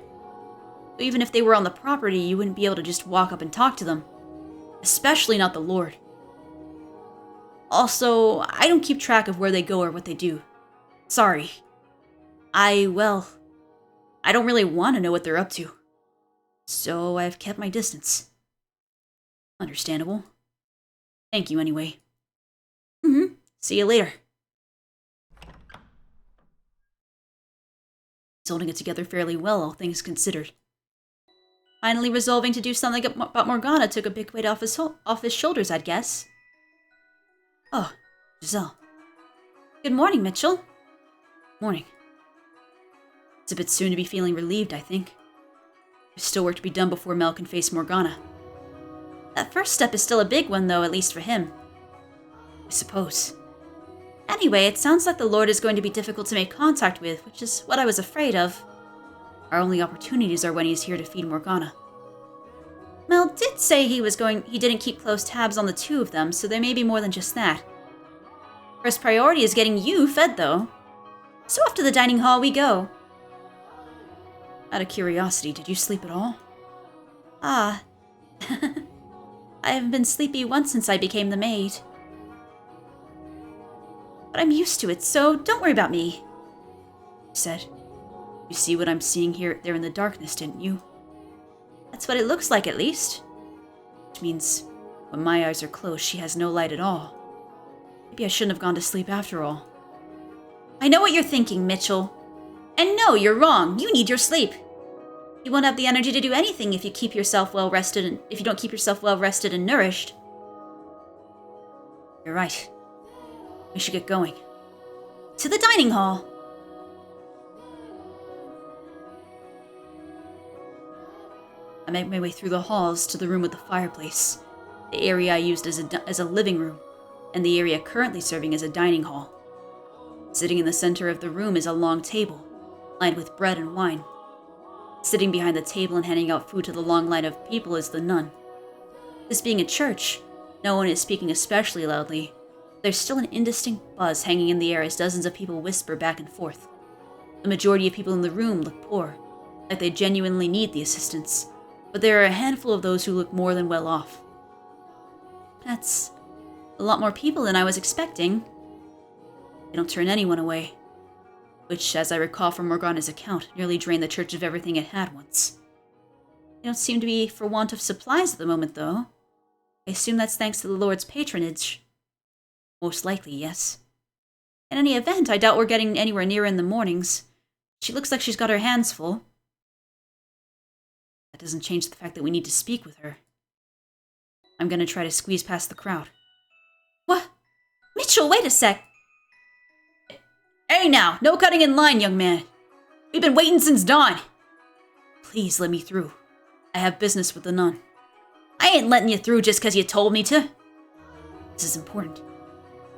So even if they were on the property, you wouldn't be able to just walk up and talk to them. Especially not the Lord. Also, I don't keep track of where they go or what they do. Sorry. I don't really want to know what they're up to. So I've kept my distance. Understandable. Thank you anyway. See you later. He's holding it together fairly well, all things considered. Finally resolving to do something about Morgana took a big weight off his shoulders, I'd guess. Oh, Giselle. Good morning, Mitchell. Morning. It's a bit soon to be feeling relieved, I think. There's still work to be done before Mel can face Morgana. That first step is still a big one, though, at least for him. I suppose. Anyway, it sounds like the Lord is going to be difficult to make contact with, which is what I was afraid of. Our only opportunities are when he's here to feed Morgana. Mel did say he didn't keep close tabs on the two of them, so there may be more than just that. First priority is getting you fed, though. So off to the dining hall we go. Out of curiosity, did you sleep at all? Ah. I haven't been sleepy once since I became the maid. But I'm used to it, so don't worry about me. He said. You see what I'm seeing there in the darkness, didn't you? That's what it looks like, at least. Which means, when my eyes are closed, she has no light at all. Maybe I shouldn't have gone to sleep after all. I know what you're thinking, Mitchell. And no, you're wrong. You need your sleep. You won't have the energy to do anything if you don't keep yourself well rested and nourished. You're right. We should get going. To the dining hall. I make my way through the halls to the room with the fireplace, the area I used as a living room, and the area currently serving as a dining hall. Sitting in the center of the room is a long table, lined with bread and wine. Sitting behind the table and handing out food to the long line of people is the nun. This being a church, no one is speaking especially loudly. There's still an indistinct buzz hanging in the air as dozens of people whisper back and forth. The majority of people in the room look poor, like they genuinely need the assistance, but there are a handful of those who look more than well off. That's a lot more people than I was expecting. They don't turn anyone away, which, as I recall from Morgana's account, nearly drained the church of everything it had once. They don't seem to be for want of supplies at the moment, though. I assume that's thanks to the Lord's patronage. Most likely, yes. In any event, I doubt we're getting anywhere near in the mornings. She looks like she's got her hands full. That doesn't change the fact that we need to speak with her. I'm gonna try to squeeze past the crowd. What? Mitchell, wait a sec! Hey now, no cutting in line, young man. We've been waiting since dawn. Please let me through. I have business with the nun. I ain't letting you through just because you told me to. This is important.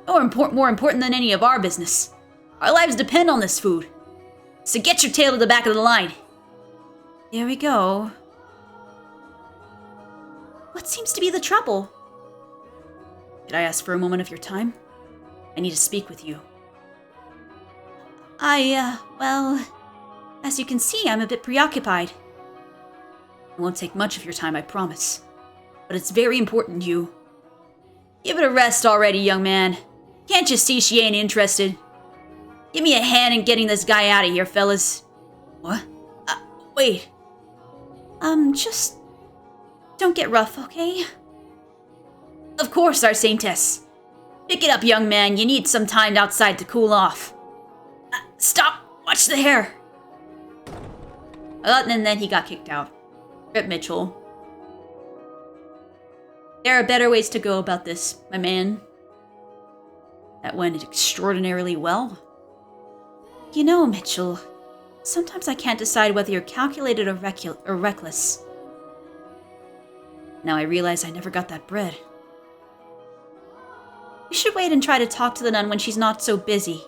More important than any of our business. Our lives depend on this food. So get your tail to the back of the line. There we go. What seems to be the trouble? Could I ask for a moment of your time? I need to speak with you. Well, As you can see, I'm a bit preoccupied. It won't take much of your time, I promise. But it's very important you... Give it a rest already, young man. Can't you see she ain't interested? Give me a hand in getting this guy out of here, fellas. What? Wait. Just... Don't get rough, okay? Of course, our saintess. Pick it up, young man. You need some time outside to cool off. Stop! Watch the hair! And then he got kicked out. Rip Mitchell. There are better ways to go about this, my man. That went extraordinarily well. You know, Mitchell, sometimes I can't decide whether you're calculated or reckless. Now I realize I never got that bread. You should wait and try to talk to the nun when she's not so busy.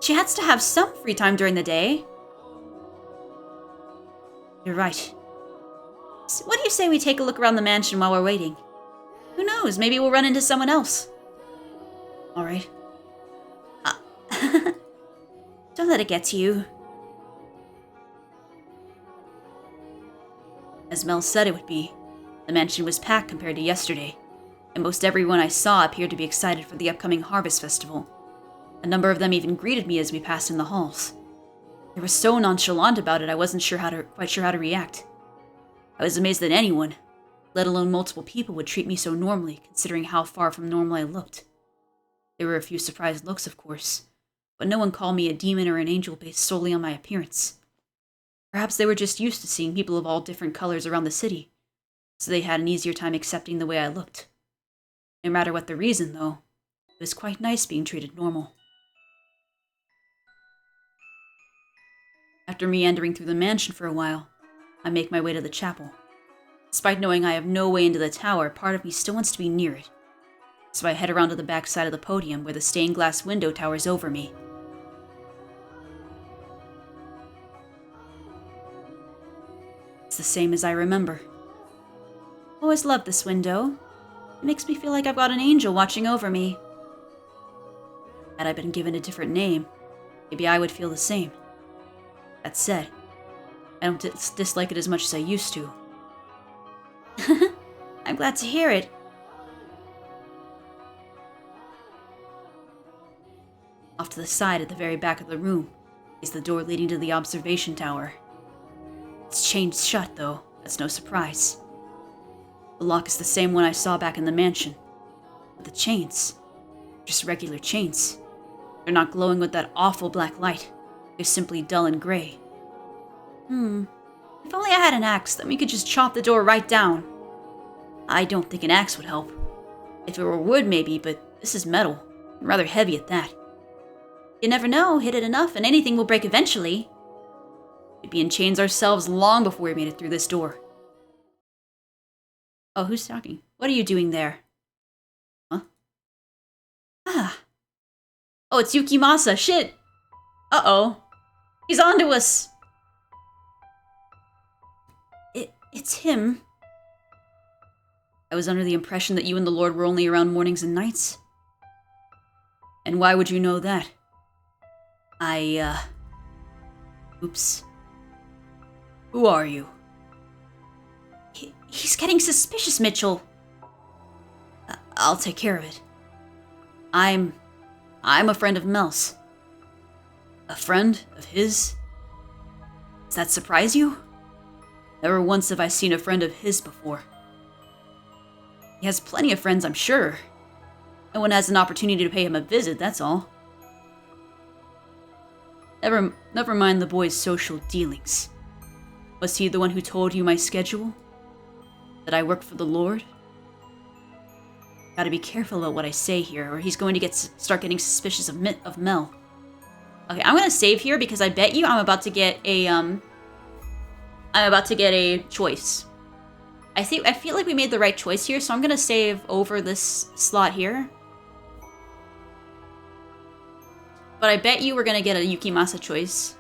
She has to have some free time during the day. You're right. So what do you say we take a look around the mansion while we're waiting? Who knows, maybe we'll run into someone else. All right. Don't let it get to you. As Mel said it would be, the mansion was packed compared to yesterday, and most everyone I saw appeared to be excited for the upcoming Harvest Festival. A number of them even greeted me as we passed in the halls. They were so nonchalant about it I wasn't quite sure how to react. I was amazed that anyone, let alone multiple people, would treat me so normally, considering how far from normal I looked. There were a few surprised looks, of course, but no one called me a demon or an angel based solely on my appearance. Perhaps they were just used to seeing people of all different colors around the city, so they had an easier time accepting the way I looked. No matter what the reason, though, it was quite nice being treated normal. After meandering through the mansion for a while, I make my way to the chapel. Despite knowing I have no way into the tower, part of me still wants to be near it. So I head around to the back side of the podium where the stained glass window towers over me. It's the same as I remember. Always loved this window. It makes me feel like I've got an angel watching over me. Had I been given a different name, maybe I would feel the same. That said, I don't dislike it as much as I used to. I'm glad to hear it. Off to the side at the very back of the room is the door leading to the observation tower. It's chained shut, though. That's no surprise. The lock is the same one I saw back in the mansion. But the chains, just regular chains. They're not glowing with that awful black light. They're simply dull and gray. If only I had an axe, then we could just chop the door right down. I don't think an axe would help. If it were wood, maybe, but this is metal. And rather heavy at that. You never know, hit it enough and anything will break eventually. We'd be in chains ourselves long before we made it through this door. Oh, who's talking? What are you doing there? Huh? Oh, it's Yukimasa. Shit! Uh-oh. He's onto us! It's him. I was under the impression that you and the Lord were only around mornings and nights. And why would you know that? Oops. Who are you? He's getting suspicious, Mitchell. I'll take care of it. I'm a friend of Mel's. A friend of his? Does that surprise you? Never once have I seen a friend of his before. He has plenty of friends, I'm sure. No one has an opportunity to pay him a visit, that's all. Never mind the boy's social dealings. Was he the one who told you my schedule? That I work for the Lord? Gotta be careful about what I say here, or he's going to start getting suspicious of Mel. Okay, I'm gonna save here because I bet you I'm about to get a choice. I feel like we made the right choice here, so I'm gonna save over this slot here. But I bet you we're gonna get a Yukimasa choice.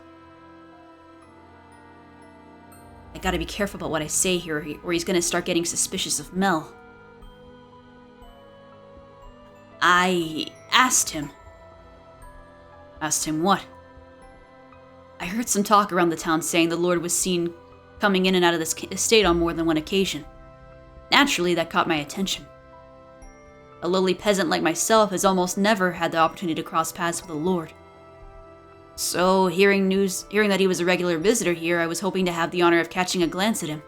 I gotta be careful about what I say here, or he's gonna start getting suspicious of Mel. I asked him. Asked him what? I heard some talk around the town saying the Lord was seen coming in and out of this estate on more than one occasion. Naturally, that caught my attention. A lowly peasant like myself has almost never had the opportunity to cross paths with the Lord. So, hearing that he was a regular visitor here, I was hoping to have the honor of catching a glance at him.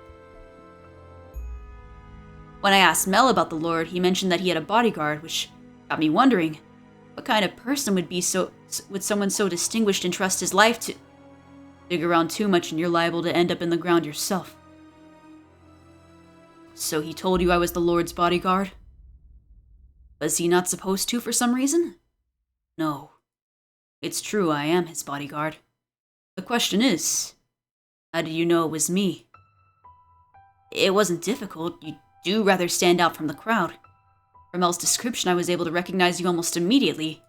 When I asked Mel about the Lord, he mentioned that he had a bodyguard, which got me wondering, what kind of person would someone so distinguished entrust his life to? Dig around too much and you're liable to end up in the ground yourself. So he told you I was the Lord's bodyguard? Was he not supposed to for some reason? No. It's true, I am his bodyguard. The question is, how did you know it was me? It wasn't difficult. You do rather stand out from the crowd. From Mel's description, I was able to recognize you almost immediately.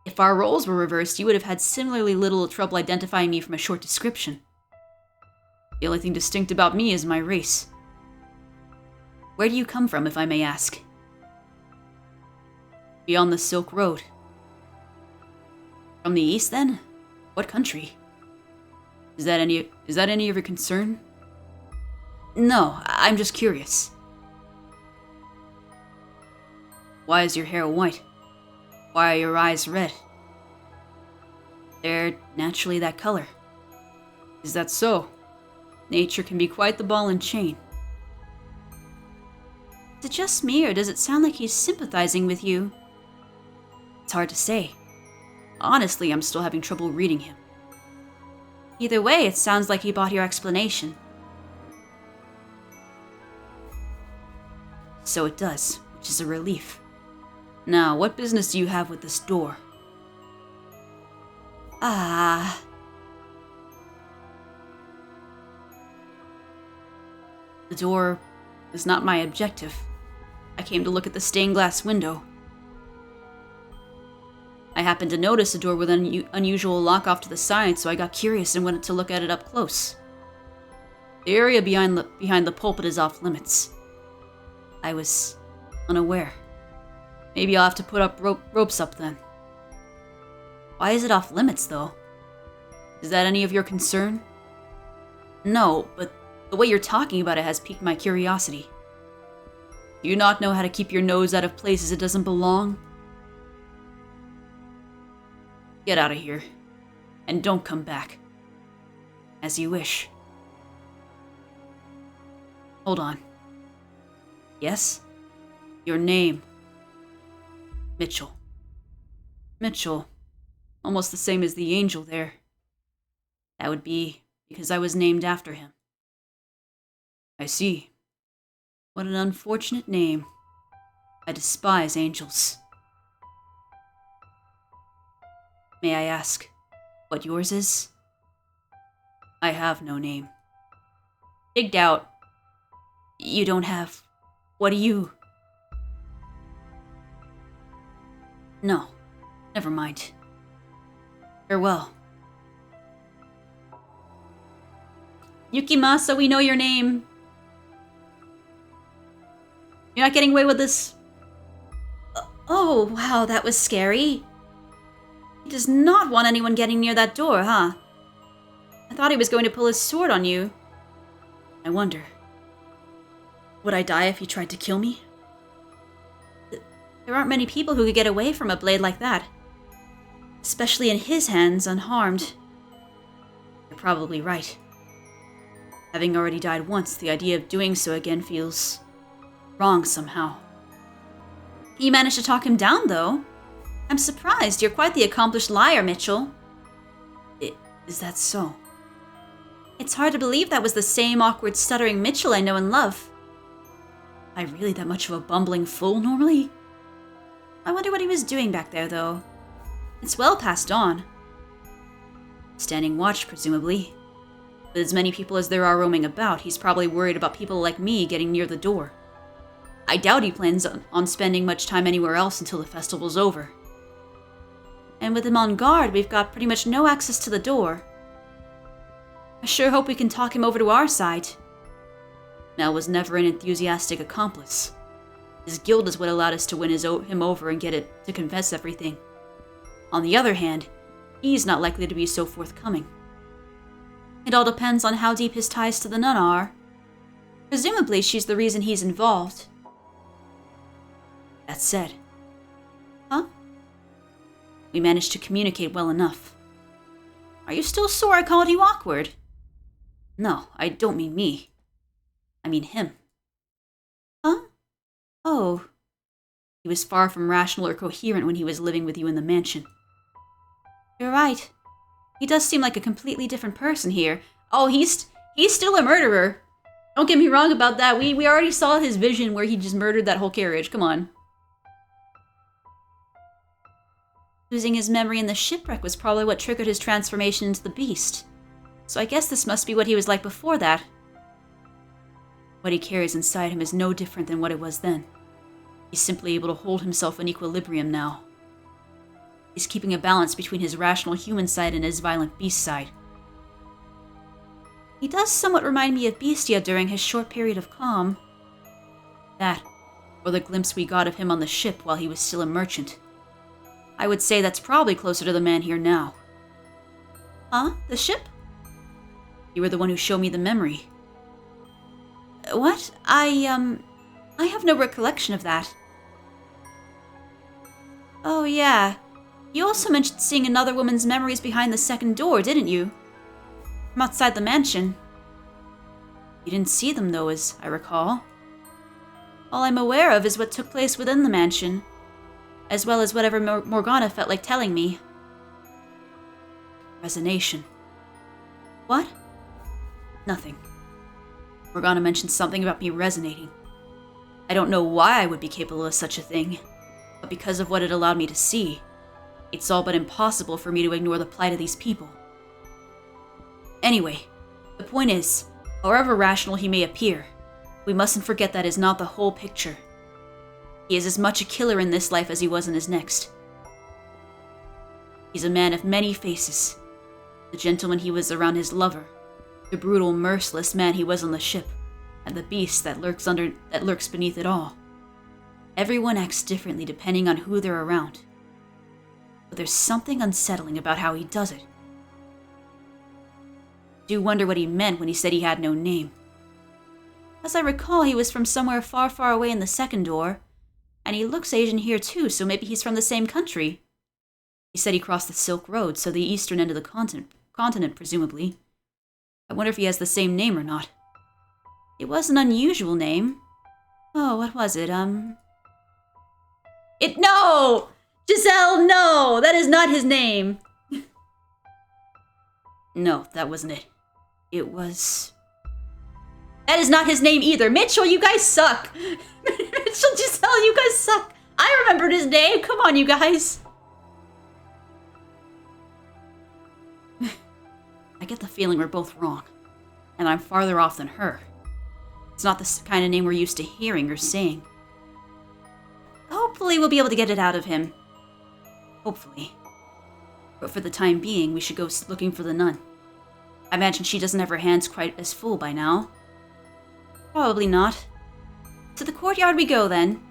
If our roles were reversed, you would have had similarly little trouble identifying me from a short description. The only thing distinct about me is my race. Where do you come from, if I may ask? Beyond the Silk Road. From the east, then? What country? Is that any of your concern? No, I'm just curious. Why is your hair white? Why are your eyes red? They're naturally that color. Is that so? Nature can be quite the ball and chain. Is it just me, or does it sound like he's sympathizing with you? It's hard to say. Honestly, I'm still having trouble reading him. Either way, it sounds like he bought your explanation. So it does, which is a relief. Now, what business do you have with this door? The door is not my objective. I came to look at the stained glass window. I happened to notice a door with an unusual lock off to the side, so I got curious and went to look at it up close. The area behind the pulpit is off limits. I was unaware. Maybe I'll have to put up ropes up then. Why is it off limits, though? Is that any of your concern? No, but the way you're talking about it has piqued my curiosity. Do you not know how to keep your nose out of places it doesn't belong? Get out of here, and don't come back. As you wish. Hold on. Yes? Your name. Mitchell. Mitchell. Almost the same as the angel there. That would be because I was named after him. I see. What an unfortunate name. I despise angels. May I ask what yours is? I have no name. Digged out. You don't have... What do you... No. Never mind. Farewell. Yukimasa, we know your name. You're not getting away with this. Oh, wow, that was scary. He does not want anyone getting near that door, huh? I thought he was going to pull his sword on you. I wonder. Would I die if he tried to kill me? There aren't many people who could get away from a blade like that. Especially in his hands, unharmed. You're probably right. Having already died once, the idea of doing so again feels... wrong somehow. You managed to talk him down, though. I'm surprised. You're quite the accomplished liar, Mitchell. Is that so? It's hard to believe that was the same awkward, stuttering Mitchell I know and love. Am I really that much of a bumbling fool normally? I wonder what he was doing back there, though. It's well past dawn. Standing watch, presumably. With as many people as there are roaming about, he's probably worried about people like me getting near the door. I doubt he plans on spending much time anywhere else until the festival's over. And with him on guard, we've got pretty much no access to the door. I sure hope we can talk him over to our side. Mel was never an enthusiastic accomplice. His guild is what allowed us to win him over and get it to confess everything. On the other hand, he's not likely to be so forthcoming. It all depends on how deep his ties to the nun are. Presumably, she's the reason he's involved. That said... Huh? We managed to communicate well enough. Are you still sore I called you awkward? No, I don't mean me. I mean him. Huh? Oh. He was far from rational or coherent when he was living with you in the mansion. You're right. He does seem like a completely different person here. Oh, he's still a murderer. Don't get me wrong about that. We already saw his vision where he just murdered that whole carriage. Come on. Losing his memory in the shipwreck was probably what triggered his transformation into the beast. So I guess this must be what he was like before that. What he carries inside him is no different than what it was then. He's simply able to hold himself in equilibrium now. He's keeping a balance between his rational human side and his violent beast side. He does somewhat remind me of Beastia during his short period of calm. That, or the glimpse we got of him on the ship while he was still a merchant. I would say that's probably closer to the man here now. Huh? The ship? You were the one who showed me the memory. What? I have no recollection of that. Oh, yeah. You also mentioned seeing another woman's memories behind the second door, didn't you? From outside the mansion. You didn't see them, though, as I recall. All I'm aware of is what took place within the mansion, as well as whatever Morgana felt like telling me. Resonation. What? Nothing. Morgana mentioned something about me resonating. I don't know why I would be capable of such a thing, but because of what it allowed me to see, it's all but impossible for me to ignore the plight of these people. Anyway, the point is, however rational he may appear, we mustn't forget that is not the whole picture. He is as much a killer in this life as he was in his next. He's a man of many faces. The gentleman he was around his lover, the brutal, merciless man he was on the ship, and the beast that lurks beneath it all. Everyone acts differently depending on who they're around. But there's something unsettling about how he does it. I do wonder what he meant when he said he had no name. As I recall, he was from somewhere far, far away in the second door, and he looks Asian here too, so maybe he's from the same country. He said he crossed the Silk Road, so the eastern end of the continent, presumably. I wonder if he has the same name or not. It was an unusual name. Oh, what was it? No! Giselle, no! That is not his name! No, that wasn't it. It was... That is not his name either. Mitchell, you guys suck! Mitchell, Giselle, you guys suck! I remembered his name! Come on, you guys! I get the feeling we're both wrong. And I'm farther off than her. It's not the kind of name we're used to hearing or saying. Hopefully we'll be able to get it out of him. Hopefully. But for the time being, we should go looking for the nun. I imagine she doesn't have her hands quite as full by now. Probably not. To the courtyard we go, then.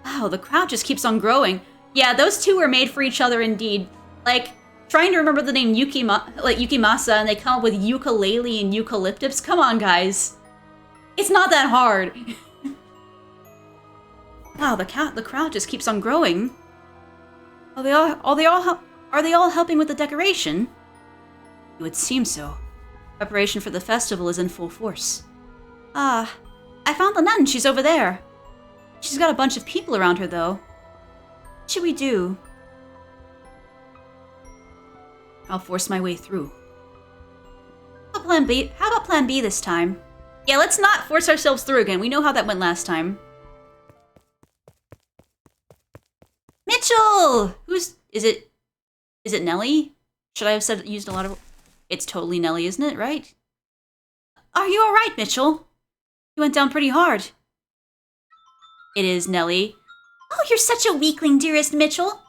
Wow, the crowd just keeps on growing. Yeah, those two were made for each other indeed. Like, trying to remember the name Yukimasa, and they come up with ukulele and eucalyptus. Come on, guys. It's not that hard. Wow, the crowd just keeps on growing. Are they all helping with the decoration? It would seem so. Preparation for the festival is in full force. I found the nun. She's over there. She's got a bunch of people around her, though. What should we do? I'll force my way through. How about plan B this time? Yeah, let's not force ourselves through again. We know how that went last time. Mitchell! Is it Nellie? Should I have used a lot of... It's totally Nellie, isn't it, right? Are you alright, Mitchell? You went down pretty hard. It is Nellie. Oh, you're such a weakling, dearest Mitchell.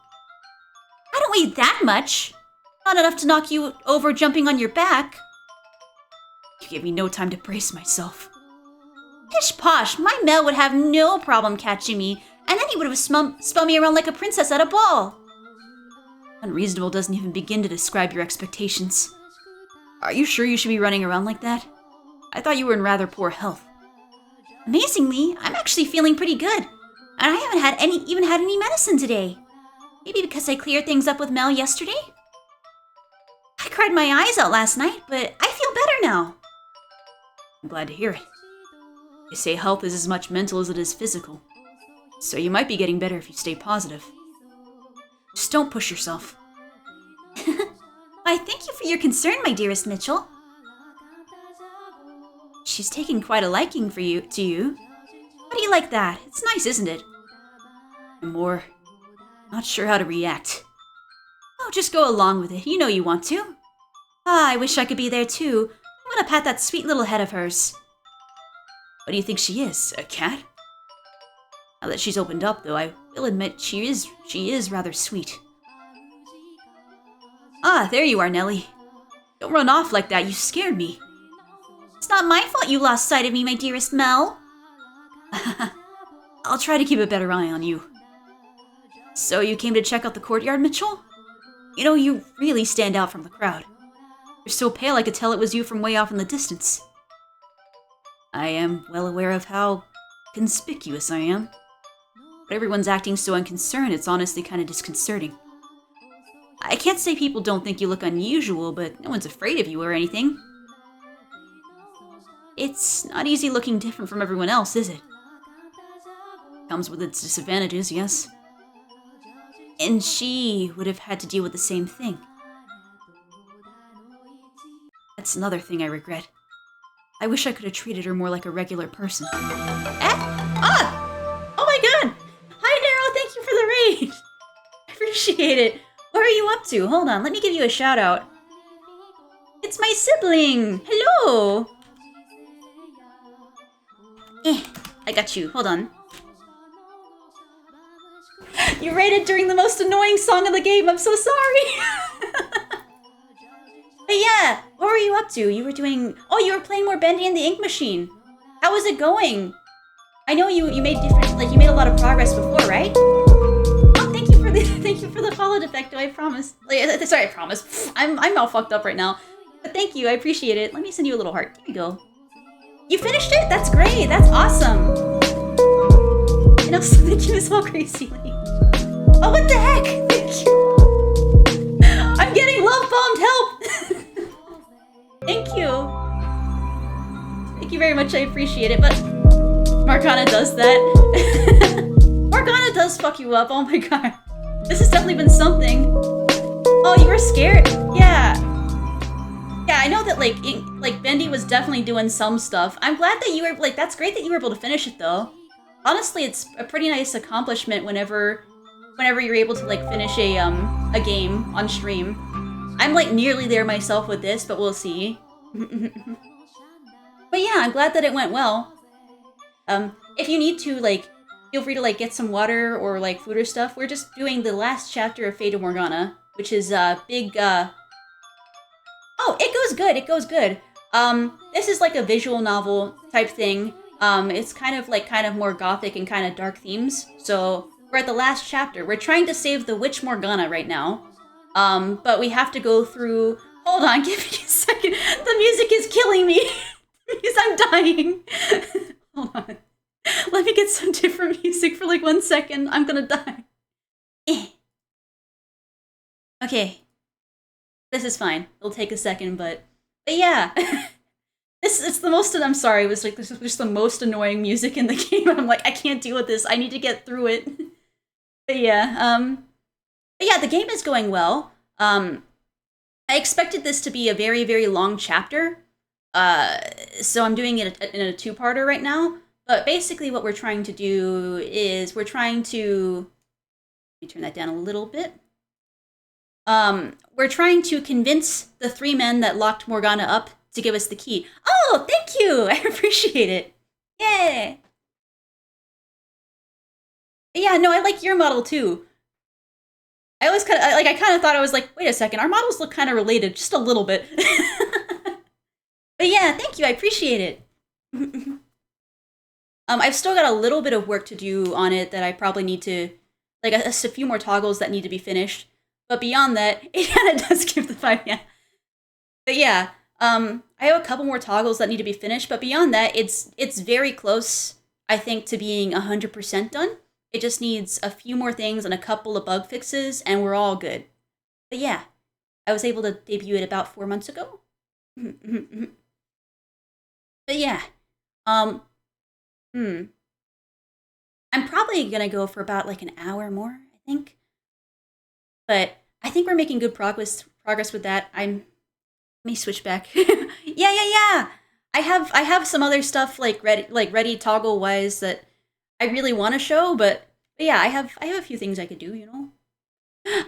I don't weigh that much. Not enough to knock you over jumping on your back. You gave me no time to brace myself. Pish posh, my Mel would have no problem catching me, and then he would have spun me around like a princess at a ball. Unreasonable doesn't even begin to describe your expectations. Are you sure you should be running around like that? I thought you were in rather poor health. Amazingly, I'm actually feeling pretty good, and I haven't even had any medicine today. Maybe because I cleared things up with Mel yesterday? I cried my eyes out last night, but I feel better now. I'm glad to hear it. They say health is as much mental as it is physical, so you might be getting better if you stay positive. Just don't push yourself. Why, thank you for your concern, my dearest Mitchell. She's taken quite a liking to you. How do you like that? It's nice, isn't it? I'm not sure how to react. Oh, just go along with it. You know you want to. Ah, I wish I could be there too. I want to pat that sweet little head of hers. What do you think she is? A cat? Now that she's opened up, though, I will admit she is rather sweet. Ah, there you are, Nellie. Don't run off like that. You scared me. It's not my fault you lost sight of me, my dearest Mel. I'll try to keep a better eye on you. So you came to check out the courtyard, Mitchell? You know, you really stand out from the crowd. You're so pale I could tell it was you from way off in the distance. I am well aware of how conspicuous I am. But everyone's acting so unconcerned, it's honestly kind of disconcerting. I can't say people don't think you look unusual, but no one's afraid of you or anything. It's not easy looking different from everyone else, is it? Comes with its disadvantages, yes. And she would have had to deal with the same thing. That's another thing I regret. I wish I could have treated her more like a regular person. Oh my god! Hi, Darryl, thank you for the raid! I appreciate it. What are you up to? Hold on, let me give you a shout out. It's my sibling! Hello! I got you. Hold on. You raided during the most annoying song of the game. I'm so sorry. But yeah, what were you up to? You were doing... Oh, you were playing more Bendy and the Ink Machine. How was it going? I know you made you made a lot of progress before, right? Oh, thank you for the follow defecto, I promise. Sorry, I promise. I'm all fucked up right now. But thank you, I appreciate it. Let me send you a little heart. Here you go. You finished it? That's great. That's awesome. And also, thank you as well, Crazy Lady. Oh, what the heck? Thank you. I'm getting love bombed. Help! Thank you. Thank you very much. I appreciate it. But Morgana does that. Morgana does fuck you up. Oh my god. This has definitely been something. Oh, you were scared? Yeah. Yeah, I know that like Bendy was definitely doing some stuff. I'm glad that you were that's great that you were able to finish it though. Honestly, it's a pretty nice accomplishment whenever you're able to finish a game on stream. I'm nearly there myself with this, but we'll see. But yeah, I'm glad that it went well. If you need to feel free to get some water or food or stuff. We're just doing the last chapter of Fata Morgana, which is big Oh, it goes good. It goes good. This is a visual novel type thing. It's kind of more gothic and kind of dark themes. So we're at the last chapter. We're trying to save the Witch Morgana right now. But we have to go through. Hold on, give me a second. The music is killing me because I'm dying. Hold on. Let me get some different music for 1 second. I'm gonna die. Okay. This is fine. It'll take a second, but yeah. It's the most, I'm sorry, it was this is just the most annoying music in the game. I'm I can't deal with this. I need to get through it. But yeah, the game is going well. I expected this to be a very, very long chapter. So I'm doing it in a two-parter right now. But basically what we're trying to do is let me turn that down a little bit. We're trying to convince the 3 men that locked Morgana up to give us the key. Oh, thank you! I appreciate it. Yay! Yeah, no, I like your model too. I always kind of, I kind of thought I was wait a second, our models look kind of related, just a little bit. But yeah, thank you, I appreciate it. I've still got a little bit of work to do on it that I probably need to, like a few more toggles that need to be finished. But beyond that, it kind of does give the vibe, yeah. But yeah, I have a couple more toggles that need to be finished. But beyond that, it's very close, I think, to being 100% done. It just needs a few more things and a couple of bug fixes, and we're all good. But yeah, I was able to debut it about 4 months ago. But yeah, um, hmm. I'm probably gonna go for about like an hour more, I think. But I think we're making good progress with that. Let me switch back. Yeah. I have some other stuff like ready toggle wise that I really want to show, but yeah, I have a few things I could do, you know.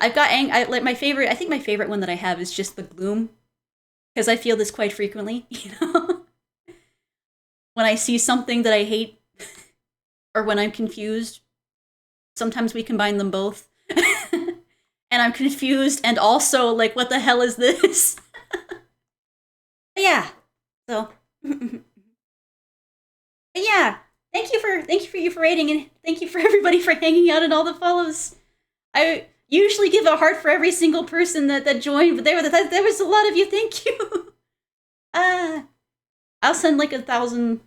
I've got I like my favorite. I think my favorite one that I have is just the gloom because I feel this quite frequently, you know. When I see something that I hate or when I'm confused, sometimes we combine them both. And I'm confused and also like what the hell is this? Yeah. So yeah, thank you for rating and thank you for everybody for hanging out and all the follows. I usually give a heart for every single person that joined, but there was a lot of you. Thank you. Uh I'll send like 1,000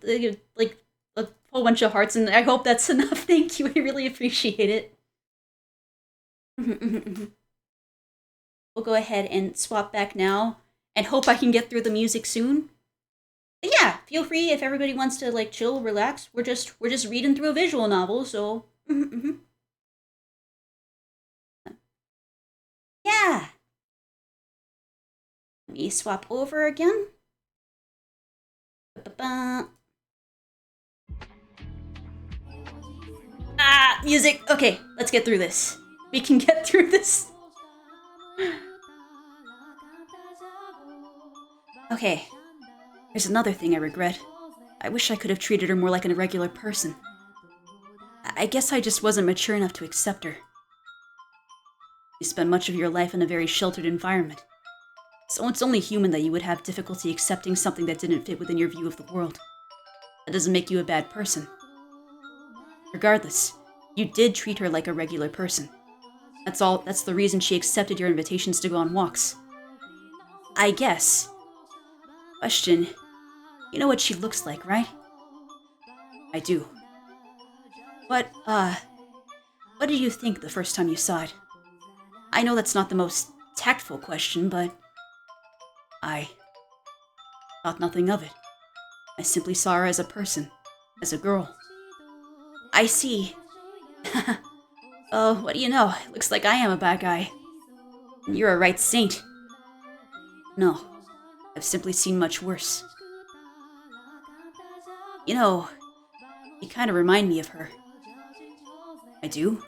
like a whole bunch of hearts and I hope that's enough. Thank you. I really appreciate it. We'll go ahead and swap back now and hope I can get through the music soon. But yeah, feel free if everybody wants to like chill, relax. We're just reading through a visual novel, so yeah. Let me swap over again. Ba-ba-ba. Ah, music. Okay, let's get through this. We can get through this. Okay, there's another thing I regret. I wish I could have treated her more like an irregular person. I guess I just wasn't mature enough to accept her. You spend much of your life in a very sheltered environment. So it's only human that you would have difficulty accepting something that didn't fit within your view of the world. That doesn't make you a bad person. Regardless, you did treat her like a regular person. That's the reason she accepted your invitations to go on walks. I guess. Question, you know what she looks like, right? I do. What did you think the first time you saw it? I know that's not the most tactful question, but I thought nothing of it. I simply saw her as a person, as a girl. I see. Oh, what do you know? It looks like I am a bad guy. And you're a right saint. No, I've simply seen much worse. You know, you kind of remind me of her. I do?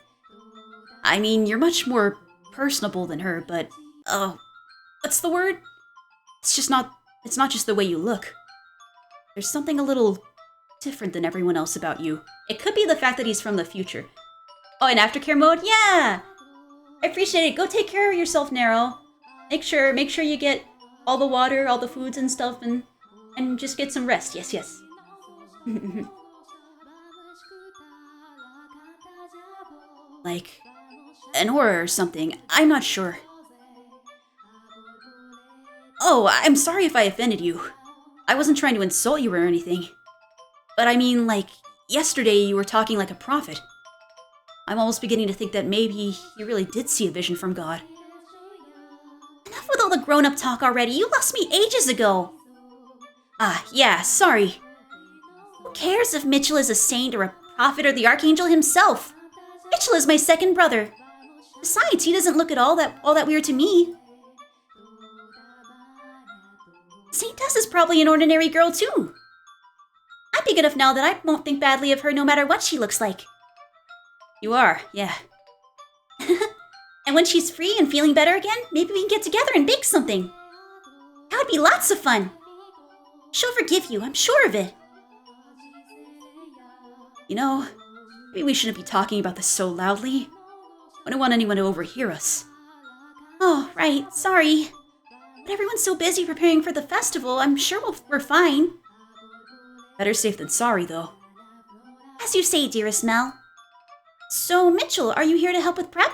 I mean, you're much more personable than her, but, oh, what's the word? It's not just the way you look. There's something a little different than everyone else about you. It could be the fact that he's from the future. Oh, in aftercare mode? Yeah! I appreciate it. Go take care of yourself, Nero. Make sure you get all the water, all the foods and stuff, and just get some rest. Yes. Like an aura or something. I'm not sure. Oh, I'm sorry if I offended you. I wasn't trying to insult you or anything. But I mean, like, yesterday you were talking like a prophet. I'm almost beginning to think that maybe you really did see a vision from God. Enough with all the grown-up talk already. You lost me ages ago. Ah, yeah, sorry. Who cares if Mitchell is a saint or a prophet or the archangel himself? Mitchell is my second brother. Besides, he doesn't look at all that weird to me. Saint Tess is probably an ordinary girl too. I'm big enough now that I won't think badly of her no matter what she looks like. You are, yeah. And when she's free and feeling better again, maybe we can get together and bake something. That would be lots of fun. She'll forgive you, I'm sure of it. You know, maybe we shouldn't be talking about this so loudly. I don't want anyone to overhear us. Oh, right, sorry. But everyone's so busy preparing for the festival, I'm sure we're fine. Better safe than sorry, though. As you say, dearest Mel. So, Mitchell, are you here to help with prep?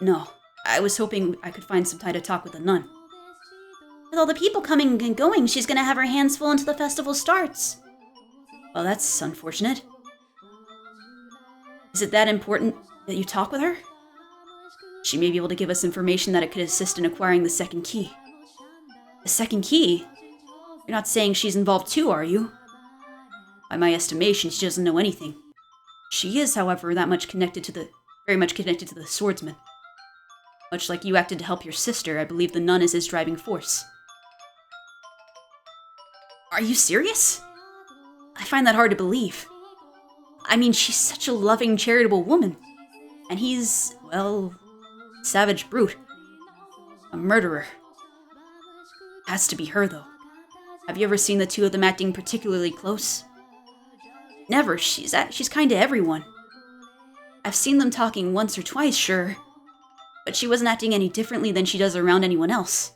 No, I was hoping I could find some time to talk with the nun. With all the people coming and going, she's gonna have her hands full until the festival starts. Well, that's unfortunate. Is it that important that you talk with her? She may be able to give us information that it could assist in acquiring the second key. The second key? You're not saying she's involved too, are you? By my estimation, she doesn't know anything. She is, however, very much connected to the swordsman. Much like you acted to help your sister, I believe the nun is his driving force. Are you serious? I find that hard to believe. I mean, she's such a loving, charitable woman. And he's, well, savage brute. A murderer. Has to be her, though. Have you ever seen the two of them acting particularly close? Never. She's kind to everyone. I've seen them talking once or twice, sure. But she wasn't acting any differently than she does around anyone else.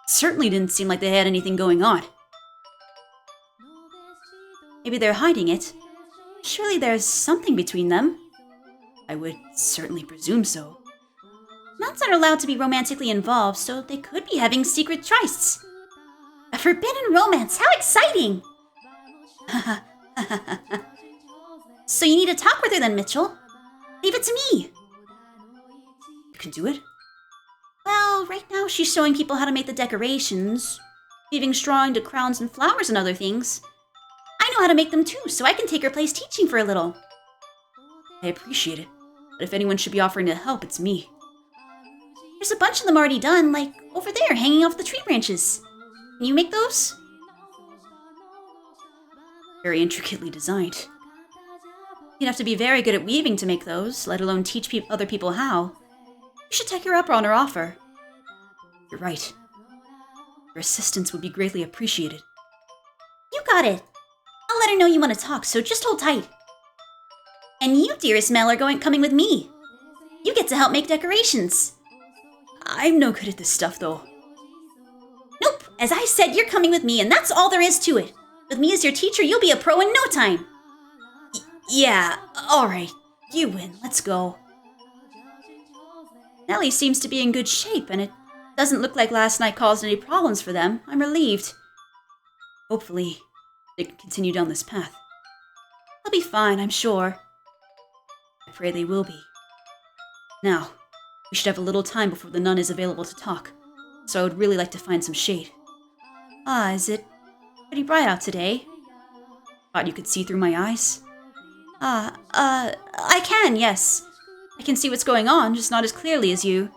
Certainly didn't seem like they had anything going on. Maybe they're hiding it. Surely there's something between them. I would certainly presume so. Nuns aren't allowed to be romantically involved, so they could be having secret trysts. A forbidden romance, how exciting! So you need to talk with her then, Mitchell. Leave it to me. You can do it? Well, right now she's showing people how to make the decorations, weaving straw into crowns and flowers and other things. I know how to make them too, so I can take her place teaching for a little. I appreciate it, but if anyone should be offering to help, it's me. There's a bunch of them already done, like over there, hanging off the tree branches. Can you make those? Very intricately designed. You'd have to be very good at weaving to make those, let alone teach other people how. You should take her up on her offer. You're right. Your assistance would be greatly appreciated. You got it. I'll let her know you want to talk, so just hold tight. And you, dearest Mel, are coming with me. You get to help make decorations. I'm no good at this stuff, though. Nope. As I said, you're coming with me, and that's all there is to it. With me as your teacher, you'll be a pro in no time. Yeah, alright. You win. Let's go. Nellie seems to be in good shape, and it doesn't look like last night caused any problems for them. I'm relieved. Hopefully, they can continue down this path. They'll be fine, I'm sure. I pray they will be. Now, we should have a little time before the nun is available to talk, so I would really like to find some shade. Ah, is it pretty bright out today? Thought you could see through my eyes? I can, yes. I can see what's going on, just not as clearly as you.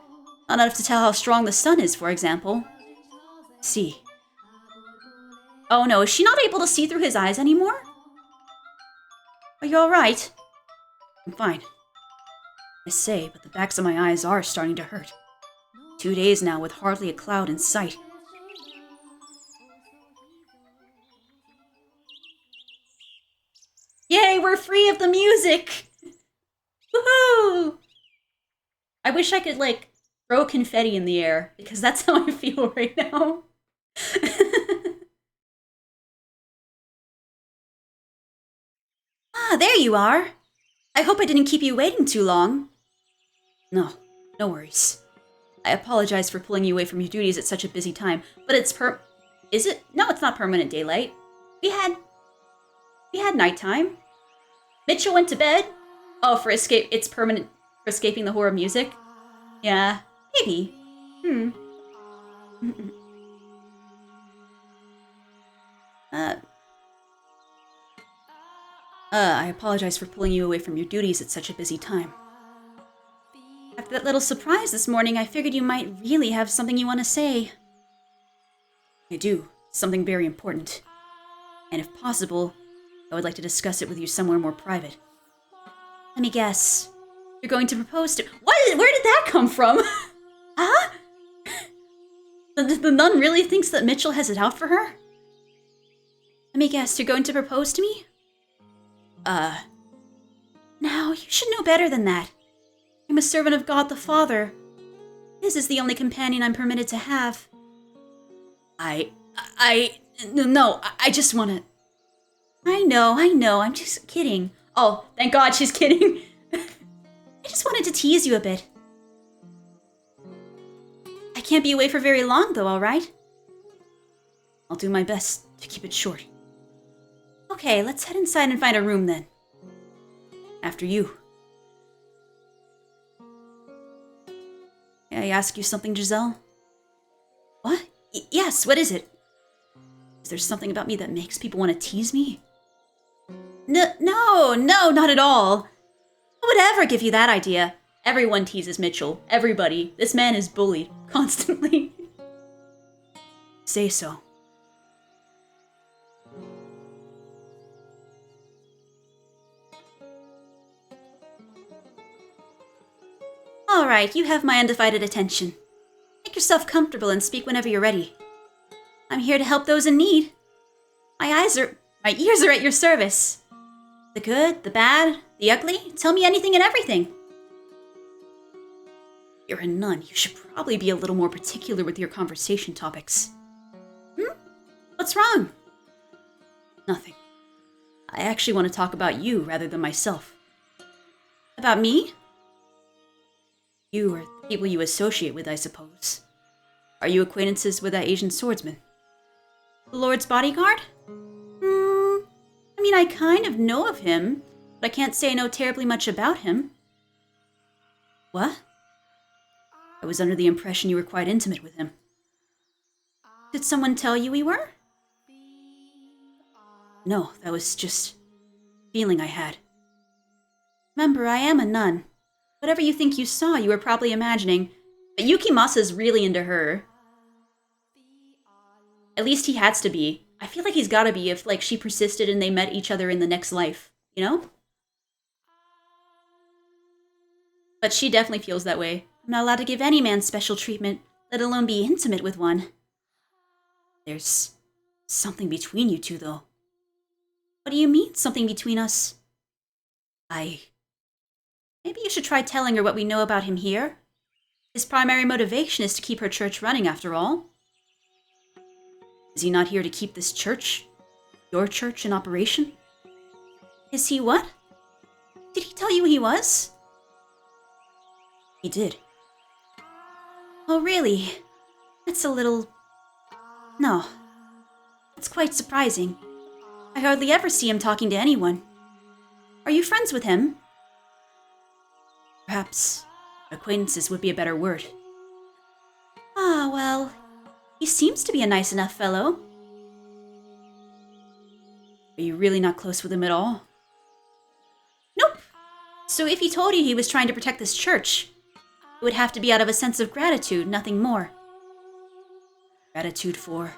Not enough to tell how strong the sun is, for example. See. Oh no, is she not able to see through his eyes anymore? Are you alright? I'm fine. I say, but the backs of my eyes are starting to hurt. 2 days now with hardly a cloud in sight. Yay, we're free of the music! Woohoo! I wish I could, like, throw confetti in the air, because that's how I feel right now. Ah, there you are. I hope I didn't keep you waiting too long. No, no worries. I apologize for pulling you away from your duties at such a busy time, but it's Is it? No, it's not permanent daylight. We had nighttime. Mitchell went to bed. Oh, for escaping the horror music? Yeah, maybe. I apologize for pulling you away from your duties at such a busy time. After that little surprise this morning, I figured you might really have something you want to say. I do. Something very important. And if possible, I would like to discuss it with you somewhere more private. Let me guess. You're going to propose to... Where did that come from? Huh? The nun really thinks that Mitchell has it out for her? Let me guess, you're going to propose to me? Now, you should know better than that. I'm a servant of God the Father. His is the only companion I'm permitted to have. No, I just want to... I know, I'm just kidding. Oh, thank God she's kidding. I just wanted to tease you a bit. I can't be away for very long, though, alright? I'll do my best to keep it short. Okay, let's head inside and find a room then. After you. May I ask you something, Giselle? What? Yes, what is it? Is there something about me that makes people want to tease me? No, not at all. Who would ever give you that idea? Everyone teases Mitchell. Everybody. This man is bullied. Constantly. Say so. Alright, you have my undivided attention. Make yourself comfortable and speak whenever you're ready. I'm here to help those in need. My ears are at your service. The good, the bad, the ugly, tell me anything and everything. You're a nun. You should probably be a little more particular with your conversation topics. What's wrong? Nothing. I actually want to talk about you rather than myself. About me? You or the people you associate with, I suppose. Are you acquaintances with that Asian swordsman? The Lord's bodyguard? I mean, I kind of know of him, but I can't say I know terribly much about him. What? I was under the impression you were quite intimate with him. Did someone tell you we were? No, that was just a feeling I had. Remember, I am a nun. Whatever you think you saw, you were probably imagining. But Yukimasa's really into her. At least he has to be. I feel like he's gotta be if, like, she persisted and they met each other in the next life. You know? But she definitely feels that way. I'm not allowed to give any man special treatment, let alone be intimate with one. There's something between you two, though. What do you mean, something between us? Maybe you should try telling her what we know about him here. His primary motivation is to keep her church running, after all. Is he not here to keep this church, your church, in operation? Is he what? Did he tell you he was? He did. Oh, really? That's a little... No. It's quite surprising. I hardly ever see him talking to anyone. Are you friends with him? Perhaps acquaintances would be a better word. Ah, well, he seems to be a nice enough fellow. Are you really not close with him at all? Nope. So if he told you he was trying to protect this church, it would have to be out of a sense of gratitude, nothing more. Gratitude for?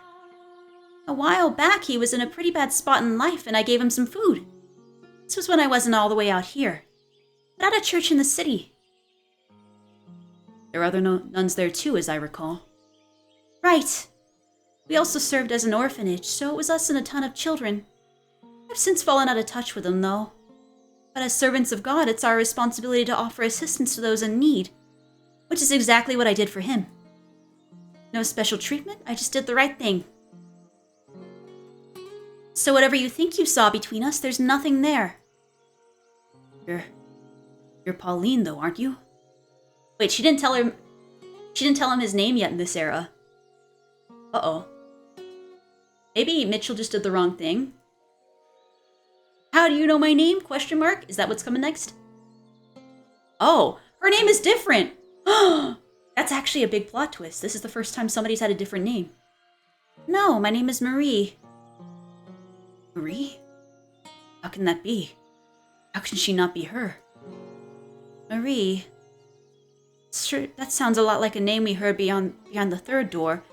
A while back, he was in a pretty bad spot in life, and I gave him some food. This was when I wasn't all the way out here, but at a church in the city. There are other nuns there too, as I recall. Right. We also served as an orphanage, so it was us and a ton of children. I've since fallen out of touch with them, though. But as servants of God, it's our responsibility to offer assistance to those in need, which is exactly what I did for him. No special treatment, I just did the right thing. So whatever you think you saw between us, there's nothing there. You're Pauline, though, aren't you? Wait, she didn't tell him his name yet in this era. Uh-oh. Maybe Mitchell just did the wrong thing. How do you know my name? Question mark? Is that what's coming next? Oh, her name is different. That's actually a big plot twist. This is the first time somebody's had a different name. No, my name is Marie. Marie? How can that be? How can she not be her? Marie. Sure, that sounds a lot like a name we heard beyond the third door.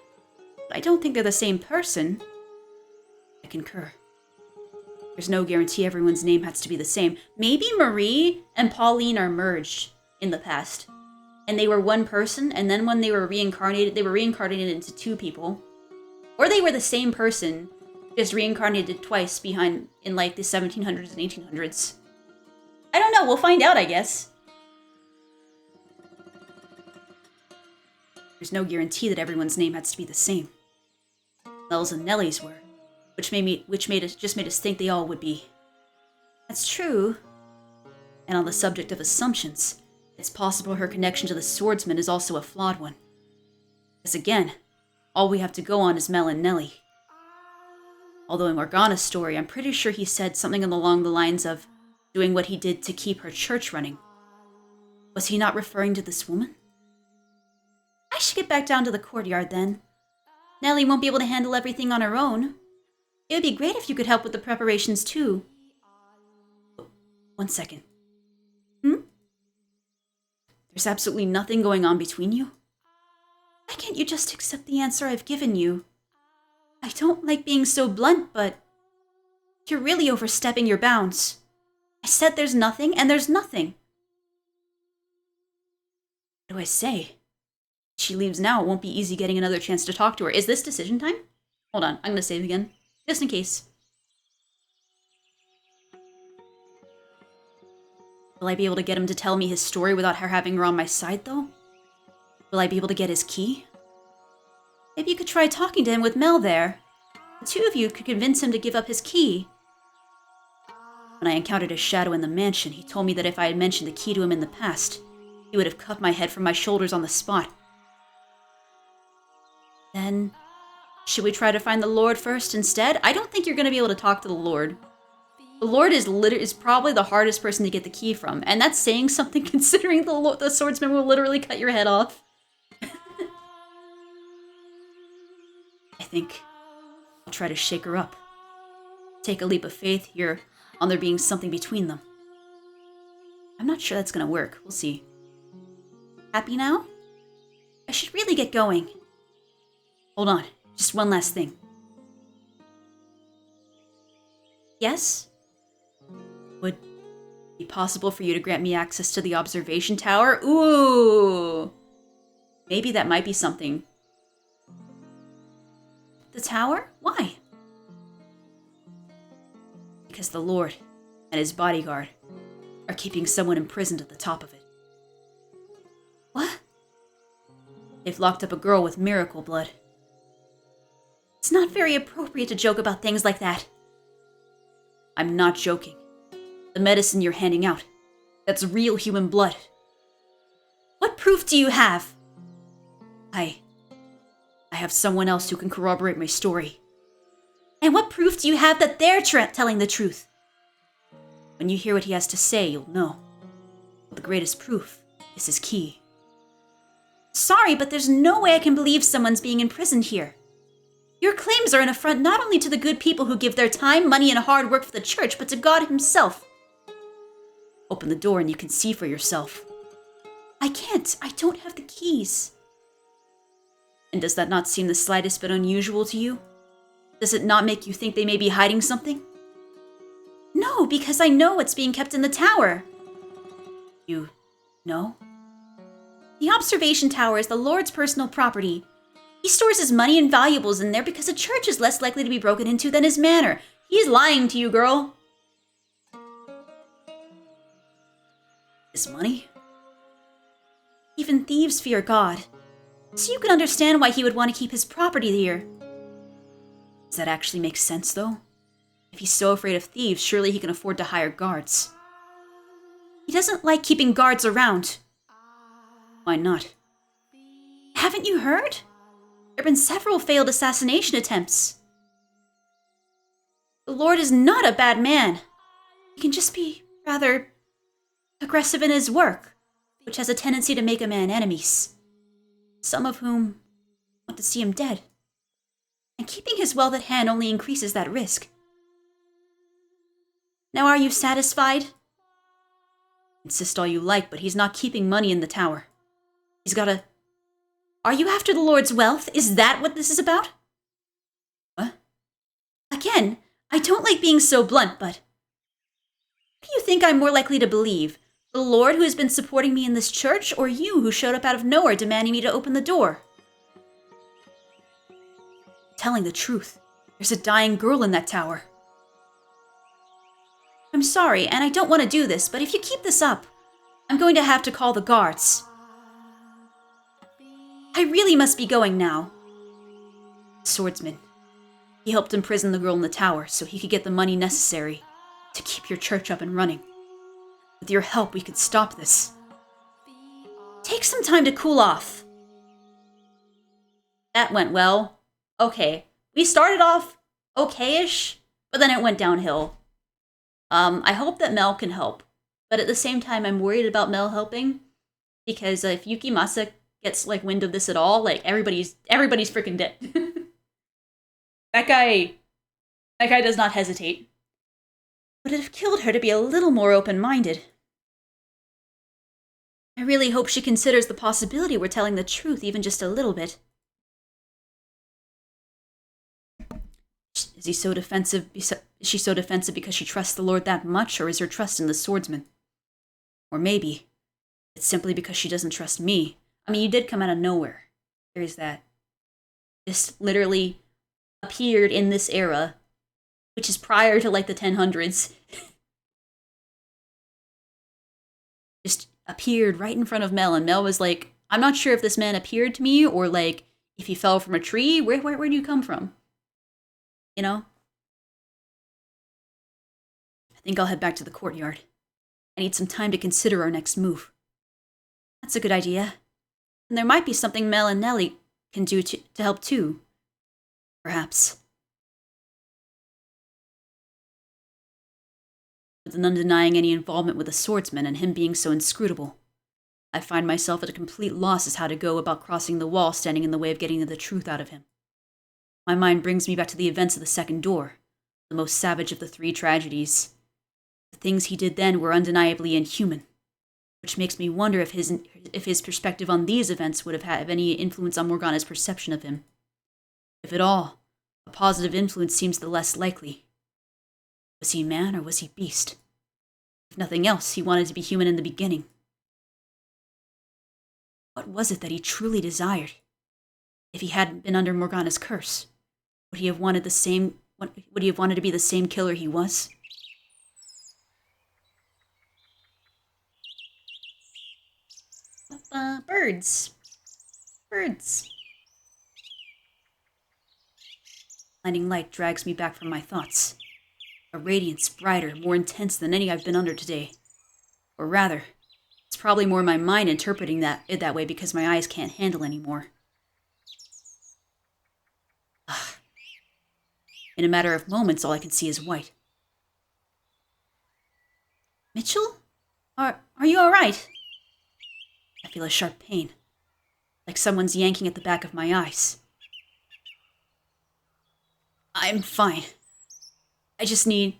But I don't think they're the same person. I concur. There's no guarantee everyone's name has to be the same. Maybe Marie and Pauline are merged in the past. And they were one person, and then when they were reincarnated into two people. Or they were the same person, just reincarnated twice in like the 1700s and 1800s. I don't know, we'll find out, I guess. There's no guarantee that everyone's name has to be the same. Nell's and Nellie's were. just made us think they all would be. That's true. And on the subject of assumptions, it's possible her connection to the swordsman is also a flawed one. Because again, all we have to go on is Mel and Nellie. Although in Morgana's story, I'm pretty sure he said something along the lines of doing what he did to keep her church running. Was he not referring to this woman? I should get back down to the courtyard then. Nellie won't be able to handle everything on her own. It would be great if you could help with the preparations too. One second. There's absolutely nothing going on between you? Why can't you just accept the answer I've given you? I don't like being so blunt, but you're really overstepping your bounds. I said there's nothing, and there's nothing. What do I say? If she leaves now, it won't be easy getting another chance to talk to her. Is this decision time? Hold on, I'm gonna save again. Just in case. Will I be able to get him to tell me his story without her having her on my side, though? Will I be able to get his key? Maybe you could try talking to him with Mel there. The two of you could convince him to give up his key. When I encountered his shadow in the mansion, he told me that if I had mentioned the key to him in the past, he would have cut my head from my shoulders on the spot. Then, should we try to find the Lord first instead? I don't think you're going to be able to talk to the Lord. The Lord is probably the hardest person to get the key from, and that's saying something considering the swordsman will literally cut your head off. I think I'll try to shake her up. Take a leap of faith here on there being something between them. I'm not sure that's gonna work. We'll see. Happy now? I should really get going. Hold on. Just one last thing. Yes? Would it be possible for you to grant me access to the observation tower? Ooh! Maybe that might be something. The tower? Why? Because the Lord and his bodyguard are keeping someone imprisoned at the top of it. What? They've locked up a girl with miracle blood. It's not very appropriate to joke about things like that. I'm not joking. The medicine you're handing out, that's real human blood. What proof do you have? I have someone else who can corroborate my story. And what proof do you have that they're telling the truth? When you hear what he has to say, you'll know. But the greatest proof is his key. Sorry, but there's no way I can believe someone's being imprisoned here. Your claims are an affront not only to the good people who give their time, money, and hard work for the church, but to God himself. Open the door and you can see for yourself. I can't. I don't have the keys. And does that not seem the slightest bit unusual to you? Does it not make you think they may be hiding something? No, because I know what's being kept in the tower. You know? The observation tower is the Lord's personal property. He stores his money and valuables in there because a church is less likely to be broken into than his manor. He's lying to you, girl. His money? Even thieves fear God. So you can understand why he would want to keep his property here. Does that actually make sense, though? If he's so afraid of thieves, surely he can afford to hire guards. He doesn't like keeping guards around. Why not? Haven't you heard? There have been several failed assassination attempts. The Lord is not a bad man. He can just be rather aggressive in his work, which has a tendency to make a man enemies, some of whom want to see him dead. And keeping his wealth at hand only increases that risk. Now are you satisfied? Insist all you like, but he's not keeping money in the tower. He's got a... Are you after the Lord's wealth? Is that what this is about? What? Again, I don't like being so blunt, but... What do you think I'm more likely to believe? The Lord who has been supporting me in this church, or you who showed up out of nowhere demanding me to open the door? Telling the truth. There's a dying girl in that tower. I'm sorry, and I don't want to do this, but if you keep this up, I'm going to have to call the guards. I really must be going now. Swordsman. He helped imprison the girl in the tower so he could get the money necessary to keep your church up and running. With your help, we could stop this. Take some time to cool off. That went well. Okay. We started off okay-ish, but then it went downhill. I hope that Mel can help. But at the same time, I'm worried about Mel helping. Because if Yukimasa gets, like, wind of this at all, like, everybody's freaking dead. That guy does not hesitate. Would it have killed her to be a little more open-minded? I really hope she considers the possibility we're telling the truth even just a little bit. Is she so defensive because she trusts the Lord that much, or is her trust in the swordsman? Or maybe it's simply because she doesn't trust me. I mean, you did come out of nowhere. There's that. Just literally appeared in this era, which is prior to, like, the 1000s. Just appeared right in front of Mel, and Mel was like, I'm not sure if this man appeared to me, or, like, if he fell from a tree. Where do you come from? You know? I think I'll head back to the courtyard. I need some time to consider our next move. That's a good idea. And there might be something Mel and Nellie can do to help too. Perhaps. With none denying any involvement with the swordsman and him being so inscrutable, I find myself at a complete loss as how to go about crossing the wall standing in the way of getting the truth out of him. My mind brings me back to the events of the second door, the most savage of the 3 tragedies. The things he did then were undeniably inhuman, which makes me wonder if his perspective on these events would have had any influence on Morgana's perception of him. If at all, a positive influence seems the less likely. Was he man or was he beast? If nothing else, he wanted to be human in the beginning. What was it that he truly desired? If he hadn't been under Morgana's curse, would he have wanted to be the same killer he was? Birds. Birds. Blinding light drags me back from my thoughts. A radiance brighter, more intense than any I've been under today. Or rather, it's probably more my mind interpreting it that way because my eyes can't handle anymore. In a matter of moments, all I can see is white. Mitchell? Are you alright? I feel a sharp pain, like someone's yanking at the back of my eyes. I'm fine. I just need...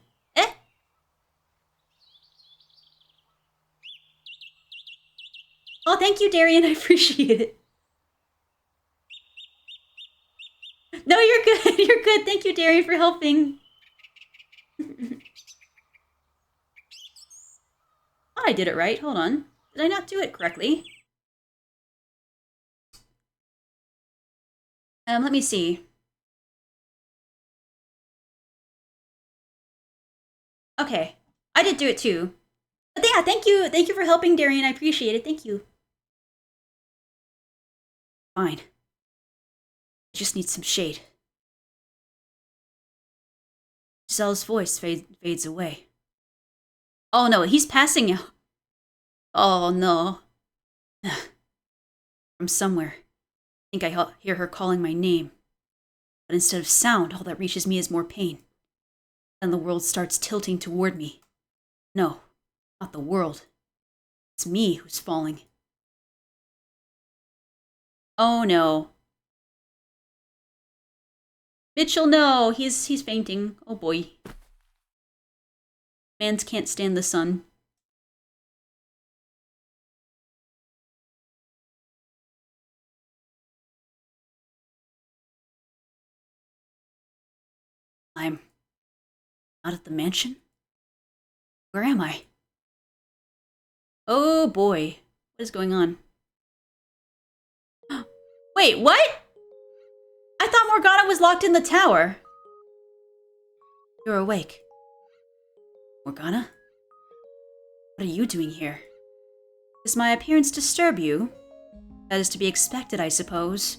Oh, thank you, Darian. I appreciate it. No, you're good. You're good. Thank you, Darian, for helping. Oh, I did it right. Hold on. Did I not do it correctly? Let me see. Okay. I did do it too. But yeah, thank you. Thank you for helping, Darian. I appreciate it. Thank you. Fine. I just need some shade. Giselle's voice fades away. Oh no, he's passing out. Oh no. From somewhere, I think I hear her calling my name. But instead of sound, all that reaches me is more pain. Then the world starts tilting toward me. No, not the world. It's me who's falling. Oh no. Mitchell, no, he's fainting. Oh boy. Mans can't stand the sun. I'm not at the mansion? Where am I? Oh boy. What is going on? Wait, what? I thought Morgana was locked in the tower. You're awake. Morgana? What are you doing here? Does my appearance disturb you? That is to be expected, I suppose.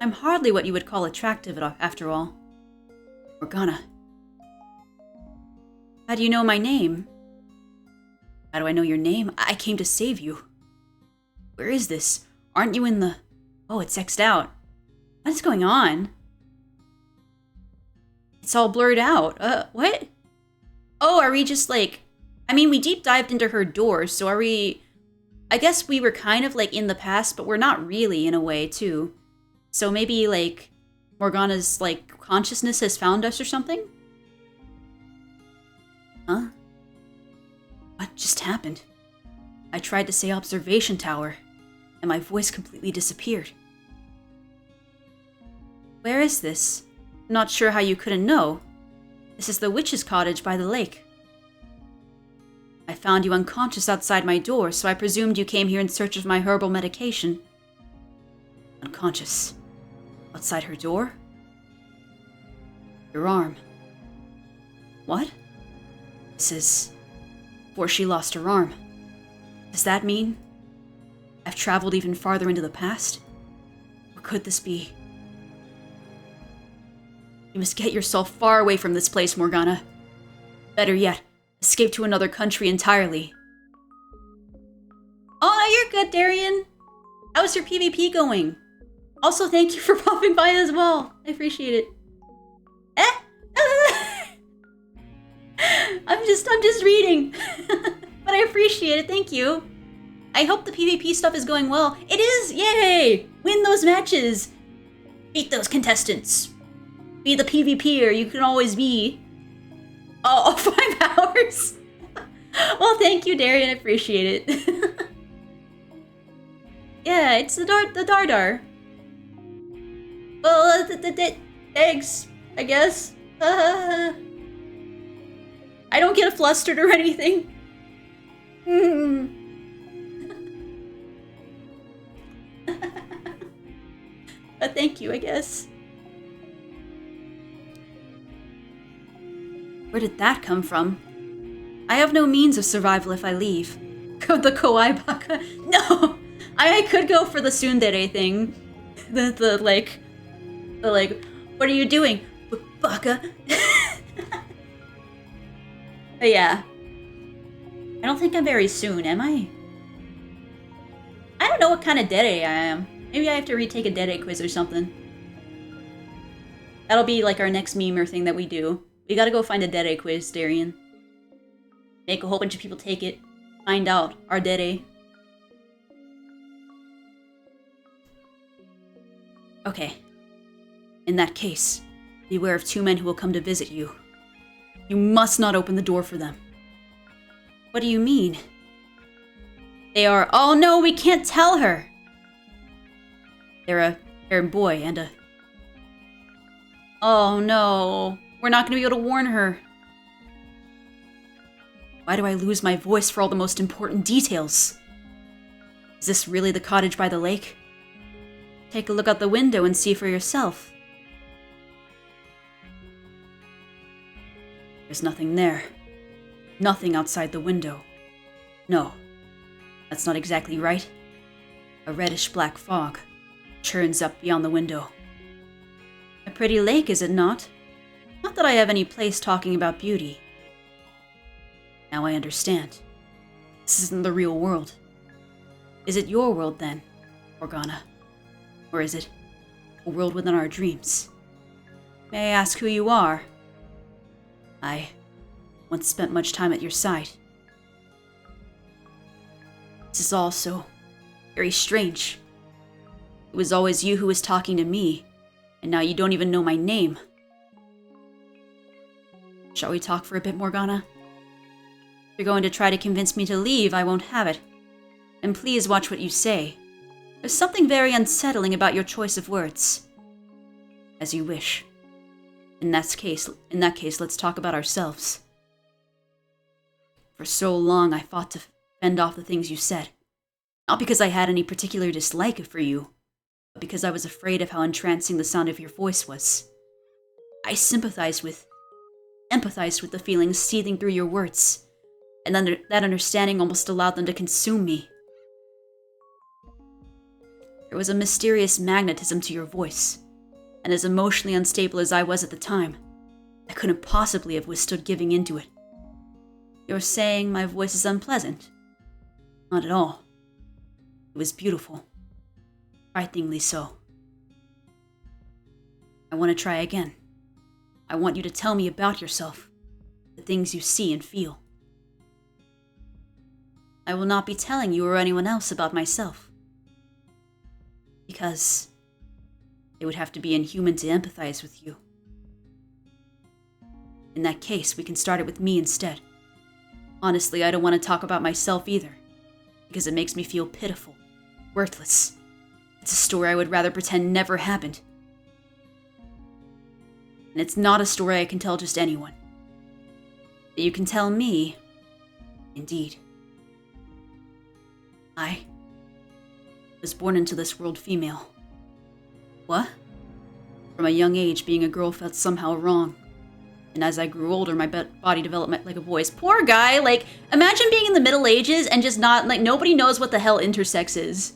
I'm hardly what you would call attractive after all. Morgana. How do you know my name? How do I know your name? I came to save you. Where is this? Aren't you in the... Oh, it's X'd out. What is going on? It's all blurred out. What? Oh, are we just like... I mean, we deep dived into her door, so are we... I guess we were kind of like in the past, but we're not really in a way, too. So maybe like Morgana's like consciousness has found us or something? Huh? What just happened? I tried to say observation tower, and my voice completely disappeared. Where is this? I'm not sure how you couldn't know. This is the witch's cottage by the lake. I found you unconscious outside my door, so I presumed you came here in search of my herbal medication. Unconscious. Outside her door? Your arm. What? This is... before she lost her arm. Does that mean I've traveled even farther into the past? Or could this be... You must get yourself far away from this place, Morgana. Better yet, escape to another country entirely. Oh, you're good, Darian. How's your PvP going? Also, thank you for popping by as well. I appreciate it. I'm just reading. But I appreciate it, thank you. I hope the PvP stuff is going well. It is! Yay! Win those matches! Beat those contestants. Be the PvPer you can always be. Oh, 5 hours? Well, thank you, Darian. I appreciate it. Yeah, it's the Dardar. Well, thanks, I guess. I don't get flustered or anything. But thank you, I guess. Where did that come from? I have no means of survival if I leave. The Kawaii Baka? No! I could go for the tsundere thing. The like, what are you doing, Baka? But yeah. I don't think I'm very soon, am I? I don't know what kind of dere I am. Maybe I have to retake a dere quiz or something. That'll be like our next meme or thing that we do. We gotta go find a dere quiz, Darian. Make a whole bunch of people take it. Find out our dere. Okay. In that case, beware of 2 men who will come to visit you. You must not open the door for them. What do you mean? They are... Oh no, we can't tell her! They're a boy and a... Oh no. We're not gonna be able to warn her. Why do I lose my voice for all the most important details? Is this really the cottage by the lake? Take a look out the window and see for yourself. There's nothing there. Nothing outside the window. No, that's not exactly right. A reddish-black fog churns up beyond the window. A pretty lake, is it not? Not that I have any place talking about beauty. Now I understand. This isn't the real world. Is it your world, then, Morgana? Or is it a world within our dreams? May I ask who you are? I once spent much time at your side. This is all so very strange. It was always you who was talking to me, and now you don't even know my name. Shall we talk for a bit, Morgana? If you're going to try to convince me to leave, I won't have it. And please watch what you say. There's something very unsettling about your choice of words. As you wish. In that case, let's talk about ourselves. For so long, I fought to fend off the things you said. Not because I had any particular dislike for you, but because I was afraid of how entrancing the sound of your voice was. I empathized with the feelings seething through your words, and that understanding almost allowed them to consume me. There was a mysterious magnetism to your voice, and as emotionally unstable as I was at the time, I couldn't possibly have withstood giving into it. You're saying my voice is unpleasant? Not at all. It was beautiful. Frighteningly so. I want to try again. I want you to tell me about yourself, the things you see and feel. I will not be telling you or anyone else about myself. Because it would have to be inhuman to empathize with you. In that case, we can start it with me instead. Honestly, I don't want to talk about myself either, because it makes me feel pitiful, worthless. It's a story I would rather pretend never happened. And it's not a story I can tell just anyone. But you can tell me, indeed. I was born into this world female. What? From a young age, being a girl felt somehow wrong. And as I grew older, my body developed like a boy's. Poor guy, like, imagine being in the Middle Ages and just not, like, nobody knows what the hell intersex is.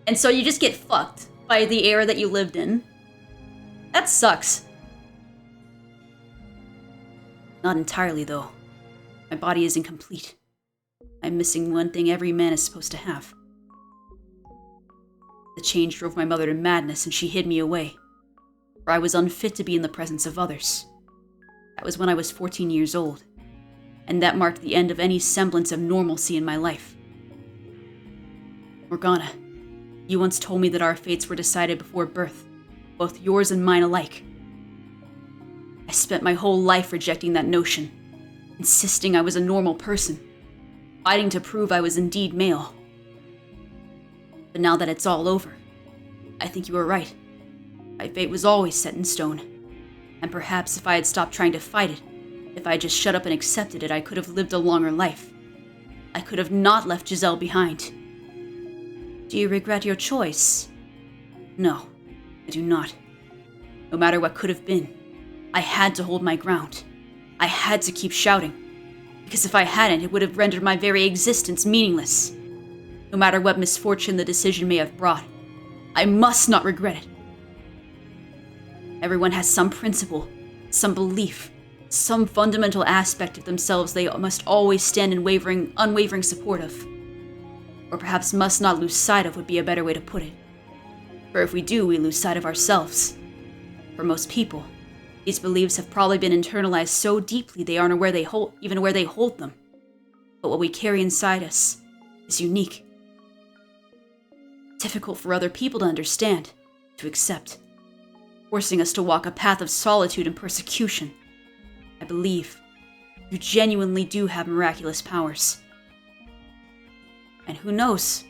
And so you just get fucked by the era that you lived in. That sucks. Not entirely, though. My body is incomplete. I'm missing one thing every man is supposed to have. The change drove my mother to madness, and she hid me away, for I was unfit to be in the presence of others. That was when I was 14 years old, and that marked the end of any semblance of normalcy in my life. Morgana, you once told me that our fates were decided before birth, both yours and mine alike. I spent my whole life rejecting that notion, insisting I was a normal person, fighting to prove I was indeed male. But now that it's all over, I think you were right. My fate was always set in stone. And perhaps if I had stopped trying to fight it, if I had just shut up and accepted it, I could have lived a longer life. I could have not left Giselle behind. Do you regret your choice? No, I do not. No matter what could have been, I had to hold my ground. I had to keep shouting. Because if I hadn't, it would have rendered my very existence meaningless. No matter what misfortune the decision may have brought, I must not regret it. Everyone has some principle, some belief, some fundamental aspect of themselves they must always stand in unwavering support of. Or perhaps must not lose sight of would be a better way to put it. For if we do, we lose sight of ourselves. For most people, these beliefs have probably been internalized so deeply they aren't aware even where they hold them. But what we carry inside us is unique. Difficult for other people to understand, to accept, forcing us to walk a path of solitude and persecution. I believe you genuinely do have miraculous powers. And who knows,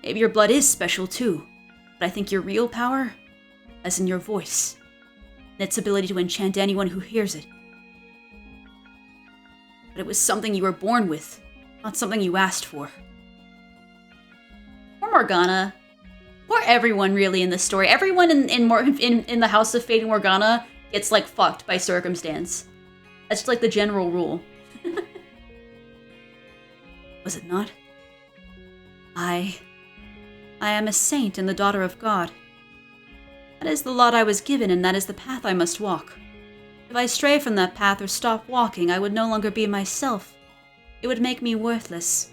maybe your blood is special too, but I think your real power lies in your voice, and its ability to enchant anyone who hears it. But it was something you were born with, not something you asked for. Poor Morgana. Poor everyone, really, in this story. Everyone in the House of Fate and Morgana gets, like, fucked by circumstance. That's just, like, the general rule. Was it not? I am a saint and the daughter of God. That is the lot I was given, and that is the path I must walk. If I stray from that path or stop walking, I would no longer be myself. It would make me worthless.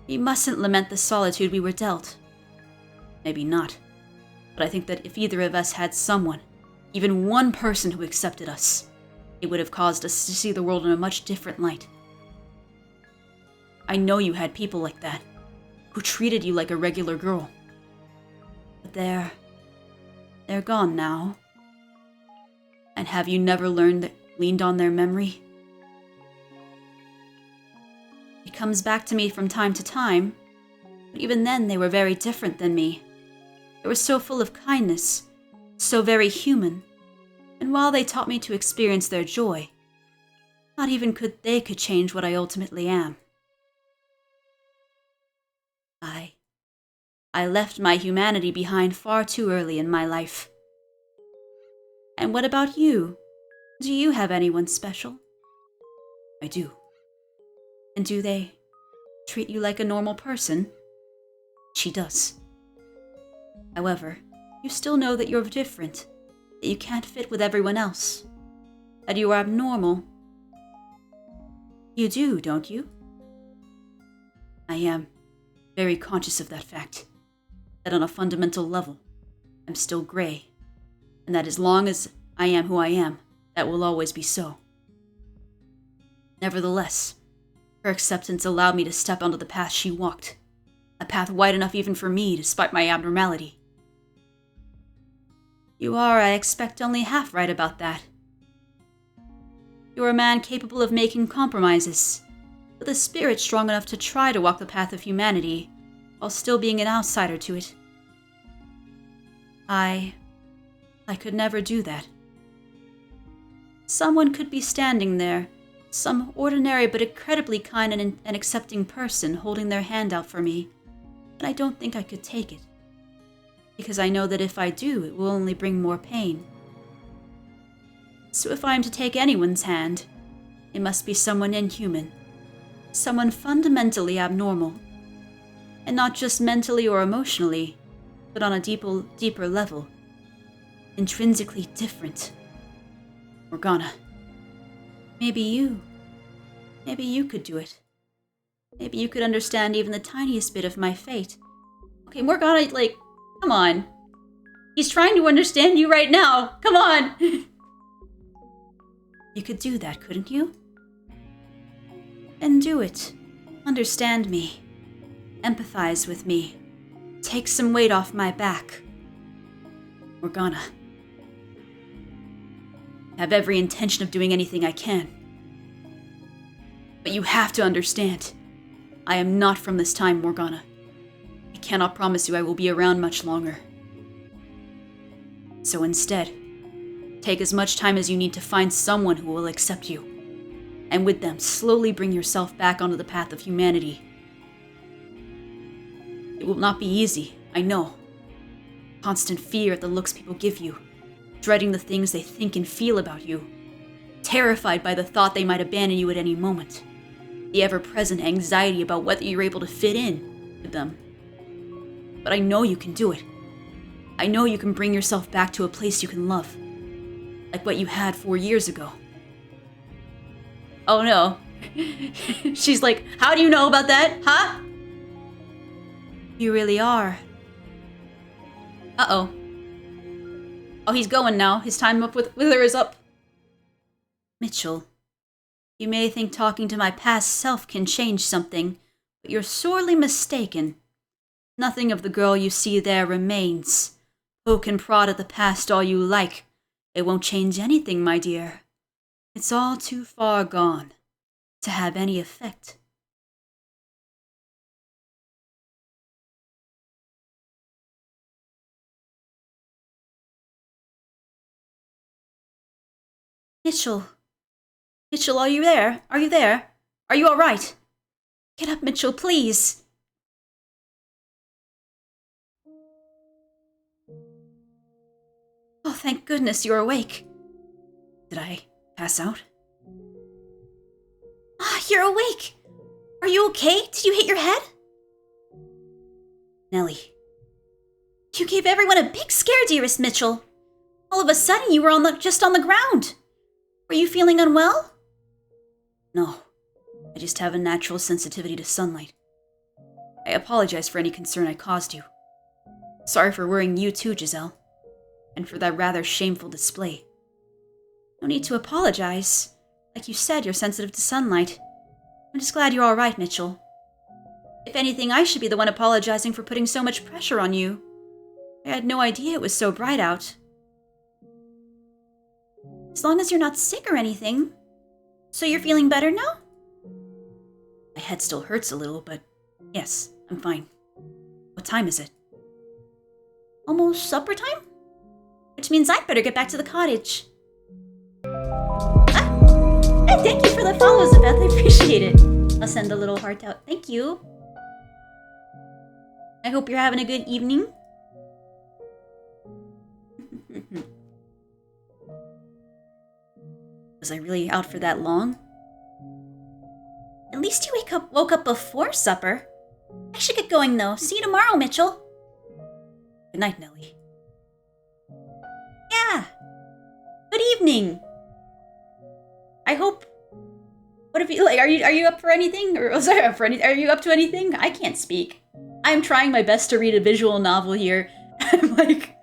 We mustn't lament the solitude we were dealt. Maybe not. But I think that if either of us had someone, even one person who accepted us, it would have caused us to see the world in a much different light. I know you had people like that, who treated you like a regular girl. But they're gone now. And have you never leaned on their memory? It comes back to me from time to time, but even then they were very different than me. They were so full of kindness, so very human, and while they taught me to experience their joy, not even could change what I ultimately am. I left my humanity behind far too early in my life. And what about you? Do you have anyone special? I do. And do they treat you like a normal person? She does. However, you still know that you're different, that you can't fit with everyone else. that you are abnormal. You do, don't you? I am very conscious of that fact, that on a fundamental level, I'm still gray, and that as long as I am who I am, that will always be so. Nevertheless, her acceptance allowed me to step onto the path she walked, a path wide enough even for me, despite my abnormality. You are, I expect, only half right about that. You're a man capable of making compromises, with a spirit strong enough to try to walk the path of humanity, while still being an outsider to it. I could never do that. Someone could be standing there, some ordinary but incredibly kind and accepting person holding their hand out for me, and I don't think I could take it. Because I know that if I do, it will only bring more pain. So if I am to take anyone's hand, it must be someone inhuman, someone fundamentally abnormal, and not just mentally or emotionally, but on a deeper level, intrinsically different. Morgana, maybe you could do it. Maybe you could understand even the tiniest bit of my fate. Okay, Morgana, come on. He's trying to understand you right now. Come on. You could do that, couldn't you? Then do it. Understand me. Empathize with me. Take some weight off my back. Morgana. I have every intention of doing anything I can. But you have to understand, I am not from this time, Morgana. I cannot promise you I will be around much longer. So instead, take as much time as you need to find someone who will accept you, and with them, slowly bring yourself back onto the path of humanity. It will not be easy, I know. Constant fear at the looks people give you, dreading the things they think and feel about you, terrified by the thought they might abandon you at any moment, the ever-present anxiety about whether you're able to fit in with them. But I know you can do it. I know you can bring yourself back to a place you can love, like what you had 4 years ago. Oh no. She's like, how do you know about that, huh? You really are. Uh-oh. Oh, he's going now. His time up with her is up. Mitchell, you may think talking to my past self can change something, but you're sorely mistaken. Nothing of the girl you see there remains. Poke and prod at the past all you like. It won't change anything, my dear. It's all too far gone to have any effect. Mitchell. Mitchell, are you there? Are you there? Are you all right? Get up, Mitchell, please. Oh, thank goodness you're awake. Did I pass out? Ah, you're awake. Are you okay? Did you hit your head? Nellie. You gave everyone a big scare, dearest Mitchell. All of a sudden, you were just on the ground. Were you feeling unwell? No. I just have a natural sensitivity to sunlight. I apologize for any concern I caused you. Sorry for worrying you too, Giselle. And for that rather shameful display. No need to apologize. Like you said, you're sensitive to sunlight. I'm just glad you're all right, Mitchell. If anything, I should be the one apologizing for putting so much pressure on you. I had no idea it was so bright out. As long as you're not sick or anything. So you're feeling better now? My head still hurts a little, but yes, I'm fine. What time is it? Almost supper time? Which means I'd better get back to the cottage. Hey, thank you for the follow, Zabeth. I appreciate it. I'll send a little heart out. Thank you. I hope you're having a good evening. Was I really out for that long? At least you woke up before supper. I should get going, though. See you tomorrow, Mitchell. Good night, Nellie. Yeah. Good evening. I hope. What if you like? Are you up for anything? Or sorry, up for any? Are you up to anything? I can't speak. I'm trying my best to read a visual novel here. I'm like,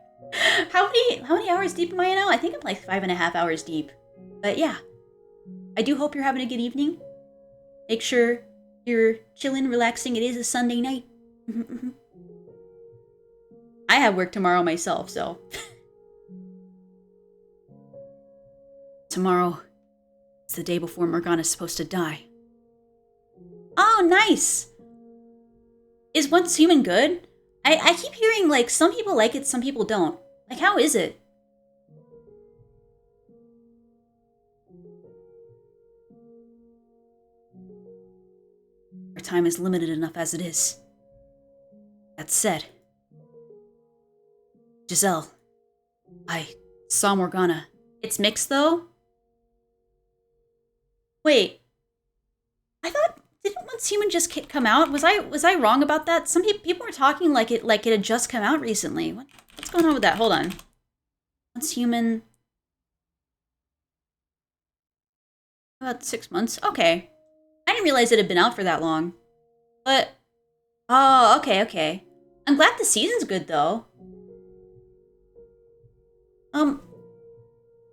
how many hours deep am I now? I think I'm like 5.5 hours deep. But yeah, I do hope you're having a good evening. Make sure you're chilling, relaxing. It is a Sunday night. I have work tomorrow myself, so. Tomorrow is the day before Morgana's supposed to die. Oh, nice! Is Once Human good? I keep hearing, like, some people like it, some people don't. Like, how is it? Our time is limited enough as it is. That said, Giselle, I saw Morgana. It's mixed, though? Wait. I thought, didn't Once Human just come out? Was I wrong about that? Some people were talking like it had just come out recently. What's going on with that? Hold on. Once Human. About 6 months? Okay. I didn't realize it had been out for that long. But, oh, okay. I'm glad the season's good, though. I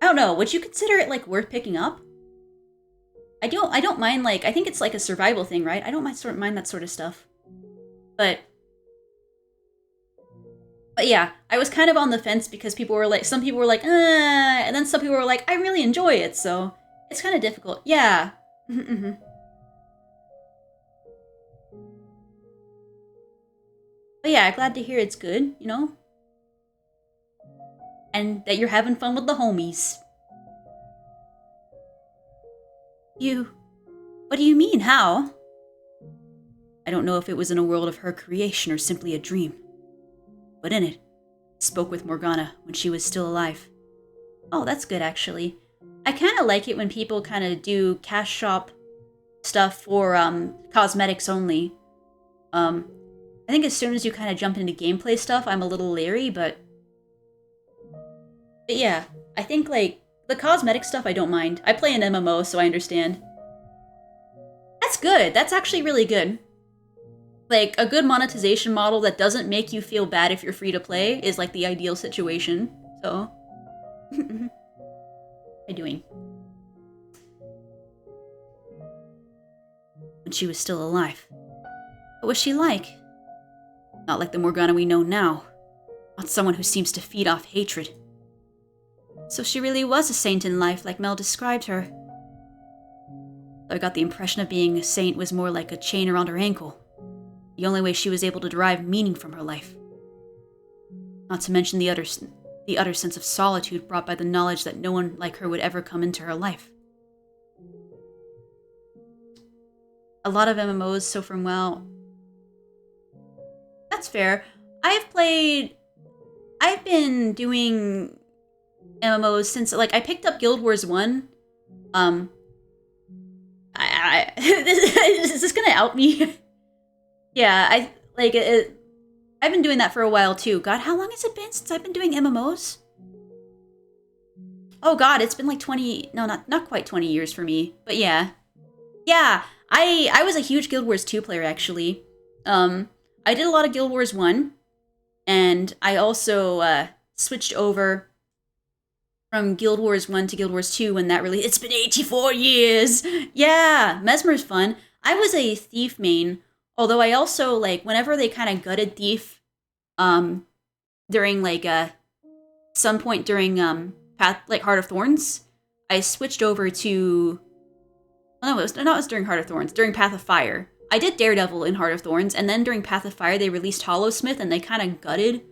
don't know. Would you consider it, like, worth picking up? I don't mind, like, I think it's like a survival thing, right? I don't mind that sort of stuff. But yeah, I was kind of on the fence because some people were like, and then some people were like, I really enjoy it, so it's kind of difficult. Yeah. But yeah, glad to hear it's good, you know? And that you're having fun with the homies. What do you mean, how? I don't know if it was in a world of her creation or simply a dream. But in it, I spoke with Morgana when she was still alive. Oh, that's good, actually. I kind of like it when people kind of do cash shop stuff for cosmetics only. I think as soon as you kind of jump into gameplay stuff, I'm a little leery, but yeah, I think, like, the cosmetic stuff I don't mind. I play an MMO, so I understand. That's good. That's actually really good. Like, a good monetization model that doesn't make you feel bad if you're free to play is, like, the ideal situation. So. How you doing? When she was still alive. What was she like? Not like the Morgana we know now. Not someone who seems to feed off hatred. So she really was a saint in life, like Mel described her. I got the impression of being a saint was more like a chain around her ankle. The only way she was able to derive meaning from her life. Not to mention the utter sense of solitude brought by the knowledge that no one like her would ever come into her life. A lot of MMOs, so from WoW. That's fair. I've been doing MMOs since, like, I picked up Guild Wars 1. Is this gonna out me? Yeah, I've been doing that for a while too. God, how long has it been since I've been doing MMOs? Oh God, it's been like 20, no, not quite 20 years for me, but yeah. Yeah, I was a huge Guild Wars 2 player, actually. I did a lot of Guild Wars 1, and I also switched over from Guild Wars 1 to Guild Wars 2 when that really... It's been 84 years! Yeah, Mesmer's fun. I was a Thief main, although I also, like, whenever they kind of gutted Thief, during, like, some point during, Heart of Thorns, I switched over to... Oh, no, it was during Heart of Thorns, during Path of Fire. I did Daredevil in Heart of Thorns, and then during Path of Fire, they released Hollowsmith, and they kind of gutted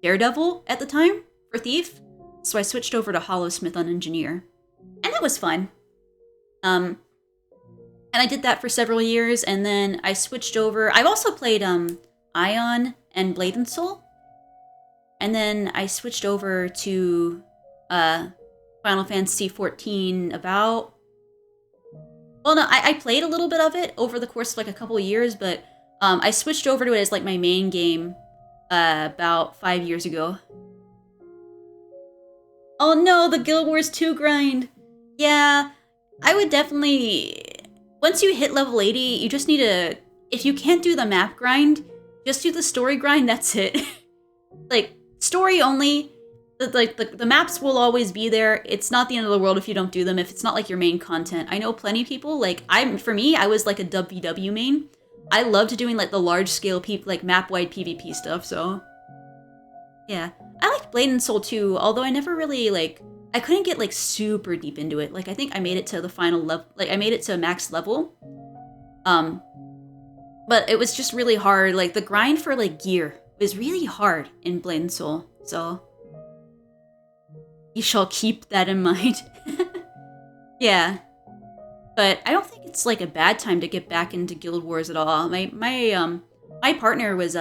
Daredevil at the time for Thief. So I switched over to Hollowsmith on Engineer. And that was fun. And I did that for several years, and then I switched over. I've also played Ion and Blade and Soul. And then I switched over to Final Fantasy XIV about... Well, no, I played a little bit of it over the course of, like, a couple of years, but I switched over to it as, like, my main game about 5 years ago. Oh no, the Guild Wars 2 grind! Yeah, I would definitely... Once you hit level 80, you just need to... If you can't do the map grind, just do the story grind, that's it. Like, story only. The maps will always be there. It's not the end of the world if you don't do them, if it's not like your main content. I know plenty of people, like, for me, I was like a WW main. I loved doing like the large scale, like map-wide PvP stuff, so... Yeah. I liked Blade and Soul too, although I never really, like... I couldn't get, like, super deep into it. Like, I think I made it to the final level... Like, I made it to max level. But it was just really hard. Like, the grind for, like, gear was really hard in Blade and Soul. So... You shall keep that in mind. Yeah. But I don't think it's, like, a bad time to get back into Guild Wars at all. My partner was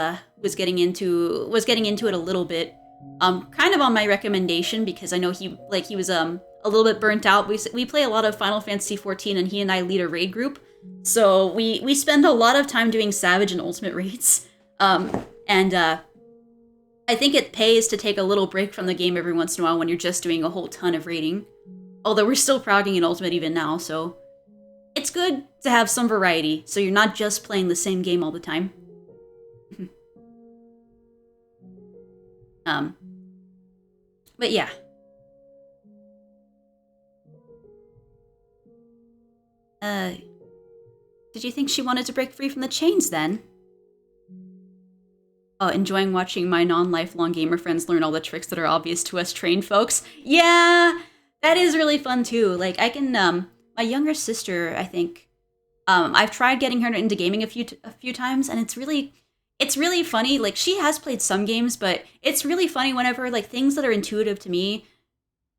getting into it a little bit, kind of on my recommendation, because I know he was a little bit burnt out. We play a lot of Final Fantasy XIV, and he and I lead a raid group, so we spend a lot of time doing Savage and Ultimate raids, and I think it pays to take a little break from the game every once in a while when you're just doing a whole ton of raiding. Although we're still progging in Ultimate even now, so it's good to have some variety, so you're not just playing the same game all the time. But yeah. Did you think she wanted to break free from the chains then? Oh, enjoying watching my non-lifelong gamer friends learn all the tricks that are obvious to us trained folks. Yeah, that is really fun too. Like, I can, my younger sister, I think, I've tried getting her into gaming a few times, and it's really funny. Like, she has played some games, but it's really funny whenever, like, things that are intuitive to me,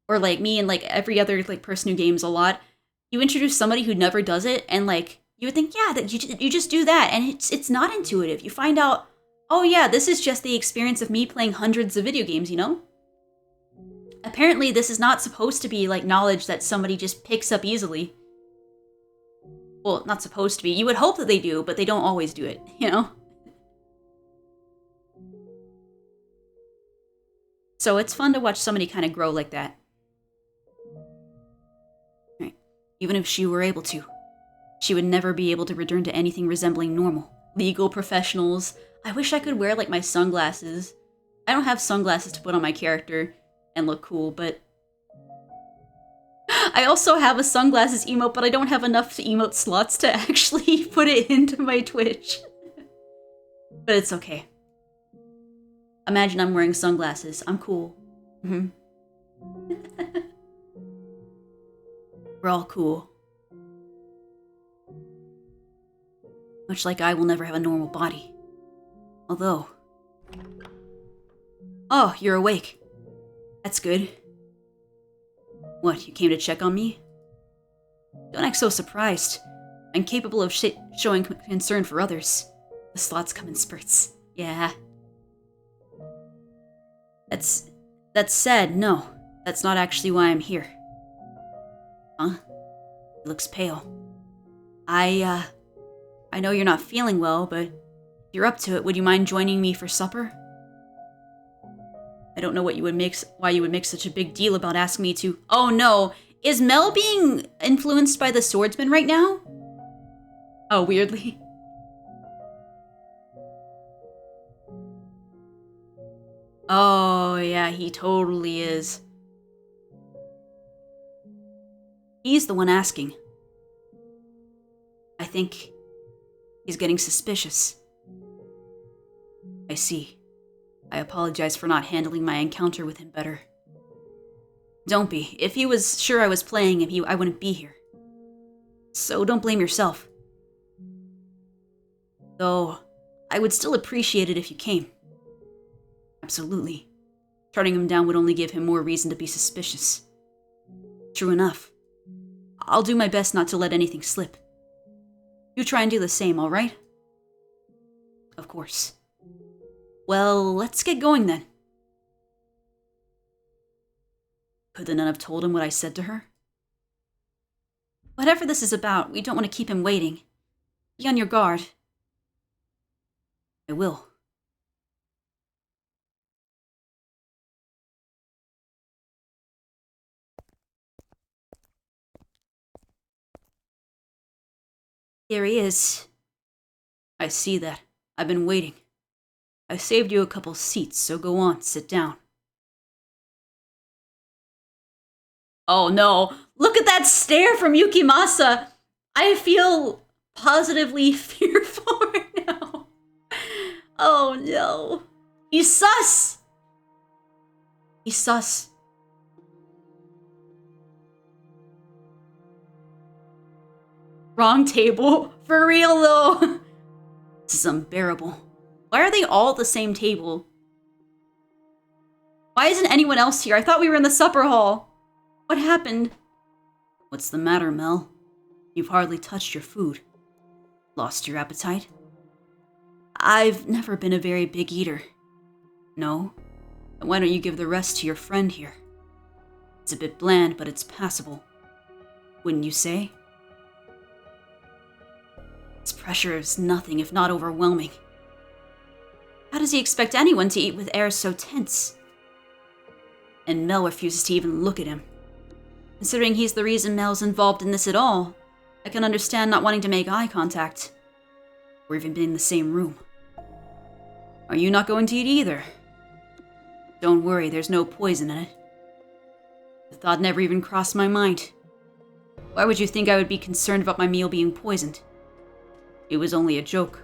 or like me and like every other like person who games a lot, you introduce somebody who never does it, and like you would think, yeah, that you just do that, and it's not intuitive. You find out, oh yeah, this is just the experience of me playing hundreds of video games, you know? Apparently, this is not supposed to be like knowledge that somebody just picks up easily. Well, not supposed to be. You would hope that they do, but they don't always do it, you know? So it's fun to watch somebody kind of grow like that. Right. Even if she were able to, she would never be able to return to anything resembling normal. Legal professionals. I wish I could wear like my sunglasses. I don't have sunglasses to put on my character and look cool, but... I also have a sunglasses emote, but I don't have enough emote slots to actually put it into my Twitch. But it's okay. Imagine I'm wearing sunglasses. I'm cool. Mm-hmm. We're all cool. Much like I will never have a normal body. Although... Oh, you're awake. That's good. What, you came to check on me? Don't act so surprised. I'm capable of showing concern for others. The slots come in spurts. Yeah. That said, no. That's not actually why I'm here. Huh? He looks pale. I know you're not feeling well, but if you're up to it, would you mind joining me for supper? I don't know why you would make such a big deal about asking me to... Oh no! Is Mel being influenced by the swordsman right now? Oh, weirdly. Oh, yeah, he totally is. He's the one asking. I think he's getting suspicious. I see. I apologize for not handling my encounter with him better. Don't be. If he was sure I was playing him, I wouldn't be here. So don't blame yourself. Though, I would still appreciate it if you came. Absolutely. Turning him down would only give him more reason to be suspicious. True enough. I'll do my best not to let anything slip. You try and do the same, alright? Of course. Well, let's get going then. Could the nun have told him what I said to her? Whatever this is about, we don't want to keep him waiting. Be on your guard. I will. Here he is. I see that. I've been waiting. I saved you a couple seats, so go on, sit down. Oh no, look at that stare from Yukimasa! I feel positively fearful right now. Oh no. He's sus! He's sus. Wrong table. For real though. This is unbearable. Why are they all at the same table? Why isn't anyone else here? I thought we were in the supper hall. What happened? What's the matter, Mel? You've hardly touched your food. Lost your appetite? I've never been a very big eater. No? Then why don't you give the rest to your friend here? It's a bit bland, but it's passable. Wouldn't you say? This pressure is nothing if not overwhelming. How does he expect anyone to eat with air so tense? And Mel refuses to even look at him. Considering he's the reason Mel's involved in this at all, I can understand not wanting to make eye contact, or even be in the same room. Are you not going to eat either? Don't worry, there's no poison in it. The thought never even crossed my mind. Why would you think I would be concerned about my meal being poisoned? It was only a joke.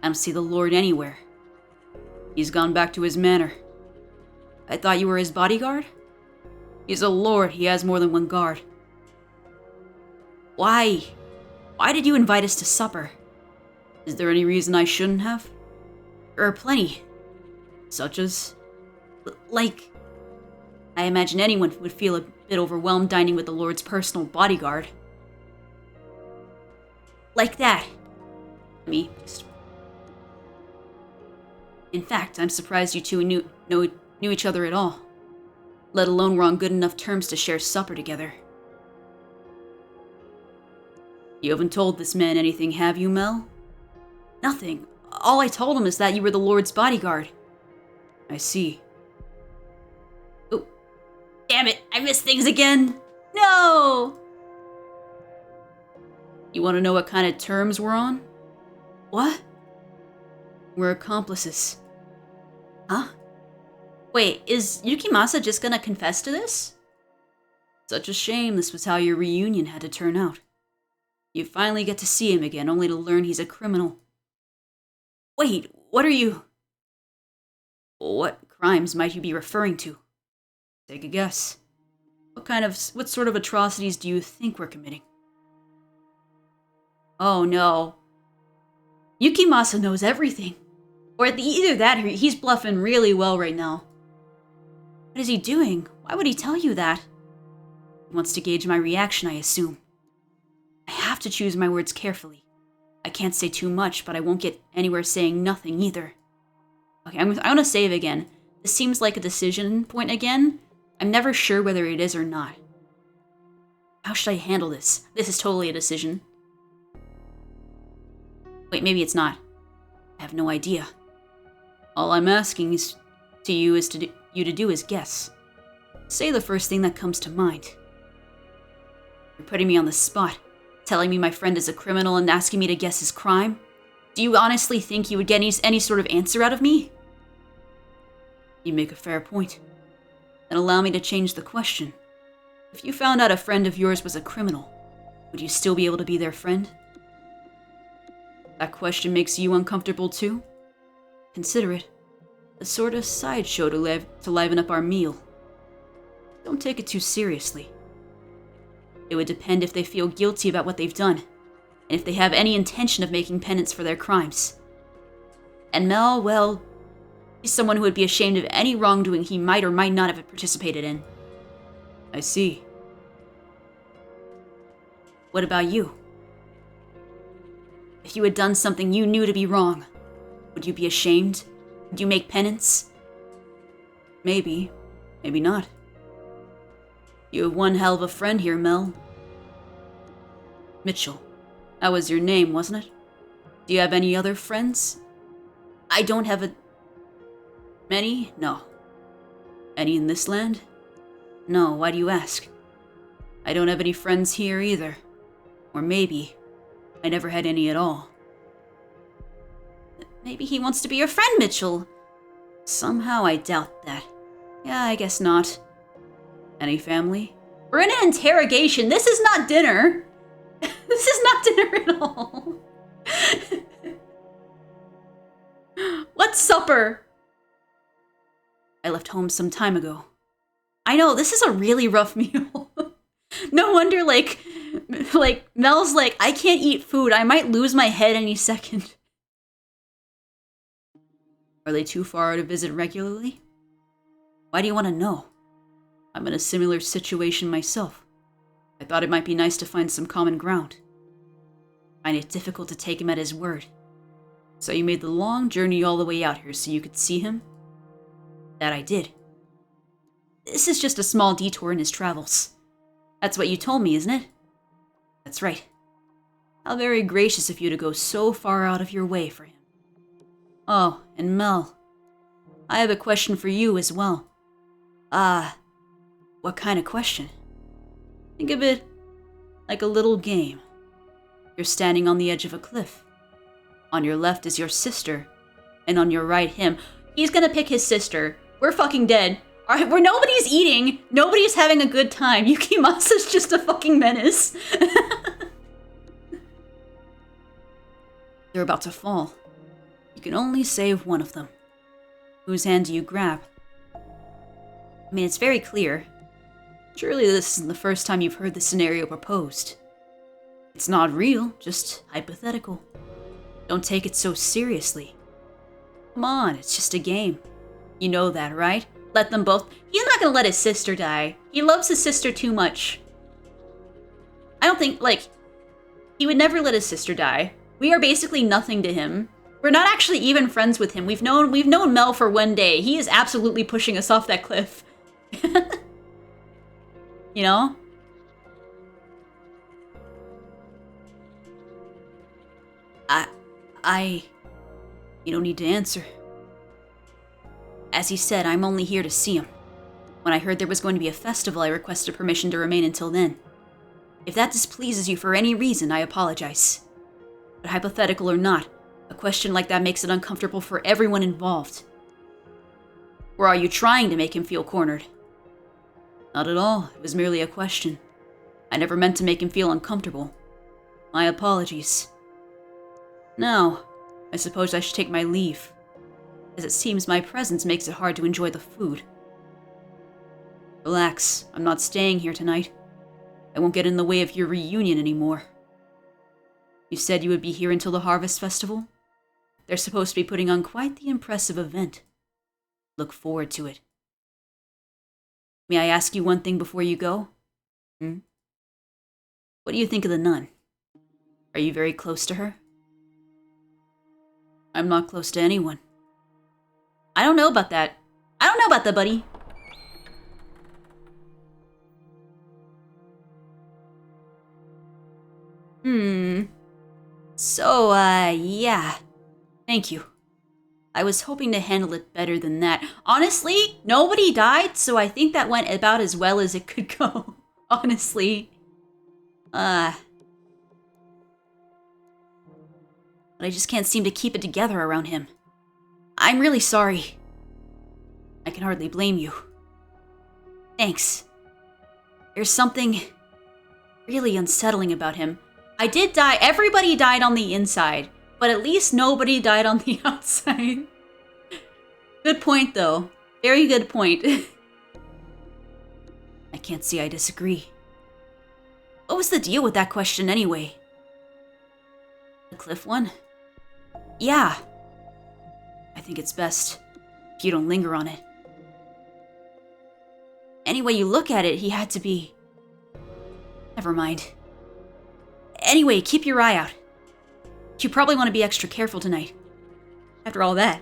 I don't see the Lord anywhere. He's gone back to his manor. I thought you were his bodyguard? He's a lord, he has more than one guard. Why? Why did you invite us to supper? Is there any reason I shouldn't have? There are plenty. Such as? Like, I imagine anyone would feel a bit overwhelmed dining with the Lord's personal bodyguard. Like that. In fact, I'm surprised you two knew each other at all. Let alone were on good enough terms to share supper together. You haven't told this man anything, have you, Mel? Nothing. All I told him is that you were the Lord's bodyguard. I see. Oh, damn it, I missed things again! No! You want to know what kind of terms we're on? What? We're accomplices. Huh? Wait, is Yukimasa just gonna confess to this? Such a shame this was how your reunion had to turn out. You finally get to see him again, only to learn he's a criminal. Wait, what are you... What crimes might you be referring to? Take a guess. What sort of atrocities do you think we're committing? Oh no. Yukimasa knows everything. Or either that or he's bluffing really well right now. What is he doing? Why would he tell you that? He wants to gauge my reaction, I assume. I have to choose my words carefully. I can't say too much, but I won't get anywhere saying nothing either. Okay, I'm gonna save again. This seems like a decision point again. I'm never sure whether it is or not. How should I handle this? This is totally a decision. Wait, maybe it's not. I have no idea. All I'm asking is you to do is guess. Say the first thing that comes to mind. You're putting me on the spot, telling me my friend is a criminal and asking me to guess his crime? Do you honestly think you would get any sort of answer out of me? You make a fair point. Then allow me to change the question. If you found out a friend of yours was a criminal, would you still be able to be their friend? That question makes you uncomfortable too? Consider it a sort of sideshow to liven up our meal. Don't take it too seriously. It would depend if they feel guilty about what they've done, and if they have any intention of making penance for their crimes. And Mel, well, he's someone who would be ashamed of any wrongdoing he might or might not have participated in. I see. What about you? If you had done something you knew to be wrong, would you be ashamed? Would you make penance? Maybe. Maybe not. You have one hell of a friend here, Mel. Mitchell. That was your name, wasn't it? Do you have any other friends? I don't have many? No. Any in this land? No, why do you ask? I don't have any friends here either. Or maybe I never had any at all. Maybe he wants to be your friend, Mitchell. Somehow I doubt that. Yeah, I guess not. Any family? We're in an interrogation. This is not dinner. This is not dinner at all. What's supper? I left home some time ago. I know, this is a really rough meal. No wonder, like, Mel's like, I can't eat food. I might lose my head any second. Are they too far to visit regularly? Why do you want to know? I'm in a similar situation myself. I thought it might be nice to find some common ground. I find it difficult to take him at his word. So you made the long journey all the way out here so you could see him? That I did. This is just a small detour in his travels. That's what you told me, isn't it? That's right. How very gracious of you to go so far out of your way for him. Oh, and Mel, I have a question for you as well. What kind of question? Think of it like a little game. You're standing on the edge of a cliff. On your left is your sister, and on your right him. He's gonna pick his sister. We're fucking dead. Alright, where nobody's eating, nobody's having a good time. Yukimasa's just a fucking menace. They're about to fall. You can only save one of them. Whose hand do you grab? I mean, it's very clear. Surely this isn't the first time you've heard this scenario proposed. It's not real, just hypothetical. Don't take it so seriously. Come on, it's just a game. You know that, right? Let them both. He's not gonna let his sister die. He loves his sister too much. I don't think, like, he would never let his sister die. We are basically nothing to him. We're not actually even friends with him. We've known Mel for one day. He is absolutely pushing us off that cliff. You know? You don't need to answer. As he said, I'm only here to see him. When I heard there was going to be a festival, I requested permission to remain until then. If that displeases you for any reason, I apologize. But hypothetical or not, a question like that makes it uncomfortable for everyone involved. Or are you trying to make him feel cornered? Not at all. It was merely a question. I never meant to make him feel uncomfortable. My apologies. Now, I suppose I should take my leave, as it seems my presence makes it hard to enjoy the food. Relax, I'm not staying here tonight. I won't get in the way of your reunion anymore. You said you would be here until the Harvest Festival? They're supposed to be putting on quite the impressive event. Look forward to it. May I ask you one thing before you go? What do you think of the nun? Are you very close to her? I'm not close to anyone. I don't know about that. I don't know about that, buddy. So, yeah. Thank you. I was hoping to handle it better than that. Honestly, nobody died, so I think that went about as well as it could go. Honestly. But I just can't seem to keep it together around him. I'm really sorry. I can hardly blame you. Thanks. There's something really unsettling about him. I did die. Everybody died on the inside, but at least nobody died on the outside. Good point, though. Very good point. I can't say I disagree. What was the deal with that question anyway? The cliff one? Yeah. I think it's best if you don't linger on it. Any way you look at it, he had to be... Never mind. Anyway, keep your eye out. You probably want to be extra careful tonight. After all that...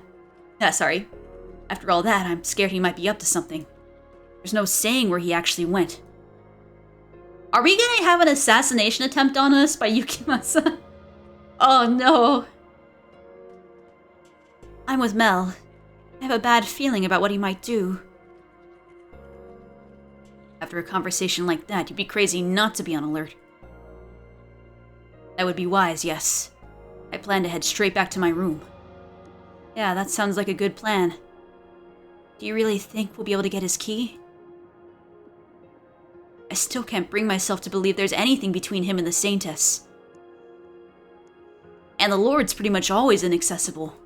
After all that, I'm scared he might be up to something. There's no saying where he actually went. Are we gonna have an assassination attempt on us by Yukimasa? Oh no. I'm with Mel. I have a bad feeling about what he might do. After a conversation like that, you'd be crazy not to be on alert. That would be wise, yes. I plan to head straight back to my room. Yeah, that sounds like a good plan. Do you really think we'll be able to get his key? I still can't bring myself to believe there's anything between him and the Saintess. And the Lord's pretty much always inaccessible.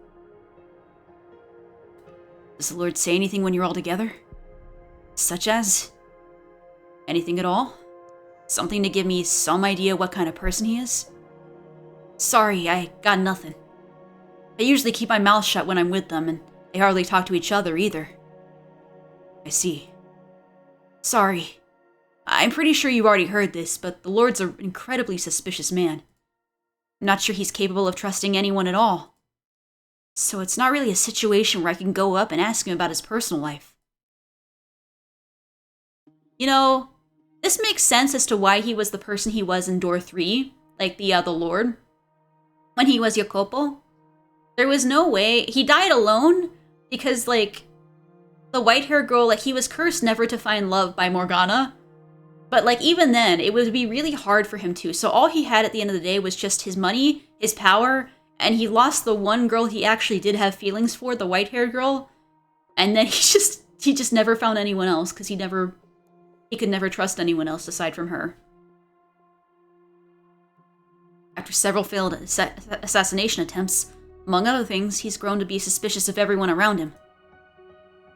Does the Lord say anything when you're all together? Such as? Anything at all? Something to give me some idea what kind of person he is? Sorry, I got nothing. I usually keep my mouth shut when I'm with them, and they hardly talk to each other either. I see. Sorry. I'm pretty sure you've already heard this, but the Lord's an incredibly suspicious man. I'm not sure he's capable of trusting anyone at all. So it's not really a situation where I can go up and ask him about his personal life. You know, this makes sense as to why he was the person he was in Door 3, like the Lord. When he was Jacopo, there was no way. He died alone because, like, the white-haired girl, like, he was cursed never to find love by Morgana. But, like, even then, it would be really hard for him to. So all he had at the end of the day was just his money, his power, and he lost the one girl he actually did have feelings for, the white-haired girl. And then he just never found anyone else because he could never trust anyone else aside from her. After several failed assassination attempts, among other things, he's grown to be suspicious of everyone around him.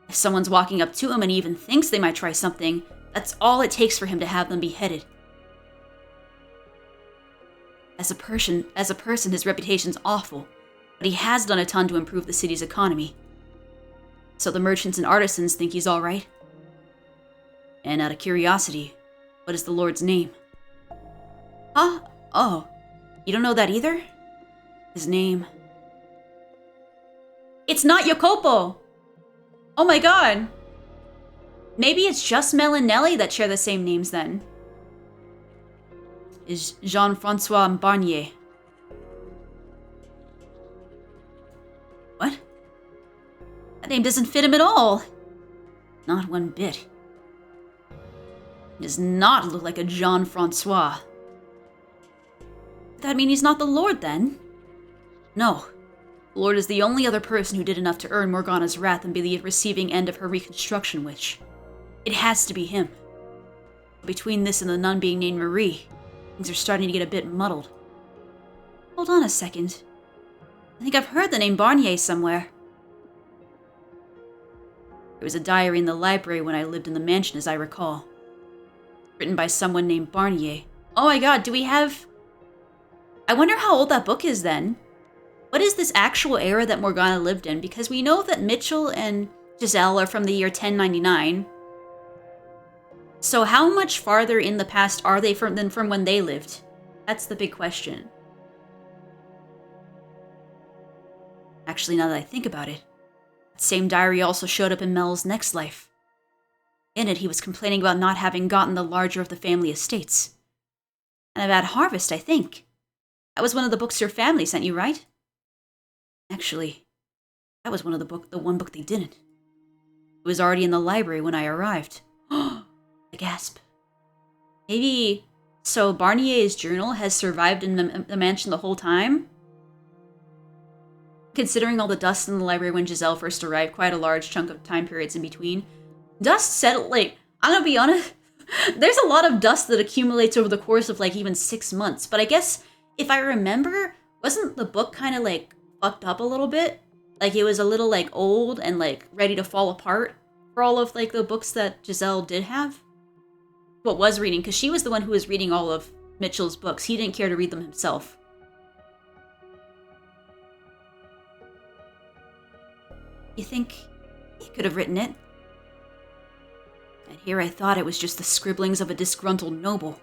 If someone's walking up to him and he even thinks they might try something, that's all it takes for him to have them beheaded. As a person, his reputation's awful, but he has done a ton to improve the city's economy. So the merchants and artisans think he's alright. And out of curiosity, what is the Lord's name? Huh? Oh, you don't know that either? His name... It's not Jacopo! Oh my god! Maybe it's just Mel and Nellie that share the same names then. Is Jean-Francois Barnier. What? That name doesn't fit him at all. Not one bit. He does not look like a Jean-Francois. That mean he's not the Lord then? No. The Lord is the only other person who did enough to earn Morgana's wrath and be the receiving end of her reconstruction wish. It has to be him. Between this and the nun being named Marie, things are starting to get a bit muddled. Hold on a second. I think I've heard the name Barnier somewhere. There was a diary in the library when I lived in the mansion, as I recall. Written by someone named Barnier. Oh my god, do we have... I wonder how old that book is then. What is this actual era that Morgana lived in? Because we know that Mitchell and Giselle are from the year 1099. So how much farther in the past are they from when they lived? That's the big question. Actually, now that I think about it, that same diary also showed up in Mel's next life. In it, he was complaining about not having gotten the larger of the family estates. And a bad harvest, I think. That was one of the books your family sent you, right? Actually, that was the one book they didn't. It was already in the library when I arrived. A gasp. Maybe... So Barnier's journal has survived in the mansion the whole time? Considering all the dust in the library when Giselle first arrived, quite a large chunk of time periods in between. Dust settled, like, I'm gonna be honest, there's a lot of dust that accumulates over the course of, like, even 6 months. But I guess, if I remember, wasn't the book kind of, like, fucked up a little bit? Like, it was a little, like, old and, like, ready to fall apart for all of, like, the books that Giselle did have? What was reading, because she was the one who was reading all of Mitchell's books. He didn't care to read them himself. You think he could have written it? And here I thought it was just the scribblings of a disgruntled noble.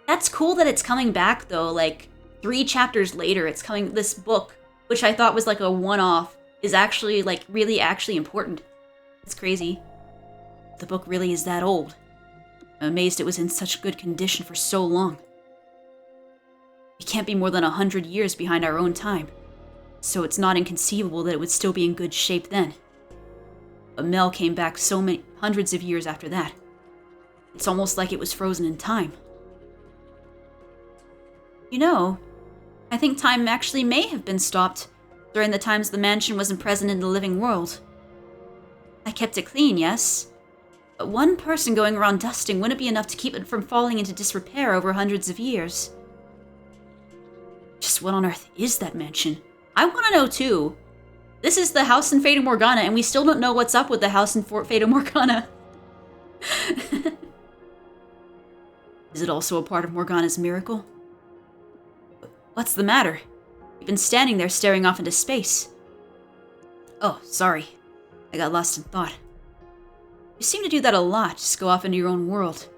That's cool that it's coming back, though. Like, 3 chapters later, it's coming. This book, which I thought was like a one-off, is actually, like, really actually important. It's crazy. The book really is that old. I'm amazed it was in such good condition for so long. It can't be more than 100 years behind our own time, so it's not inconceivable that it would still be in good shape then. But Mel came back so many hundreds of years after that. It's almost like it was frozen in time. You know, I think time actually may have been stopped during the times the mansion wasn't present in the living world. I kept it clean, yes, but one person going around dusting wouldn't be enough to keep it from falling into disrepair over hundreds of years. Just what on earth is that mansion? I want to know too. This is the house in Fata Morgana, and we still don't know what's up with the house in Fata Morgana. Is it also a part of Morgana's miracle? What's the matter? You've been standing there staring off into space. Oh, sorry. I got lost in thought. You seem to do that a lot, just go off into your own world.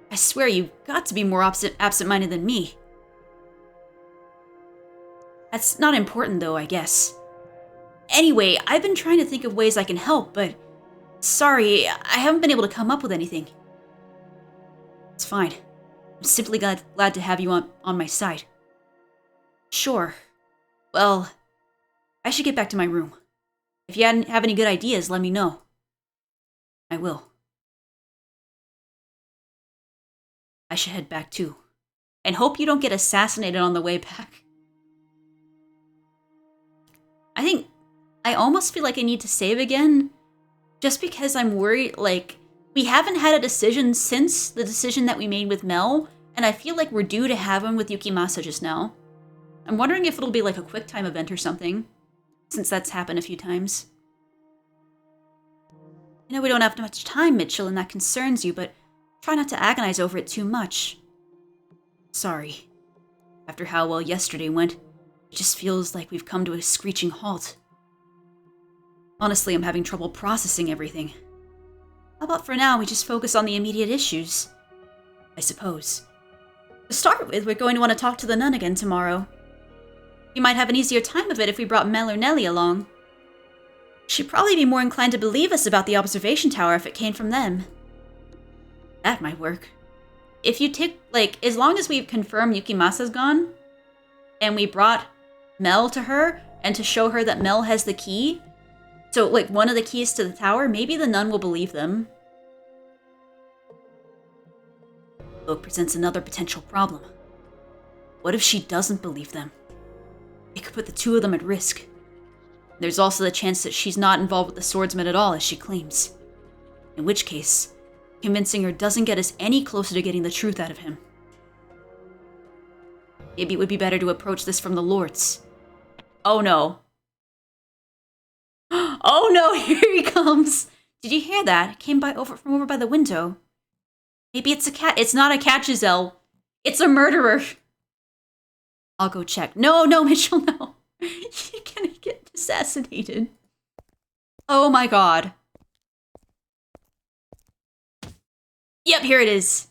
I swear you've got to be more absent-minded than me. That's not important though, I guess. Anyway, I've been trying to think of ways I can help, but... Sorry, I haven't been able to come up with anything. It's fine. I'm simply glad to have you on my side. Sure. Well, I should get back to my room. If you have any good ideas, let me know. I will. I should head back too. And hope you don't get assassinated on the way back. I almost feel like I need to save again. Just because I'm worried, like, we haven't had a decision since the decision that we made with Mel, and I feel like we're due to have one with Yukimasa just now. I'm wondering if it'll be like a quick time event or something, since that's happened a few times. I know we don't have much time, Mitchell, and that concerns you, but try not to agonize over it too much. Sorry. After how well yesterday went, it just feels like we've come to a screeching halt. Honestly, I'm having trouble processing everything. How about for now we just focus on the immediate issues? I suppose. To start with, we're going to want to talk to the nun again tomorrow. You might have an easier time of it if we brought Mel or Nellie along. She'd probably be more inclined to believe us about the observation tower if it came from them. That might work. If you take, like, as long as we've confirmed Yukimasa's gone, and we brought Mel to her, and to show her that Mel has the key, so, like, one of the keys to the tower, maybe the nun will believe them. Though it presents another potential problem. What if she doesn't believe them? It could put the two of them at risk. There's also the chance that she's not involved with the swordsman at all, as she claims. In which case, convincing her doesn't get us any closer to getting the truth out of him. Maybe it would be better to approach this from the Lords. Oh no. Oh no, here he comes! Did you hear that? It came from over by the window. Maybe it's a cat. It's not a cat, Giselle. It's a murderer. I'll go check. No, Mitchell, no. You're gonna get assassinated. Oh my god. Yep, here it is.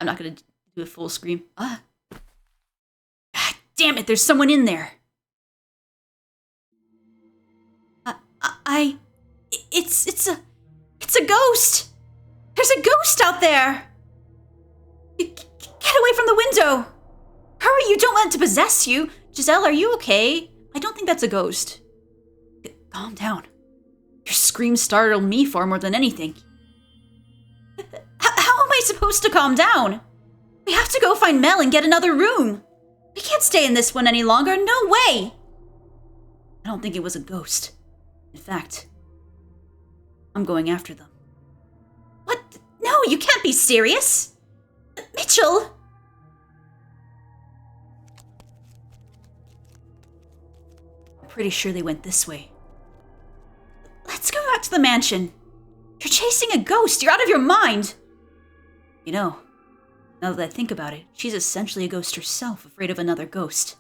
I'm not gonna do a full scream. Ah, damn it, there's someone in there. It's a ghost! There's a ghost out there! Get away from the window! Hurry, you don't let it to possess you! Giselle, are you okay? I don't think that's a ghost. Calm down. Your scream startled me far more than anything. How am I supposed to calm down? We have to go find Mel and get another room. We can't stay in this one any longer, no way! I don't think it was a ghost. In fact, I'm going after them. What? No, you can't be serious! Mitchell! I'm pretty sure they went this way. Let's go back to the mansion. You're chasing a ghost! You're out of your mind! You know, now that I think about it, she's essentially a ghost herself, afraid of another ghost.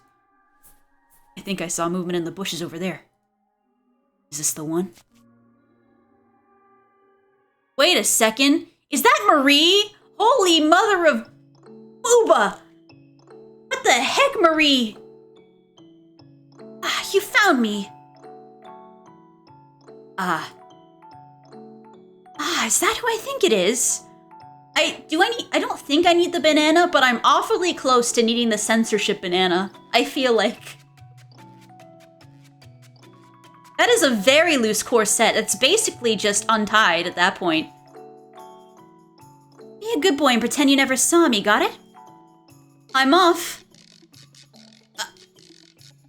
I think I saw movement in the bushes over there. Is this the one? Wait a second. Is that Marie? Holy mother of Booba! What the heck, Marie? Ah, you found me. Is that who I think it is? I don't think I need the banana, but I'm awfully close to needing the censorship banana. I feel like. That is a very loose corset. It's basically just untied at that point. Be a good boy and pretend you never saw me, got it? I'm off.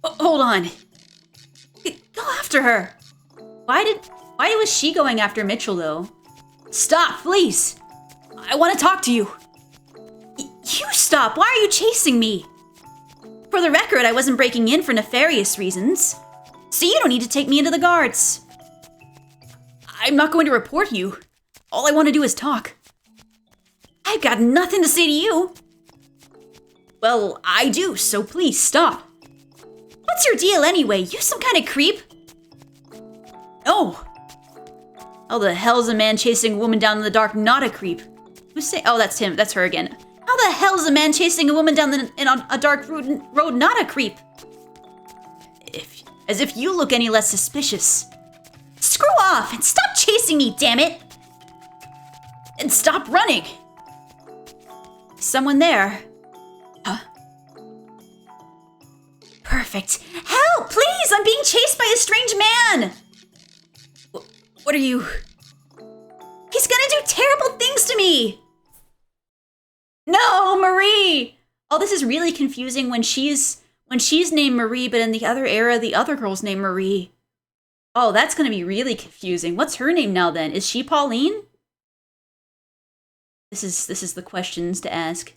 Hold on. Go after her. Why was she going after Mitchell, though? Stop, please. I want to talk to you. You stop. Why are you chasing me? For the record, I wasn't breaking in for nefarious reasons. So you don't need to take me into the guards. I'm not going to report you. All I want to do is talk. I've got nothing to say to you. Well, I do, so please stop. What's your deal anyway? You some kind of creep? No. How the hell is a man chasing a woman down in the dark not a creep? Who's saying? Oh, that's him. That's her again. How the hell is a man chasing a woman down in a dark road not a creep? As if you look any less suspicious. Screw off and stop chasing me, damn it! And stop running! Someone there. Huh? Perfect. Help, please! I'm being chased by a strange man! What are you? He's gonna do terrible things to me! No, Marie! Oh, this is really confusing when she's named Marie, but in the other era, the other girl's named Marie. Oh, that's gonna be really confusing. What's her name now then? Is she Pauline? This is the questions to ask.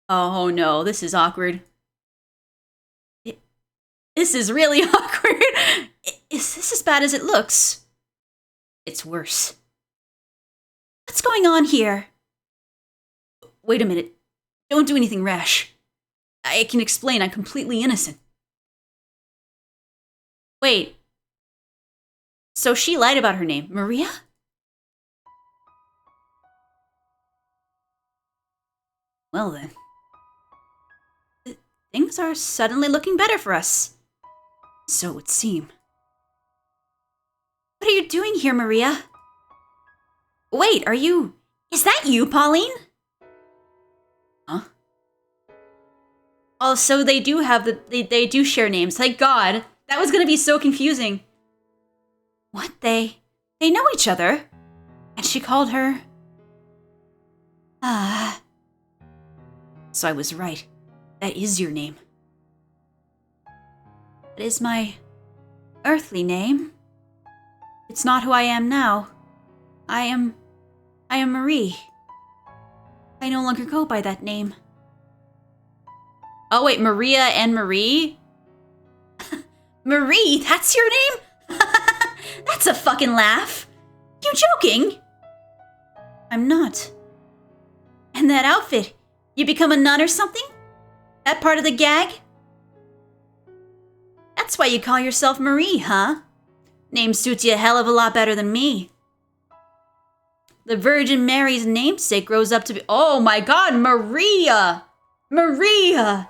Oh no, this is awkward. This is really awkward. Is this as bad as it looks? It's worse. What's going on here? Wait a minute. Don't do anything rash. I can explain. I'm completely innocent. Wait. So she lied about her name. Maria? Well then. Things are suddenly looking better for us. So it would seem. What are you doing here, Maria? Wait, is that you, Pauline? Huh? Oh, so they do have they do share names. Thank God. That was gonna be so confusing. What? They know each other? And she called her... So I was right. That is your name. That is my earthly name. It's not who I am now. I am Marie. I no longer go by that name. Oh wait, Maria and Marie? Marie, that's your name? That's a fucking laugh. You joking? I'm not. And that outfit, you become a nun or something? That part of the gag? That's why you call yourself Marie, huh? Name suits you a hell of a lot better than me. The Virgin Mary's namesake grows up to be... Oh my God, Maria! Maria!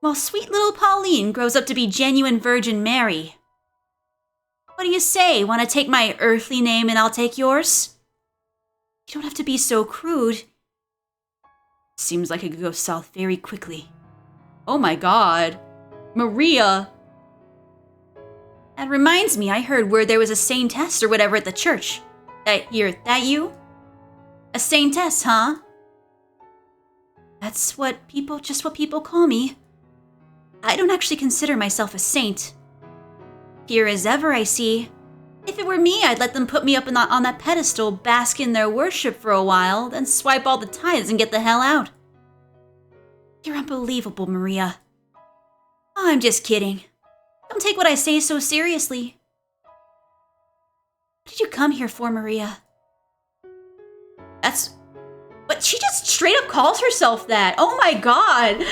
While sweet little Pauline grows up to be genuine Virgin Mary. What do you say? Want to take my earthly name and I'll take yours? You don't have to be so crude. Seems like it could go south very quickly. Oh my God. Maria! That reminds me, I heard word there was a saintess or whatever at the church. That you? A saintess, huh? That's just what people call me. I don't actually consider myself a saint. Pure as ever, I see. If it were me, I'd let them put me up on that pedestal, bask in their worship for a while, then swipe all the tithes and get the hell out. You're unbelievable, Maria. Oh, I'm just kidding. Don't take what I say so seriously. What did you come here for, Maria? But she just straight up calls herself that. Oh my God.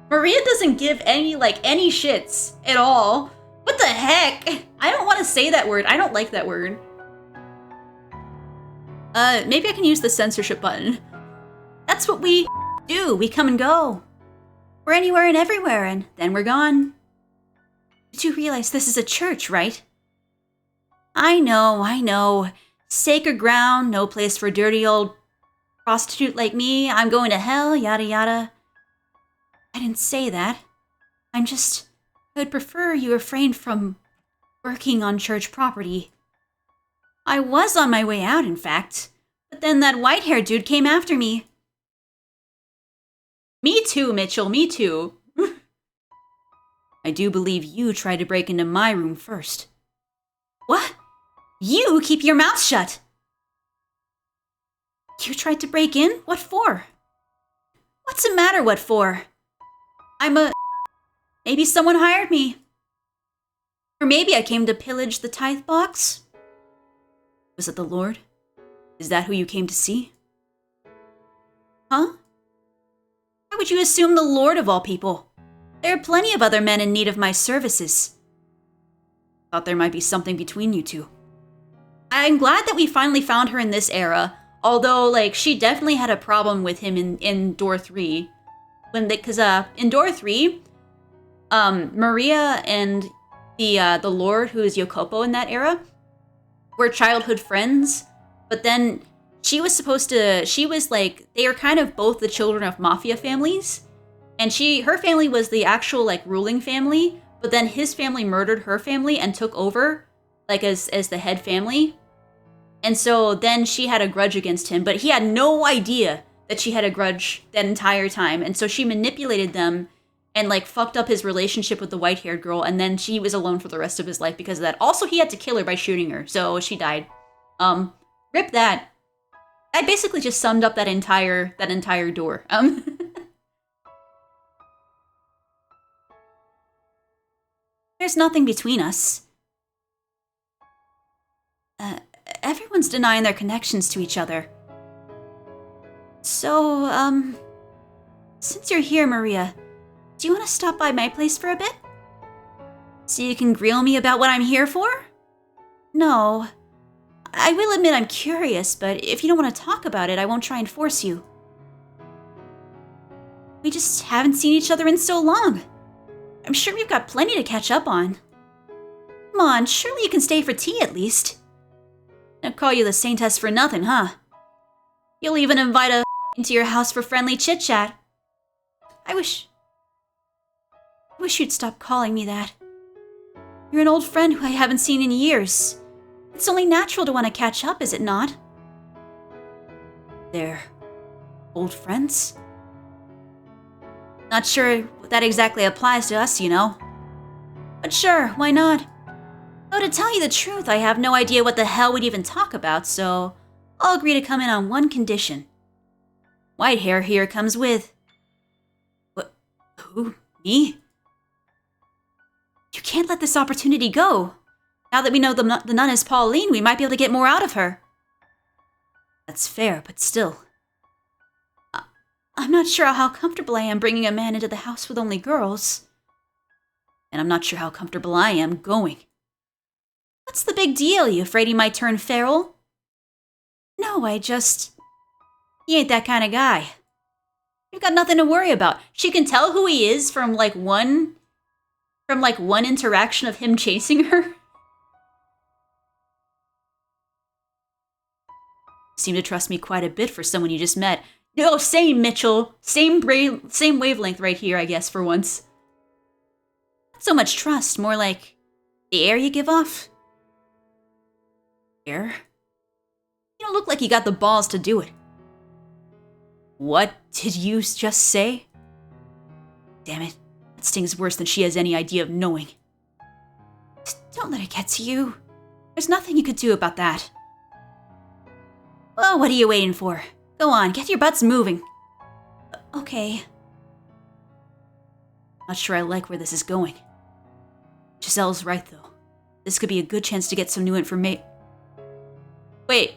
Maria doesn't give any shits at all. What the heck? I don't want to say that word. I don't like that word. Maybe I can use the censorship button. That's what we do. We come and go. We're anywhere and everywhere, and then we're gone. Did you realize this is a church, right? I know. Sacred ground, no place for dirty old prostitute like me. I'm going to hell, yada yada. I didn't say that. I would prefer you refrain from working on church property. I was on my way out, in fact. But then that white-haired dude came after me. Me too, Mitchell, me too. I do believe you tried to break into my room first. What? You keep your mouth shut. You tried to break in? What for? What's the matter, what for? Maybe someone hired me. Or maybe I came to pillage the tithe box. Was it the Lord? Is that who you came to see? Huh? Why would you assume the Lord of all people? There are plenty of other men in need of my services. Thought there might be something between you two. I'm glad that we finally found her in this era, although, like, she definitely had a problem with him in Door 3. Because in Door 3, Maria and the Lord, who is Yokopo in that era, were childhood friends, but then they were kind of both the children of mafia families, and her family was the actual, like, ruling family, but then his family murdered her family and took over, like, as the head family. And so then she had a grudge against him, but he had no idea that she had a grudge that entire time, and so she manipulated them and, like, fucked up his relationship with the white-haired girl, and then she was alone for the rest of his life because of that. Also, he had to kill her by shooting her, so she died. Rip that. I basically just summed up that entire door. There's nothing between us. Everyone's denying their connections to each other. So, since you're here, Maria, do you want to stop by my place for a bit? So you can grill me about what I'm here for? No. I will admit I'm curious, but if you don't want to talk about it, I won't try and force you. We just haven't seen each other in so long. I'm sure we've got plenty to catch up on. Come on, surely you can stay for tea at least. I'll call you the Saintess for nothing, huh? You'll even invite a into your house for friendly chit-chat. I wish you'd stop calling me that. You're an old friend who I haven't seen in years. It's only natural to want to catch up, is it not? They're old friends? Not sure that exactly applies to us, you know. But sure, why not? Though to tell you the truth, I have no idea what the hell we'd even talk about, so I'll agree to come in on one condition. Whitehair here comes with. What? Who? Me? You can't let this opportunity go. Now that we know the nun is Pauline, we might be able to get more out of her. That's fair, but still. I'm not sure how comfortable I am bringing a man into the house with only girls. And I'm not sure how comfortable I am going. What's the big deal? You afraid he might turn feral? No, he ain't that kind of guy. You've got nothing to worry about. She can tell who he is from one interaction of him chasing her. You seem to trust me quite a bit for someone you just met. No, same, Mitchell. Same wavelength right here, I guess, for once. Not so much trust, more like the air you give off. Air? You don't look like you got the balls to do it. What did you just say? Damn it. That stings worse than she has any idea of knowing. Don't let it get to you. There's nothing you could do about that. Well, what are you waiting for? Go on, get your butts moving. Okay. Not sure I like where this is going. Giselle's right, though. This could be a good chance to get some new information. Wait,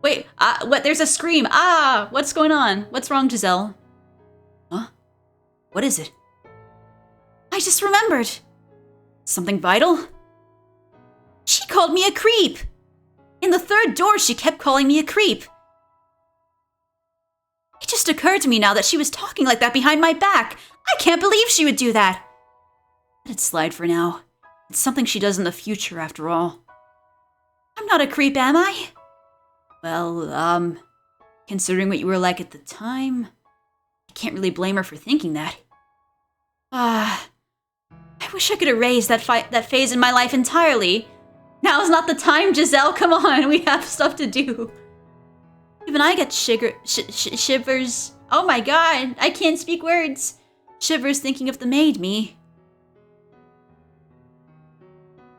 what? There's a scream. Ah, what's going on? What's wrong, Giselle? Huh? What is it? I just remembered. Something vital? She called me a creep. In the third door, she kept calling me a creep. It just occurred to me now that she was talking like that behind my back. I can't believe she would do that. Let it slide for now. It's something she does in the future, after all. I'm not a creep, am I? Well, considering what you were like at the time, I can't really blame her for thinking that. I wish I could erase that phase in my life entirely. Now's not the time, Giselle. Come on, we have stuff to do. Even I get shivers. Oh my god, I can't speak words. Shivers thinking of the maid, me.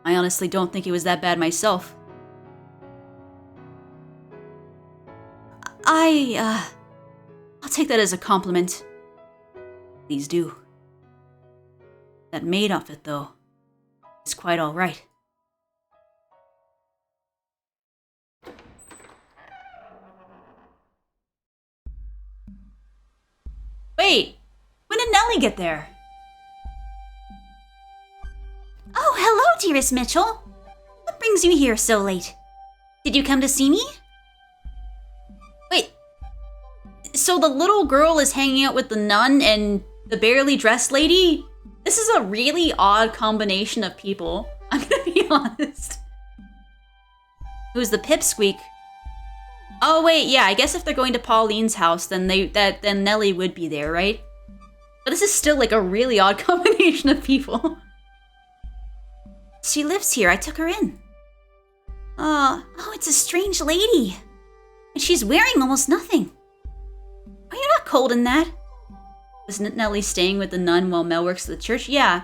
I honestly don't think it was that bad myself. I'll take that as a compliment. Please do. That maid outfit, though, is quite alright. Wait! When did Nellie get there? Oh, hello, dearest Mitchell. What brings you here so late? Did you come to see me? Wait. So the little girl is hanging out with the nun and the barely dressed lady? This is a really odd combination of people. I'm gonna be honest. Who's the pipsqueak? Oh wait, yeah, I guess if they're going to Pauline's house, then then Nellie would be there, right? But this is still like a really odd combination of people. She lives here. I took her in. Oh, it's a strange lady. And she's wearing almost nothing. Are you not cold in that? Isn't Nellie staying with the nun while Mel works at the church? Yeah.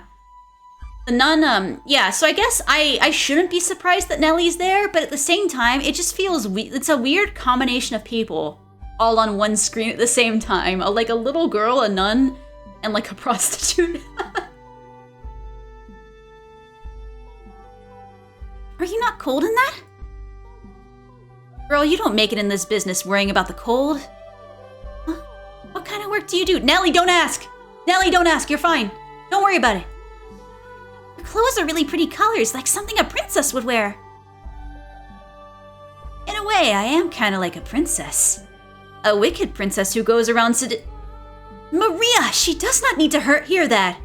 The nun, yeah, so I guess I shouldn't be surprised that Nellie's there, but at the same time, it just feels it's a weird combination of people all on one screen at the same time. Like a little girl, a nun, and like a prostitute. Are you not cold in that? Girl, you don't make it in this business worrying about the cold. Huh? What kind of work do you do? Nellie, don't ask! Nellie, don't ask, you're fine. Don't worry about it. Your clothes are really pretty colors, like something a princess would wear. In a way, I am kind of like a princess. A wicked princess who goes around Maria, she does not need to hear that.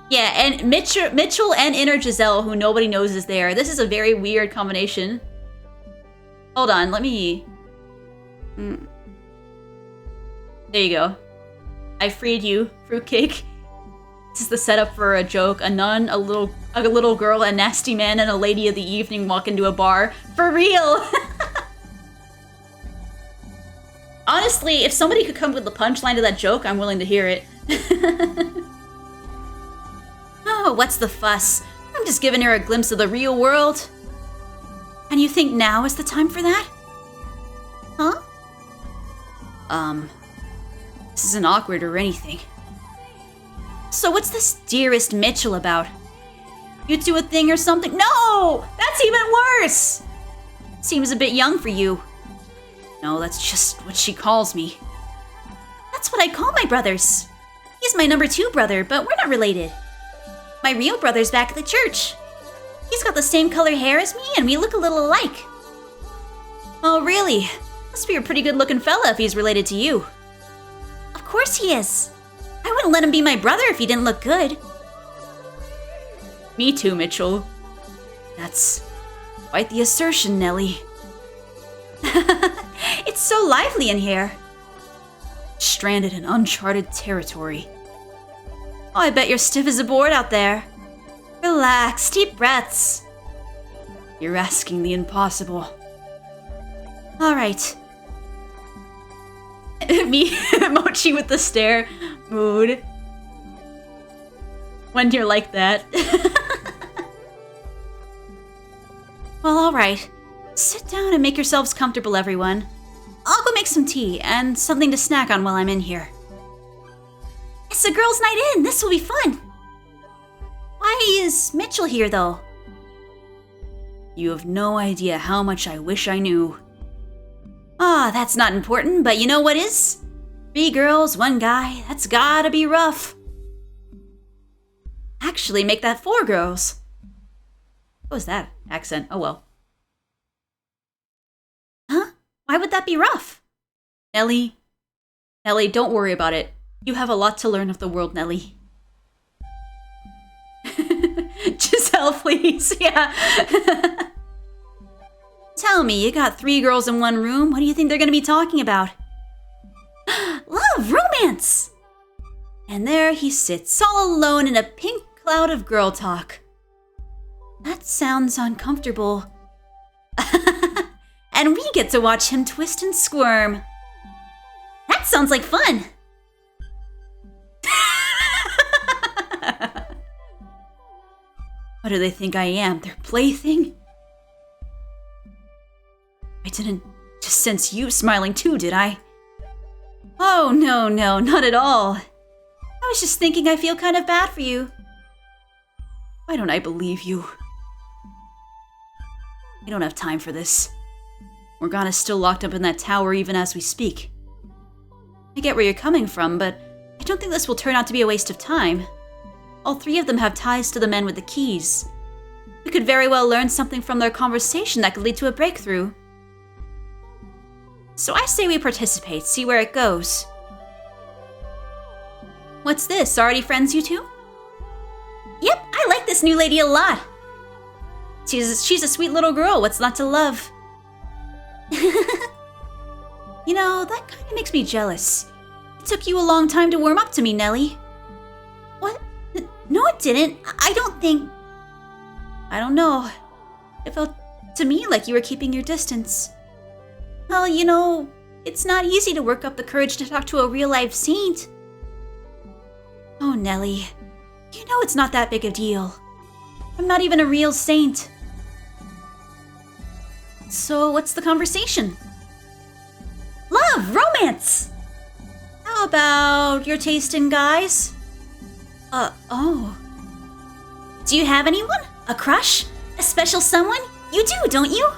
Yeah, and Mitchell and Inner Giselle, who nobody knows is there. This is a very weird combination. Hold on, let me... There you go. I freed you, fruitcake. This is the setup for a joke. A nun, a little girl, a nasty man, and a lady of the evening walk into a bar. For real! Honestly, if somebody could come with the punchline to that joke, I'm willing to hear it. Oh, what's the fuss? I'm just giving her a glimpse of the real world. And you think now is the time for that? Huh? This isn't awkward or anything. So what's this dearest Mitchell about? You do a thing or something? No! That's even worse! Seems a bit young for you. No, that's just what she calls me. That's what I call my brothers. He's my number 2 brother, but we're not related. My real brother's back at the church. He's got the same color hair as me, and we look a little alike. Oh, really? Must be a pretty good-looking fella if he's related to you. Of course he is. I wouldn't let him be my brother if he didn't look good. Me too, Mitchell. That's quite the assertion, Nellie. It's so lively in here. Stranded in uncharted territory. Oh, I bet you're stiff as a board out there. Relax, deep breaths. You're asking the impossible. All right. Me, Mochi with the stare mood. When you're like that. Well, all right. Sit down and make yourselves comfortable, everyone. I'll go make some tea and something to snack on while I'm in here. It's a girls' night in. This will be fun. Why is Mitchell here, though? You have no idea how much I wish I knew. Ah, that's not important, but you know what is? 3 girls, 1 guy. That's gotta be rough. Actually, make that 4 girls. What was that accent? Oh well. Huh? Why would that be rough? Nellie, don't worry about it. You have a lot to learn of the world, Nellie. Giselle, please. Yeah. Tell me, you got 3 girls in 1 room. What do you think they're gonna be talking about? Love, romance! And there he sits, all alone in a pink cloud of girl talk. That sounds uncomfortable. And we get get to watch him twist and squirm. That sounds like fun. What do they think I am, their plaything? I didn't just sense you smiling too, did I? Oh, no, not at all. I was just thinking I feel kind of bad for you. Why don't I believe you? I don't have time for this. Morgana's still locked up in that tower even as we speak. I get where you're coming from, but I don't think this will turn out to be a waste of time. All three of them have ties to the men with the keys. We could very well learn something from their conversation that could lead to a breakthrough. So I say we participate, see where it goes. What's this, already friends you two? Yep, I like this new lady a lot. She's a sweet little girl, what's not to love? You know, that kind of makes me jealous. It took you a long time to warm up to me, Nellie. What? No, it didn't. I don't know. It felt to me like you were keeping your distance. Well, you know, it's not easy to work up the courage to talk to a real-life saint. Oh, Nellie. You know it's not that big a deal. I'm not even a real saint. So, what's the conversation? Love! Romance! How about your taste in guys? Oh. Do you have anyone? A crush? A special someone? You do, don't you?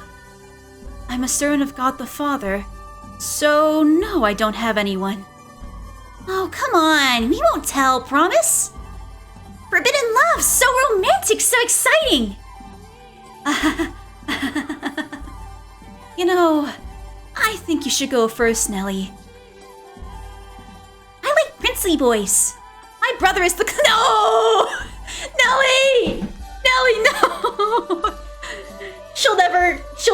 I'm a servant of God the Father, so no, I don't have anyone. Oh, come on. We won't tell, promise? Forbidden love! So romantic, so exciting! You know, I think you should go first, Nellie. I like princely boys. My brother is the... No! Nellie! Nellie, no! She'll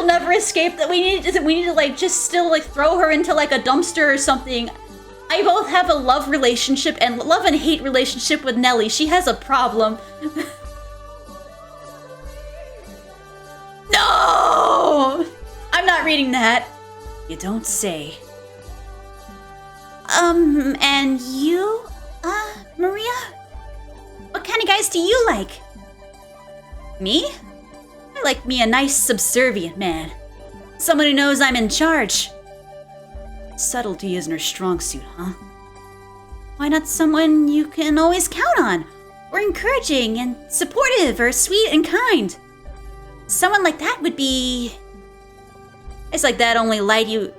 never escape that. We need to like just still like throw her into like a dumpster or something. I both have a love and hate relationship with Nellie. She has a problem. No! I'm not reading that. You don't say. And you, Maria? What kind of guys do you like? Me? I like me a nice, subservient man. Someone who knows I'm in charge. Subtlety isn't her strong suit, huh? Why not someone you can always count on? Or encouraging and supportive or sweet and kind? Someone like that would be... It's like that only light you...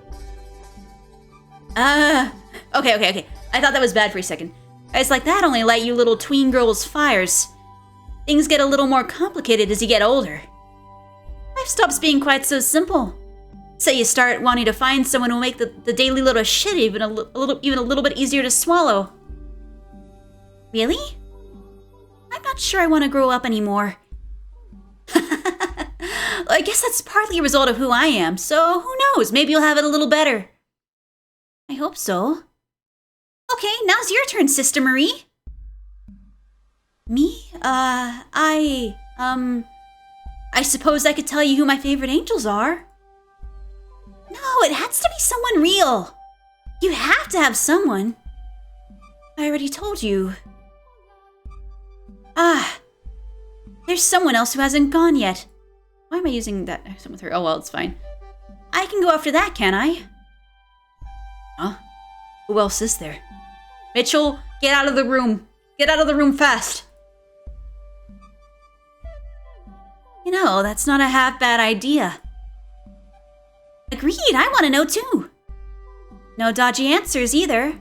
Okay. I thought that was bad for a second. It's like that only light you little tween girls' fires. Things get a little more complicated as you get older. Life stops being quite so simple. So you start wanting to find someone who will make the daily little shit even a little bit easier to swallow. Really? I'm not sure I want to grow up anymore. I guess that's partly a result of who I am, so who knows, maybe you'll have it a little better. I hope so. Okay, now's your turn, Sister Marie. Me? I suppose I could tell you who my favorite angels are. No, it has to be someone real. You have to have someone. I already told you. There's someone else who hasn't gone yet. Why am I using that accent with her? Oh, well, it's fine. I can go after that, can I? Huh? Who else is there? Mitchell, get out of the room. Get out of the room fast. You know, that's not a half bad idea. Agreed, I want to know too. No dodgy answers either.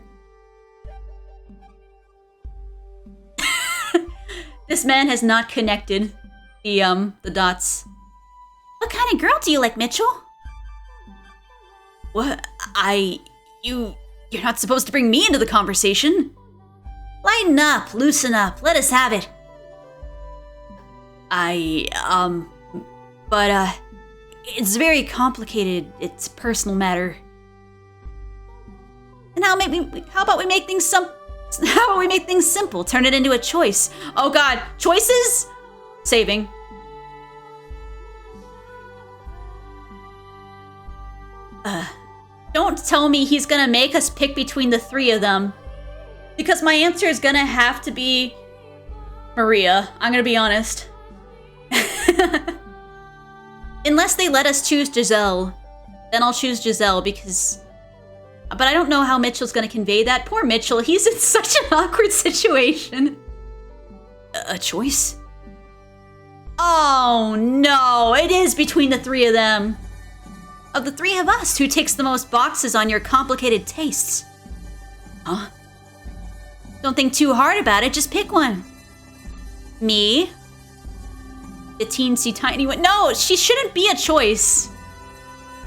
This man has not connected the dots. What kind of girl do you like, Mitchell? What? You're not supposed to bring me into the conversation. Lighten up, loosen up, let us have it. It's very complicated. It's a personal matter. And how about we make things simple? Turn it into a choice. Oh God, choices? Saving. Don't tell me he's gonna make us pick between the three of them. Because my answer is gonna have to be Maria. I'm gonna be honest. Unless they let us choose Giselle. Then I'll choose Giselle because... But I don't know how Mitchell's gonna convey that. Poor Mitchell, he's in such an awkward situation. A choice? Oh no, it is between the three of them. Of the three of us, who ticks the most boxes on your complicated tastes? Huh? Don't think too hard about it, just pick one. Me? The teensy tiny one. No, she shouldn't be a choice.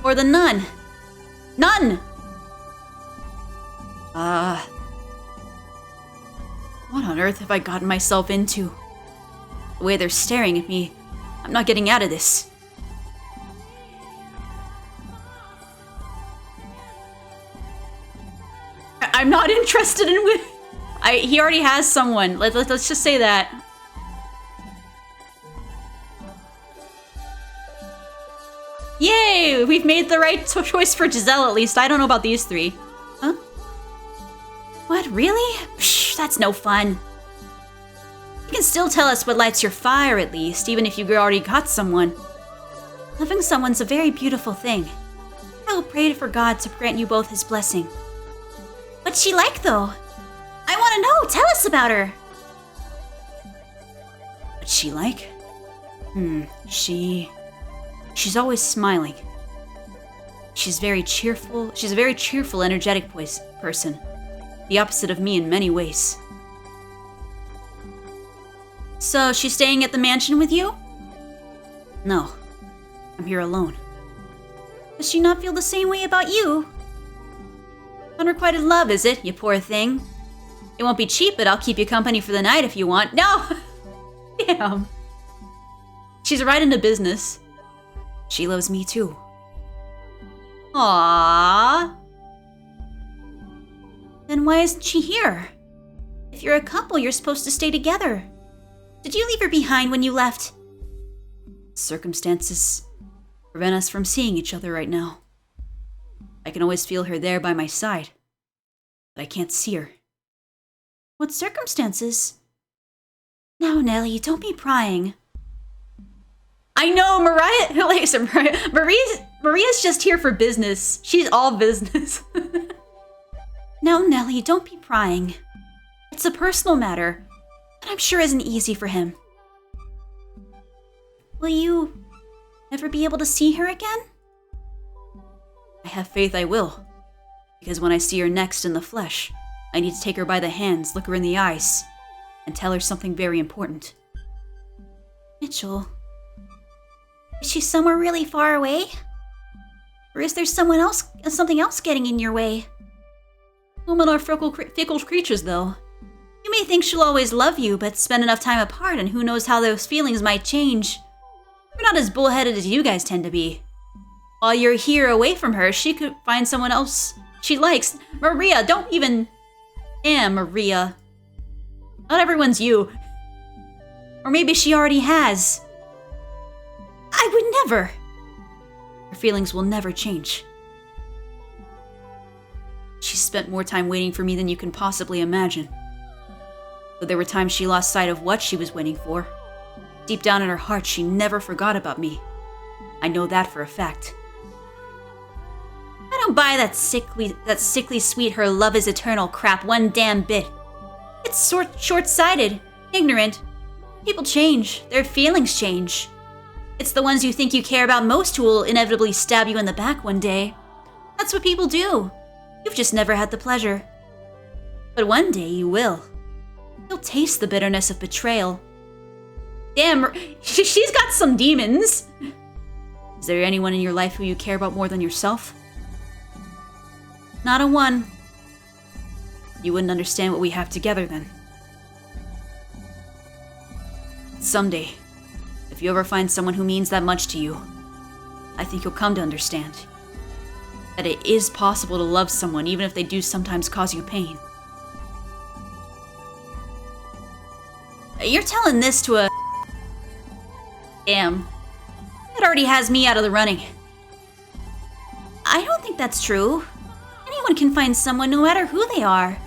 Or the nun. None! What on earth have I gotten myself into? The way they're staring at me, I'm not getting out of this. I'm not interested in he already has someone. Let's just say that. Yay! We've made the right choice for Giselle, at least. I don't know about these three. Huh? What, really? Psh, that's no fun. You can still tell us what lights your fire, at least, even if you already got someone. Loving someone's a very beautiful thing. I will pray for God to grant you both his blessing. What's she like, though? I want to know. Tell us about her. What's she like? She's always smiling. She's very cheerful. She's a very cheerful, energetic person. The opposite of me in many ways. So, she's staying at the mansion with you? No. I'm here alone. Does she not feel the same way about you? Unrequited love, is it, you poor thing? It won't be cheap, but I'll keep you company for the night if you want. No! Damn. She's right into business. She loves me too. Aww. Then why isn't she here? If you're a couple, you're supposed to stay together. Did you leave her behind when you left? Circumstances prevent us from seeing each other right now. I can always feel her there by my side, but I can't see her. What circumstances? Now, Nellie, don't be prying. I know, Maria's just here for business. She's all business. No, Nellie, don't be prying. It's a personal matter that I'm sure isn't easy for him. Will you ever be able to see her again? I have faith I will, because when I see her next in the flesh, I need to take her by the hands, look her in the eyes, and tell her something very important. Mitchell, is she somewhere really far away? Or is there something else getting in your way? Women are fickle creatures, though. You may think she'll always love you, but spend enough time apart and who knows how those feelings might change. We're not as bullheaded as you guys tend to be. While you're here away from her, she could find someone else she likes. Maria, don't even... Damn, Maria. Not everyone's you. Or maybe she already has. I would never. Her feelings will never change. She spent more time waiting for me than you can possibly imagine. Though there were times she lost sight of what she was waiting for. Deep down in her heart, she never forgot about me. I know that for a fact. I don't buy that sickly sweet her love is eternal crap one damn bit. It's short-sighted, ignorant. People change, their feelings change. It's the ones you think you care about most who will inevitably stab you in the back one day. That's what people do. You've just never had the pleasure. But one day you will. You'll taste the bitterness of betrayal. Damn, she's got some demons. Is there anyone in your life who you care about more than yourself? Not a one. You wouldn't understand what we have together then. Someday, if you ever find someone who means that much to you, I think you'll come to understand that it is possible to love someone even if they do sometimes cause you pain. You're telling this to a... Damn. That already has me out of the running. I don't think that's true. Anyone can find someone no matter who they are.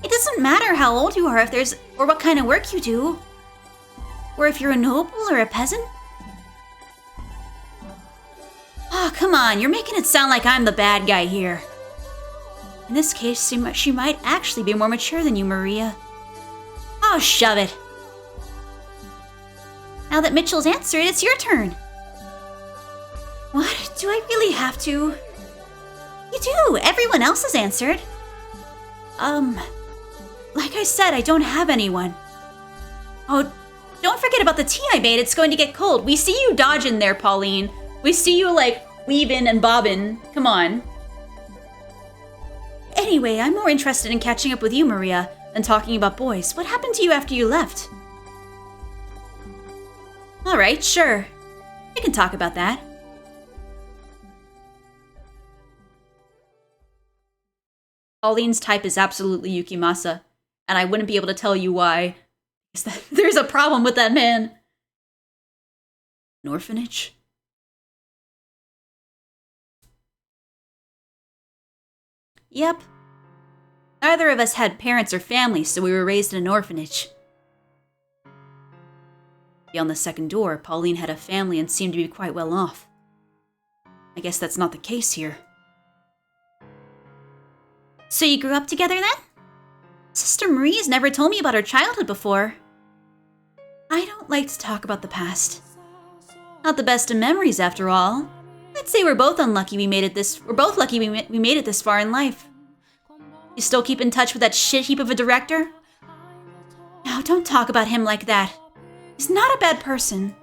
It doesn't matter how old you are or what kind of work you do. Or if you're a noble or a peasant. Oh, come on, you're making it sound like I'm the bad guy here. In this case, she might actually be more mature than you, Maria. Oh, shove it. Now that Mitchell's answered, it's your turn. What? Do I really have to? You do. Everyone else has answered. Like I said, I don't have anyone. Oh, don't forget about the tea I made. It's going to get cold. We see you dodging there, Pauline. We see you, like, weaving and bobbing. Come on. Anyway, I'm more interested in catching up with you, Maria, than talking about boys. What happened to you after you left? Alright, sure. We can talk about that. Pauline's type is absolutely Yukimasa, and I wouldn't be able to tell you why. There's a problem with that man. An orphanage? Yep. Neither of us had parents or families, so we were raised in an orphanage. Beyond the second door, Pauline had a family and seemed to be quite well off. I guess that's not the case here. So you grew up together then? Sister Marie's never told me about her childhood before. I don't like to talk about the past. Not the best of memories, after all. I'd say we're both unlucky we made it this. We're both lucky we made it this far in life. You still keep in touch with that shit heap of a director? No, don't talk about him like that. He's not a bad person.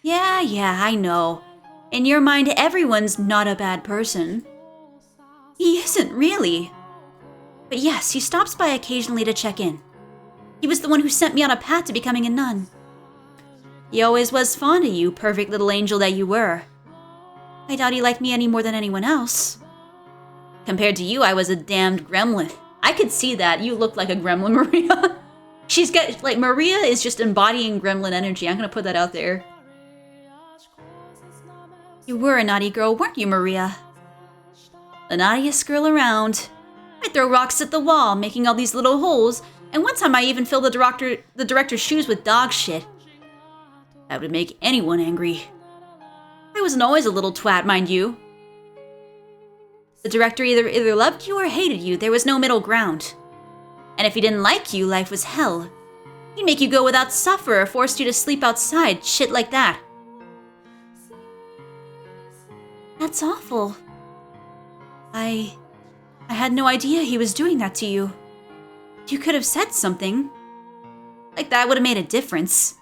Yeah, I know. In your mind, everyone's not a bad person. He isn't really. But yes, he stops by occasionally to check in. He was the one who sent me on a path to becoming a nun. He always was fond of you, perfect little angel that you were. I doubt he liked me any more than anyone else. Compared to you, I was a damned gremlin. I could see that. You look like a gremlin, Maria. She's got, like, Maria is just embodying gremlin energy. I'm gonna put that out there. You were a naughty girl, weren't you, Maria? The naughtiest girl around. I'd throw rocks at the wall, making all these little holes, and one time I even filled the director's shoes with dog shit. That would make anyone angry. I wasn't always a little twat, mind you. The director either loved you or hated you. There was no middle ground. And if he didn't like you, life was hell. He'd make you go without supper or forced you to sleep outside, shit like that. That's awful. I had no idea he was doing that to you. You could have said something. Like that would have made a difference.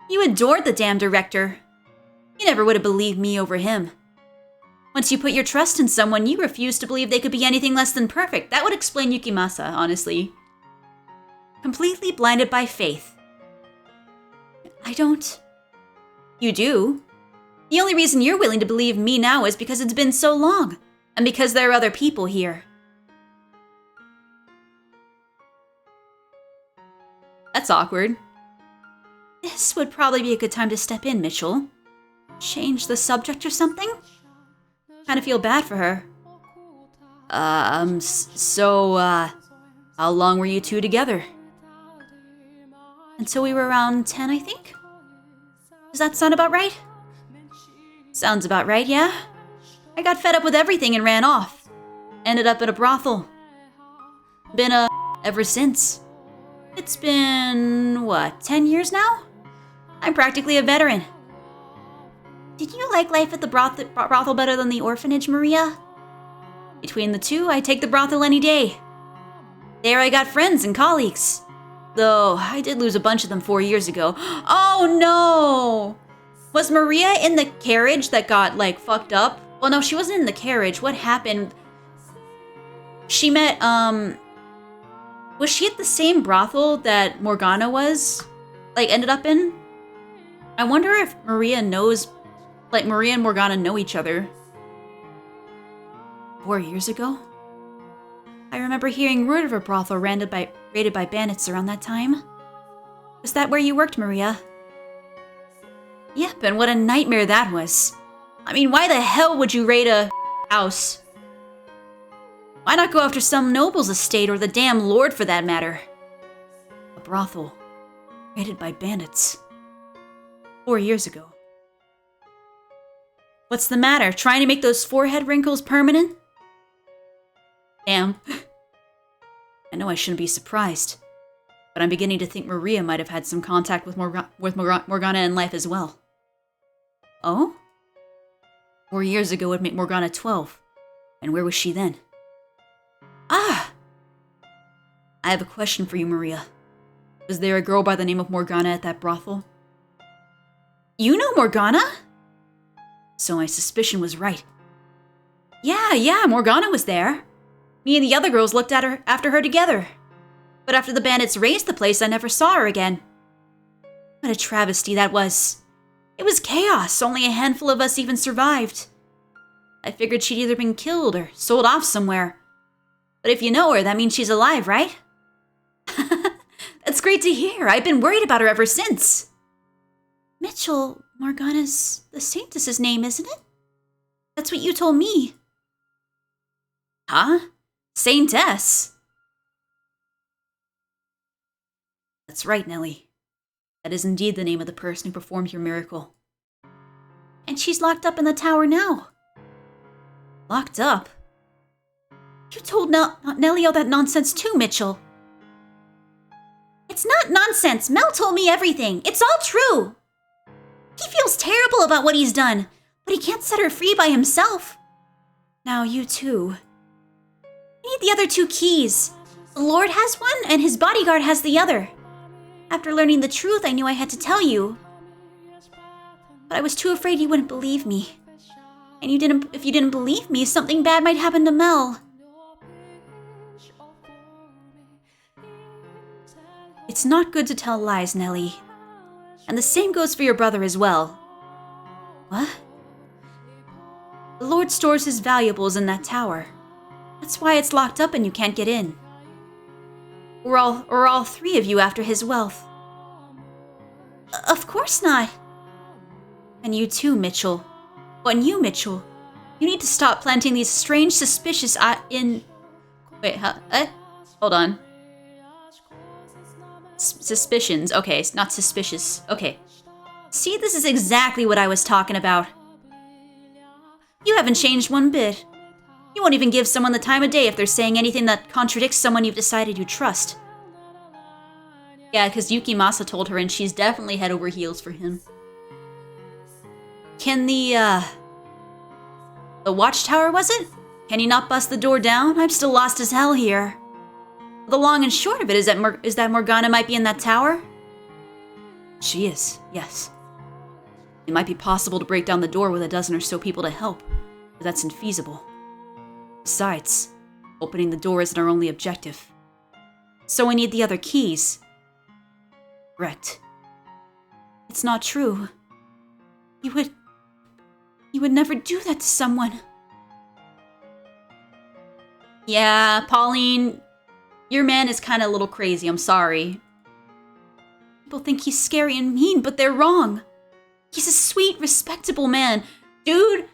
You adored the damn director. You never would have believed me over him. Once you put your trust in someone, you refused to believe they could be anything less than perfect. That would explain Yukimasa, honestly. Completely blinded by faith. I don't. You do. The only reason you're willing to believe me now is because it's been so long, and because there are other people here. That's awkward. This would probably be a good time to step in, Mitchell. Change the subject or something? Kinda feel bad for her. How long were you two together? Until we were around 10, I think? Does that sound about right? Sounds about right, yeah. I got fed up with everything and ran off. Ended up in a brothel. Been a ever since. It's been, what, 10 years now? I'm practically a veteran. Did you like life at the brothel better than the orphanage, Maria? Between the two, I take the brothel any day. There I got friends and colleagues. Though, I did lose a bunch of them 4 years ago. Oh no! Was Maria in the carriage that got, like, fucked up? Well, no, she wasn't in the carriage. What happened? She met, was she at the same brothel that Morgana was? Like, ended up in? I wonder if Maria knows, like, Maria and Morgana know each other. 4 years ago? I remember hearing word of a brothel raided by bandits around that time. Was that where you worked, Maria? Yep, and what a nightmare that was. I mean, why the hell would you raid a House. Why not go after some noble's estate or the damn lord for that matter? A brothel. Raided by bandits. 4 years ago. What's the matter? Trying to make those forehead wrinkles permanent? Damn. I know I shouldn't be surprised, but I'm beginning to think Maria might have had some contact with Morgana in life as well. Oh? 4 years ago would make Morgana 12. And where was she then? Ah! I have a question for you, Maria. Was there a girl by the name of Morgana at that brothel? You know Morgana? So my suspicion was right. Yeah, Morgana was there. Me and the other girls looked at her after her together. But after the bandits razed the place, I never saw her again. What a travesty that was. It was chaos. Only a handful of us even survived. I figured she'd either been killed or sold off somewhere. But if you know her, that means she's alive, right? That's great to hear. I've been worried about her ever since. Mitchell, Morgana's the saintess's name, isn't it? That's what you told me. Huh? Saintess? That's right, Nellie. That is indeed the name of the person who performed your miracle. And she's locked up in the tower now. Locked up? You told Nellie all that nonsense too, Mitchell. It's not nonsense. Mel told me everything. It's all true. He feels terrible about what he's done, but he can't set her free by himself. Now you too. We need the other 2 keys. The Lord has one, and his bodyguard has the other. After learning the truth, I knew I had to tell you. But I was too afraid you wouldn't believe me. And if you didn't believe me, something bad might happen to Mel. It's not good to tell lies, Nellie. And the same goes for your brother as well. What? The Lord stores his valuables in that tower. That's why it's locked up and you can't get in. Or all 3 of you after his wealth. Of course not. And you too, Mitchell. And you, Mitchell. You need to stop planting these strange suspicious Wait, hold on. Suspicions. Okay, it's not suspicious. Okay. See, this is exactly what I was talking about. You haven't changed one bit. You won't even give someone the time of day if they're saying anything that contradicts someone you've decided you trust. Yeah, because Yukimasa told her and she's definitely head over heels for him. Can the watchtower, was it? Can you not bust the door down? I'm still lost as hell here. The long and short of it is that Morgana might be in that tower? She is, yes. It might be possible to break down the door with a dozen or so people to help, but that's infeasible. Besides, opening the door isn't our only objective. So we need the other keys. Correct. It's not true. You would never do that to someone. Yeah, Pauline, your man is kind of a little crazy, I'm sorry. People think he's scary and mean, but they're wrong. He's a sweet, respectable man. Dude,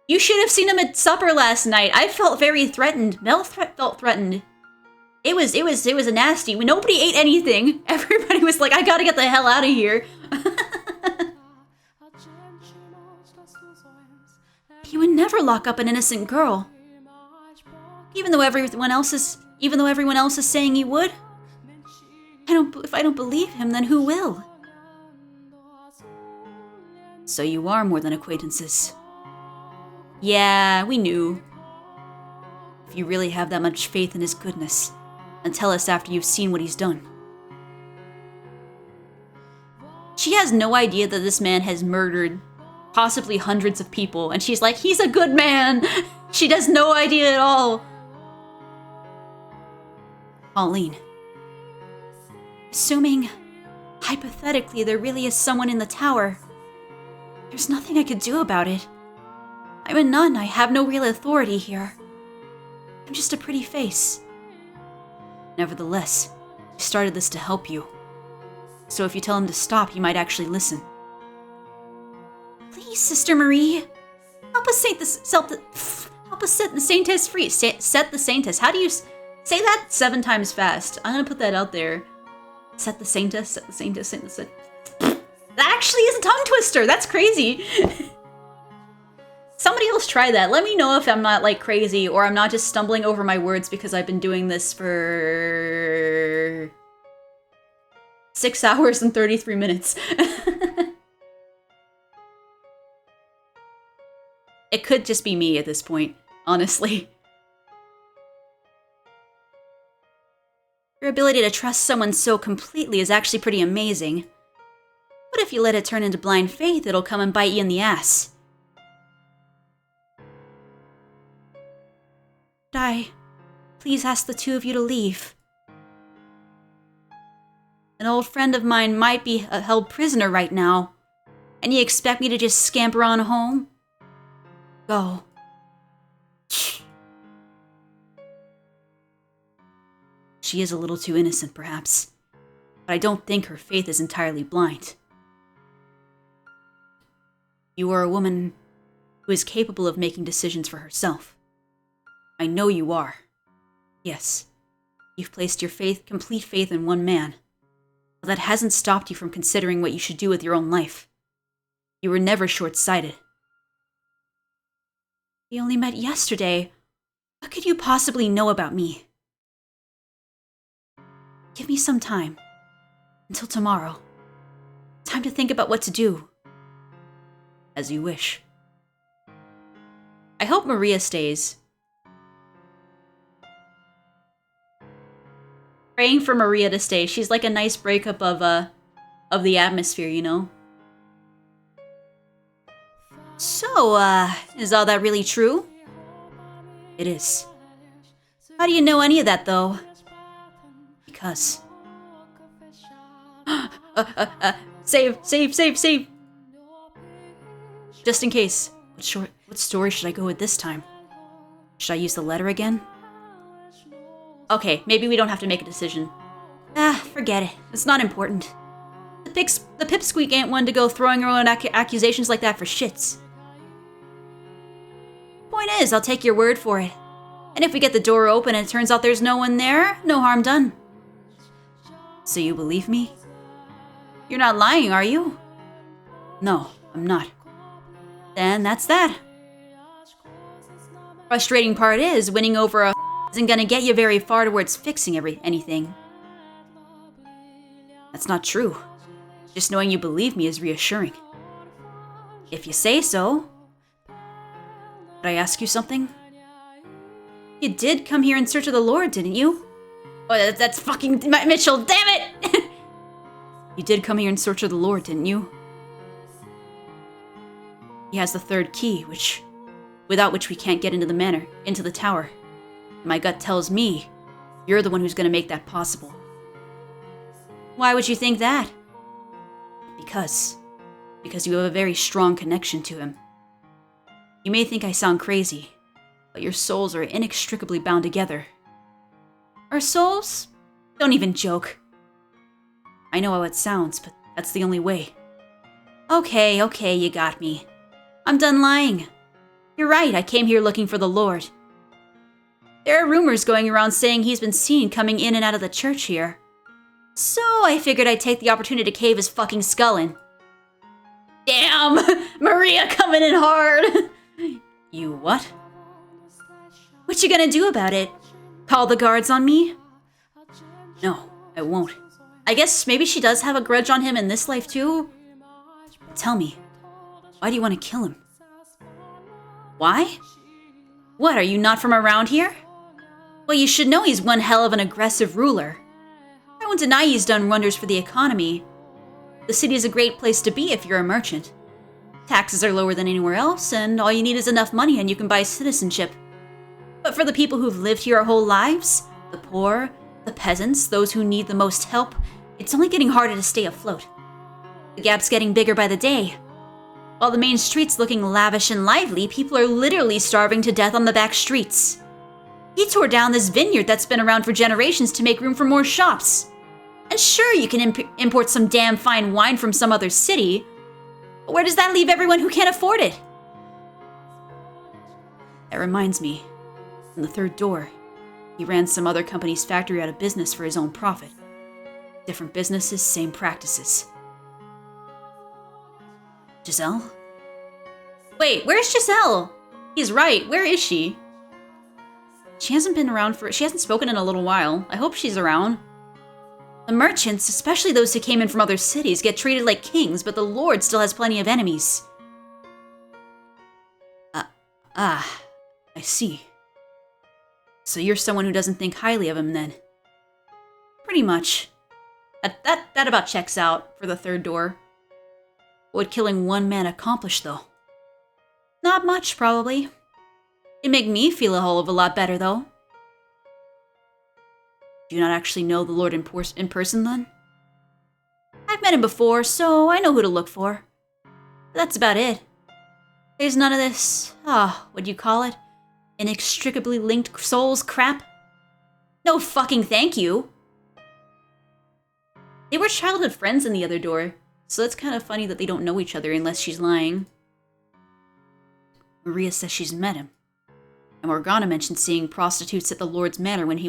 you should have seen him at supper last night. I felt very threatened. Mel felt threatened. It was a nasty. Nobody ate anything. Everybody was like, I gotta get the hell out of here. He would never lock up an innocent girl. Even though everyone else is saying he would. If I don't believe him, then who will? So you are more than acquaintances. Yeah, we knew. If you really have that much faith in his goodness, then tell us after you've seen what he's done. She has no idea that this man has murdered possibly hundreds of people, and she's like, he's a good man! She has no idea at all. Pauline. Assuming, hypothetically, there really is someone in the tower, there's nothing I could do about it. I'm a nun, I have no real authority here. I'm just a pretty face. Nevertheless, I started this to help you. So if you tell him to stop, he might actually listen. Please, Sister Marie, help us Help us set the Saintess free. Set the Saintess. How do you say that 7 times fast? I'm gonna put that out there. Set the Saintess, set the Saintess, set the Saintess. That actually is a tongue twister. That's crazy. Somebody else try that. Let me know if I'm not like crazy or I'm not just stumbling over my words because I've been doing this for 6 hours and 33 minutes. It could just be me at this point, honestly. Your ability to trust someone so completely is actually pretty amazing. But if you let it turn into blind faith, it'll come and bite you in the ass. Could I please ask the two of you to leave? An old friend of mine might be held prisoner right now, and you expect me to just scamper on home? Go. She is a little too innocent, perhaps, but I don't think her faith is entirely blind. You are a woman who is capable of making decisions for herself. I know you are. Yes, you've placed your complete faith in one man, but that hasn't stopped you from considering what you should do with your own life. You were never short-sighted. We only met yesterday. What could you possibly know about me? Give me some time. Until tomorrow. Time to think about what to do. As you wish. I hope Maria stays. Praying for Maria to stay. She's like a nice breakup of the atmosphere, you know? So, is all that really true? It is. How do you know any of that, though? Because. Save! Just in case. What story should I go with this time? Should I use the letter again? Okay, maybe we don't have to make a decision. Forget it. It's not important. The pipsqueak ain't one to go throwing her own accusations like that for shits. Point is, I'll take your word for it. And if we get the door open and it turns out there's no one there, no harm done. So you believe me? You're not lying, are you? No, I'm not. Then that's that. Frustrating part is, winning over a isn't gonna get you very far towards fixing anything. That's not true. Just knowing you believe me is reassuring. If you say so. Could I ask you something? You did come here in search of the Lord, didn't you? Oh, that's fucking Mitchell, damn it! You did come here in search of the Lord, didn't you? He has the 3rd key, without which we can't get into the tower. My gut tells me you're the one who's gonna make that possible. Why would you think that? Because you have a very strong connection to him. You may think I sound crazy, but your souls are inextricably bound together. Our souls? Don't even joke. I know how it sounds, but that's the only way. Okay, you got me. I'm done lying. You're right, I came here looking for the Lord. There are rumors going around saying he's been seen coming in and out of the church here. So I figured I'd take the opportunity to cave his fucking skull in. Damn! Maria coming in hard! You what? What you gonna do about it? Call the guards on me? No, I won't. I guess maybe she does have a grudge on him in this life too? Tell me, why do you want to kill him? Why? What, are you not from around here? Well, you should know he's one hell of an aggressive ruler. I won't deny he's done wonders for the economy. The city is a great place to be if you're a merchant. Taxes are lower than anywhere else, and all you need is enough money and you can buy citizenship. But for the people who've lived here our whole lives, the poor, the peasants, those who need the most help, it's only getting harder to stay afloat. The gap's getting bigger by the day. While the main street's looking lavish and lively, people are literally starving to death on the back streets. He tore down this vineyard that's been around for generations to make room for more shops. And sure, you can import some damn fine wine from some other city, but where does that leave everyone who can't afford it? That reminds me, in the third door, he ran some other company's factory out of business for his own profit. Different businesses, same practices. Giselle? Wait, where's Giselle? He's right, where is she? She hasn't spoken in a little while. I hope she's around. The merchants, especially those who came in from other cities, get treated like kings, but the Lord still has plenty of enemies. I see. So you're someone who doesn't think highly of him, then? Pretty much. That about checks out for the third door. What would killing one man accomplish, though? Not much, probably. It'd make me feel a whole of a lot better, though. Do you not actually know the Lord in person, then? I've met him before, so I know who to look for. But that's about it. There's none of this, what do you call it? Inextricably linked souls crap? No fucking thank you! They were childhood friends in the other door, so it's kind of funny that they don't know each other unless she's lying. Maria says she's met him. And Morgana mentioned seeing prostitutes at the Lord's Manor when she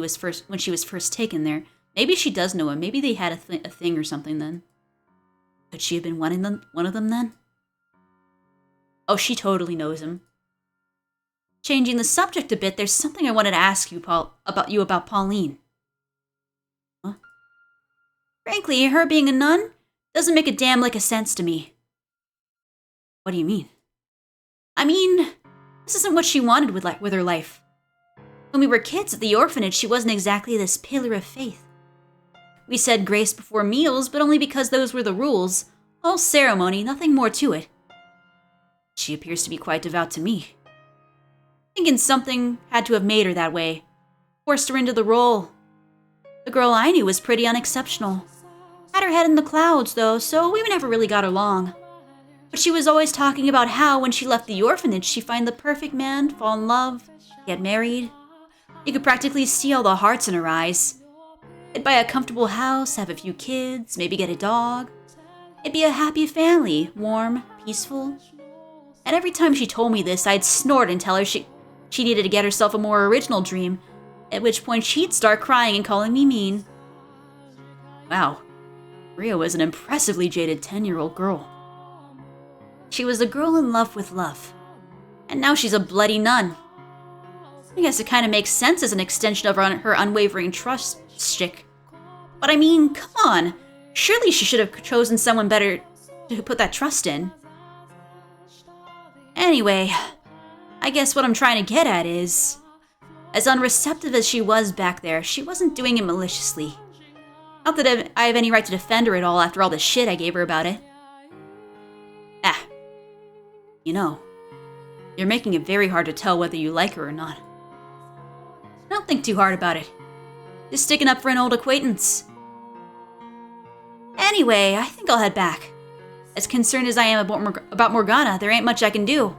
was first taken there. Maybe she does know him. Maybe they had a thing or something then. Could she have been one of them then? Oh, she totally knows him. Changing the subject a bit, there's something I wanted to ask you, about Pauline. Huh? Frankly, her being a nun doesn't make a damn lick of sense to me. What do you mean? I mean, this isn't what she wanted with her life. When we were kids at the orphanage, she wasn't exactly this pillar of faith. We said grace before meals, but only because those were the rules. All ceremony, nothing more to it. She appears to be quite devout to me. Thinking something had to have made her that way. Forced her into the role. The girl I knew was pretty unexceptional. Had her head in the clouds, though, so we never really got along. But she was always talking about how, when she left the orphanage, she'd find the perfect man, fall in love, get married. You could practically see all the hearts in her eyes. They'd buy a comfortable house, have a few kids, maybe get a dog. It'd be a happy family, warm, peaceful. And every time she told me this, I'd snort and tell her she needed to get herself a more original dream, at which point she'd start crying and calling me mean. Wow, Ria was an impressively jaded 10-year-old girl. She was a girl in love with love. And now she's a bloody nun. I guess it kind of makes sense as an extension of her unwavering trust shtick. But I mean, come on. Surely she should have chosen someone better to put that trust in. Anyway, I guess what I'm trying to get at is, as unreceptive as she was back there, she wasn't doing it maliciously. Not that I have any right to defend her at all after all the shit I gave her about it. You know, you're making it very hard to tell whether you like her or not. Don't think too hard about it. Just sticking up for an old acquaintance. Anyway, I think I'll head back. As concerned as I am about Morgana, there ain't much I can do.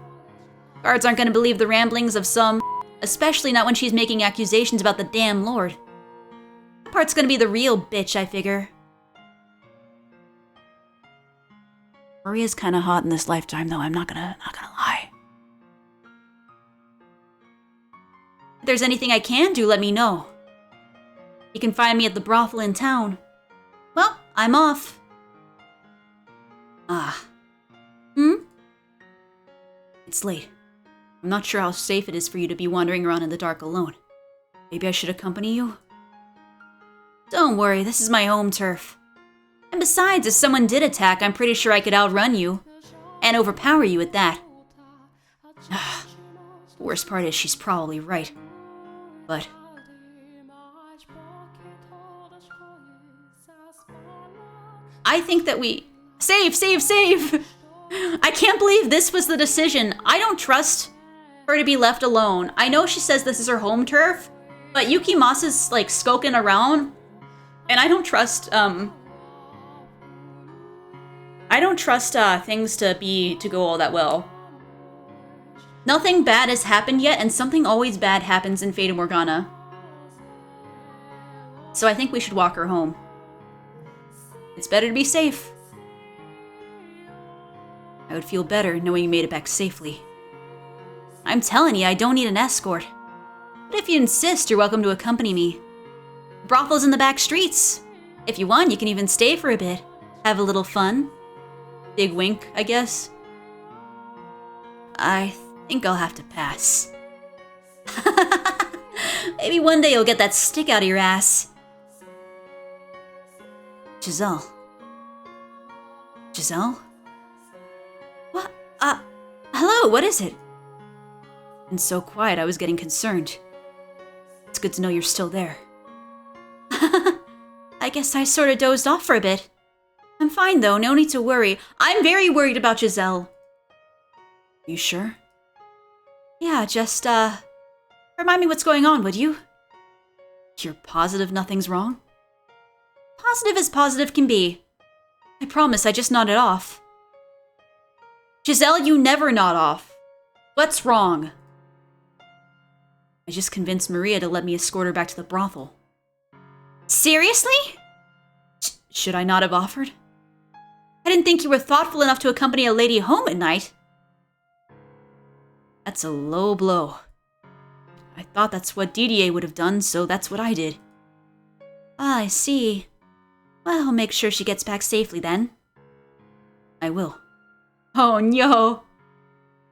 Guards aren't gonna believe the ramblings of some, especially not when she's making accusations about the damn Lord. That part's gonna be the real bitch, I figure. Maria's kind of hot in this lifetime, though. I'm not gonna lie. If there's anything I can do, let me know. You can find me at the brothel in town. Well, I'm off. It's late. I'm not sure how safe it is for you to be wandering around in the dark alone. Maybe I should accompany you? Don't worry, this is my home turf. And besides, if someone did attack, I'm pretty sure I could outrun you. And overpower you at that. The worst part is she's probably right. But I think that we... Save! I can't believe this was the decision. I don't trust her to be left alone. I know she says this is her home turf, but Yukimasa's like skulking around, and I don't trust things to go all that well. Nothing bad has happened yet, and something always bad happens in Fata Morgana. So I think we should walk her home. It's better to be safe. I would feel better knowing you made it back safely. I'm telling you, I don't need an escort. But if you insist, you're welcome to accompany me. The brothel's in the back streets. If you want, you can even stay for a bit. Have a little fun. Big wink, I guess. I think I'll have to pass. Maybe one day you'll get that stick out of your ass. Giselle. Giselle? What? Hello, what is it? And so quiet, I was getting concerned. It's good to know you're still there. I guess I sort of dozed off for a bit. I'm fine though, no need to worry. I'm very worried about Giselle. You sure? Yeah, just, remind me what's going on, would you? You're positive nothing's wrong? Positive as positive can be. I promise I just nodded off. Giselle, you never nod off. What's wrong? I just convinced Maria to let me escort her back to the brothel. Seriously? Should I not have offered? I didn't think you were thoughtful enough to accompany a lady home at night. That's a low blow. I thought that's what Didier would have done, so that's what I did. Ah, I see. Well, I'll make sure she gets back safely then. I will. Oh no!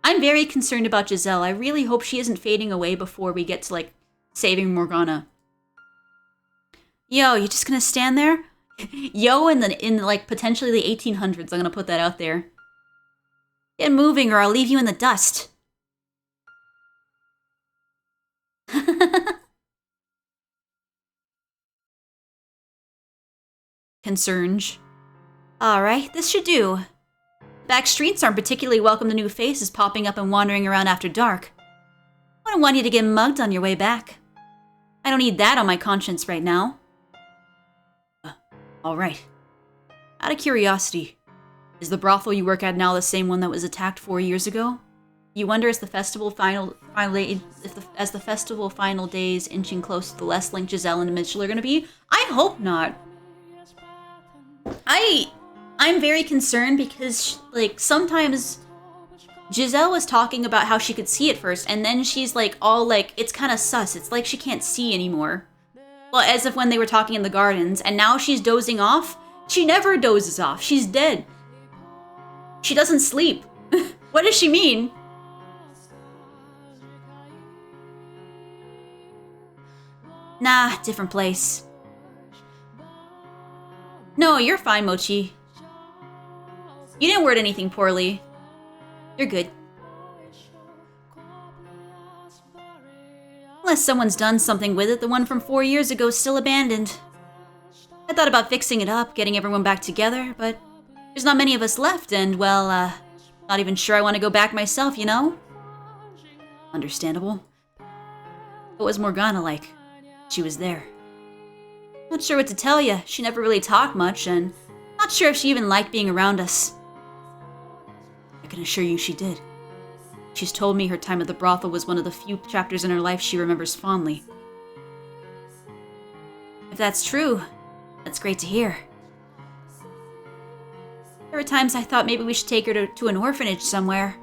I'm very concerned about Giselle. I really hope she isn't fading away before we get to, like, saving Morgana. Yo, you just gonna stand there? Yo, in like, potentially the 1800s, I'm gonna put that out there. Get moving or I'll leave you in the dust. Concerned. Alright, this should do. Back streets aren't particularly welcome to new faces popping up and wandering around after dark. I don't want you to get mugged on your way back. I don't need that on my conscience right now. Alright. Out of curiosity, is the brothel you work at now the same one that was attacked 4 years ago? You wonder as the festival final days inching close to the less linked Giselle and Mitchell are gonna be? I hope not. I'm very concerned because, like, sometimes Giselle was talking about how she could see at first, and then she's like, all like, it's kind of sus. It's like she can't see anymore. Well, as if when they were talking in the gardens, and now she's dozing off. She never dozes off. She's dead. She doesn't sleep. What does she mean? Nah, different place. No, you're fine, Mochi. You didn't word anything poorly. You're good. Unless someone's done something with it, the one from 4 years ago is still abandoned. I thought about fixing it up, getting everyone back together, but there's not many of us left, and, well, not even sure I want to go back myself, you know? Understandable. What was Morgana like? She was there. Not sure what to tell you. She never really talked much, and not sure if she even liked being around us. I can assure you she did. She's told me her time at the brothel was one of the few chapters in her life she remembers fondly. If that's true, that's great to hear. There were times I thought maybe we should take her to an orphanage somewhere.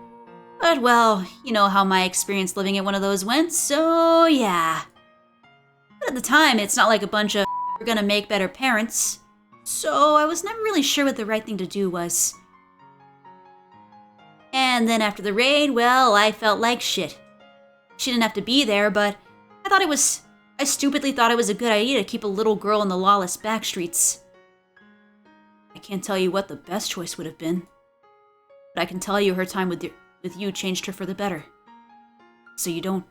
But, well, you know how my experience living at one of those went, so yeah. But at the time, it's not like a bunch of we're gonna make better parents. So I was never really sure what the right thing to do was. And then after the raid, well, I felt like shit. She didn't have to be there, but I stupidly thought it was a good idea to keep a little girl in the lawless back streets. I can't tell you what the best choice would have been, but I can tell you her time with you changed her for the better. So you don't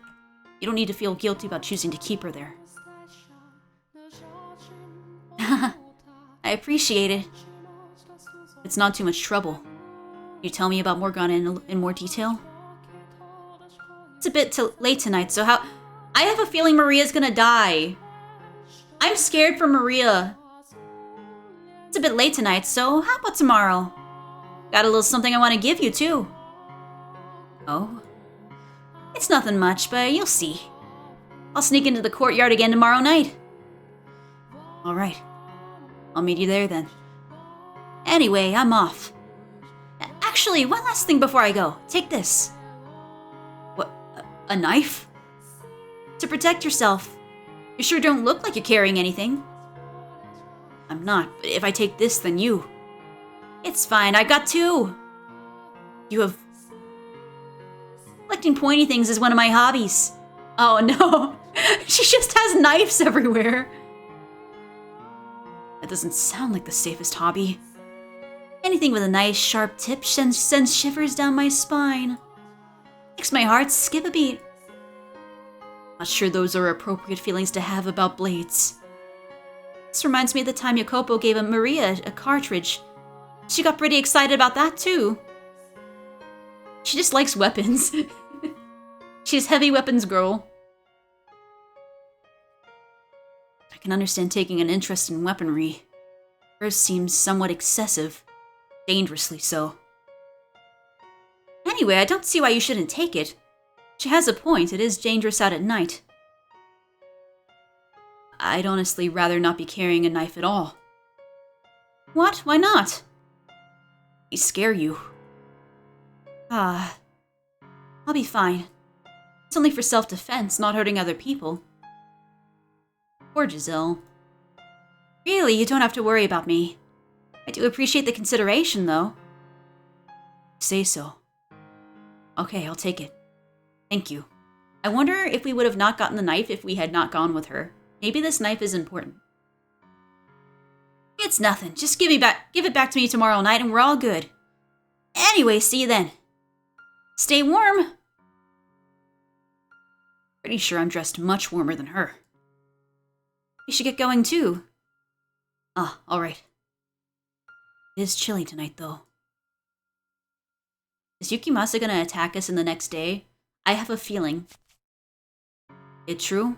need to feel guilty about choosing to keep her there. I appreciate it. It's not too much trouble. You tell me about Morgana in more detail? It's a bit late tonight, so I have a feeling Maria's gonna die. I'm scared for Maria. It's a bit late tonight, so how about tomorrow? Got a little something I want to give you, too. Oh? It's nothing much, but you'll see. I'll sneak into the courtyard again tomorrow night. Alright. I'll meet you there then. Anyway, I'm off. Actually, one last thing before I go. Take this. A knife? To protect yourself. You sure don't look like you're carrying anything. I'm not, but if I take this, then you. It's fine, I got two. You have... Collecting pointy things is one of my hobbies. Oh no, she just has knives everywhere. That doesn't sound like the safest hobby. Anything with a nice sharp tip sends shivers down my spine. Makes my heart skip a beat. Not sure those are appropriate feelings to have about blades. This reminds me of the time Jacopo gave Maria a cartridge. She got pretty excited about that too. She just likes weapons. She's heavy weapons girl. I can understand taking an interest in weaponry. Hers seems somewhat excessive. Dangerously so. Anyway, I don't see why you shouldn't take it. She has a point, it is dangerous out at night. I'd honestly rather not be carrying a knife at all. What? Why not? They scare you. I'll be fine. It's only for self-defense, not hurting other people. Poor Giselle. Really, you don't have to worry about me. I do appreciate the consideration, though. Say so. Okay, I'll take it. Thank you. I wonder if we would have not gotten the knife if we had not gone with her. Maybe this knife is important. It's nothing. Just give it back to me tomorrow night and we're all good. Anyway, see you then. Stay warm. Pretty sure I'm dressed much warmer than her. You should get going too. Ah, alright. It is chilly tonight, though. Is Yukimasa gonna attack us in the next day? I have a feeling. It true?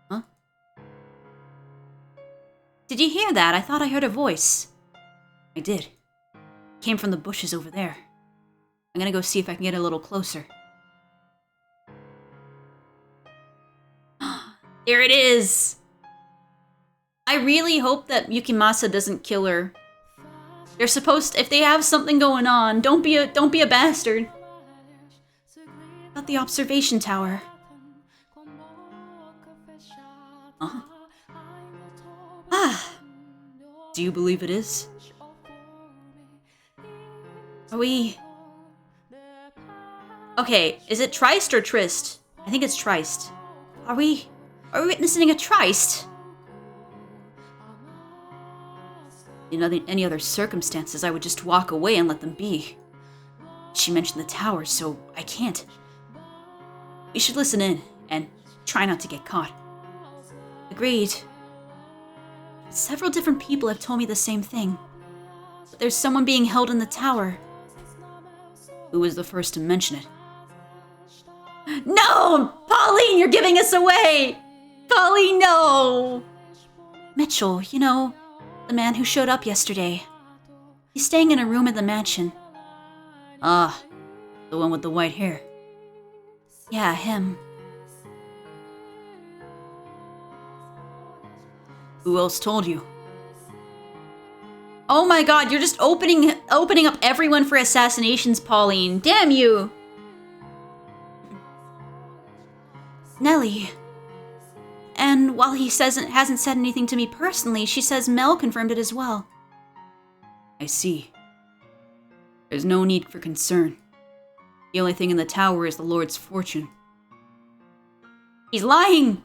Huh? Did you hear that? I thought I heard a voice. I did. It came from the bushes over there. I'm gonna go see if I can get a little closer. There it is! I really hope that Yukimasa doesn't kill her. They're supposed to, if they have something going on, don't be a bastard. At the observation tower. Do you believe it is? Are we... Okay, is it Trist or Trist? I think it's Trist. Are we witnessing a Trist? In any other circumstances, I would just walk away and let them be. She mentioned the tower, so I can't. We should listen in, and try not to get caught. Agreed. Several different people have told me the same thing. But there's someone being held in the tower. Who was the first to mention it? No! Pauline, you're giving us away! Pauline, no! Mitchell, you know, the man who showed up yesterday. He's staying in a room at the mansion. Ah, the one with the white hair. Yeah, him. Who else told you? Oh my god, you're just opening up everyone for assassinations, Pauline. Damn you! Nellie. And while he hasn't said anything to me personally, she says Mel confirmed it as well. I see. There's no need for concern. The only thing in the tower is the Lord's fortune. He's lying!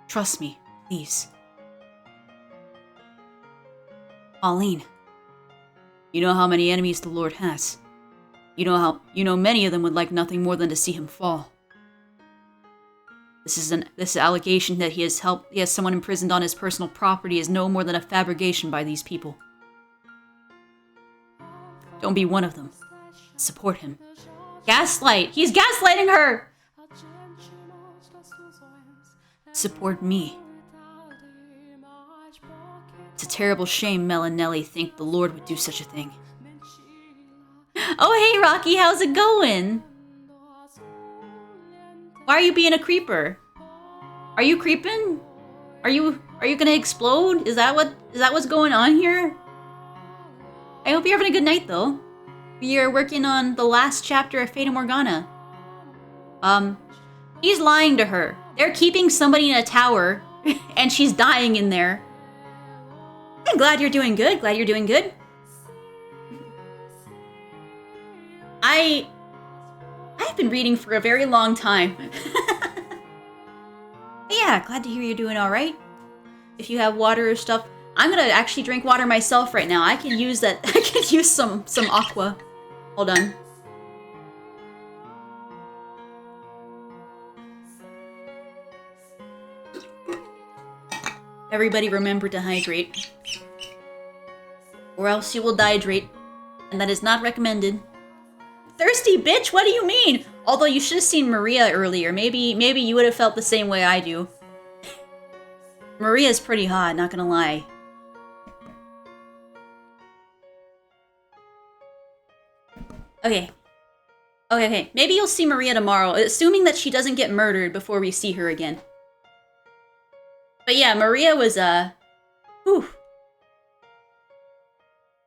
Trust me, please. Pauline, you know how many enemies the Lord has. You know many of them would like nothing more than to see him fall. This allegation that he has someone imprisoned on his personal property is no more than a fabrication by these people. Don't be one of them. Support him. Gaslight! He's gaslighting her! Support me. It's a terrible shame Mel and Nellie think the Lord would do such a thing. Oh hey Rocky, how's it going? Why are you being a creeper? Are you creeping? Are you gonna explode? Is that what's going on here? I hope you're having a good night though. We are working on the last chapter of Fata Morgana. He's lying to her. They're keeping somebody in a tower, and she's dying in there. I'm glad you're doing good. Glad you're doing good. I've been reading for a very long time. Yeah, glad to hear you're doing all right. If you have water or stuff, I'm gonna actually drink water myself right now. I can use that. I can use some aqua. Hold on. Everybody remember to hydrate. Or else you will dehydrate. And that is not recommended. Thirsty bitch? What do you mean? Although you should have seen Maria earlier. Maybe you would have felt the same way I do. Maria's pretty hot, not gonna lie. Okay. Okay. Maybe you'll see Maria tomorrow, assuming that she doesn't get murdered before we see her again. But yeah, Maria was, whew.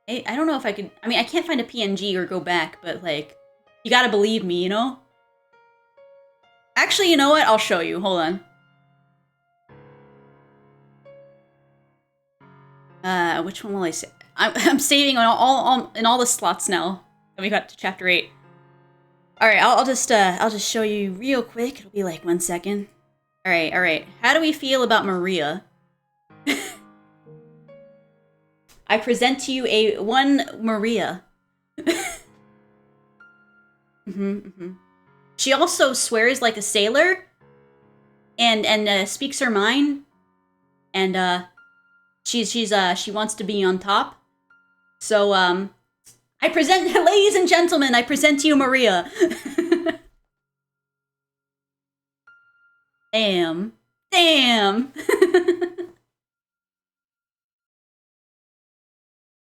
I don't know if I could... I mean, I can't find a PNG or go back, but, like, you gotta believe me, you know? Actually, you know what? I'll show you. Hold on. Which one will I say? I'm saving on all the slots now. And we got to chapter 8. Alright, I'll just show you real quick. It'll be like 1 second. Alright. How do we feel about Maria? I present to you one Maria. She also swears like a sailor. And speaks her mind. And she wants to be on top. So, I present, ladies and gentlemen, I present to you Maria. Damn.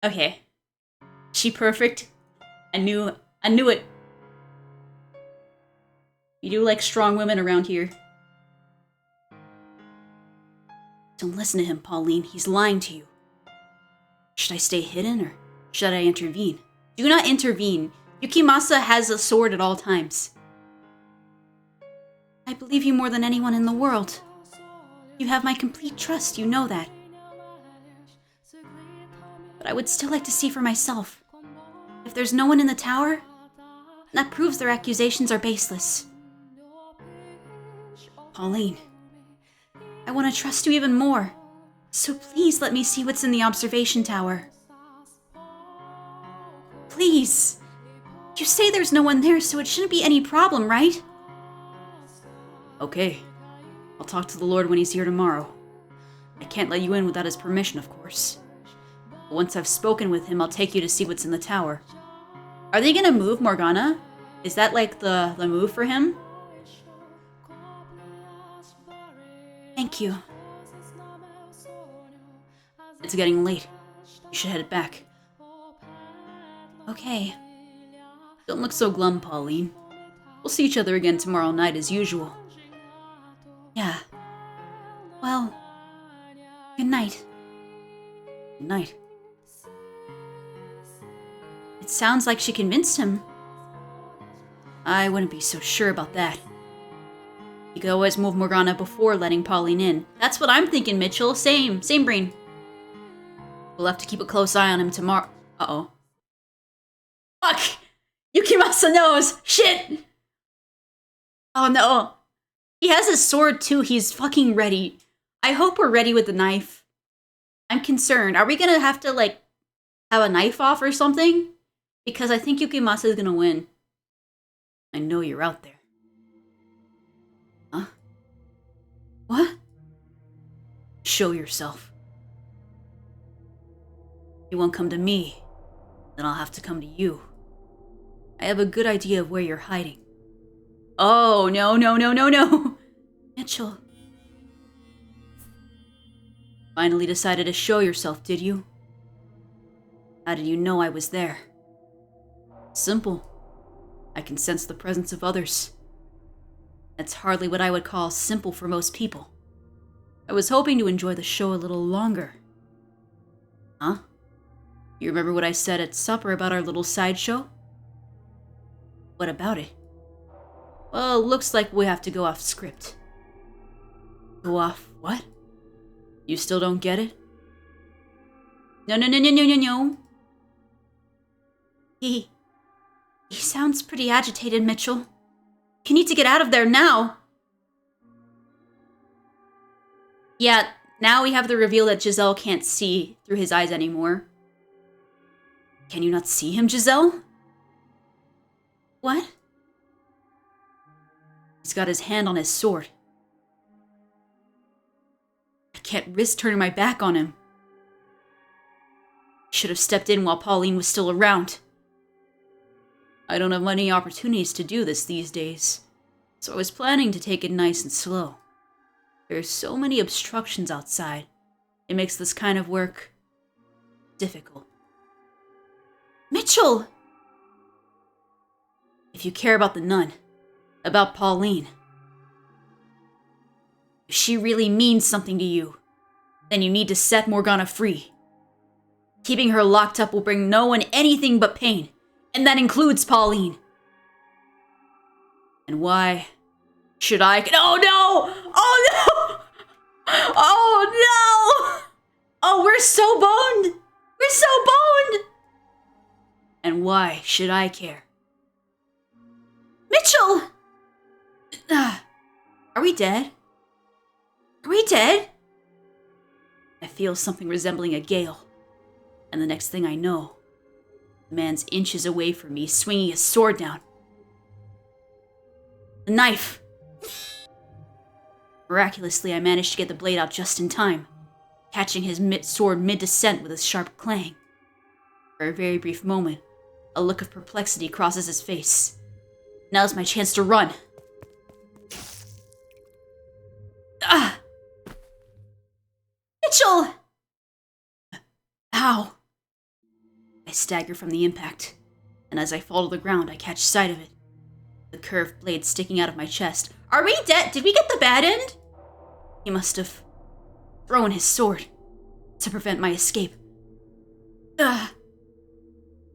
Okay. She perfect. I knew it. You do like strong women around here. Don't listen to him, Pauline. He's lying to you. Should I stay hidden or should I intervene? Do not intervene. Yukimasa has a sword at all times. I believe you more than anyone in the world. You have my complete trust, you know that. But I would still like to see for myself. If there's no one in the tower, that proves their accusations are baseless. Pauline, I want to trust you even more, so please let me see what's in the observation tower. Please! You say there's no one there, so it shouldn't be any problem, right? Okay. I'll talk to the Lord when he's here tomorrow. I can't let you in without his permission, of course. But once I've spoken with him, I'll take you to see what's in the tower. Are they gonna move Morgana? Is that like the move for him? Thank you. It's getting late. You should head back. Okay. Don't look so glum, Pauline. We'll see each other again tomorrow night as usual. Yeah. Well, good night. Good night. It sounds like she convinced him. I wouldn't be so sure about that. You could always move Morgana before letting Pauline in. That's what I'm thinking, Mitchell. Same brain. We'll have to keep a close eye on him tomorrow. Uh-oh. Fuck! Yukimasa knows! Shit! Oh no. He has his sword too. He's fucking ready. I hope we're ready with the knife. I'm concerned. Are we gonna have to, like, have a knife off or something? Because I think Yukimasa is gonna win. I know you're out there. Huh? What? Show yourself. You won't come to me, then I'll have to come to you. I have a good idea of where you're hiding. Oh, no. Mitchell. Finally decided to show yourself, did you? How did you know I was there? Simple. I can sense the presence of others. That's hardly what I would call simple for most people. I was hoping to enjoy the show a little longer. Huh? You remember what I said at supper about our little sideshow? What about it? Well, looks like we have to go off script. Go off what? You still don't get it? No. He sounds pretty agitated, Mitchell. You need to get out of there now. Yeah, now we have the reveal that Giselle can't see through his eyes anymore. Can you not see him, Giselle? What? He's got his hand on his sword. I can't risk turning my back on him. I should have stepped in while Pauline was still around. I don't have many opportunities to do this these days, so I was planning to take it nice and slow. There's so many obstructions outside. It makes this kind of work difficult. Mitchell! If you care about the nun, about Pauline, if she really means something to you, then you need to set Morgana free. Keeping her locked up will bring no one anything but pain, and that includes Pauline. And why should I... Oh no! Oh no! Oh no! Oh, we're so boned! We're so boned! And why should I care? Mitchell! Are we dead? Are we dead? I feel something resembling a gale. And the next thing I know, the man's inches away from me, swinging his sword down. The knife! Miraculously, I managed to get the blade out just in time, catching his sword mid-descent with a sharp clang. For a very brief moment, a look of perplexity crosses his face. Now's my chance to run. Ah! Mitchell! Ow! I stagger from the impact, and as I fall to the ground, I catch sight of it. The curved blade sticking out of my chest. Are we dead? Did we get the bad end? He must have thrown his sword to prevent my escape.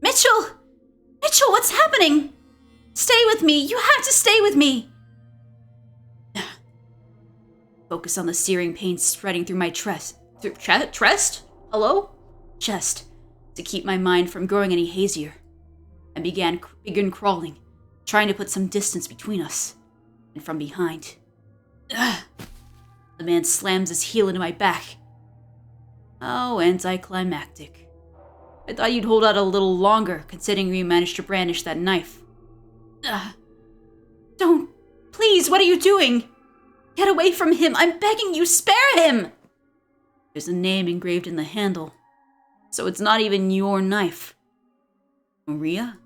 Mitchell! Mitchell, what's happening? Stay with me. You have to stay with me. Focus on the searing pain spreading through my chest. Chest? Hello? Chest. To keep my mind from growing any hazier. I begin crawling, trying to put some distance between us. And from behind. The man slams his heel into my back. How anticlimactic. I thought you'd hold out a little longer, considering you managed to brandish that knife. Don't. Please, what are you doing? Get away from him. I'm begging you, spare him! There's a name engraved in the handle. So it's not even your knife. Maria?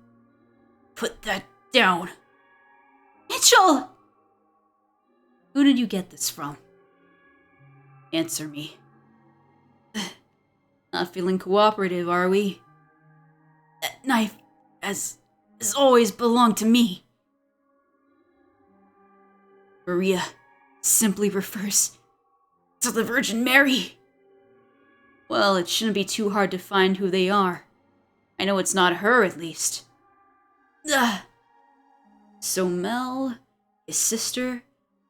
Put that down. Mitchell! Who did you get this from? Answer me. Not feeling cooperative, are we? That knife has always belonged to me. Maria simply refers to the Virgin Mary. Well, it shouldn't be too hard to find who they are. I know it's not her, at least. So Mel, his sister,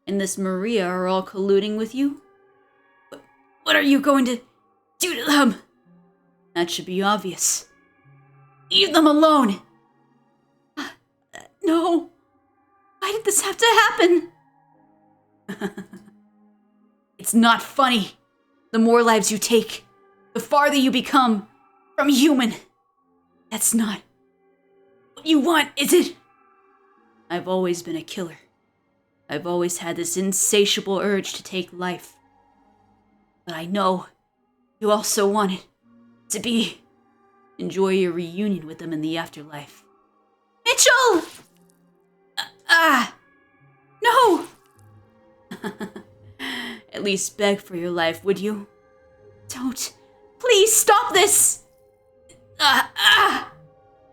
and this Maria are all colluding with you? What are you going to do to them? That should be obvious. Leave them alone! No. Why did this have to happen? It's not funny. The more lives you take, the farther you become from human. That's not what you want, is it? I've always been a killer. I've always had this insatiable urge to take life. But I know you also want it to enjoy your reunion with them in the afterlife. Mitchell! No! At least beg for your life, would you? Don't. Please stop this!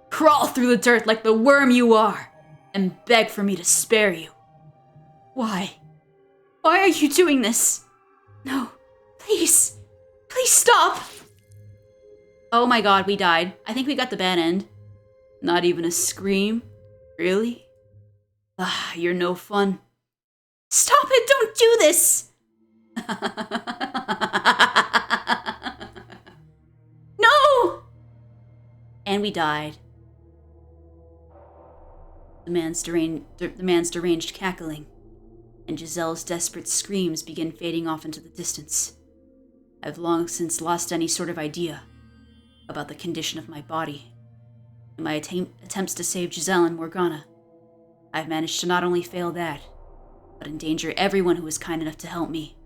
Crawl through the dirt like the worm you are, and beg for me to spare you. Why? Why are you doing this? No. Please. Please stop! Oh my god, we died. I think we got the bad end. Not even a scream? Really? Ah, you're no fun. Stop it! Don't do this! No! And we died. The man's deranged cackling, and Giselle's desperate screams begin fading off into the distance. I've long since lost any sort of idea about the condition of my body. In my attempts to save Giselle and Morgana, I've managed to not only fail that, but endanger everyone who was kind enough to help me.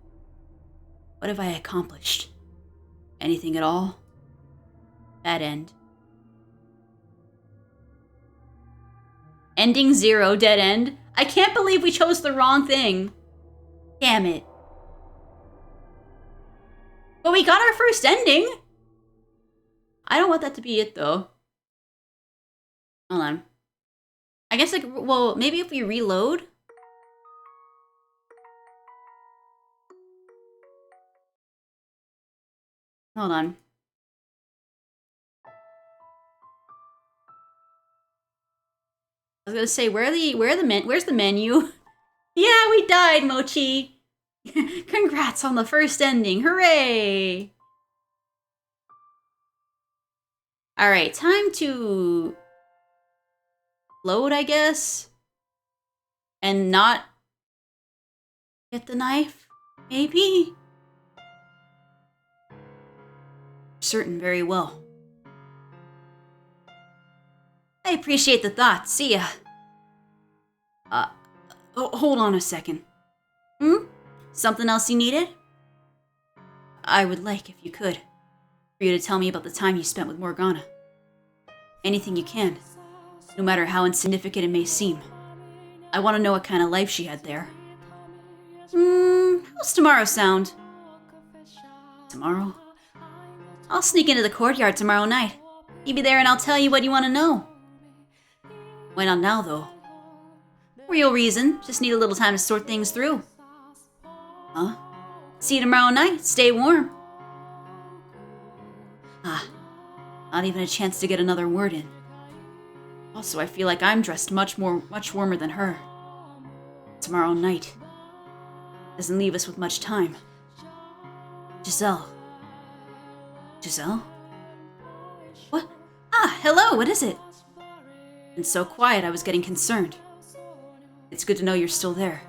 What have I accomplished? Anything at all? Bad end. Ending 0, dead end. I can't believe we chose the wrong thing. Damn it. But we got our first ending. I don't want that to be it, though. Hold on. I guess, like, well, maybe if we reload. Hold on. I was gonna say, where's the menu? Yeah, we died, Mochi. Congrats on the first ending. Hooray! Alright, time to load, I guess. And not get the knife, maybe? Certain very well. I appreciate the thought. See ya. Hold on a second. Something else you needed? I would like, if you could, for you to tell me about the time you spent with Morgana. Anything you can, no matter how insignificant it may seem. I want to know what kind of life she had there. How's tomorrow sound? Tomorrow? I'll sneak into the courtyard tomorrow night. You be there and I'll tell you what you want to know. Why not now, though? Real reason. Just need a little time to sort things through. Huh? See you tomorrow night. Stay warm. Not even a chance to get another word in. Also, I feel like I'm dressed much warmer than her. Tomorrow night doesn't leave us with much time. Giselle? What? Hello, what is it? And so quiet, I was getting concerned. It's good to know you're still there.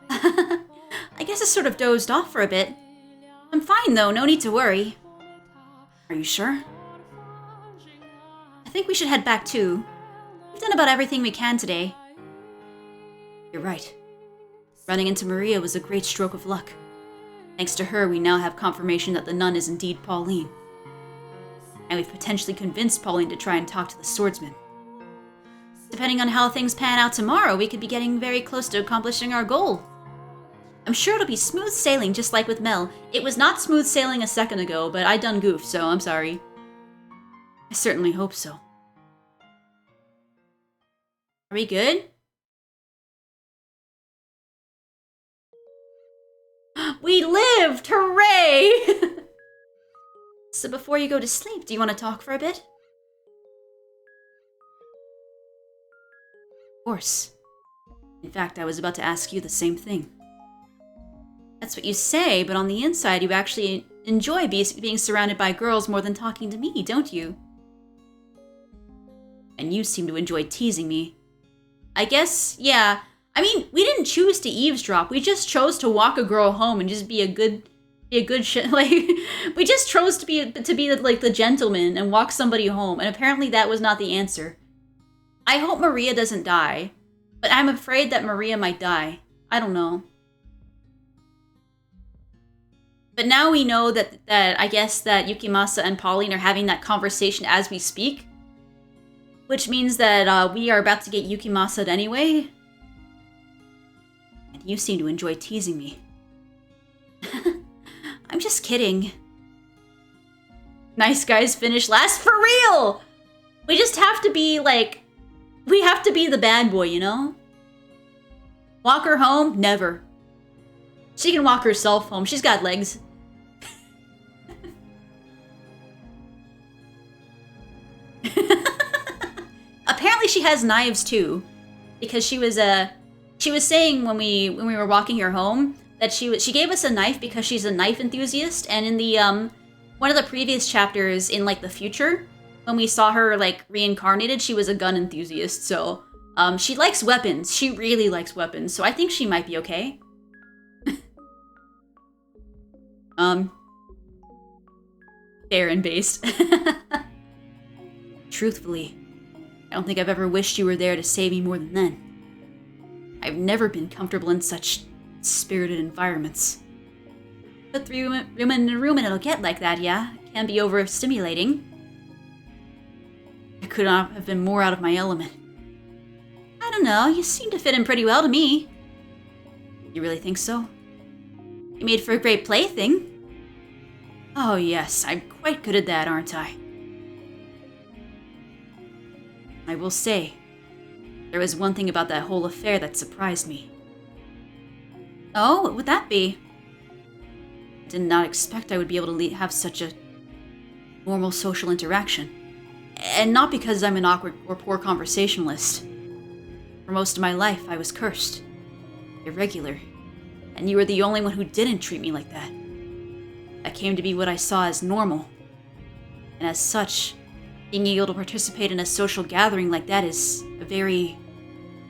I guess I sort of dozed off for a bit. I'm fine, though. No need to worry. Are you sure? I think we should head back, too. We've done about everything we can today. You're right. Running into Maria was a great stroke of luck. Thanks to her, we now have confirmation that the nun is indeed Pauline. And we've potentially convinced Pauline to try and talk to the swordsman. Depending on how things pan out tomorrow, we could be getting very close to accomplishing our goal. I'm sure it'll be smooth sailing, just like with Mel. It was not smooth sailing a second ago, but I done goofed, so I'm sorry. I certainly hope so. Are we good? We lived! Hooray! So before you go to sleep, do you want to talk for a bit? Of course. In fact, I was about to ask you the same thing. That's what you say, but on the inside, you actually enjoy being surrounded by girls more than talking to me, don't you? And you seem to enjoy teasing me. I guess, yeah. I mean, we didn't choose to eavesdrop. We just chose to walk a girl home and just be a good shit. Like, we just chose to be like the gentleman and walk somebody home. And apparently that was not the answer. I hope Maria doesn't die, but I'm afraid that Maria might die. I don't know. But now we know that I guess that Yukimasa and Pauline are having that conversation as we speak. Which means that we are about to get Yukimasa anyway. And you seem to enjoy teasing me. I'm just kidding. Nice guys finish last for real! We just have to be like... We have to be the bad boy, you know? Walk her home? Never. She can walk herself home. She's got legs. Apparently she has knives too. because she was saying when we were walking her home that she gave us a knife because she's a knife enthusiast, and in the one of the previous chapters in like the future, when we saw her like reincarnated, she was a gun enthusiast. So she likes weapons. She really likes weapons. So I think she might be okay. Fair and based. Truthfully, I don't think I've ever wished you were there to save me more than then. I've never been comfortable in such spirited environments. Put 3 women in a room and it'll get like that, yeah? It can be overstimulating. I could not have been more out of my element. I don't know, you seem to fit in pretty well to me. You really think so? You made for a great plaything. Oh yes, I'm quite good at that, aren't I? I will say, there was one thing about that whole affair that surprised me. Oh, what would that be? I did not expect I would be able to have such a normal social interaction. And not because I'm an awkward or poor conversationalist. For most of my life, I was cursed. Irregular. And you were the only one who didn't treat me like that. That came to be what I saw as normal. And as such, being able to participate in a social gathering like that is a very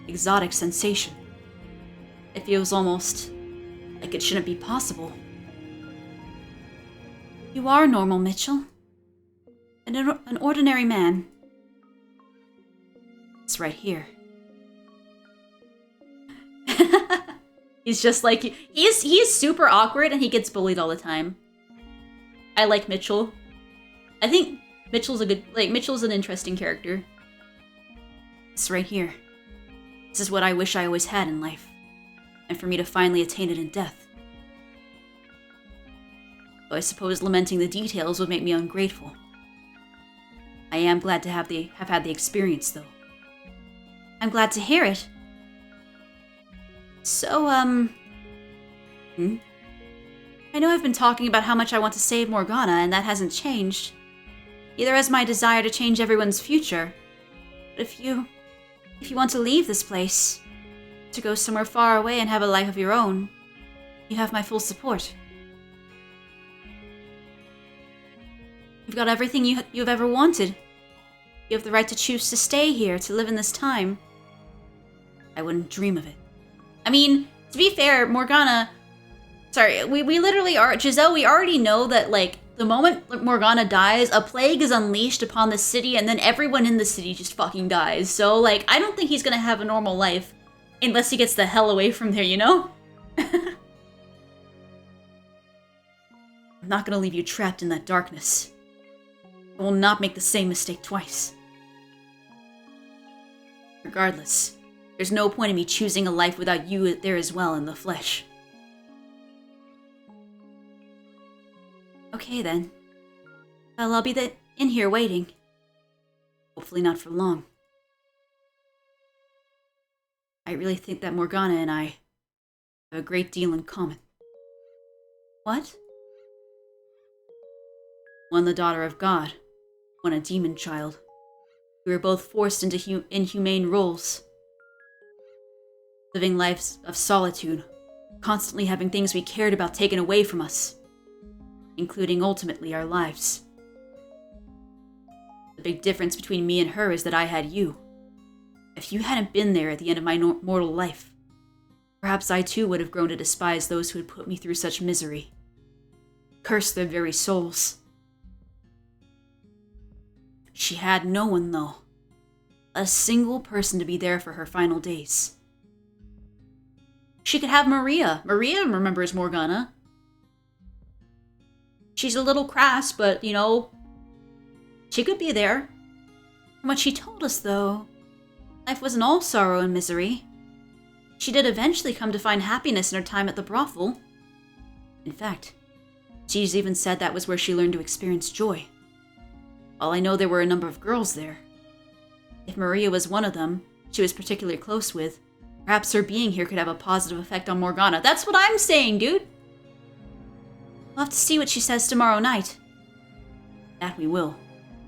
exotic sensation. It feels almost like it shouldn't be possible. You are normal, Mitchell. An ordinary man. It's right here. He's just like, he's super awkward and he gets bullied all the time. I like Mitchell. I think Mitchell's an interesting character. It's right here. This is what I wish I always had in life. And for me to finally attain it in death. Though I suppose lamenting the details would make me ungrateful. I am glad to have had the experience, though. I'm glad to hear it. So, I know I've been talking about how much I want to save Morgana, and that hasn't changed. Neither has my desire to change everyone's future. But if you want to leave this place, to go somewhere far away and have a life of your own, you have my full support. You've got everything you've ever wanted. You have the right to choose to stay here, to live in this time. I wouldn't dream of it. I mean, to be fair, Morgana... Sorry, we literally are... Giselle, we already know that, like, the moment Morgana dies, a plague is unleashed upon the city, and then everyone in the city just fucking dies. So, like, I don't think he's gonna have a normal life. Unless he gets the hell away from there, you know? I'm not gonna leave you trapped in that darkness. I will not make the same mistake twice. Regardless, there's no point in me choosing a life without you there as well in the flesh. Okay then. Well, I'll be in here waiting. Hopefully not for long. I really think that Morgana and I have a great deal in common. What? One the daughter of God, one a demon child. We were both forced into inhumane roles. Living lives of solitude, constantly having things we cared about taken away from us, including ultimately our lives. The big difference between me and her is that I had you. If you hadn't been there at the end of my mortal life, perhaps I too would have grown to despise those who had put me through such misery. Curse their very souls. She had no one, though. A single person to be there for her final days. She could have Maria. Maria remembers Morgana. She's a little crass, but, you know, she could be there. From what she told us, though, life wasn't all sorrow and misery. She did eventually come to find happiness in her time at the brothel. In fact, she's even said that was where she learned to experience joy. While I know there were a number of girls there, if Maria was one of them she was particularly close with, perhaps her being here could have a positive effect on Morgana. That's what I'm saying, dude! We'll have to see what she says tomorrow night. That we will.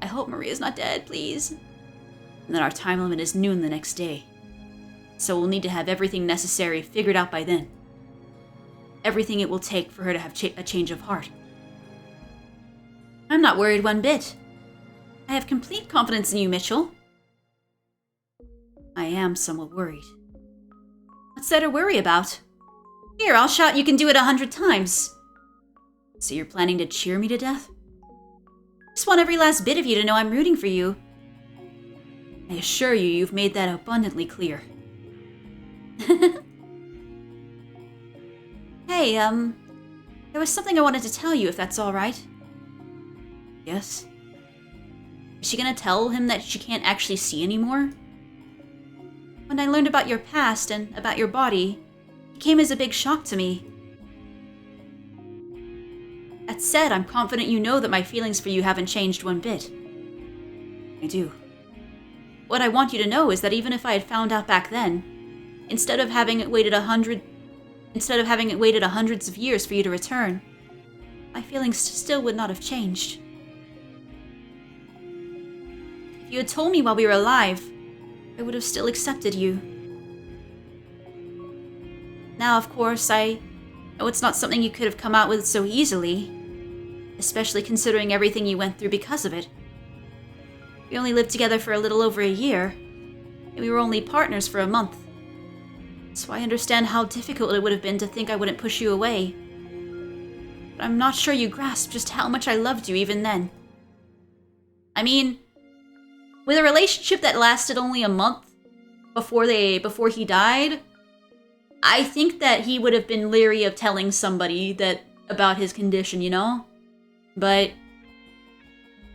I hope Maria's not dead, please. And that our time limit is noon the next day. So we'll need to have everything necessary figured out by then. Everything it will take for her to have a change of heart. I'm not worried one bit. I have complete confidence in you, Mitchell. I am somewhat worried. What's there to worry about? Here, I'll shout you can do it 100 times. So you're planning to cheer me to death? I just want every last bit of you to know I'm rooting for you. I assure you, you've made that abundantly clear. Hey, there was something I wanted to tell you, if that's all right. Yes? Is she gonna tell him that she can't actually see anymore? When I learned about your past and about your body, it came as a big shock to me. That said, I'm confident you know that my feelings for you haven't changed one bit. I do. What I want you to know is that even if I had found out back then, instead of having it waited hundreds of years for you to return, my feelings still would not have changed. If you had told me while we were alive, I would have still accepted you. Now, of course, I know it's not something you could have come out with so easily, especially considering everything you went through because of it. We only lived together for a little over a year, and we were only partners for a month. So I understand how difficult it would have been to think I wouldn't push you away. But I'm not sure you grasped just how much I loved you even then. I mean, with a relationship that lasted only a month before he died, I think that he would have been leery of telling somebody that about his condition, you know? But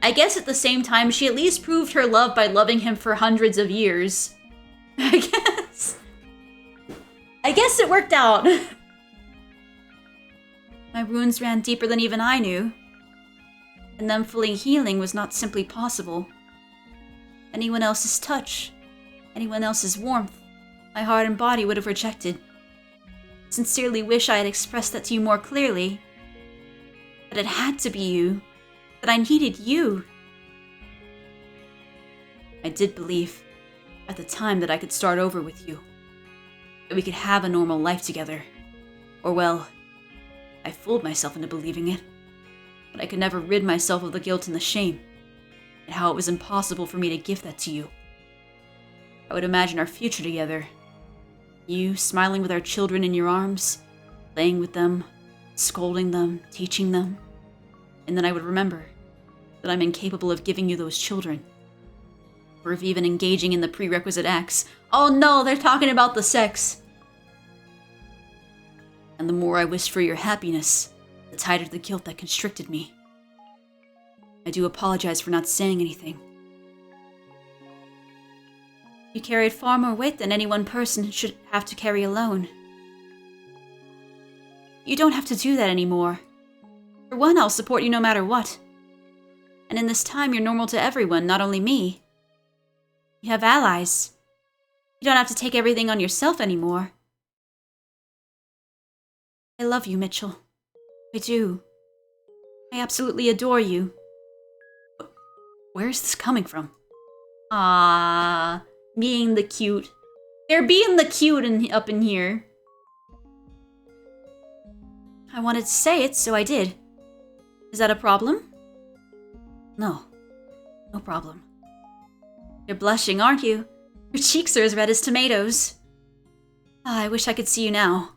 I guess at the same time, she at least proved her love by loving him for hundreds of years. I guess it worked out. My wounds ran deeper than even I knew, and them fully healing was not simply possible. Anyone else's touch, anyone else's warmth, my heart and body would have rejected. Sincerely wish I had expressed that to you more clearly. That it had to be you. That I needed you. I did believe, at the time, that I could start over with you. That we could have a normal life together. Or well, I fooled myself into believing it. But I could never rid myself of the guilt and the shame. And how it was impossible for me to give that to you. I would imagine our future together. You smiling with our children in your arms, playing with them, scolding them, teaching them. And then I would remember that I'm incapable of giving you those children. Or of even engaging in the prerequisite acts. Oh no, they're talking about the sex! And the more I wished for your happiness, the tighter the guilt that constricted me. I do apologize for not saying anything. You carried far more weight than any one person should have to carry alone. You don't have to do that anymore. For one, I'll support you no matter what. And in this time, you're normal to everyone, not only me. You have allies. You don't have to take everything on yourself anymore. I love you, Mitchell. I do. I absolutely adore you. But where is this coming from? Ah, being the cute. They're being the cute up in here. I wanted to say it, so I did. Is that a problem? No. No problem. You're blushing, aren't you? Your cheeks are as red as tomatoes. I wish I could see you now.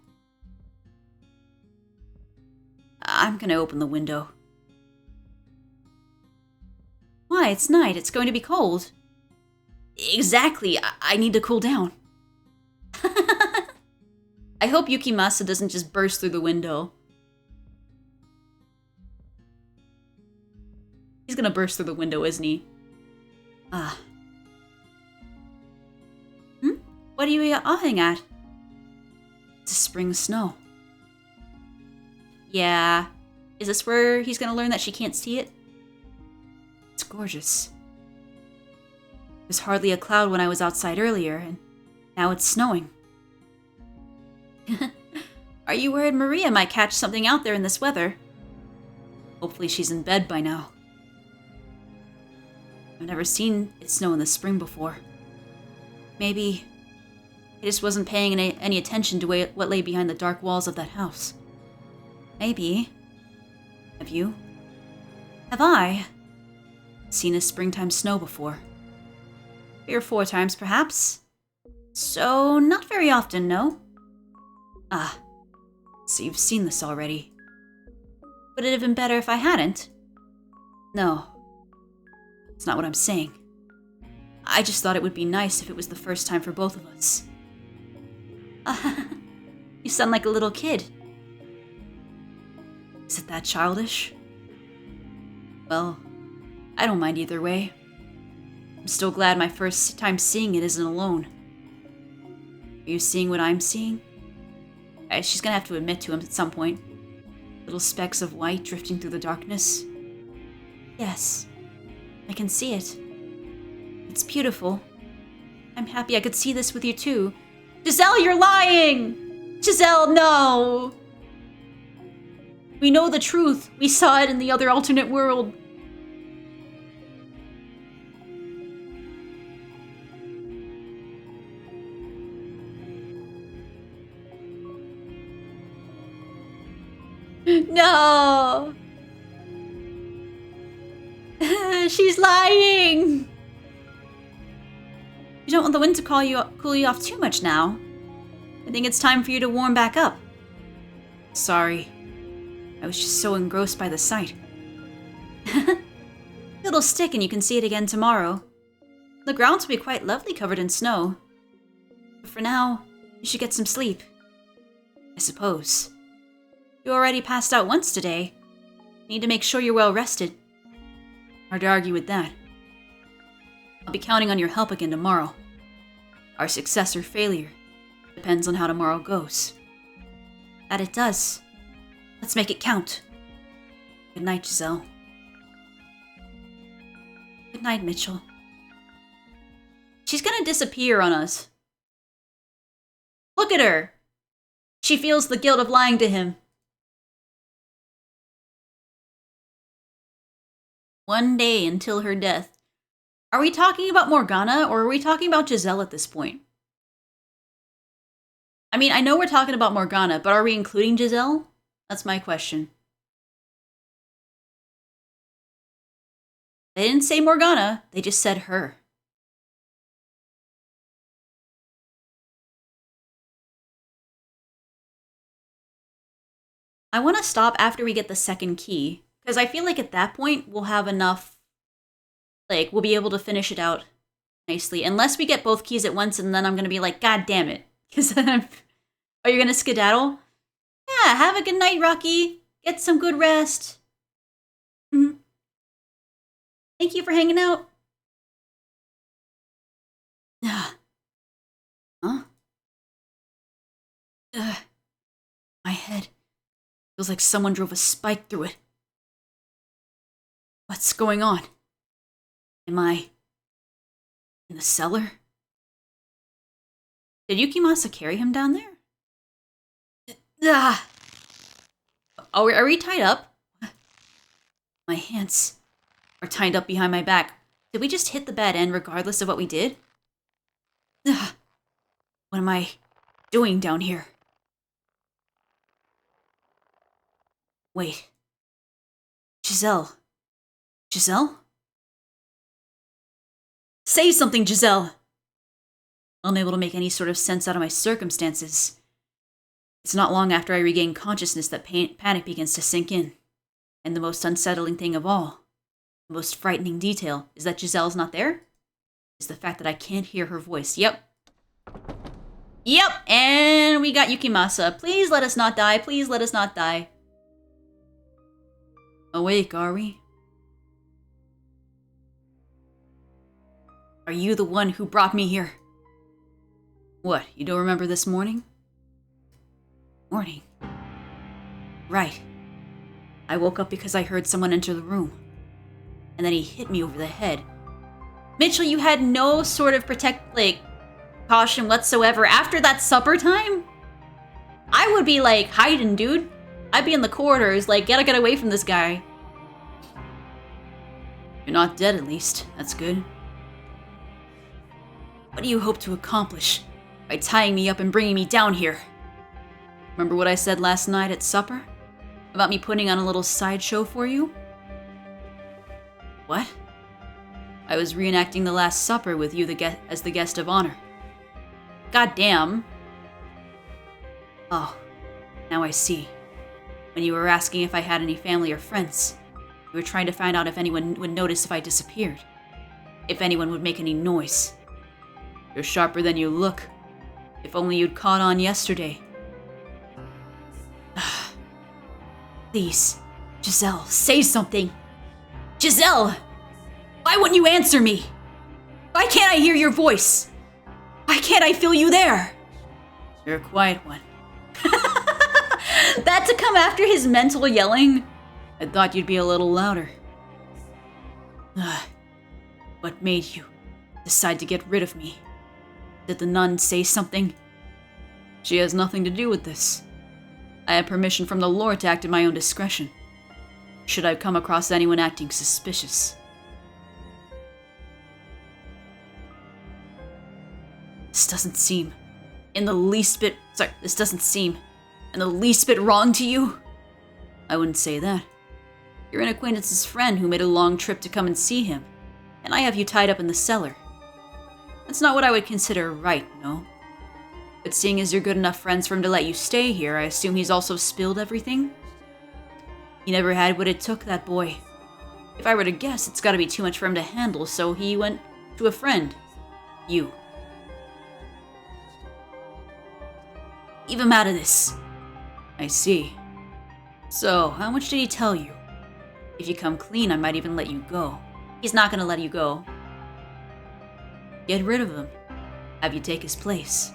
I'm gonna open the window. Why? It's night. It's going to be cold. Exactly. I need to cool down. I hope Yukimasa doesn't just burst through the window. He's gonna burst through the window, isn't he? What are you awing at? It's a spring snow. Yeah. Is this where he's gonna learn that she can't see it? It's gorgeous. There's hardly a cloud when I was outside earlier, and now it's snowing. Are you worried Maria might catch something out there in this weather? Hopefully she's in bed by now. I've never seen it snow in the spring before. Maybe I just wasn't paying any attention to what lay behind the dark walls of that house. Maybe. Have you? Have I seen a springtime snow before? 3 or 4 times, perhaps. So, not very often, no? Ah, so you've seen this already. Would it have been better if I hadn't? No. It's not what I'm saying. I just thought it would be nice if it was the first time for both of us. You sound like a little kid. Is it that childish? Well, I don't mind either way. I'm still glad my first time seeing it isn't alone. Are you seeing what I'm seeing? She's gonna have to admit to him at some point. Little specks of white drifting through the darkness. Yes, I can see it. It's beautiful. I'm happy I could see this with you too. Giselle, you're lying! Giselle, no! We know the truth. We saw it in the other alternate world. No! She's lying! You don't want the wind to cool you off too much now. I think it's time for you to warm back up. Sorry. I was just so engrossed by the sight. It'll stick and you can see it again tomorrow. The grounds will be quite lovely covered in snow. But for now, you should get some sleep. I suppose. You already passed out once today. Need to make sure you're well rested. Hard to argue with that. I'll be counting on your help again tomorrow. Our success or failure depends on how tomorrow goes. That it does. Let's make it count. Good night, Giselle. Good night, Mitchell. She's gonna disappear on us. Look at her! She feels the guilt of lying to him. One day until her death. Are we talking about Morgana, or are we talking about Giselle at this point? I mean, I know we're talking about Morgana, but are we including Giselle? That's my question. They didn't say Morgana, they just said her. I want to stop after we get the second key, because I feel like at that point we'll have enough, like, we'll be able to finish it out nicely. Unless we get both keys at once, and then I'm going to be like, God damn it. Because then are you going to skedaddle? Yeah, have a good night, Rocky. Get some good rest. Mm-hmm. Thank you for hanging out. Huh? My head. Feels like someone drove a spike through it. What's going on? Am I in the cellar? Did Yukimasa carry him down there? Are we tied up? My hands are tied up behind my back. Did we just hit the bad end regardless of what we did? What am I doing down here? Wait. Giselle. Giselle? Say something, Giselle! Unable to make any sort of sense out of my circumstances. It's not long after I regain consciousness that panic begins to sink in. And the most unsettling thing of all, the most frightening detail, is that Giselle's not there. Is the fact that I can't hear her voice. Yep, and we got Yukimasa. Please let us not die. Please let us not die. Awake, are we? Are you the one who brought me here? What, you don't remember this morning? Morning. Right. I woke up because I heard someone enter the room. And then he hit me over the head. Mitchell, you had no sort of caution whatsoever after that supper time? I would be like hiding, dude. I'd be in the corridors, like, gotta get away from this guy. You're not dead, at least. That's good. What do you hope to accomplish by by tying me up and bringing me down here. Remember what I said last night at supper? About me putting on a little sideshow for you? What? I was reenacting the Last Supper with you as the guest of honor. Goddamn. Oh, now I see. When you were asking if I had any family or friends, you were trying to find out if anyone would notice if I disappeared. If anyone would make any noise. You're sharper than you look. If only you'd caught on yesterday. Please, Giselle, say something. Giselle! Why wouldn't you answer me? Why can't I hear your voice? Why can't I feel you there? You're a quiet one. That to come after his mental yelling? I thought you'd be a little louder. What made you decide to get rid of me? Did the nun say something? She has nothing to do with this. I had permission from the Lord to act at my own discretion. Should I come across anyone acting suspicious? This doesn't seem in the least bit wrong to you? I wouldn't say that. You're an acquaintance's friend who made a long trip to come and see him, and I have you tied up in the cellar. That's not what I would consider right, no? But seeing as you're good enough friends for him to let you stay here, I assume he's also spilled everything? He never had what it took, that boy. If I were to guess, it's gotta be too much for him to handle, so he went to a friend. You. Leave him out of this. I see. So, how much did he tell you? If you come clean, I might even let you go. He's not gonna let you go. Get rid of him. Have you take his place.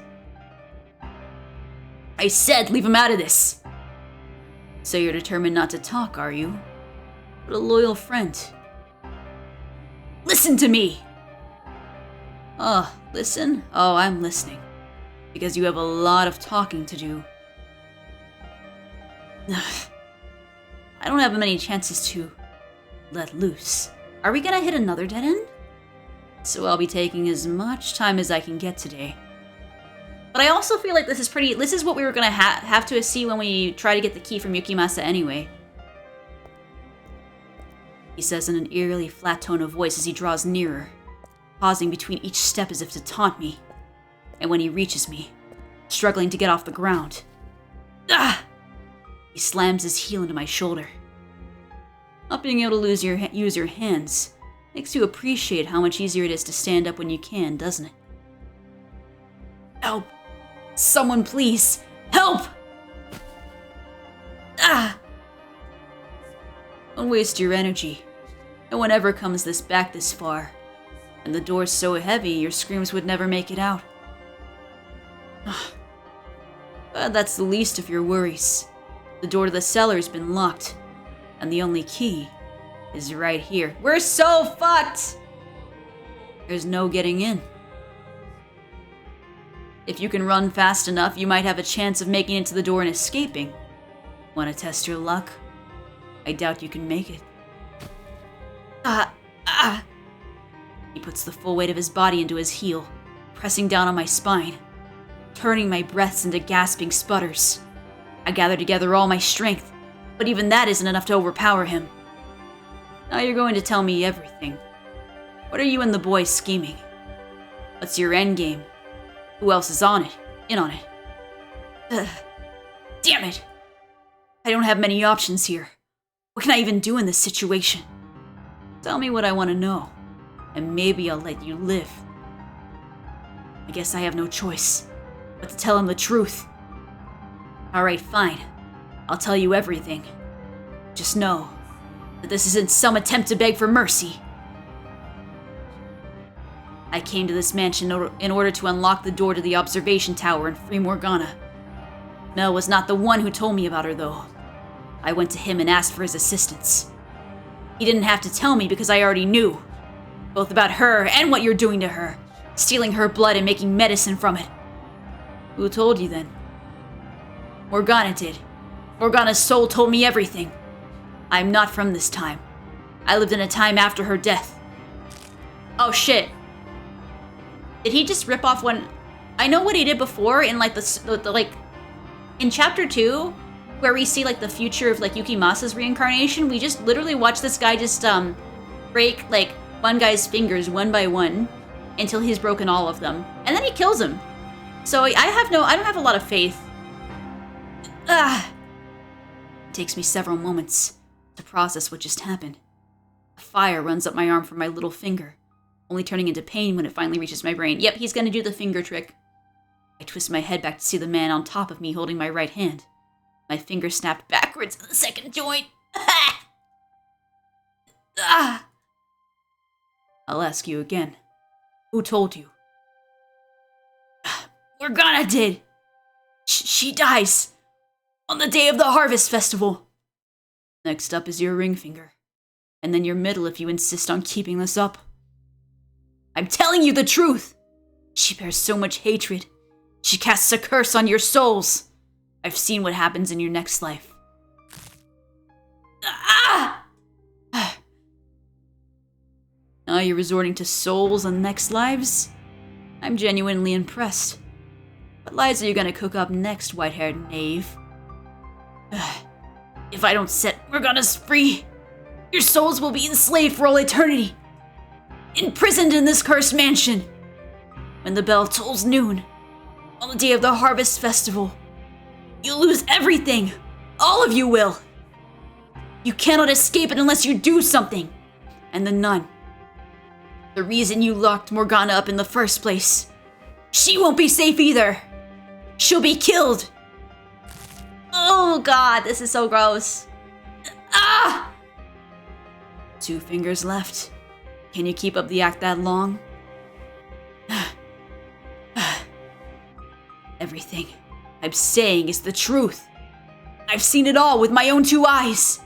I said leave him out of this! So you're determined not to talk, are you? What a loyal friend. Listen to me! Oh, listen? Oh, I'm listening. Because you have a lot of talking to do. I don't have many chances to let loose. Are we gonna hit another dead end? So I'll be taking as much time as I can get today. But I also feel like this is what we were gonna have to see when we try to get the key from Yukimasa anyway. He says in an eerily flat tone of voice as he draws nearer, pausing between each step as if to taunt me. And when he reaches me, struggling to get off the ground, he slams his heel into my shoulder. Not being able to use your hands makes you appreciate how much easier it is to stand up when you can, doesn't it? Help! Someone please! Help! Don't waste your energy. No one ever comes back this far. And the door's so heavy, your screams would never make it out. But that's the least of your worries. The door to the cellar's been locked, and the only key is right here. We're so fucked! There's no getting in. If you can run fast enough, you might have a chance of making it to the door and escaping. Want to test your luck? I doubt you can make it. He puts the full weight of his body into his heel, pressing down on my spine, turning my breaths into gasping sputters. I gather together all my strength, but even that isn't enough to overpower him. Now you're going to tell me everything. What are you and the boys scheming? What's your endgame? Who else is in on it? Damn it! I don't have many options here. What can I even do in this situation? Tell me what I want to know, and maybe I'll let you live. I guess I have no choice but to tell him the truth. Alright, fine. I'll tell you everything. Just know that this isn't some attempt to beg for mercy. I came to this mansion in order to unlock the door to the observation tower in Fata Morgana. Mel was not the one who told me about her, though. I went to him and asked for his assistance. He didn't have to tell me because I already knew. Both about her and what you're doing to her. Stealing her blood and making medicine from it. Who told you then? Morgana did. Morgana's soul told me everything. I'm not from this time. I lived in a time after her death. Oh shit. Did he just rip off one? I know what he did before in like the like in chapter 2, where we see like the future of like Yukimasa's reincarnation. We just literally watch this guy just break like one guy's fingers one by one until he's broken all of them, and then he kills him. So I don't have a lot of faith. It takes me several moments to process what just happened. A fire runs up my arm from my little finger, only turning into pain when it finally reaches my brain. Yep, he's gonna do the finger trick. I twist my head back to see the man on top of me holding my right hand. My finger snapped backwards in the second joint. I'll ask you again. Who told you? Morgana did. She dies on the day of the Harvest Festival. Next up is your ring finger, and then your middle if you insist on keeping this up. I'm telling you the truth. She bears so much hatred. She casts a curse on your souls. I've seen what happens in your next life. Now you're resorting to souls and next lives? I'm genuinely impressed. What lies are you gonna cook up next, white-haired knave? If I don't set Morgana's free, your souls will be enslaved for all eternity. Imprisoned in this cursed mansion. When the bell tolls noon, on the day of the Harvest Festival, you'll lose everything. All of you will. You cannot escape it unless you do something. And the nun, the reason you locked Morgana up in the first place, she won't be safe either. She'll be killed. Oh god, this is so gross. 2 fingers left. Can you keep up the act that long? Everything I'm saying is the truth. I've seen it all with my own 2 eyes.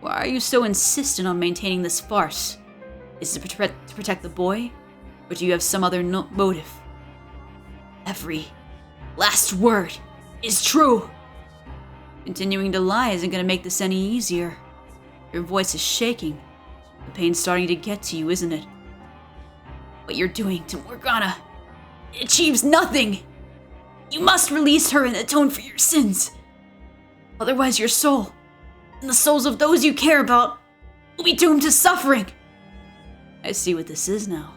Why are you so insistent on maintaining this farce? Is it to protect the boy? Or do you have some other motive? Every last word is true. Continuing to lie isn't going to make this any easier. Your voice is shaking. The pain's starting to get to you, isn't it? What you're doing to Morgana, it achieves nothing. You must release her and atone for your sins. Otherwise your soul, and the souls of those you care about, will be doomed to suffering. I see what this is now.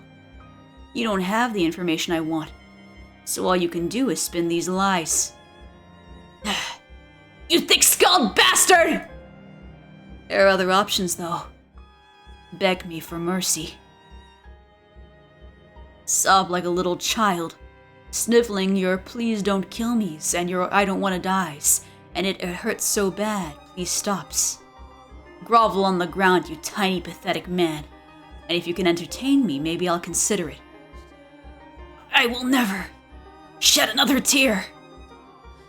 You don't have the information I want, so all you can do is spin these lies. You thick-skulled bastard! There are other options, though. Beg me for mercy. Sob like a little child, sniffling your please don't kill me's and your I don't want to die's, and it hurts so bad, please stops. Grovel on the ground, you tiny pathetic man, and if you can entertain me, maybe I'll consider it. I will never shed another tear,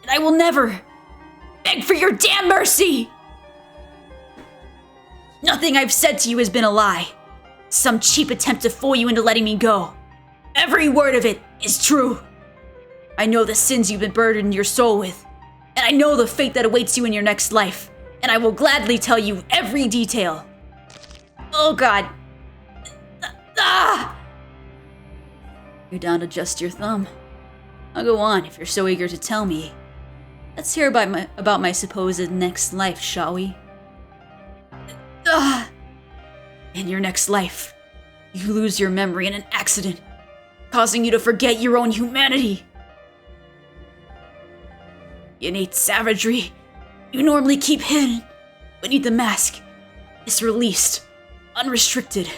and I will never beg for your damn mercy! Nothing I've said to you has been a lie. Some cheap attempt to fool you into letting me go. Every word of it is true. I know the sins you've been burdened your soul with, and I know the fate that awaits you in your next life, and I will gladly tell you every detail. Oh god. You're down to just your thumb. I'll go on if you're so eager to tell me. Let's hear about my supposed next life, shall we? In your next life, you lose your memory in an accident, causing you to forget your own humanity. The innate savagery you normally keep hidden beneath the mask is released, unrestricted,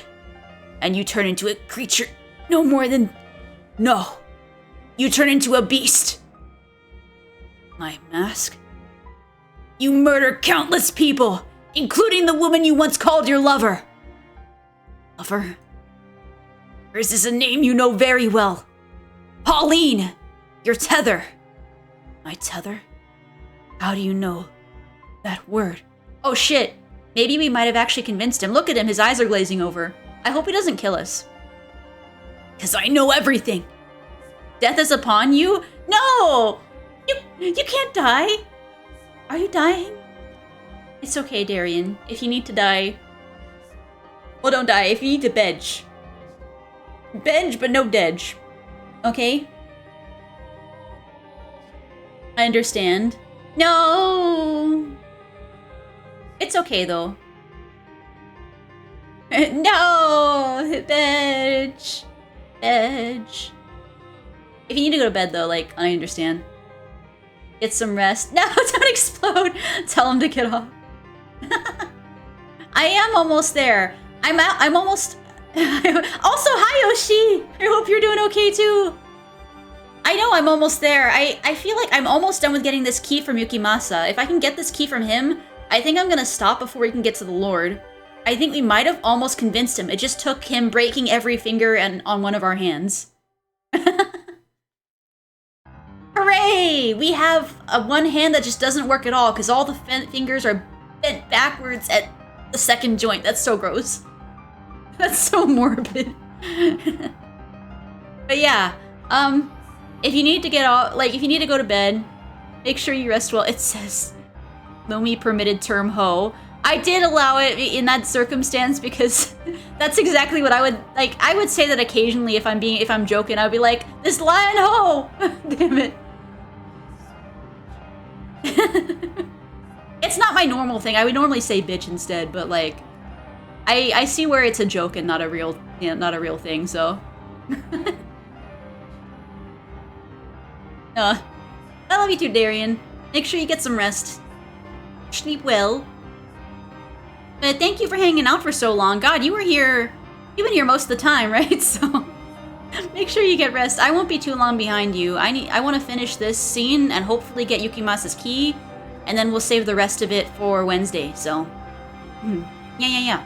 and you turn into a creature no more than... No, you turn into a beast. My mask? You murder countless people, including the woman you once called your lover. Lover? Hers is a name you know very well. Pauline, your tether. My tether? How do you know that word? Oh shit, maybe we might have actually convinced him. Look at him, his eyes are glazing over. I hope he doesn't kill us. 'Cause I know everything. Death is upon you? No! You can't die. Are you dying? It's okay, Darian. If you need to die... Well, don't die. If you need to bench. Bench, but no dedge. Okay? I understand. No! It's okay, though. No! Bitch! Bitch. If you need to go to bed, though, like, I understand. Get some rest. No, don't explode! Tell him to get off. I am almost there. I'm almost... Also, hi, Yoshi! I hope you're doing okay, too. I know I'm almost there. I feel like I'm almost done with getting this key from Yukimasa. If I can get this key from him, I think I'm gonna stop before we can get to the Lord. I think we might have almost convinced him. It just took him breaking every finger on one of our hands. Hooray! We have one hand that just doesn't work at all because all the fingers are bent backwards at the second joint. That's so gross. That's so morbid. But yeah, if you need to get off, like if you need to go to bed, make sure you rest well. It says, Momi permitted term ho. I did allow it in that circumstance because that's exactly what I would like. I would say that occasionally if I'm joking, I'd be like, this lion ho! Damn it. It's not my normal thing. I would normally say bitch instead, but like, I see where it's a joke and not a real, not a real thing. So, I love you too, Darian. Make sure you get some rest. Sleep well. But thank you for hanging out for so long. God, you were here. You've been here most of the time, right? So make sure you get rest. I won't be too long behind you. I want to finish this scene and hopefully get Yukimasa's key, and then we'll save the rest of it for Wednesday. So, yeah.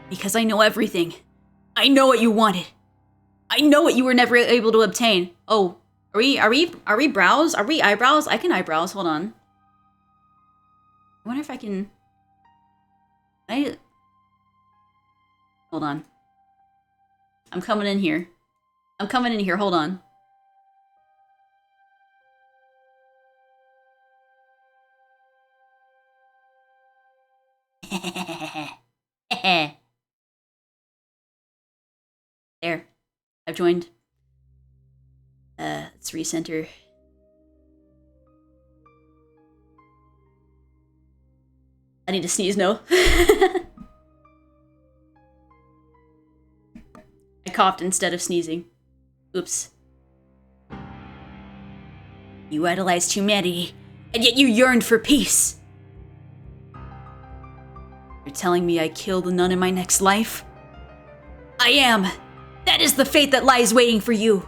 Because I know everything. I know what you wanted. I know what you were never able to obtain. Oh. Are we brows? Are we eyebrows? I can eyebrows. Hold on. I wonder if I can... Hold on. I'm coming in here. Hold on. There. I've joined. Let's recenter. I need to sneeze, no. I coughed instead of sneezing. Oops. You idolized humanity, and yet you yearned for peace. You're telling me I kill the nun in my next life? I am. That is the fate that lies waiting for you.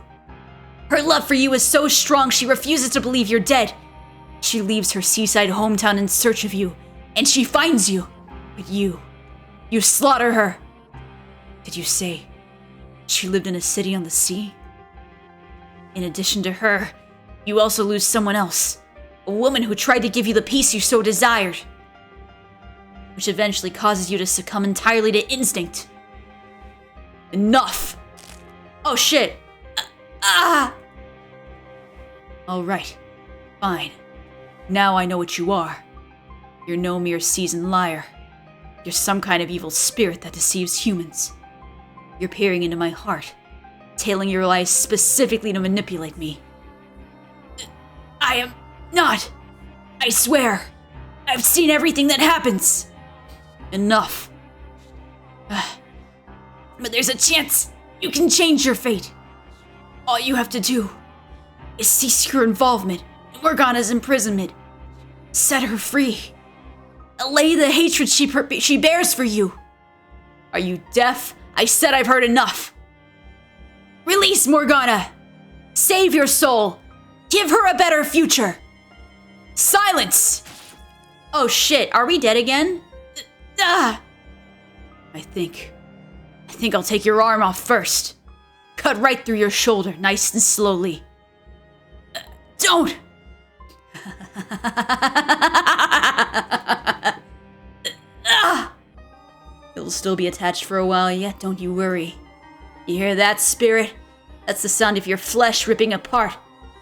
Her love for you is so strong she refuses to believe you're dead. She leaves her seaside hometown in search of you, and she finds you. But you slaughter her. Did you say she lived in a city on the sea? In addition to her, you also lose someone else. A woman who tried to give you the peace you so desired. Which eventually causes you to succumb entirely to instinct. Enough! Oh shit! Alright. Fine. Now I know what you are. You're no mere seasoned liar. You're some kind of evil spirit that deceives humans. You're peering into my heart, tailing your lies specifically to manipulate me. I am not. I swear. I've seen everything that happens. Enough. But there's a chance you can change your fate. All you have to do is cease your involvement in Morgana's imprisonment. Set her free. Allay the hatred she bears for you. Are you deaf? I said I've heard enough. Release Morgana. Save your soul. Give her a better future. Silence. Oh shit, are we dead again? I think I'll take your arm off first. Cut right through your shoulder, nice and slowly. Don't! It'll still be attached for a while yet, don't you worry. You hear that, spirit? That's the sound of your flesh ripping apart.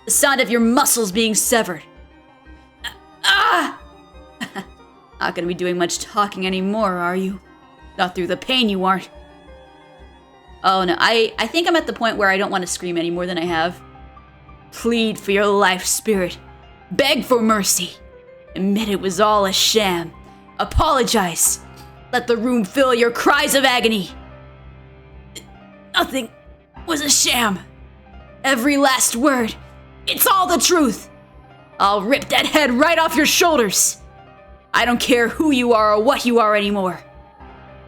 The sound of your muscles being severed. Not gonna be doing much talking anymore, are you? Not through the pain, you aren't. Oh no, I think I'm at the point where I don't want to scream any more than I have. Plead for your life, spirit. Beg for mercy. Admit it was all a sham. Apologize. Let the room fill your cries of agony. Nothing was a sham. Every last word. It's all the truth. I'll rip that head right off your shoulders. I don't care who you are or what you are anymore.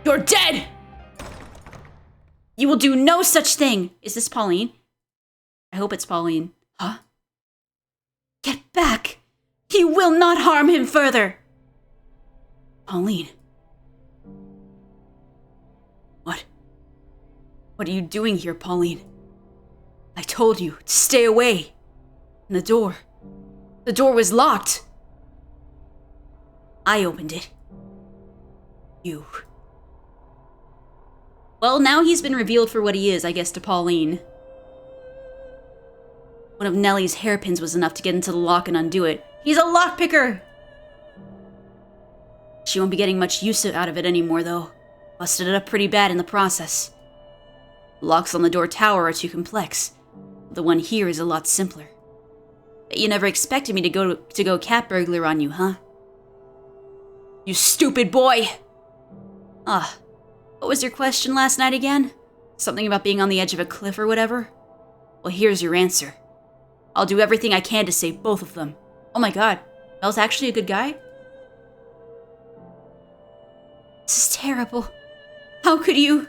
You're dead! You will do no such thing. Is this Pauline? I hope it's Pauline. Huh? Get back! You will not harm him further! Pauline. What? What are you doing here, Pauline? I told you to stay away. And the door was locked. I opened it. You. Well, now he's been revealed for what he is, I guess, to Pauline. One of Nellie's hairpins was enough to get into the lock and undo it. He's a lockpicker! She won't be getting much use out of it anymore, though. Busted it up pretty bad in the process. The locks on the door tower are too complex. The one here is a lot simpler. You never expected me to go cat burglar on you, huh? You stupid boy! What was your question last night again? Something about being on the edge of a cliff or whatever? Well, here's your answer. I'll do everything I can to save both of them. Oh my god, Mel's actually a good guy? This is terrible. How could you?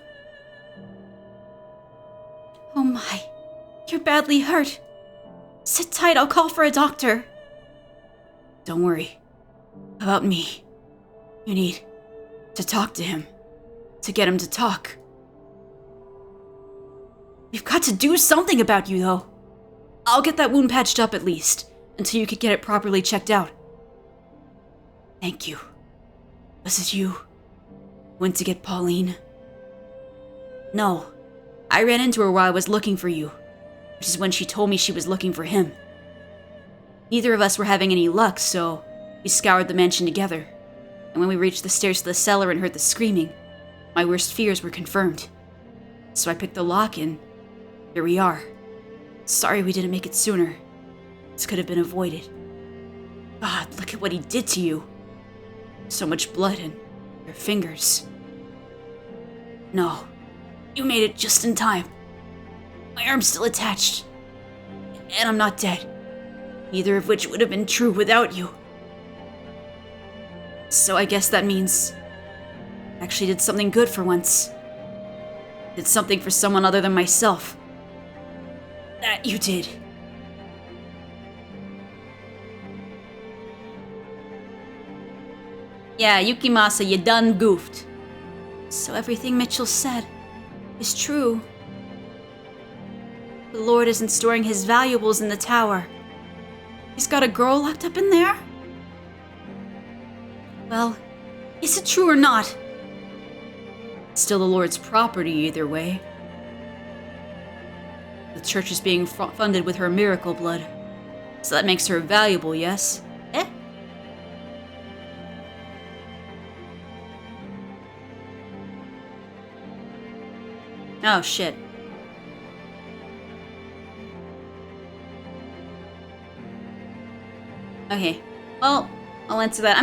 Oh my, you're badly hurt. Sit tight, I'll call for a doctor. Don't worry. About me. You need to talk to him. To get him to talk. We've got to do something about you, though. I'll get that wound patched up at least, until you could get it properly checked out. Thank you. Was it you who went to get Pauline? No. I ran into her while I was looking for you, which is when she told me she was looking for him. Neither of us were having any luck, so we scoured the mansion together. And when we reached the stairs to the cellar and heard the screaming, my worst fears were confirmed. So I picked the lock and here we are. Sorry we didn't make it sooner. This could have been avoided. God, look at what he did to you. So much blood and your fingers. No, you made it just in time. My arm's still attached. And I'm not dead. Neither of which would have been true without you. So I guess that means I actually did something good for once. Did something for someone other than myself. That you did. Yeah, Yukimasa, you done goofed. So everything Mitchell said is true. The Lord isn't storing his valuables in the tower. He's got a girl locked up in there? Well, is it true or not? Still the Lord's property either way. The church is being funded with her miracle blood. So that makes her valuable, yes? Eh? Oh, shit. Okay. Well, I'll answer that.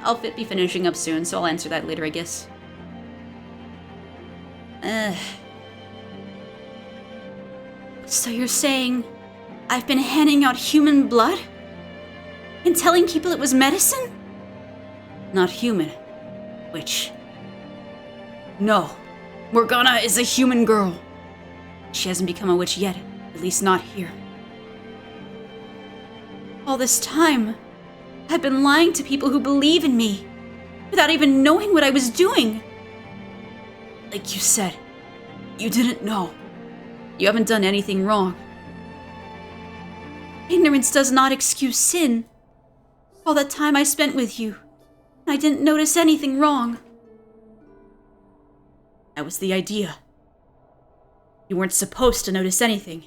I'll be finishing up soon, so I'll answer that later, I guess. So you're saying I've been handing out human blood? And telling people it was medicine? Not human. Witch. No. Morgana is a human girl. She hasn't become a witch yet, at least not here. All this time, I've been lying to people who believe in me, without even knowing what I was doing. Like you said, you didn't know. You haven't done anything wrong. Ignorance does not excuse sin. All that time I spent with you, I didn't notice anything wrong. That was the idea. You weren't supposed to notice anything.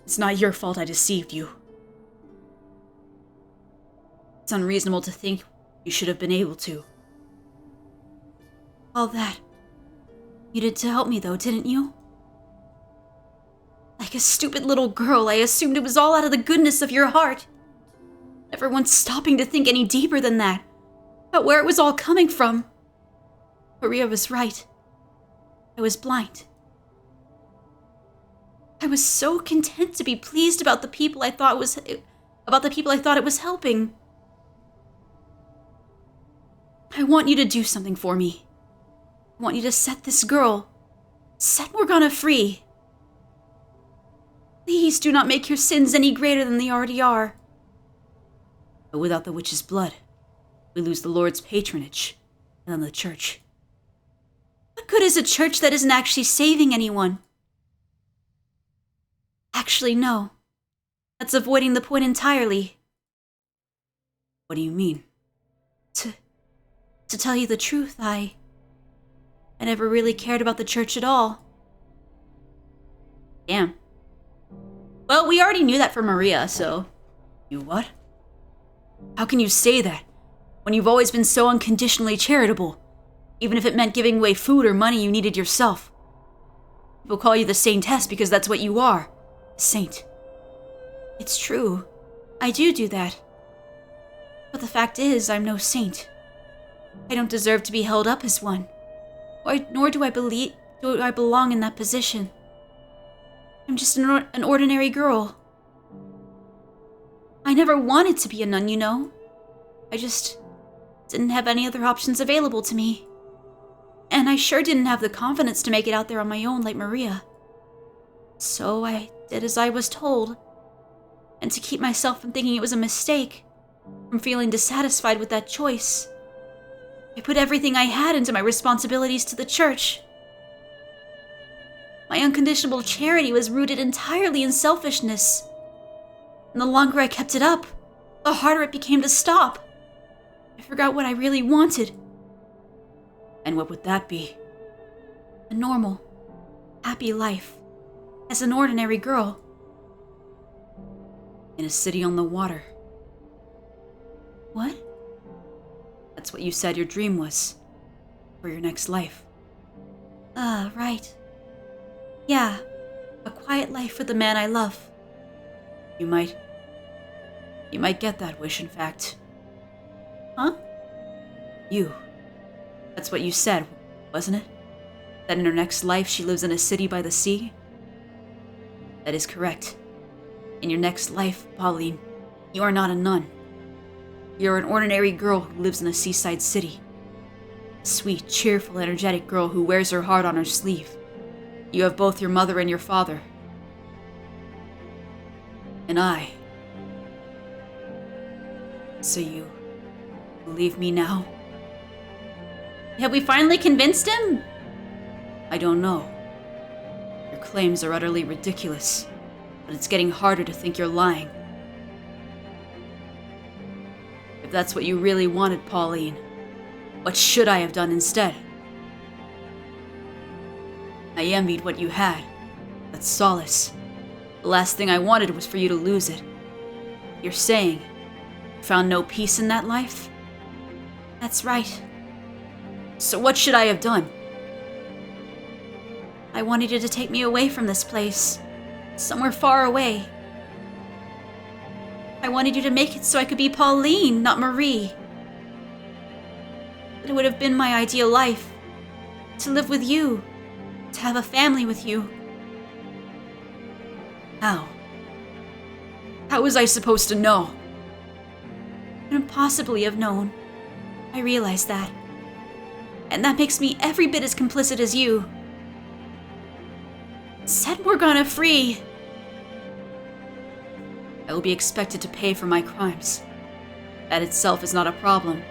It's not your fault I deceived you. It's unreasonable to think you should have been able to. All that You did to help me, though, didn't you? Like a stupid little girl, I assumed it was all out of the goodness of your heart. Never once stopping to think any deeper than that, about where it was all coming from. Maria was right. I was blind. I was so content to be pleased about the people I thought it was helping. I want you to do something for me. I want you to set Morgana free. Please do not make your sins any greater than they already are. But without the witch's blood, we lose the Lord's patronage, and then the church. What good is a church that isn't actually saving anyone? Actually, no. That's avoiding the point entirely. What do you mean? To tell you the truth, I never really cared about the church at all. Damn. Well, we already knew that for Maria, so... You what? How can you say that, when you've always been so unconditionally charitable, even if it meant giving away food or money you needed yourself? People call you the saintess because that's what you are, a saint. It's true. I do that. But the fact is, I'm no saint. I don't deserve to be held up as one. Nor do I belong in that position. I'm just an ordinary girl. I never wanted to be a nun, you know. I just didn't have any other options available to me. And I sure didn't have the confidence to make it out there on my own like Maria. So I did as I was told. And to keep myself from thinking it was a mistake, from feeling dissatisfied with that choice, I put everything I had into my responsibilities to the church. My unconditional charity was rooted entirely in selfishness. And the longer I kept it up, the harder it became to stop. I forgot what I really wanted. And what would that be? A normal, happy life, as an ordinary girl. In a city on the water. What? That's what you said your dream was, for your next life. Right. Yeah, a quiet life with the man I love. You might get that wish, in fact. Huh? That's what you said, wasn't it? That in her next life she lives in a city by the sea? That is correct. In your next life, Pauline, you are not a nun. You're an ordinary girl who lives in a seaside city. A sweet, cheerful, energetic girl who wears her heart on her sleeve. You have both your mother and your father. And I. So you believe me now? Have we finally convinced him? I don't know. Your claims are utterly ridiculous, but it's getting harder to think you're lying. If that's what you really wanted, Pauline, what should I have done instead? I envied what you had. That's solace. The last thing I wanted was for you to lose it. You're saying you found no peace in that life? That's right. So what should I have done? I wanted you to take me away from this place. Somewhere far away. I wanted you to make it so I could be Pauline, not Marie. It would have been my ideal life. To live with you. To have a family with you. How? How was I supposed to know? I couldn't possibly have known. I realize that. And that makes me every bit as complicit as you. Set Morgana free. I will be expected to pay for my crimes. That itself is not a problem.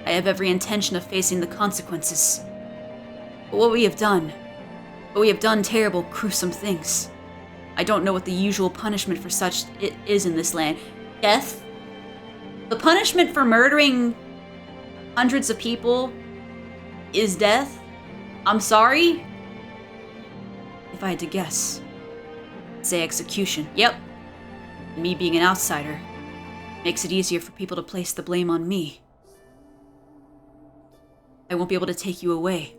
I have every intention of facing the consequences. But what we have done terrible, gruesome things. I don't know what the usual punishment for such it is in this land. Death? The punishment for murdering hundreds of people is death? I'm sorry? If I had to guess, I'd say execution. Yep. Me being an outsider makes it easier for people to place the blame on me. I won't be able to take you away.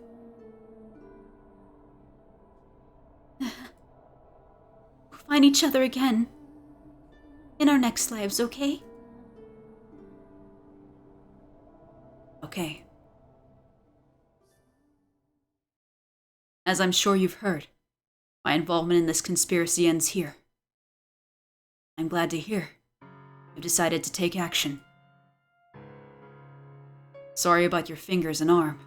find each other again. In our next lives, okay? Okay. As I'm sure you've heard, my involvement in this conspiracy ends here. I'm glad to hear you've decided to take action. Sorry about your fingers and arm.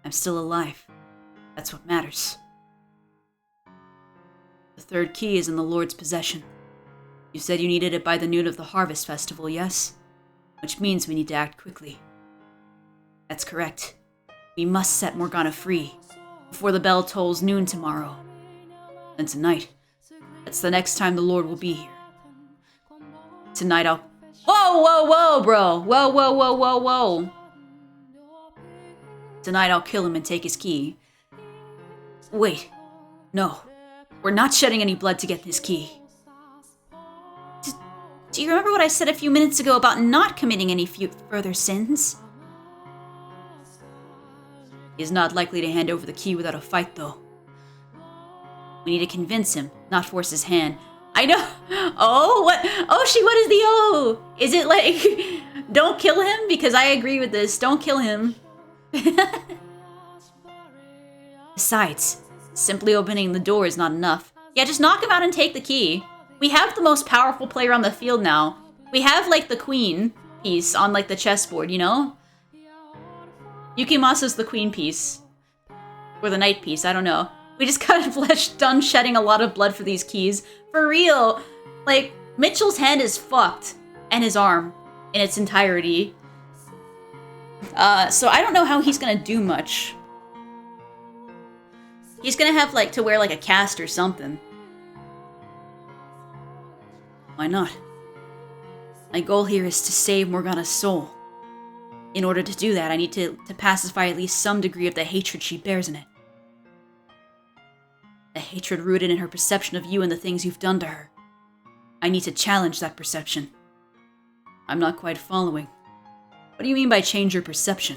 I'm still alive. That's what matters. The third key is in the Lord's possession. You said you needed it by the noon of the Harvest Festival, yes? Which means we need to act quickly. That's correct. We must set Morgana free before the bell tolls noon tomorrow. And tonight, that's the next time the Lord will be here. Tonight I'll... Whoa, bro! Whoa. Tonight I'll kill him and take his key. Wait. No. We're not shedding any blood to get this key. Do you remember what I said a few minutes ago about not committing any further sins? He is not likely to hand over the key without a fight, though. We need to convince him, not force his hand. I know. Oh, what? Oh, what is the O? Is it like, don't kill him? Because I agree with this. Don't kill him. Besides, simply opening the door is not enough. Yeah, just knock him out and take the key. We have the most powerful player on the field now. We have, like, the queen piece on, like, the chessboard, you know? Yukimasa's the queen piece. Or the knight piece, I don't know. We just got done shedding a lot of blood for these keys. For real. Like, Mitchell's hand is fucked. And his arm. In its entirety. So I don't know how he's gonna do much. He's gonna have, like, to wear, like, a cast or something. Why not? My goal here is to save Morgana's soul. In order to do that, I need to pacify at least some degree of the hatred she bears in it. The hatred rooted in her perception of you and the things you've done to her. I need to challenge that perception. I'm not quite following. What do you mean by change your perception?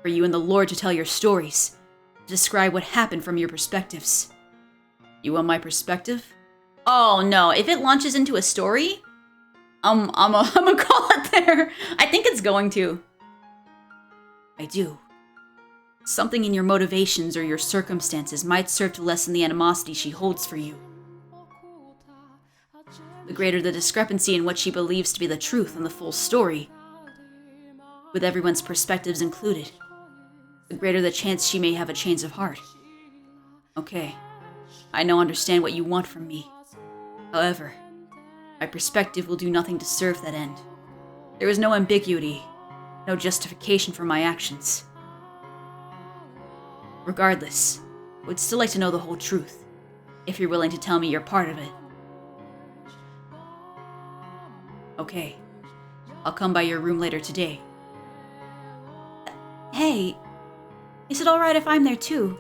For you and the Lord to tell your stories, to describe what happened from your perspectives. You want my perspective? Oh no, if it launches into a story, I'm gonna call it there. I think it's going to. I do. Something in your motivations or your circumstances might serve to lessen the animosity she holds for you. The greater the discrepancy in what she believes to be the truth and the full story, with everyone's perspectives included, the greater the chance she may have a change of heart. Okay, I now understand what you want from me. However, my perspective will do nothing to serve that end. There is no ambiguity, no justification for my actions. Regardless, I would still like to know the whole truth, if you're willing to tell me you're part of it. Okay, I'll come by your room later today. Hey, is it alright if I'm there too?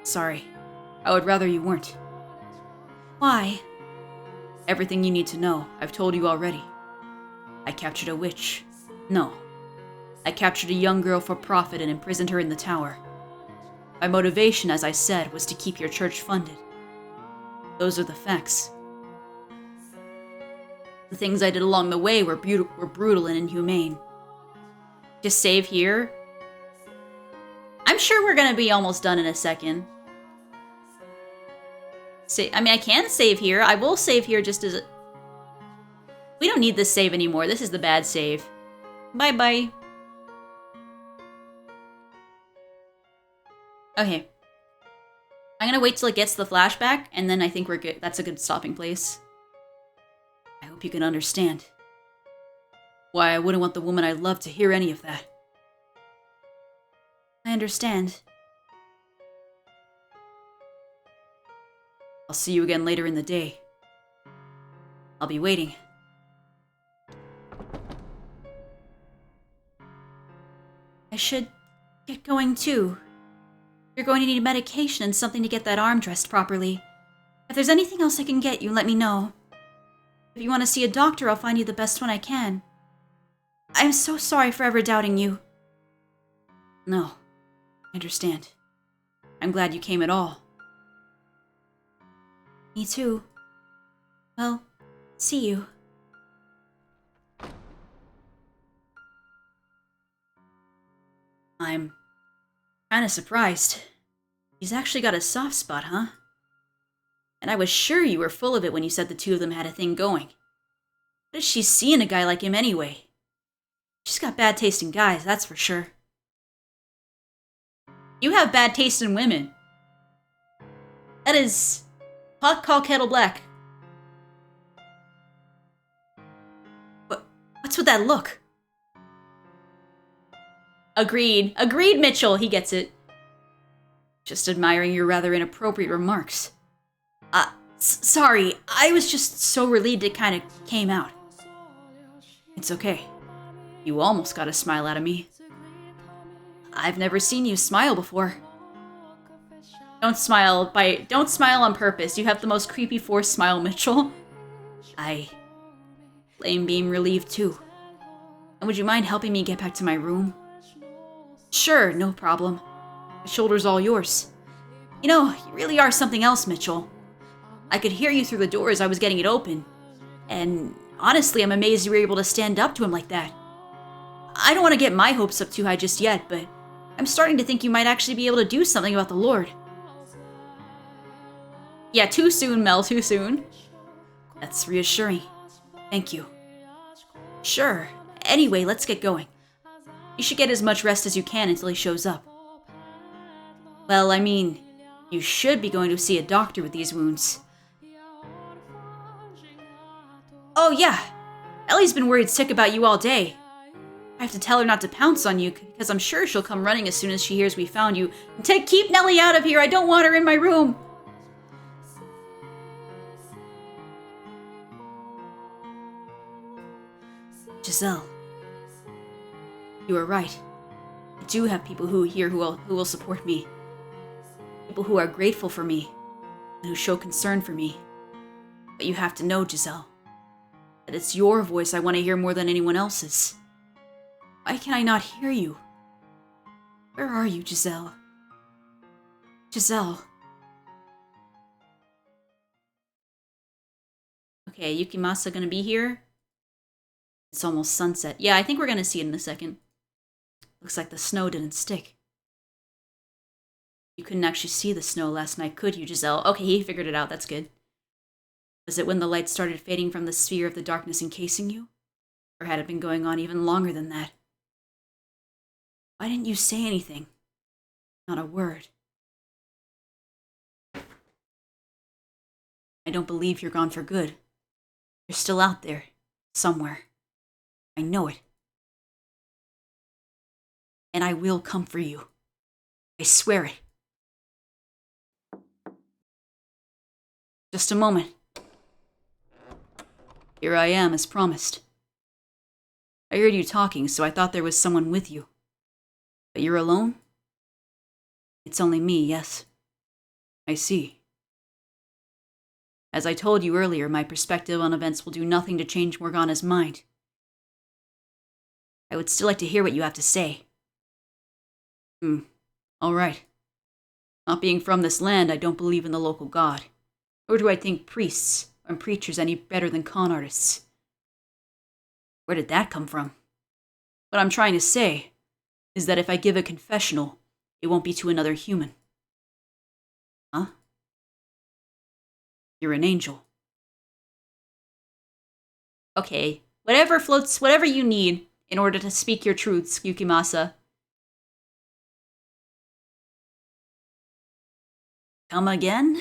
Sorry, I would rather you weren't. Why? Everything you need to know, I've told you already. I captured a witch. No. I captured a young girl for profit and imprisoned her in the tower. My motivation, as I said, was to keep your church funded. Those are the facts. The things I did along the way were brutal and inhumane. Just save here? I'm sure we're gonna be almost done in a second. I mean, I can save here. I will save here just as a... We don't need this save anymore. This is the bad save. Bye-bye. Okay. I'm gonna wait till it gets to the flashback, and then I think we're good. That's a good stopping place. I hope you can understand why I wouldn't want the woman I love to hear any of that. I understand. I'll see you again later in the day. I'll be waiting. I should get going too. You're going to need medication and something to get that arm dressed properly. If there's anything else I can get you, let me know. If you want to see a doctor, I'll find you the best one I can. I'm so sorry for ever doubting you. No, I understand. I'm glad you came at all. Me too. Well, see you. I'm kinda surprised. He's actually got a soft spot, huh? And I was sure you were full of it when you said the two of them had a thing going. What does she see in a guy like him anyway? She's got bad taste in guys, that's for sure. You have bad taste in women. That is pot call kettle black. What's with that look? Agreed. Agreed, Mitchell. He gets it. Just admiring your rather inappropriate remarks. Sorry. I was just so relieved it kind of came out. It's okay. You almost got a smile out of me. I've never seen you smile before. Don't smile on purpose. You have the most creepy forced smile, Mitchell. I flame beam relieved too. And would you mind helping me get back to my room? Sure, no problem. The shoulder's all yours. You know, you really are something else, Mitchell. I could hear you through the door as I was getting it open. And honestly, I'm amazed you were able to stand up to him like that. I don't want to get my hopes up too high just yet, but I'm starting to think you might actually be able to do something about the Lord. Yeah, too soon, Mel, too soon. That's reassuring. Thank you. Sure. Anyway, let's get going. You should get as much rest as you can until he shows up. Well, I mean, you should be going to see a doctor with these wounds. Oh yeah, Ellie's been worried sick about you all day. I have to tell her not to pounce on you, because I'm sure she'll come running as soon as she hears we found you. Keep Nellie out of here, I don't want her in my room! Giselle. You are right. I do have people who will support me. People who are grateful for me, and who show concern for me. But you have to know, Giselle, that it's your voice I want to hear more than anyone else's. Why can I not hear you? Where are you, Giselle? Giselle. Okay, Yukimasa gonna be here? It's almost sunset. Yeah, I think we're gonna see it in a second. Looks like the snow didn't stick. You couldn't actually see the snow last night, could you, Giselle? Okay, he figured it out, that's good. Was it when the light started fading from the sphere of the darkness encasing you? Or had it been going on even longer than that? Why didn't you say anything? Not a word. I don't believe you're gone for good. You're still out there, somewhere. I know it. And I will come for you. I swear it. Just a moment. Here I am, as promised. I heard you talking, so I thought there was someone with you. But you're alone? It's only me, yes. I see. As I told you earlier, my perspective on events will do nothing to change Morgana's mind. I would still like to hear what you have to say. All right. Not being from this land, I don't believe in the local god. Nor do I think priests and preachers any better than con artists. Where did that come from? What I'm trying to say is that if I give a confessional, it won't be to another human. Huh? You're an angel. Okay, whatever floats, whatever you need in order to speak your truths, Yukimasa. Come again?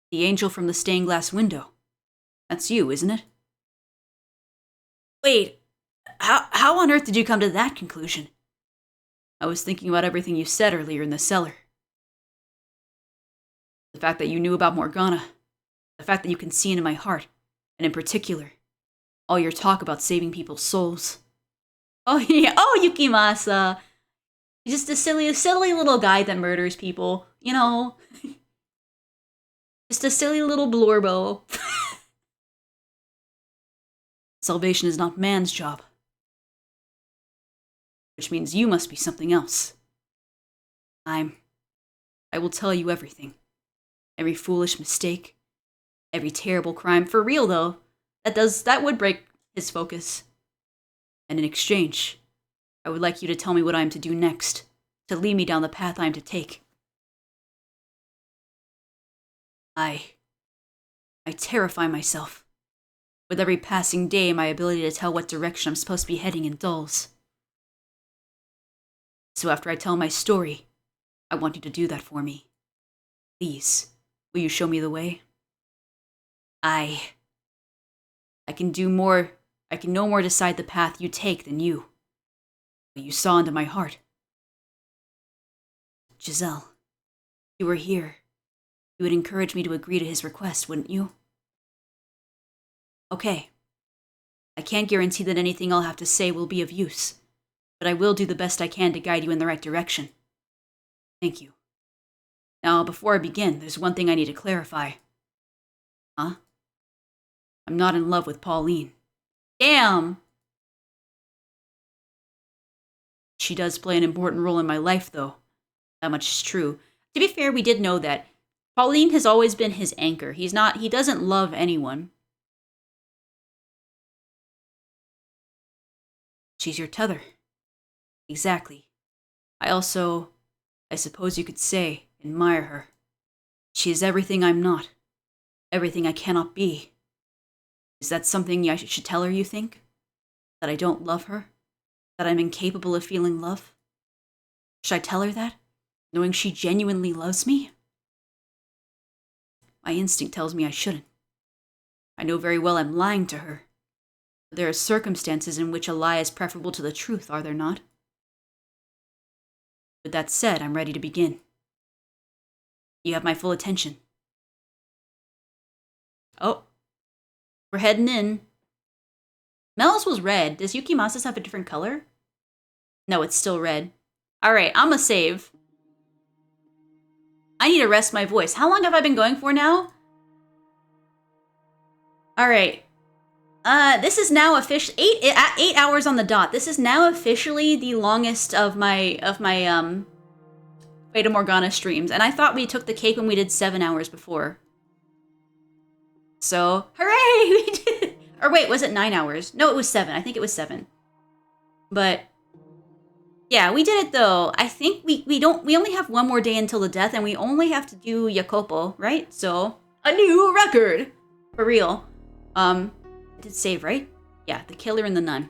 The angel from the stained glass window. That's you, isn't it? Wait, how on earth did you come to that conclusion? I was thinking about everything you said earlier in the cellar. The fact that you knew about Morgana. The fact that you can see into my heart. And in particular, all your talk about saving people's souls. Oh yeah, oh Yukimasa! He's just a silly little guy that murders people, you know? Just a silly little blorbo. Salvation is not man's job. Which means you must be something else. I will tell you everything. Every foolish mistake, every terrible crime. For real, though. That would break his focus. And in exchange, I would like you to tell me what I am to do next, to lead me down the path I am to take. I terrify myself. With every passing day, my ability to tell what direction I'm supposed to be heading in dulls. So after I tell my story, I want you to do that for me. Please, will you show me the way? I can do more. I can no more decide the path you take than you. But you saw into my heart. Giselle, if you were here, you would encourage me to agree to his request, wouldn't you? Okay. I can't guarantee that anything I'll have to say will be of use, but I will do the best I can to guide you in the right direction. Thank you. Now, before I begin, there's one thing I need to clarify. Huh? I'm not in love with Pauline. Damn! She does play an important role in my life, though. That much is true. To be fair, we did know that. Pauline has always been his anchor. He doesn't love anyone. She's your tether. Exactly. I suppose you could say, admire her. She is everything I'm not. Everything I cannot be. Is that something I should tell her, you think? That I don't love her? That I'm incapable of feeling love? Should I tell her that, knowing she genuinely loves me? My instinct tells me I shouldn't. I know very well I'm lying to her. But there are circumstances in which a lie is preferable to the truth, are there not? With that said, I'm ready to begin. You have my full attention. Oh. We're heading in. Mel's was red. Does Yukimasa's have a different color? No, it's still red. Alright, I'ma save. I need to rest my voice. How long have I been going for now? Alright. This is now officially 8 hours on the dot. This is now officially the longest of my Fata Morgana streams. And I thought we took the cake when we did 7 hours before. So, hooray! We did it! Or wait, was it 9 hours? No, it was 7. I think it was 7. But yeah, we did it though. I think we only have one more day until the death, and we only have to do Jacopo, right? So, a new record! For real. I did save, right? Yeah, the killer and the nun.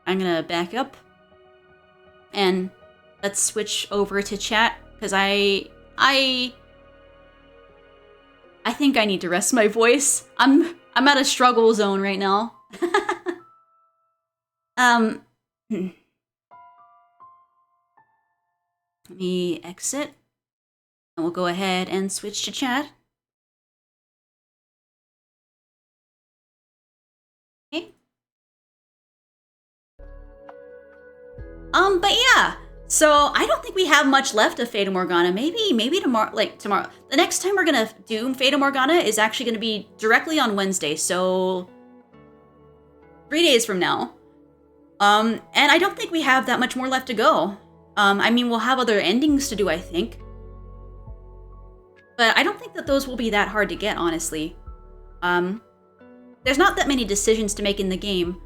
I'm gonna back up. And let's switch over to chat, because I think I need to rest my voice. I'm at a struggle zone right now. Let me exit. And we'll go ahead and switch to chat. Okay. But yeah. So, I don't think we have much left of Fata Morgana. Maybe tomorrow, tomorrow. The next time we're gonna do Fata Morgana is actually gonna be directly on Wednesday, so 3 days from now. And I don't think we have that much more left to go. I mean, we'll have other endings to do, I think. But I don't think that those will be that hard to get, honestly. There's not that many decisions to make in the game.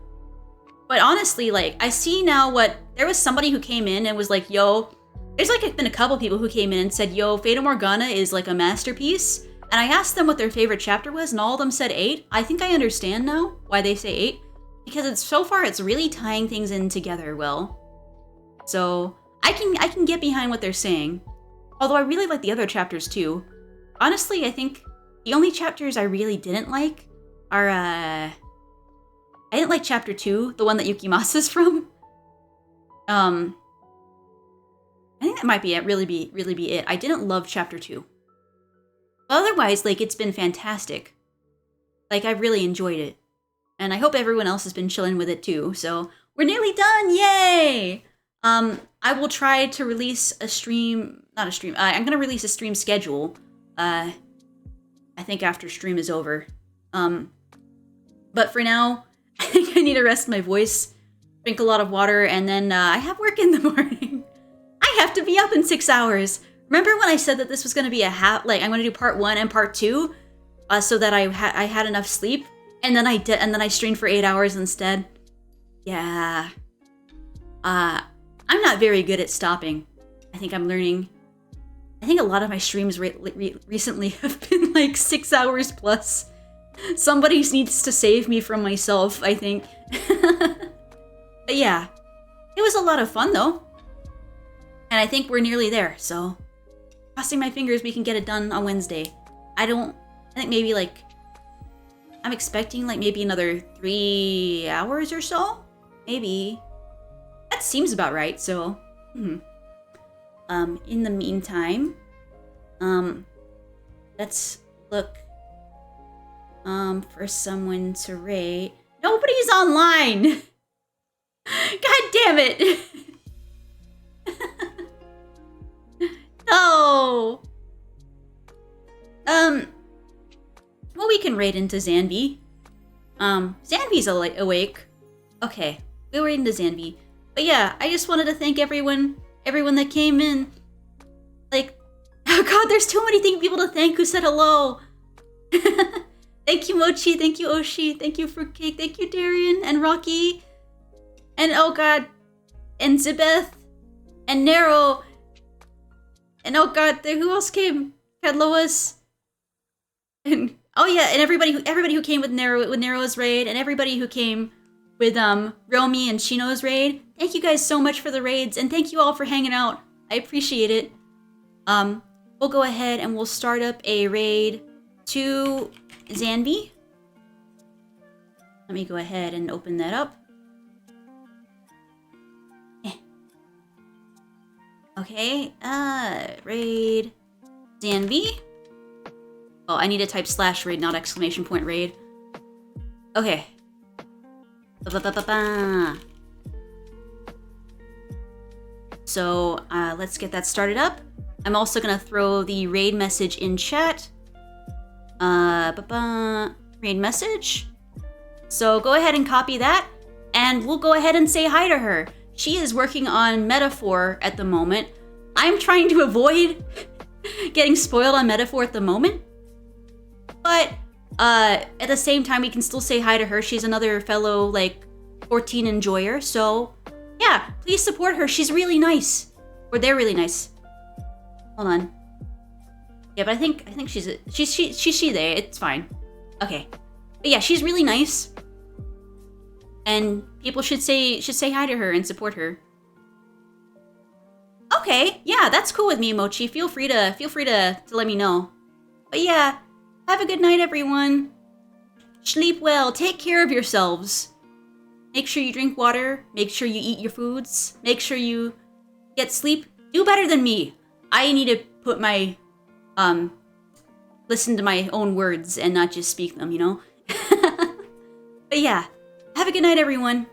But honestly, I see now there was somebody who came in and was like, yo, there's been a couple people who came in and said, yo, Fata Morgana is a masterpiece. And I asked them what their favorite chapter was, and all of them said 8. I think I understand now why they say 8. Because so far it's really tying things in together well. So I can get behind what they're saying. Although I really like the other chapters too. Honestly, I think the only chapters I really didn't like are I didn't like chapter 2, the one that Yukimasa's from. I think that might be it, really be it. I didn't love chapter 2. But otherwise, it's been fantastic. I really enjoyed it. And I hope everyone else has been chilling with it too. So, we're nearly done! Yay! I will try to release a stream, not a stream, I'm gonna release a stream schedule, I think after stream is over. But for now, I think I need to rest my voice, drink a lot of water, and then I have work in the morning. I have to be up in 6 hours. Remember when I said that this was going to be I'm going to do part 1 and part 2? so that I had enough sleep, and then I streamed for 8 hours instead. Yeah. I'm not very good at stopping. I think I'm learning. I think a lot of my streams recently have been like 6 hours plus. Somebody needs to save me from myself, I think. But yeah, it was a lot of fun though. And I think we're nearly there, so crossing my fingers we can get it done on Wednesday. I think maybe like, I'm expecting like maybe another 3 hours or so? Maybe. That seems about right, so. In the meantime, let's look for someone to rate. Nobody's online! God damn it! No! Well, we can raid into Zanvi. Zanvi's awake. Okay, we'll raid into Zanvi. But yeah, I just wanted to thank everyone that came in. Like, oh god, there's too many people to thank who said hello. Thank you, Mochi. Thank you, Oshi. Thank you, Fruitcake. Thank you, Darian and Rocky. And oh god, and Zibeth and Nero. And oh god, who else came? Cadloas. And oh yeah, and everybody who came with Nero's raid, and everybody who came with Romy and Shino's raid. Thank you guys so much for the raids, and thank you all for hanging out. I appreciate it. We'll go ahead and we'll start up a raid to Zanvi. Let me go ahead and open that up. Okay, raid Zanvi. Oh, I need to type /raid, not !raid. Okay. So, let's get that started up. I'm also gonna throw the raid message in chat. Raid message. So go ahead and copy that, and we'll go ahead and say hi to her. She is working on Metaphor at the moment. I'm trying to avoid getting spoiled on Metaphor at the moment. But at the same time, we can still say hi to her. She's another fellow, like, 14 enjoyer. So, yeah, please support her. She's really nice. Or they're really nice. Hold on. Yeah, but I think she's there. It's fine. Okay. But yeah, she's really nice. And people should say hi to her and support her. Okay, yeah, that's cool with me, Mochi. Feel free to let me know. But yeah, have a good night, everyone. Sleep well. Take care of yourselves. Make sure you drink water. Make sure you eat your foods. Make sure you get sleep. Do better than me. I need to put my listen to my own words and not just speak them, you know? But yeah, have a good night, everyone.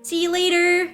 See you later.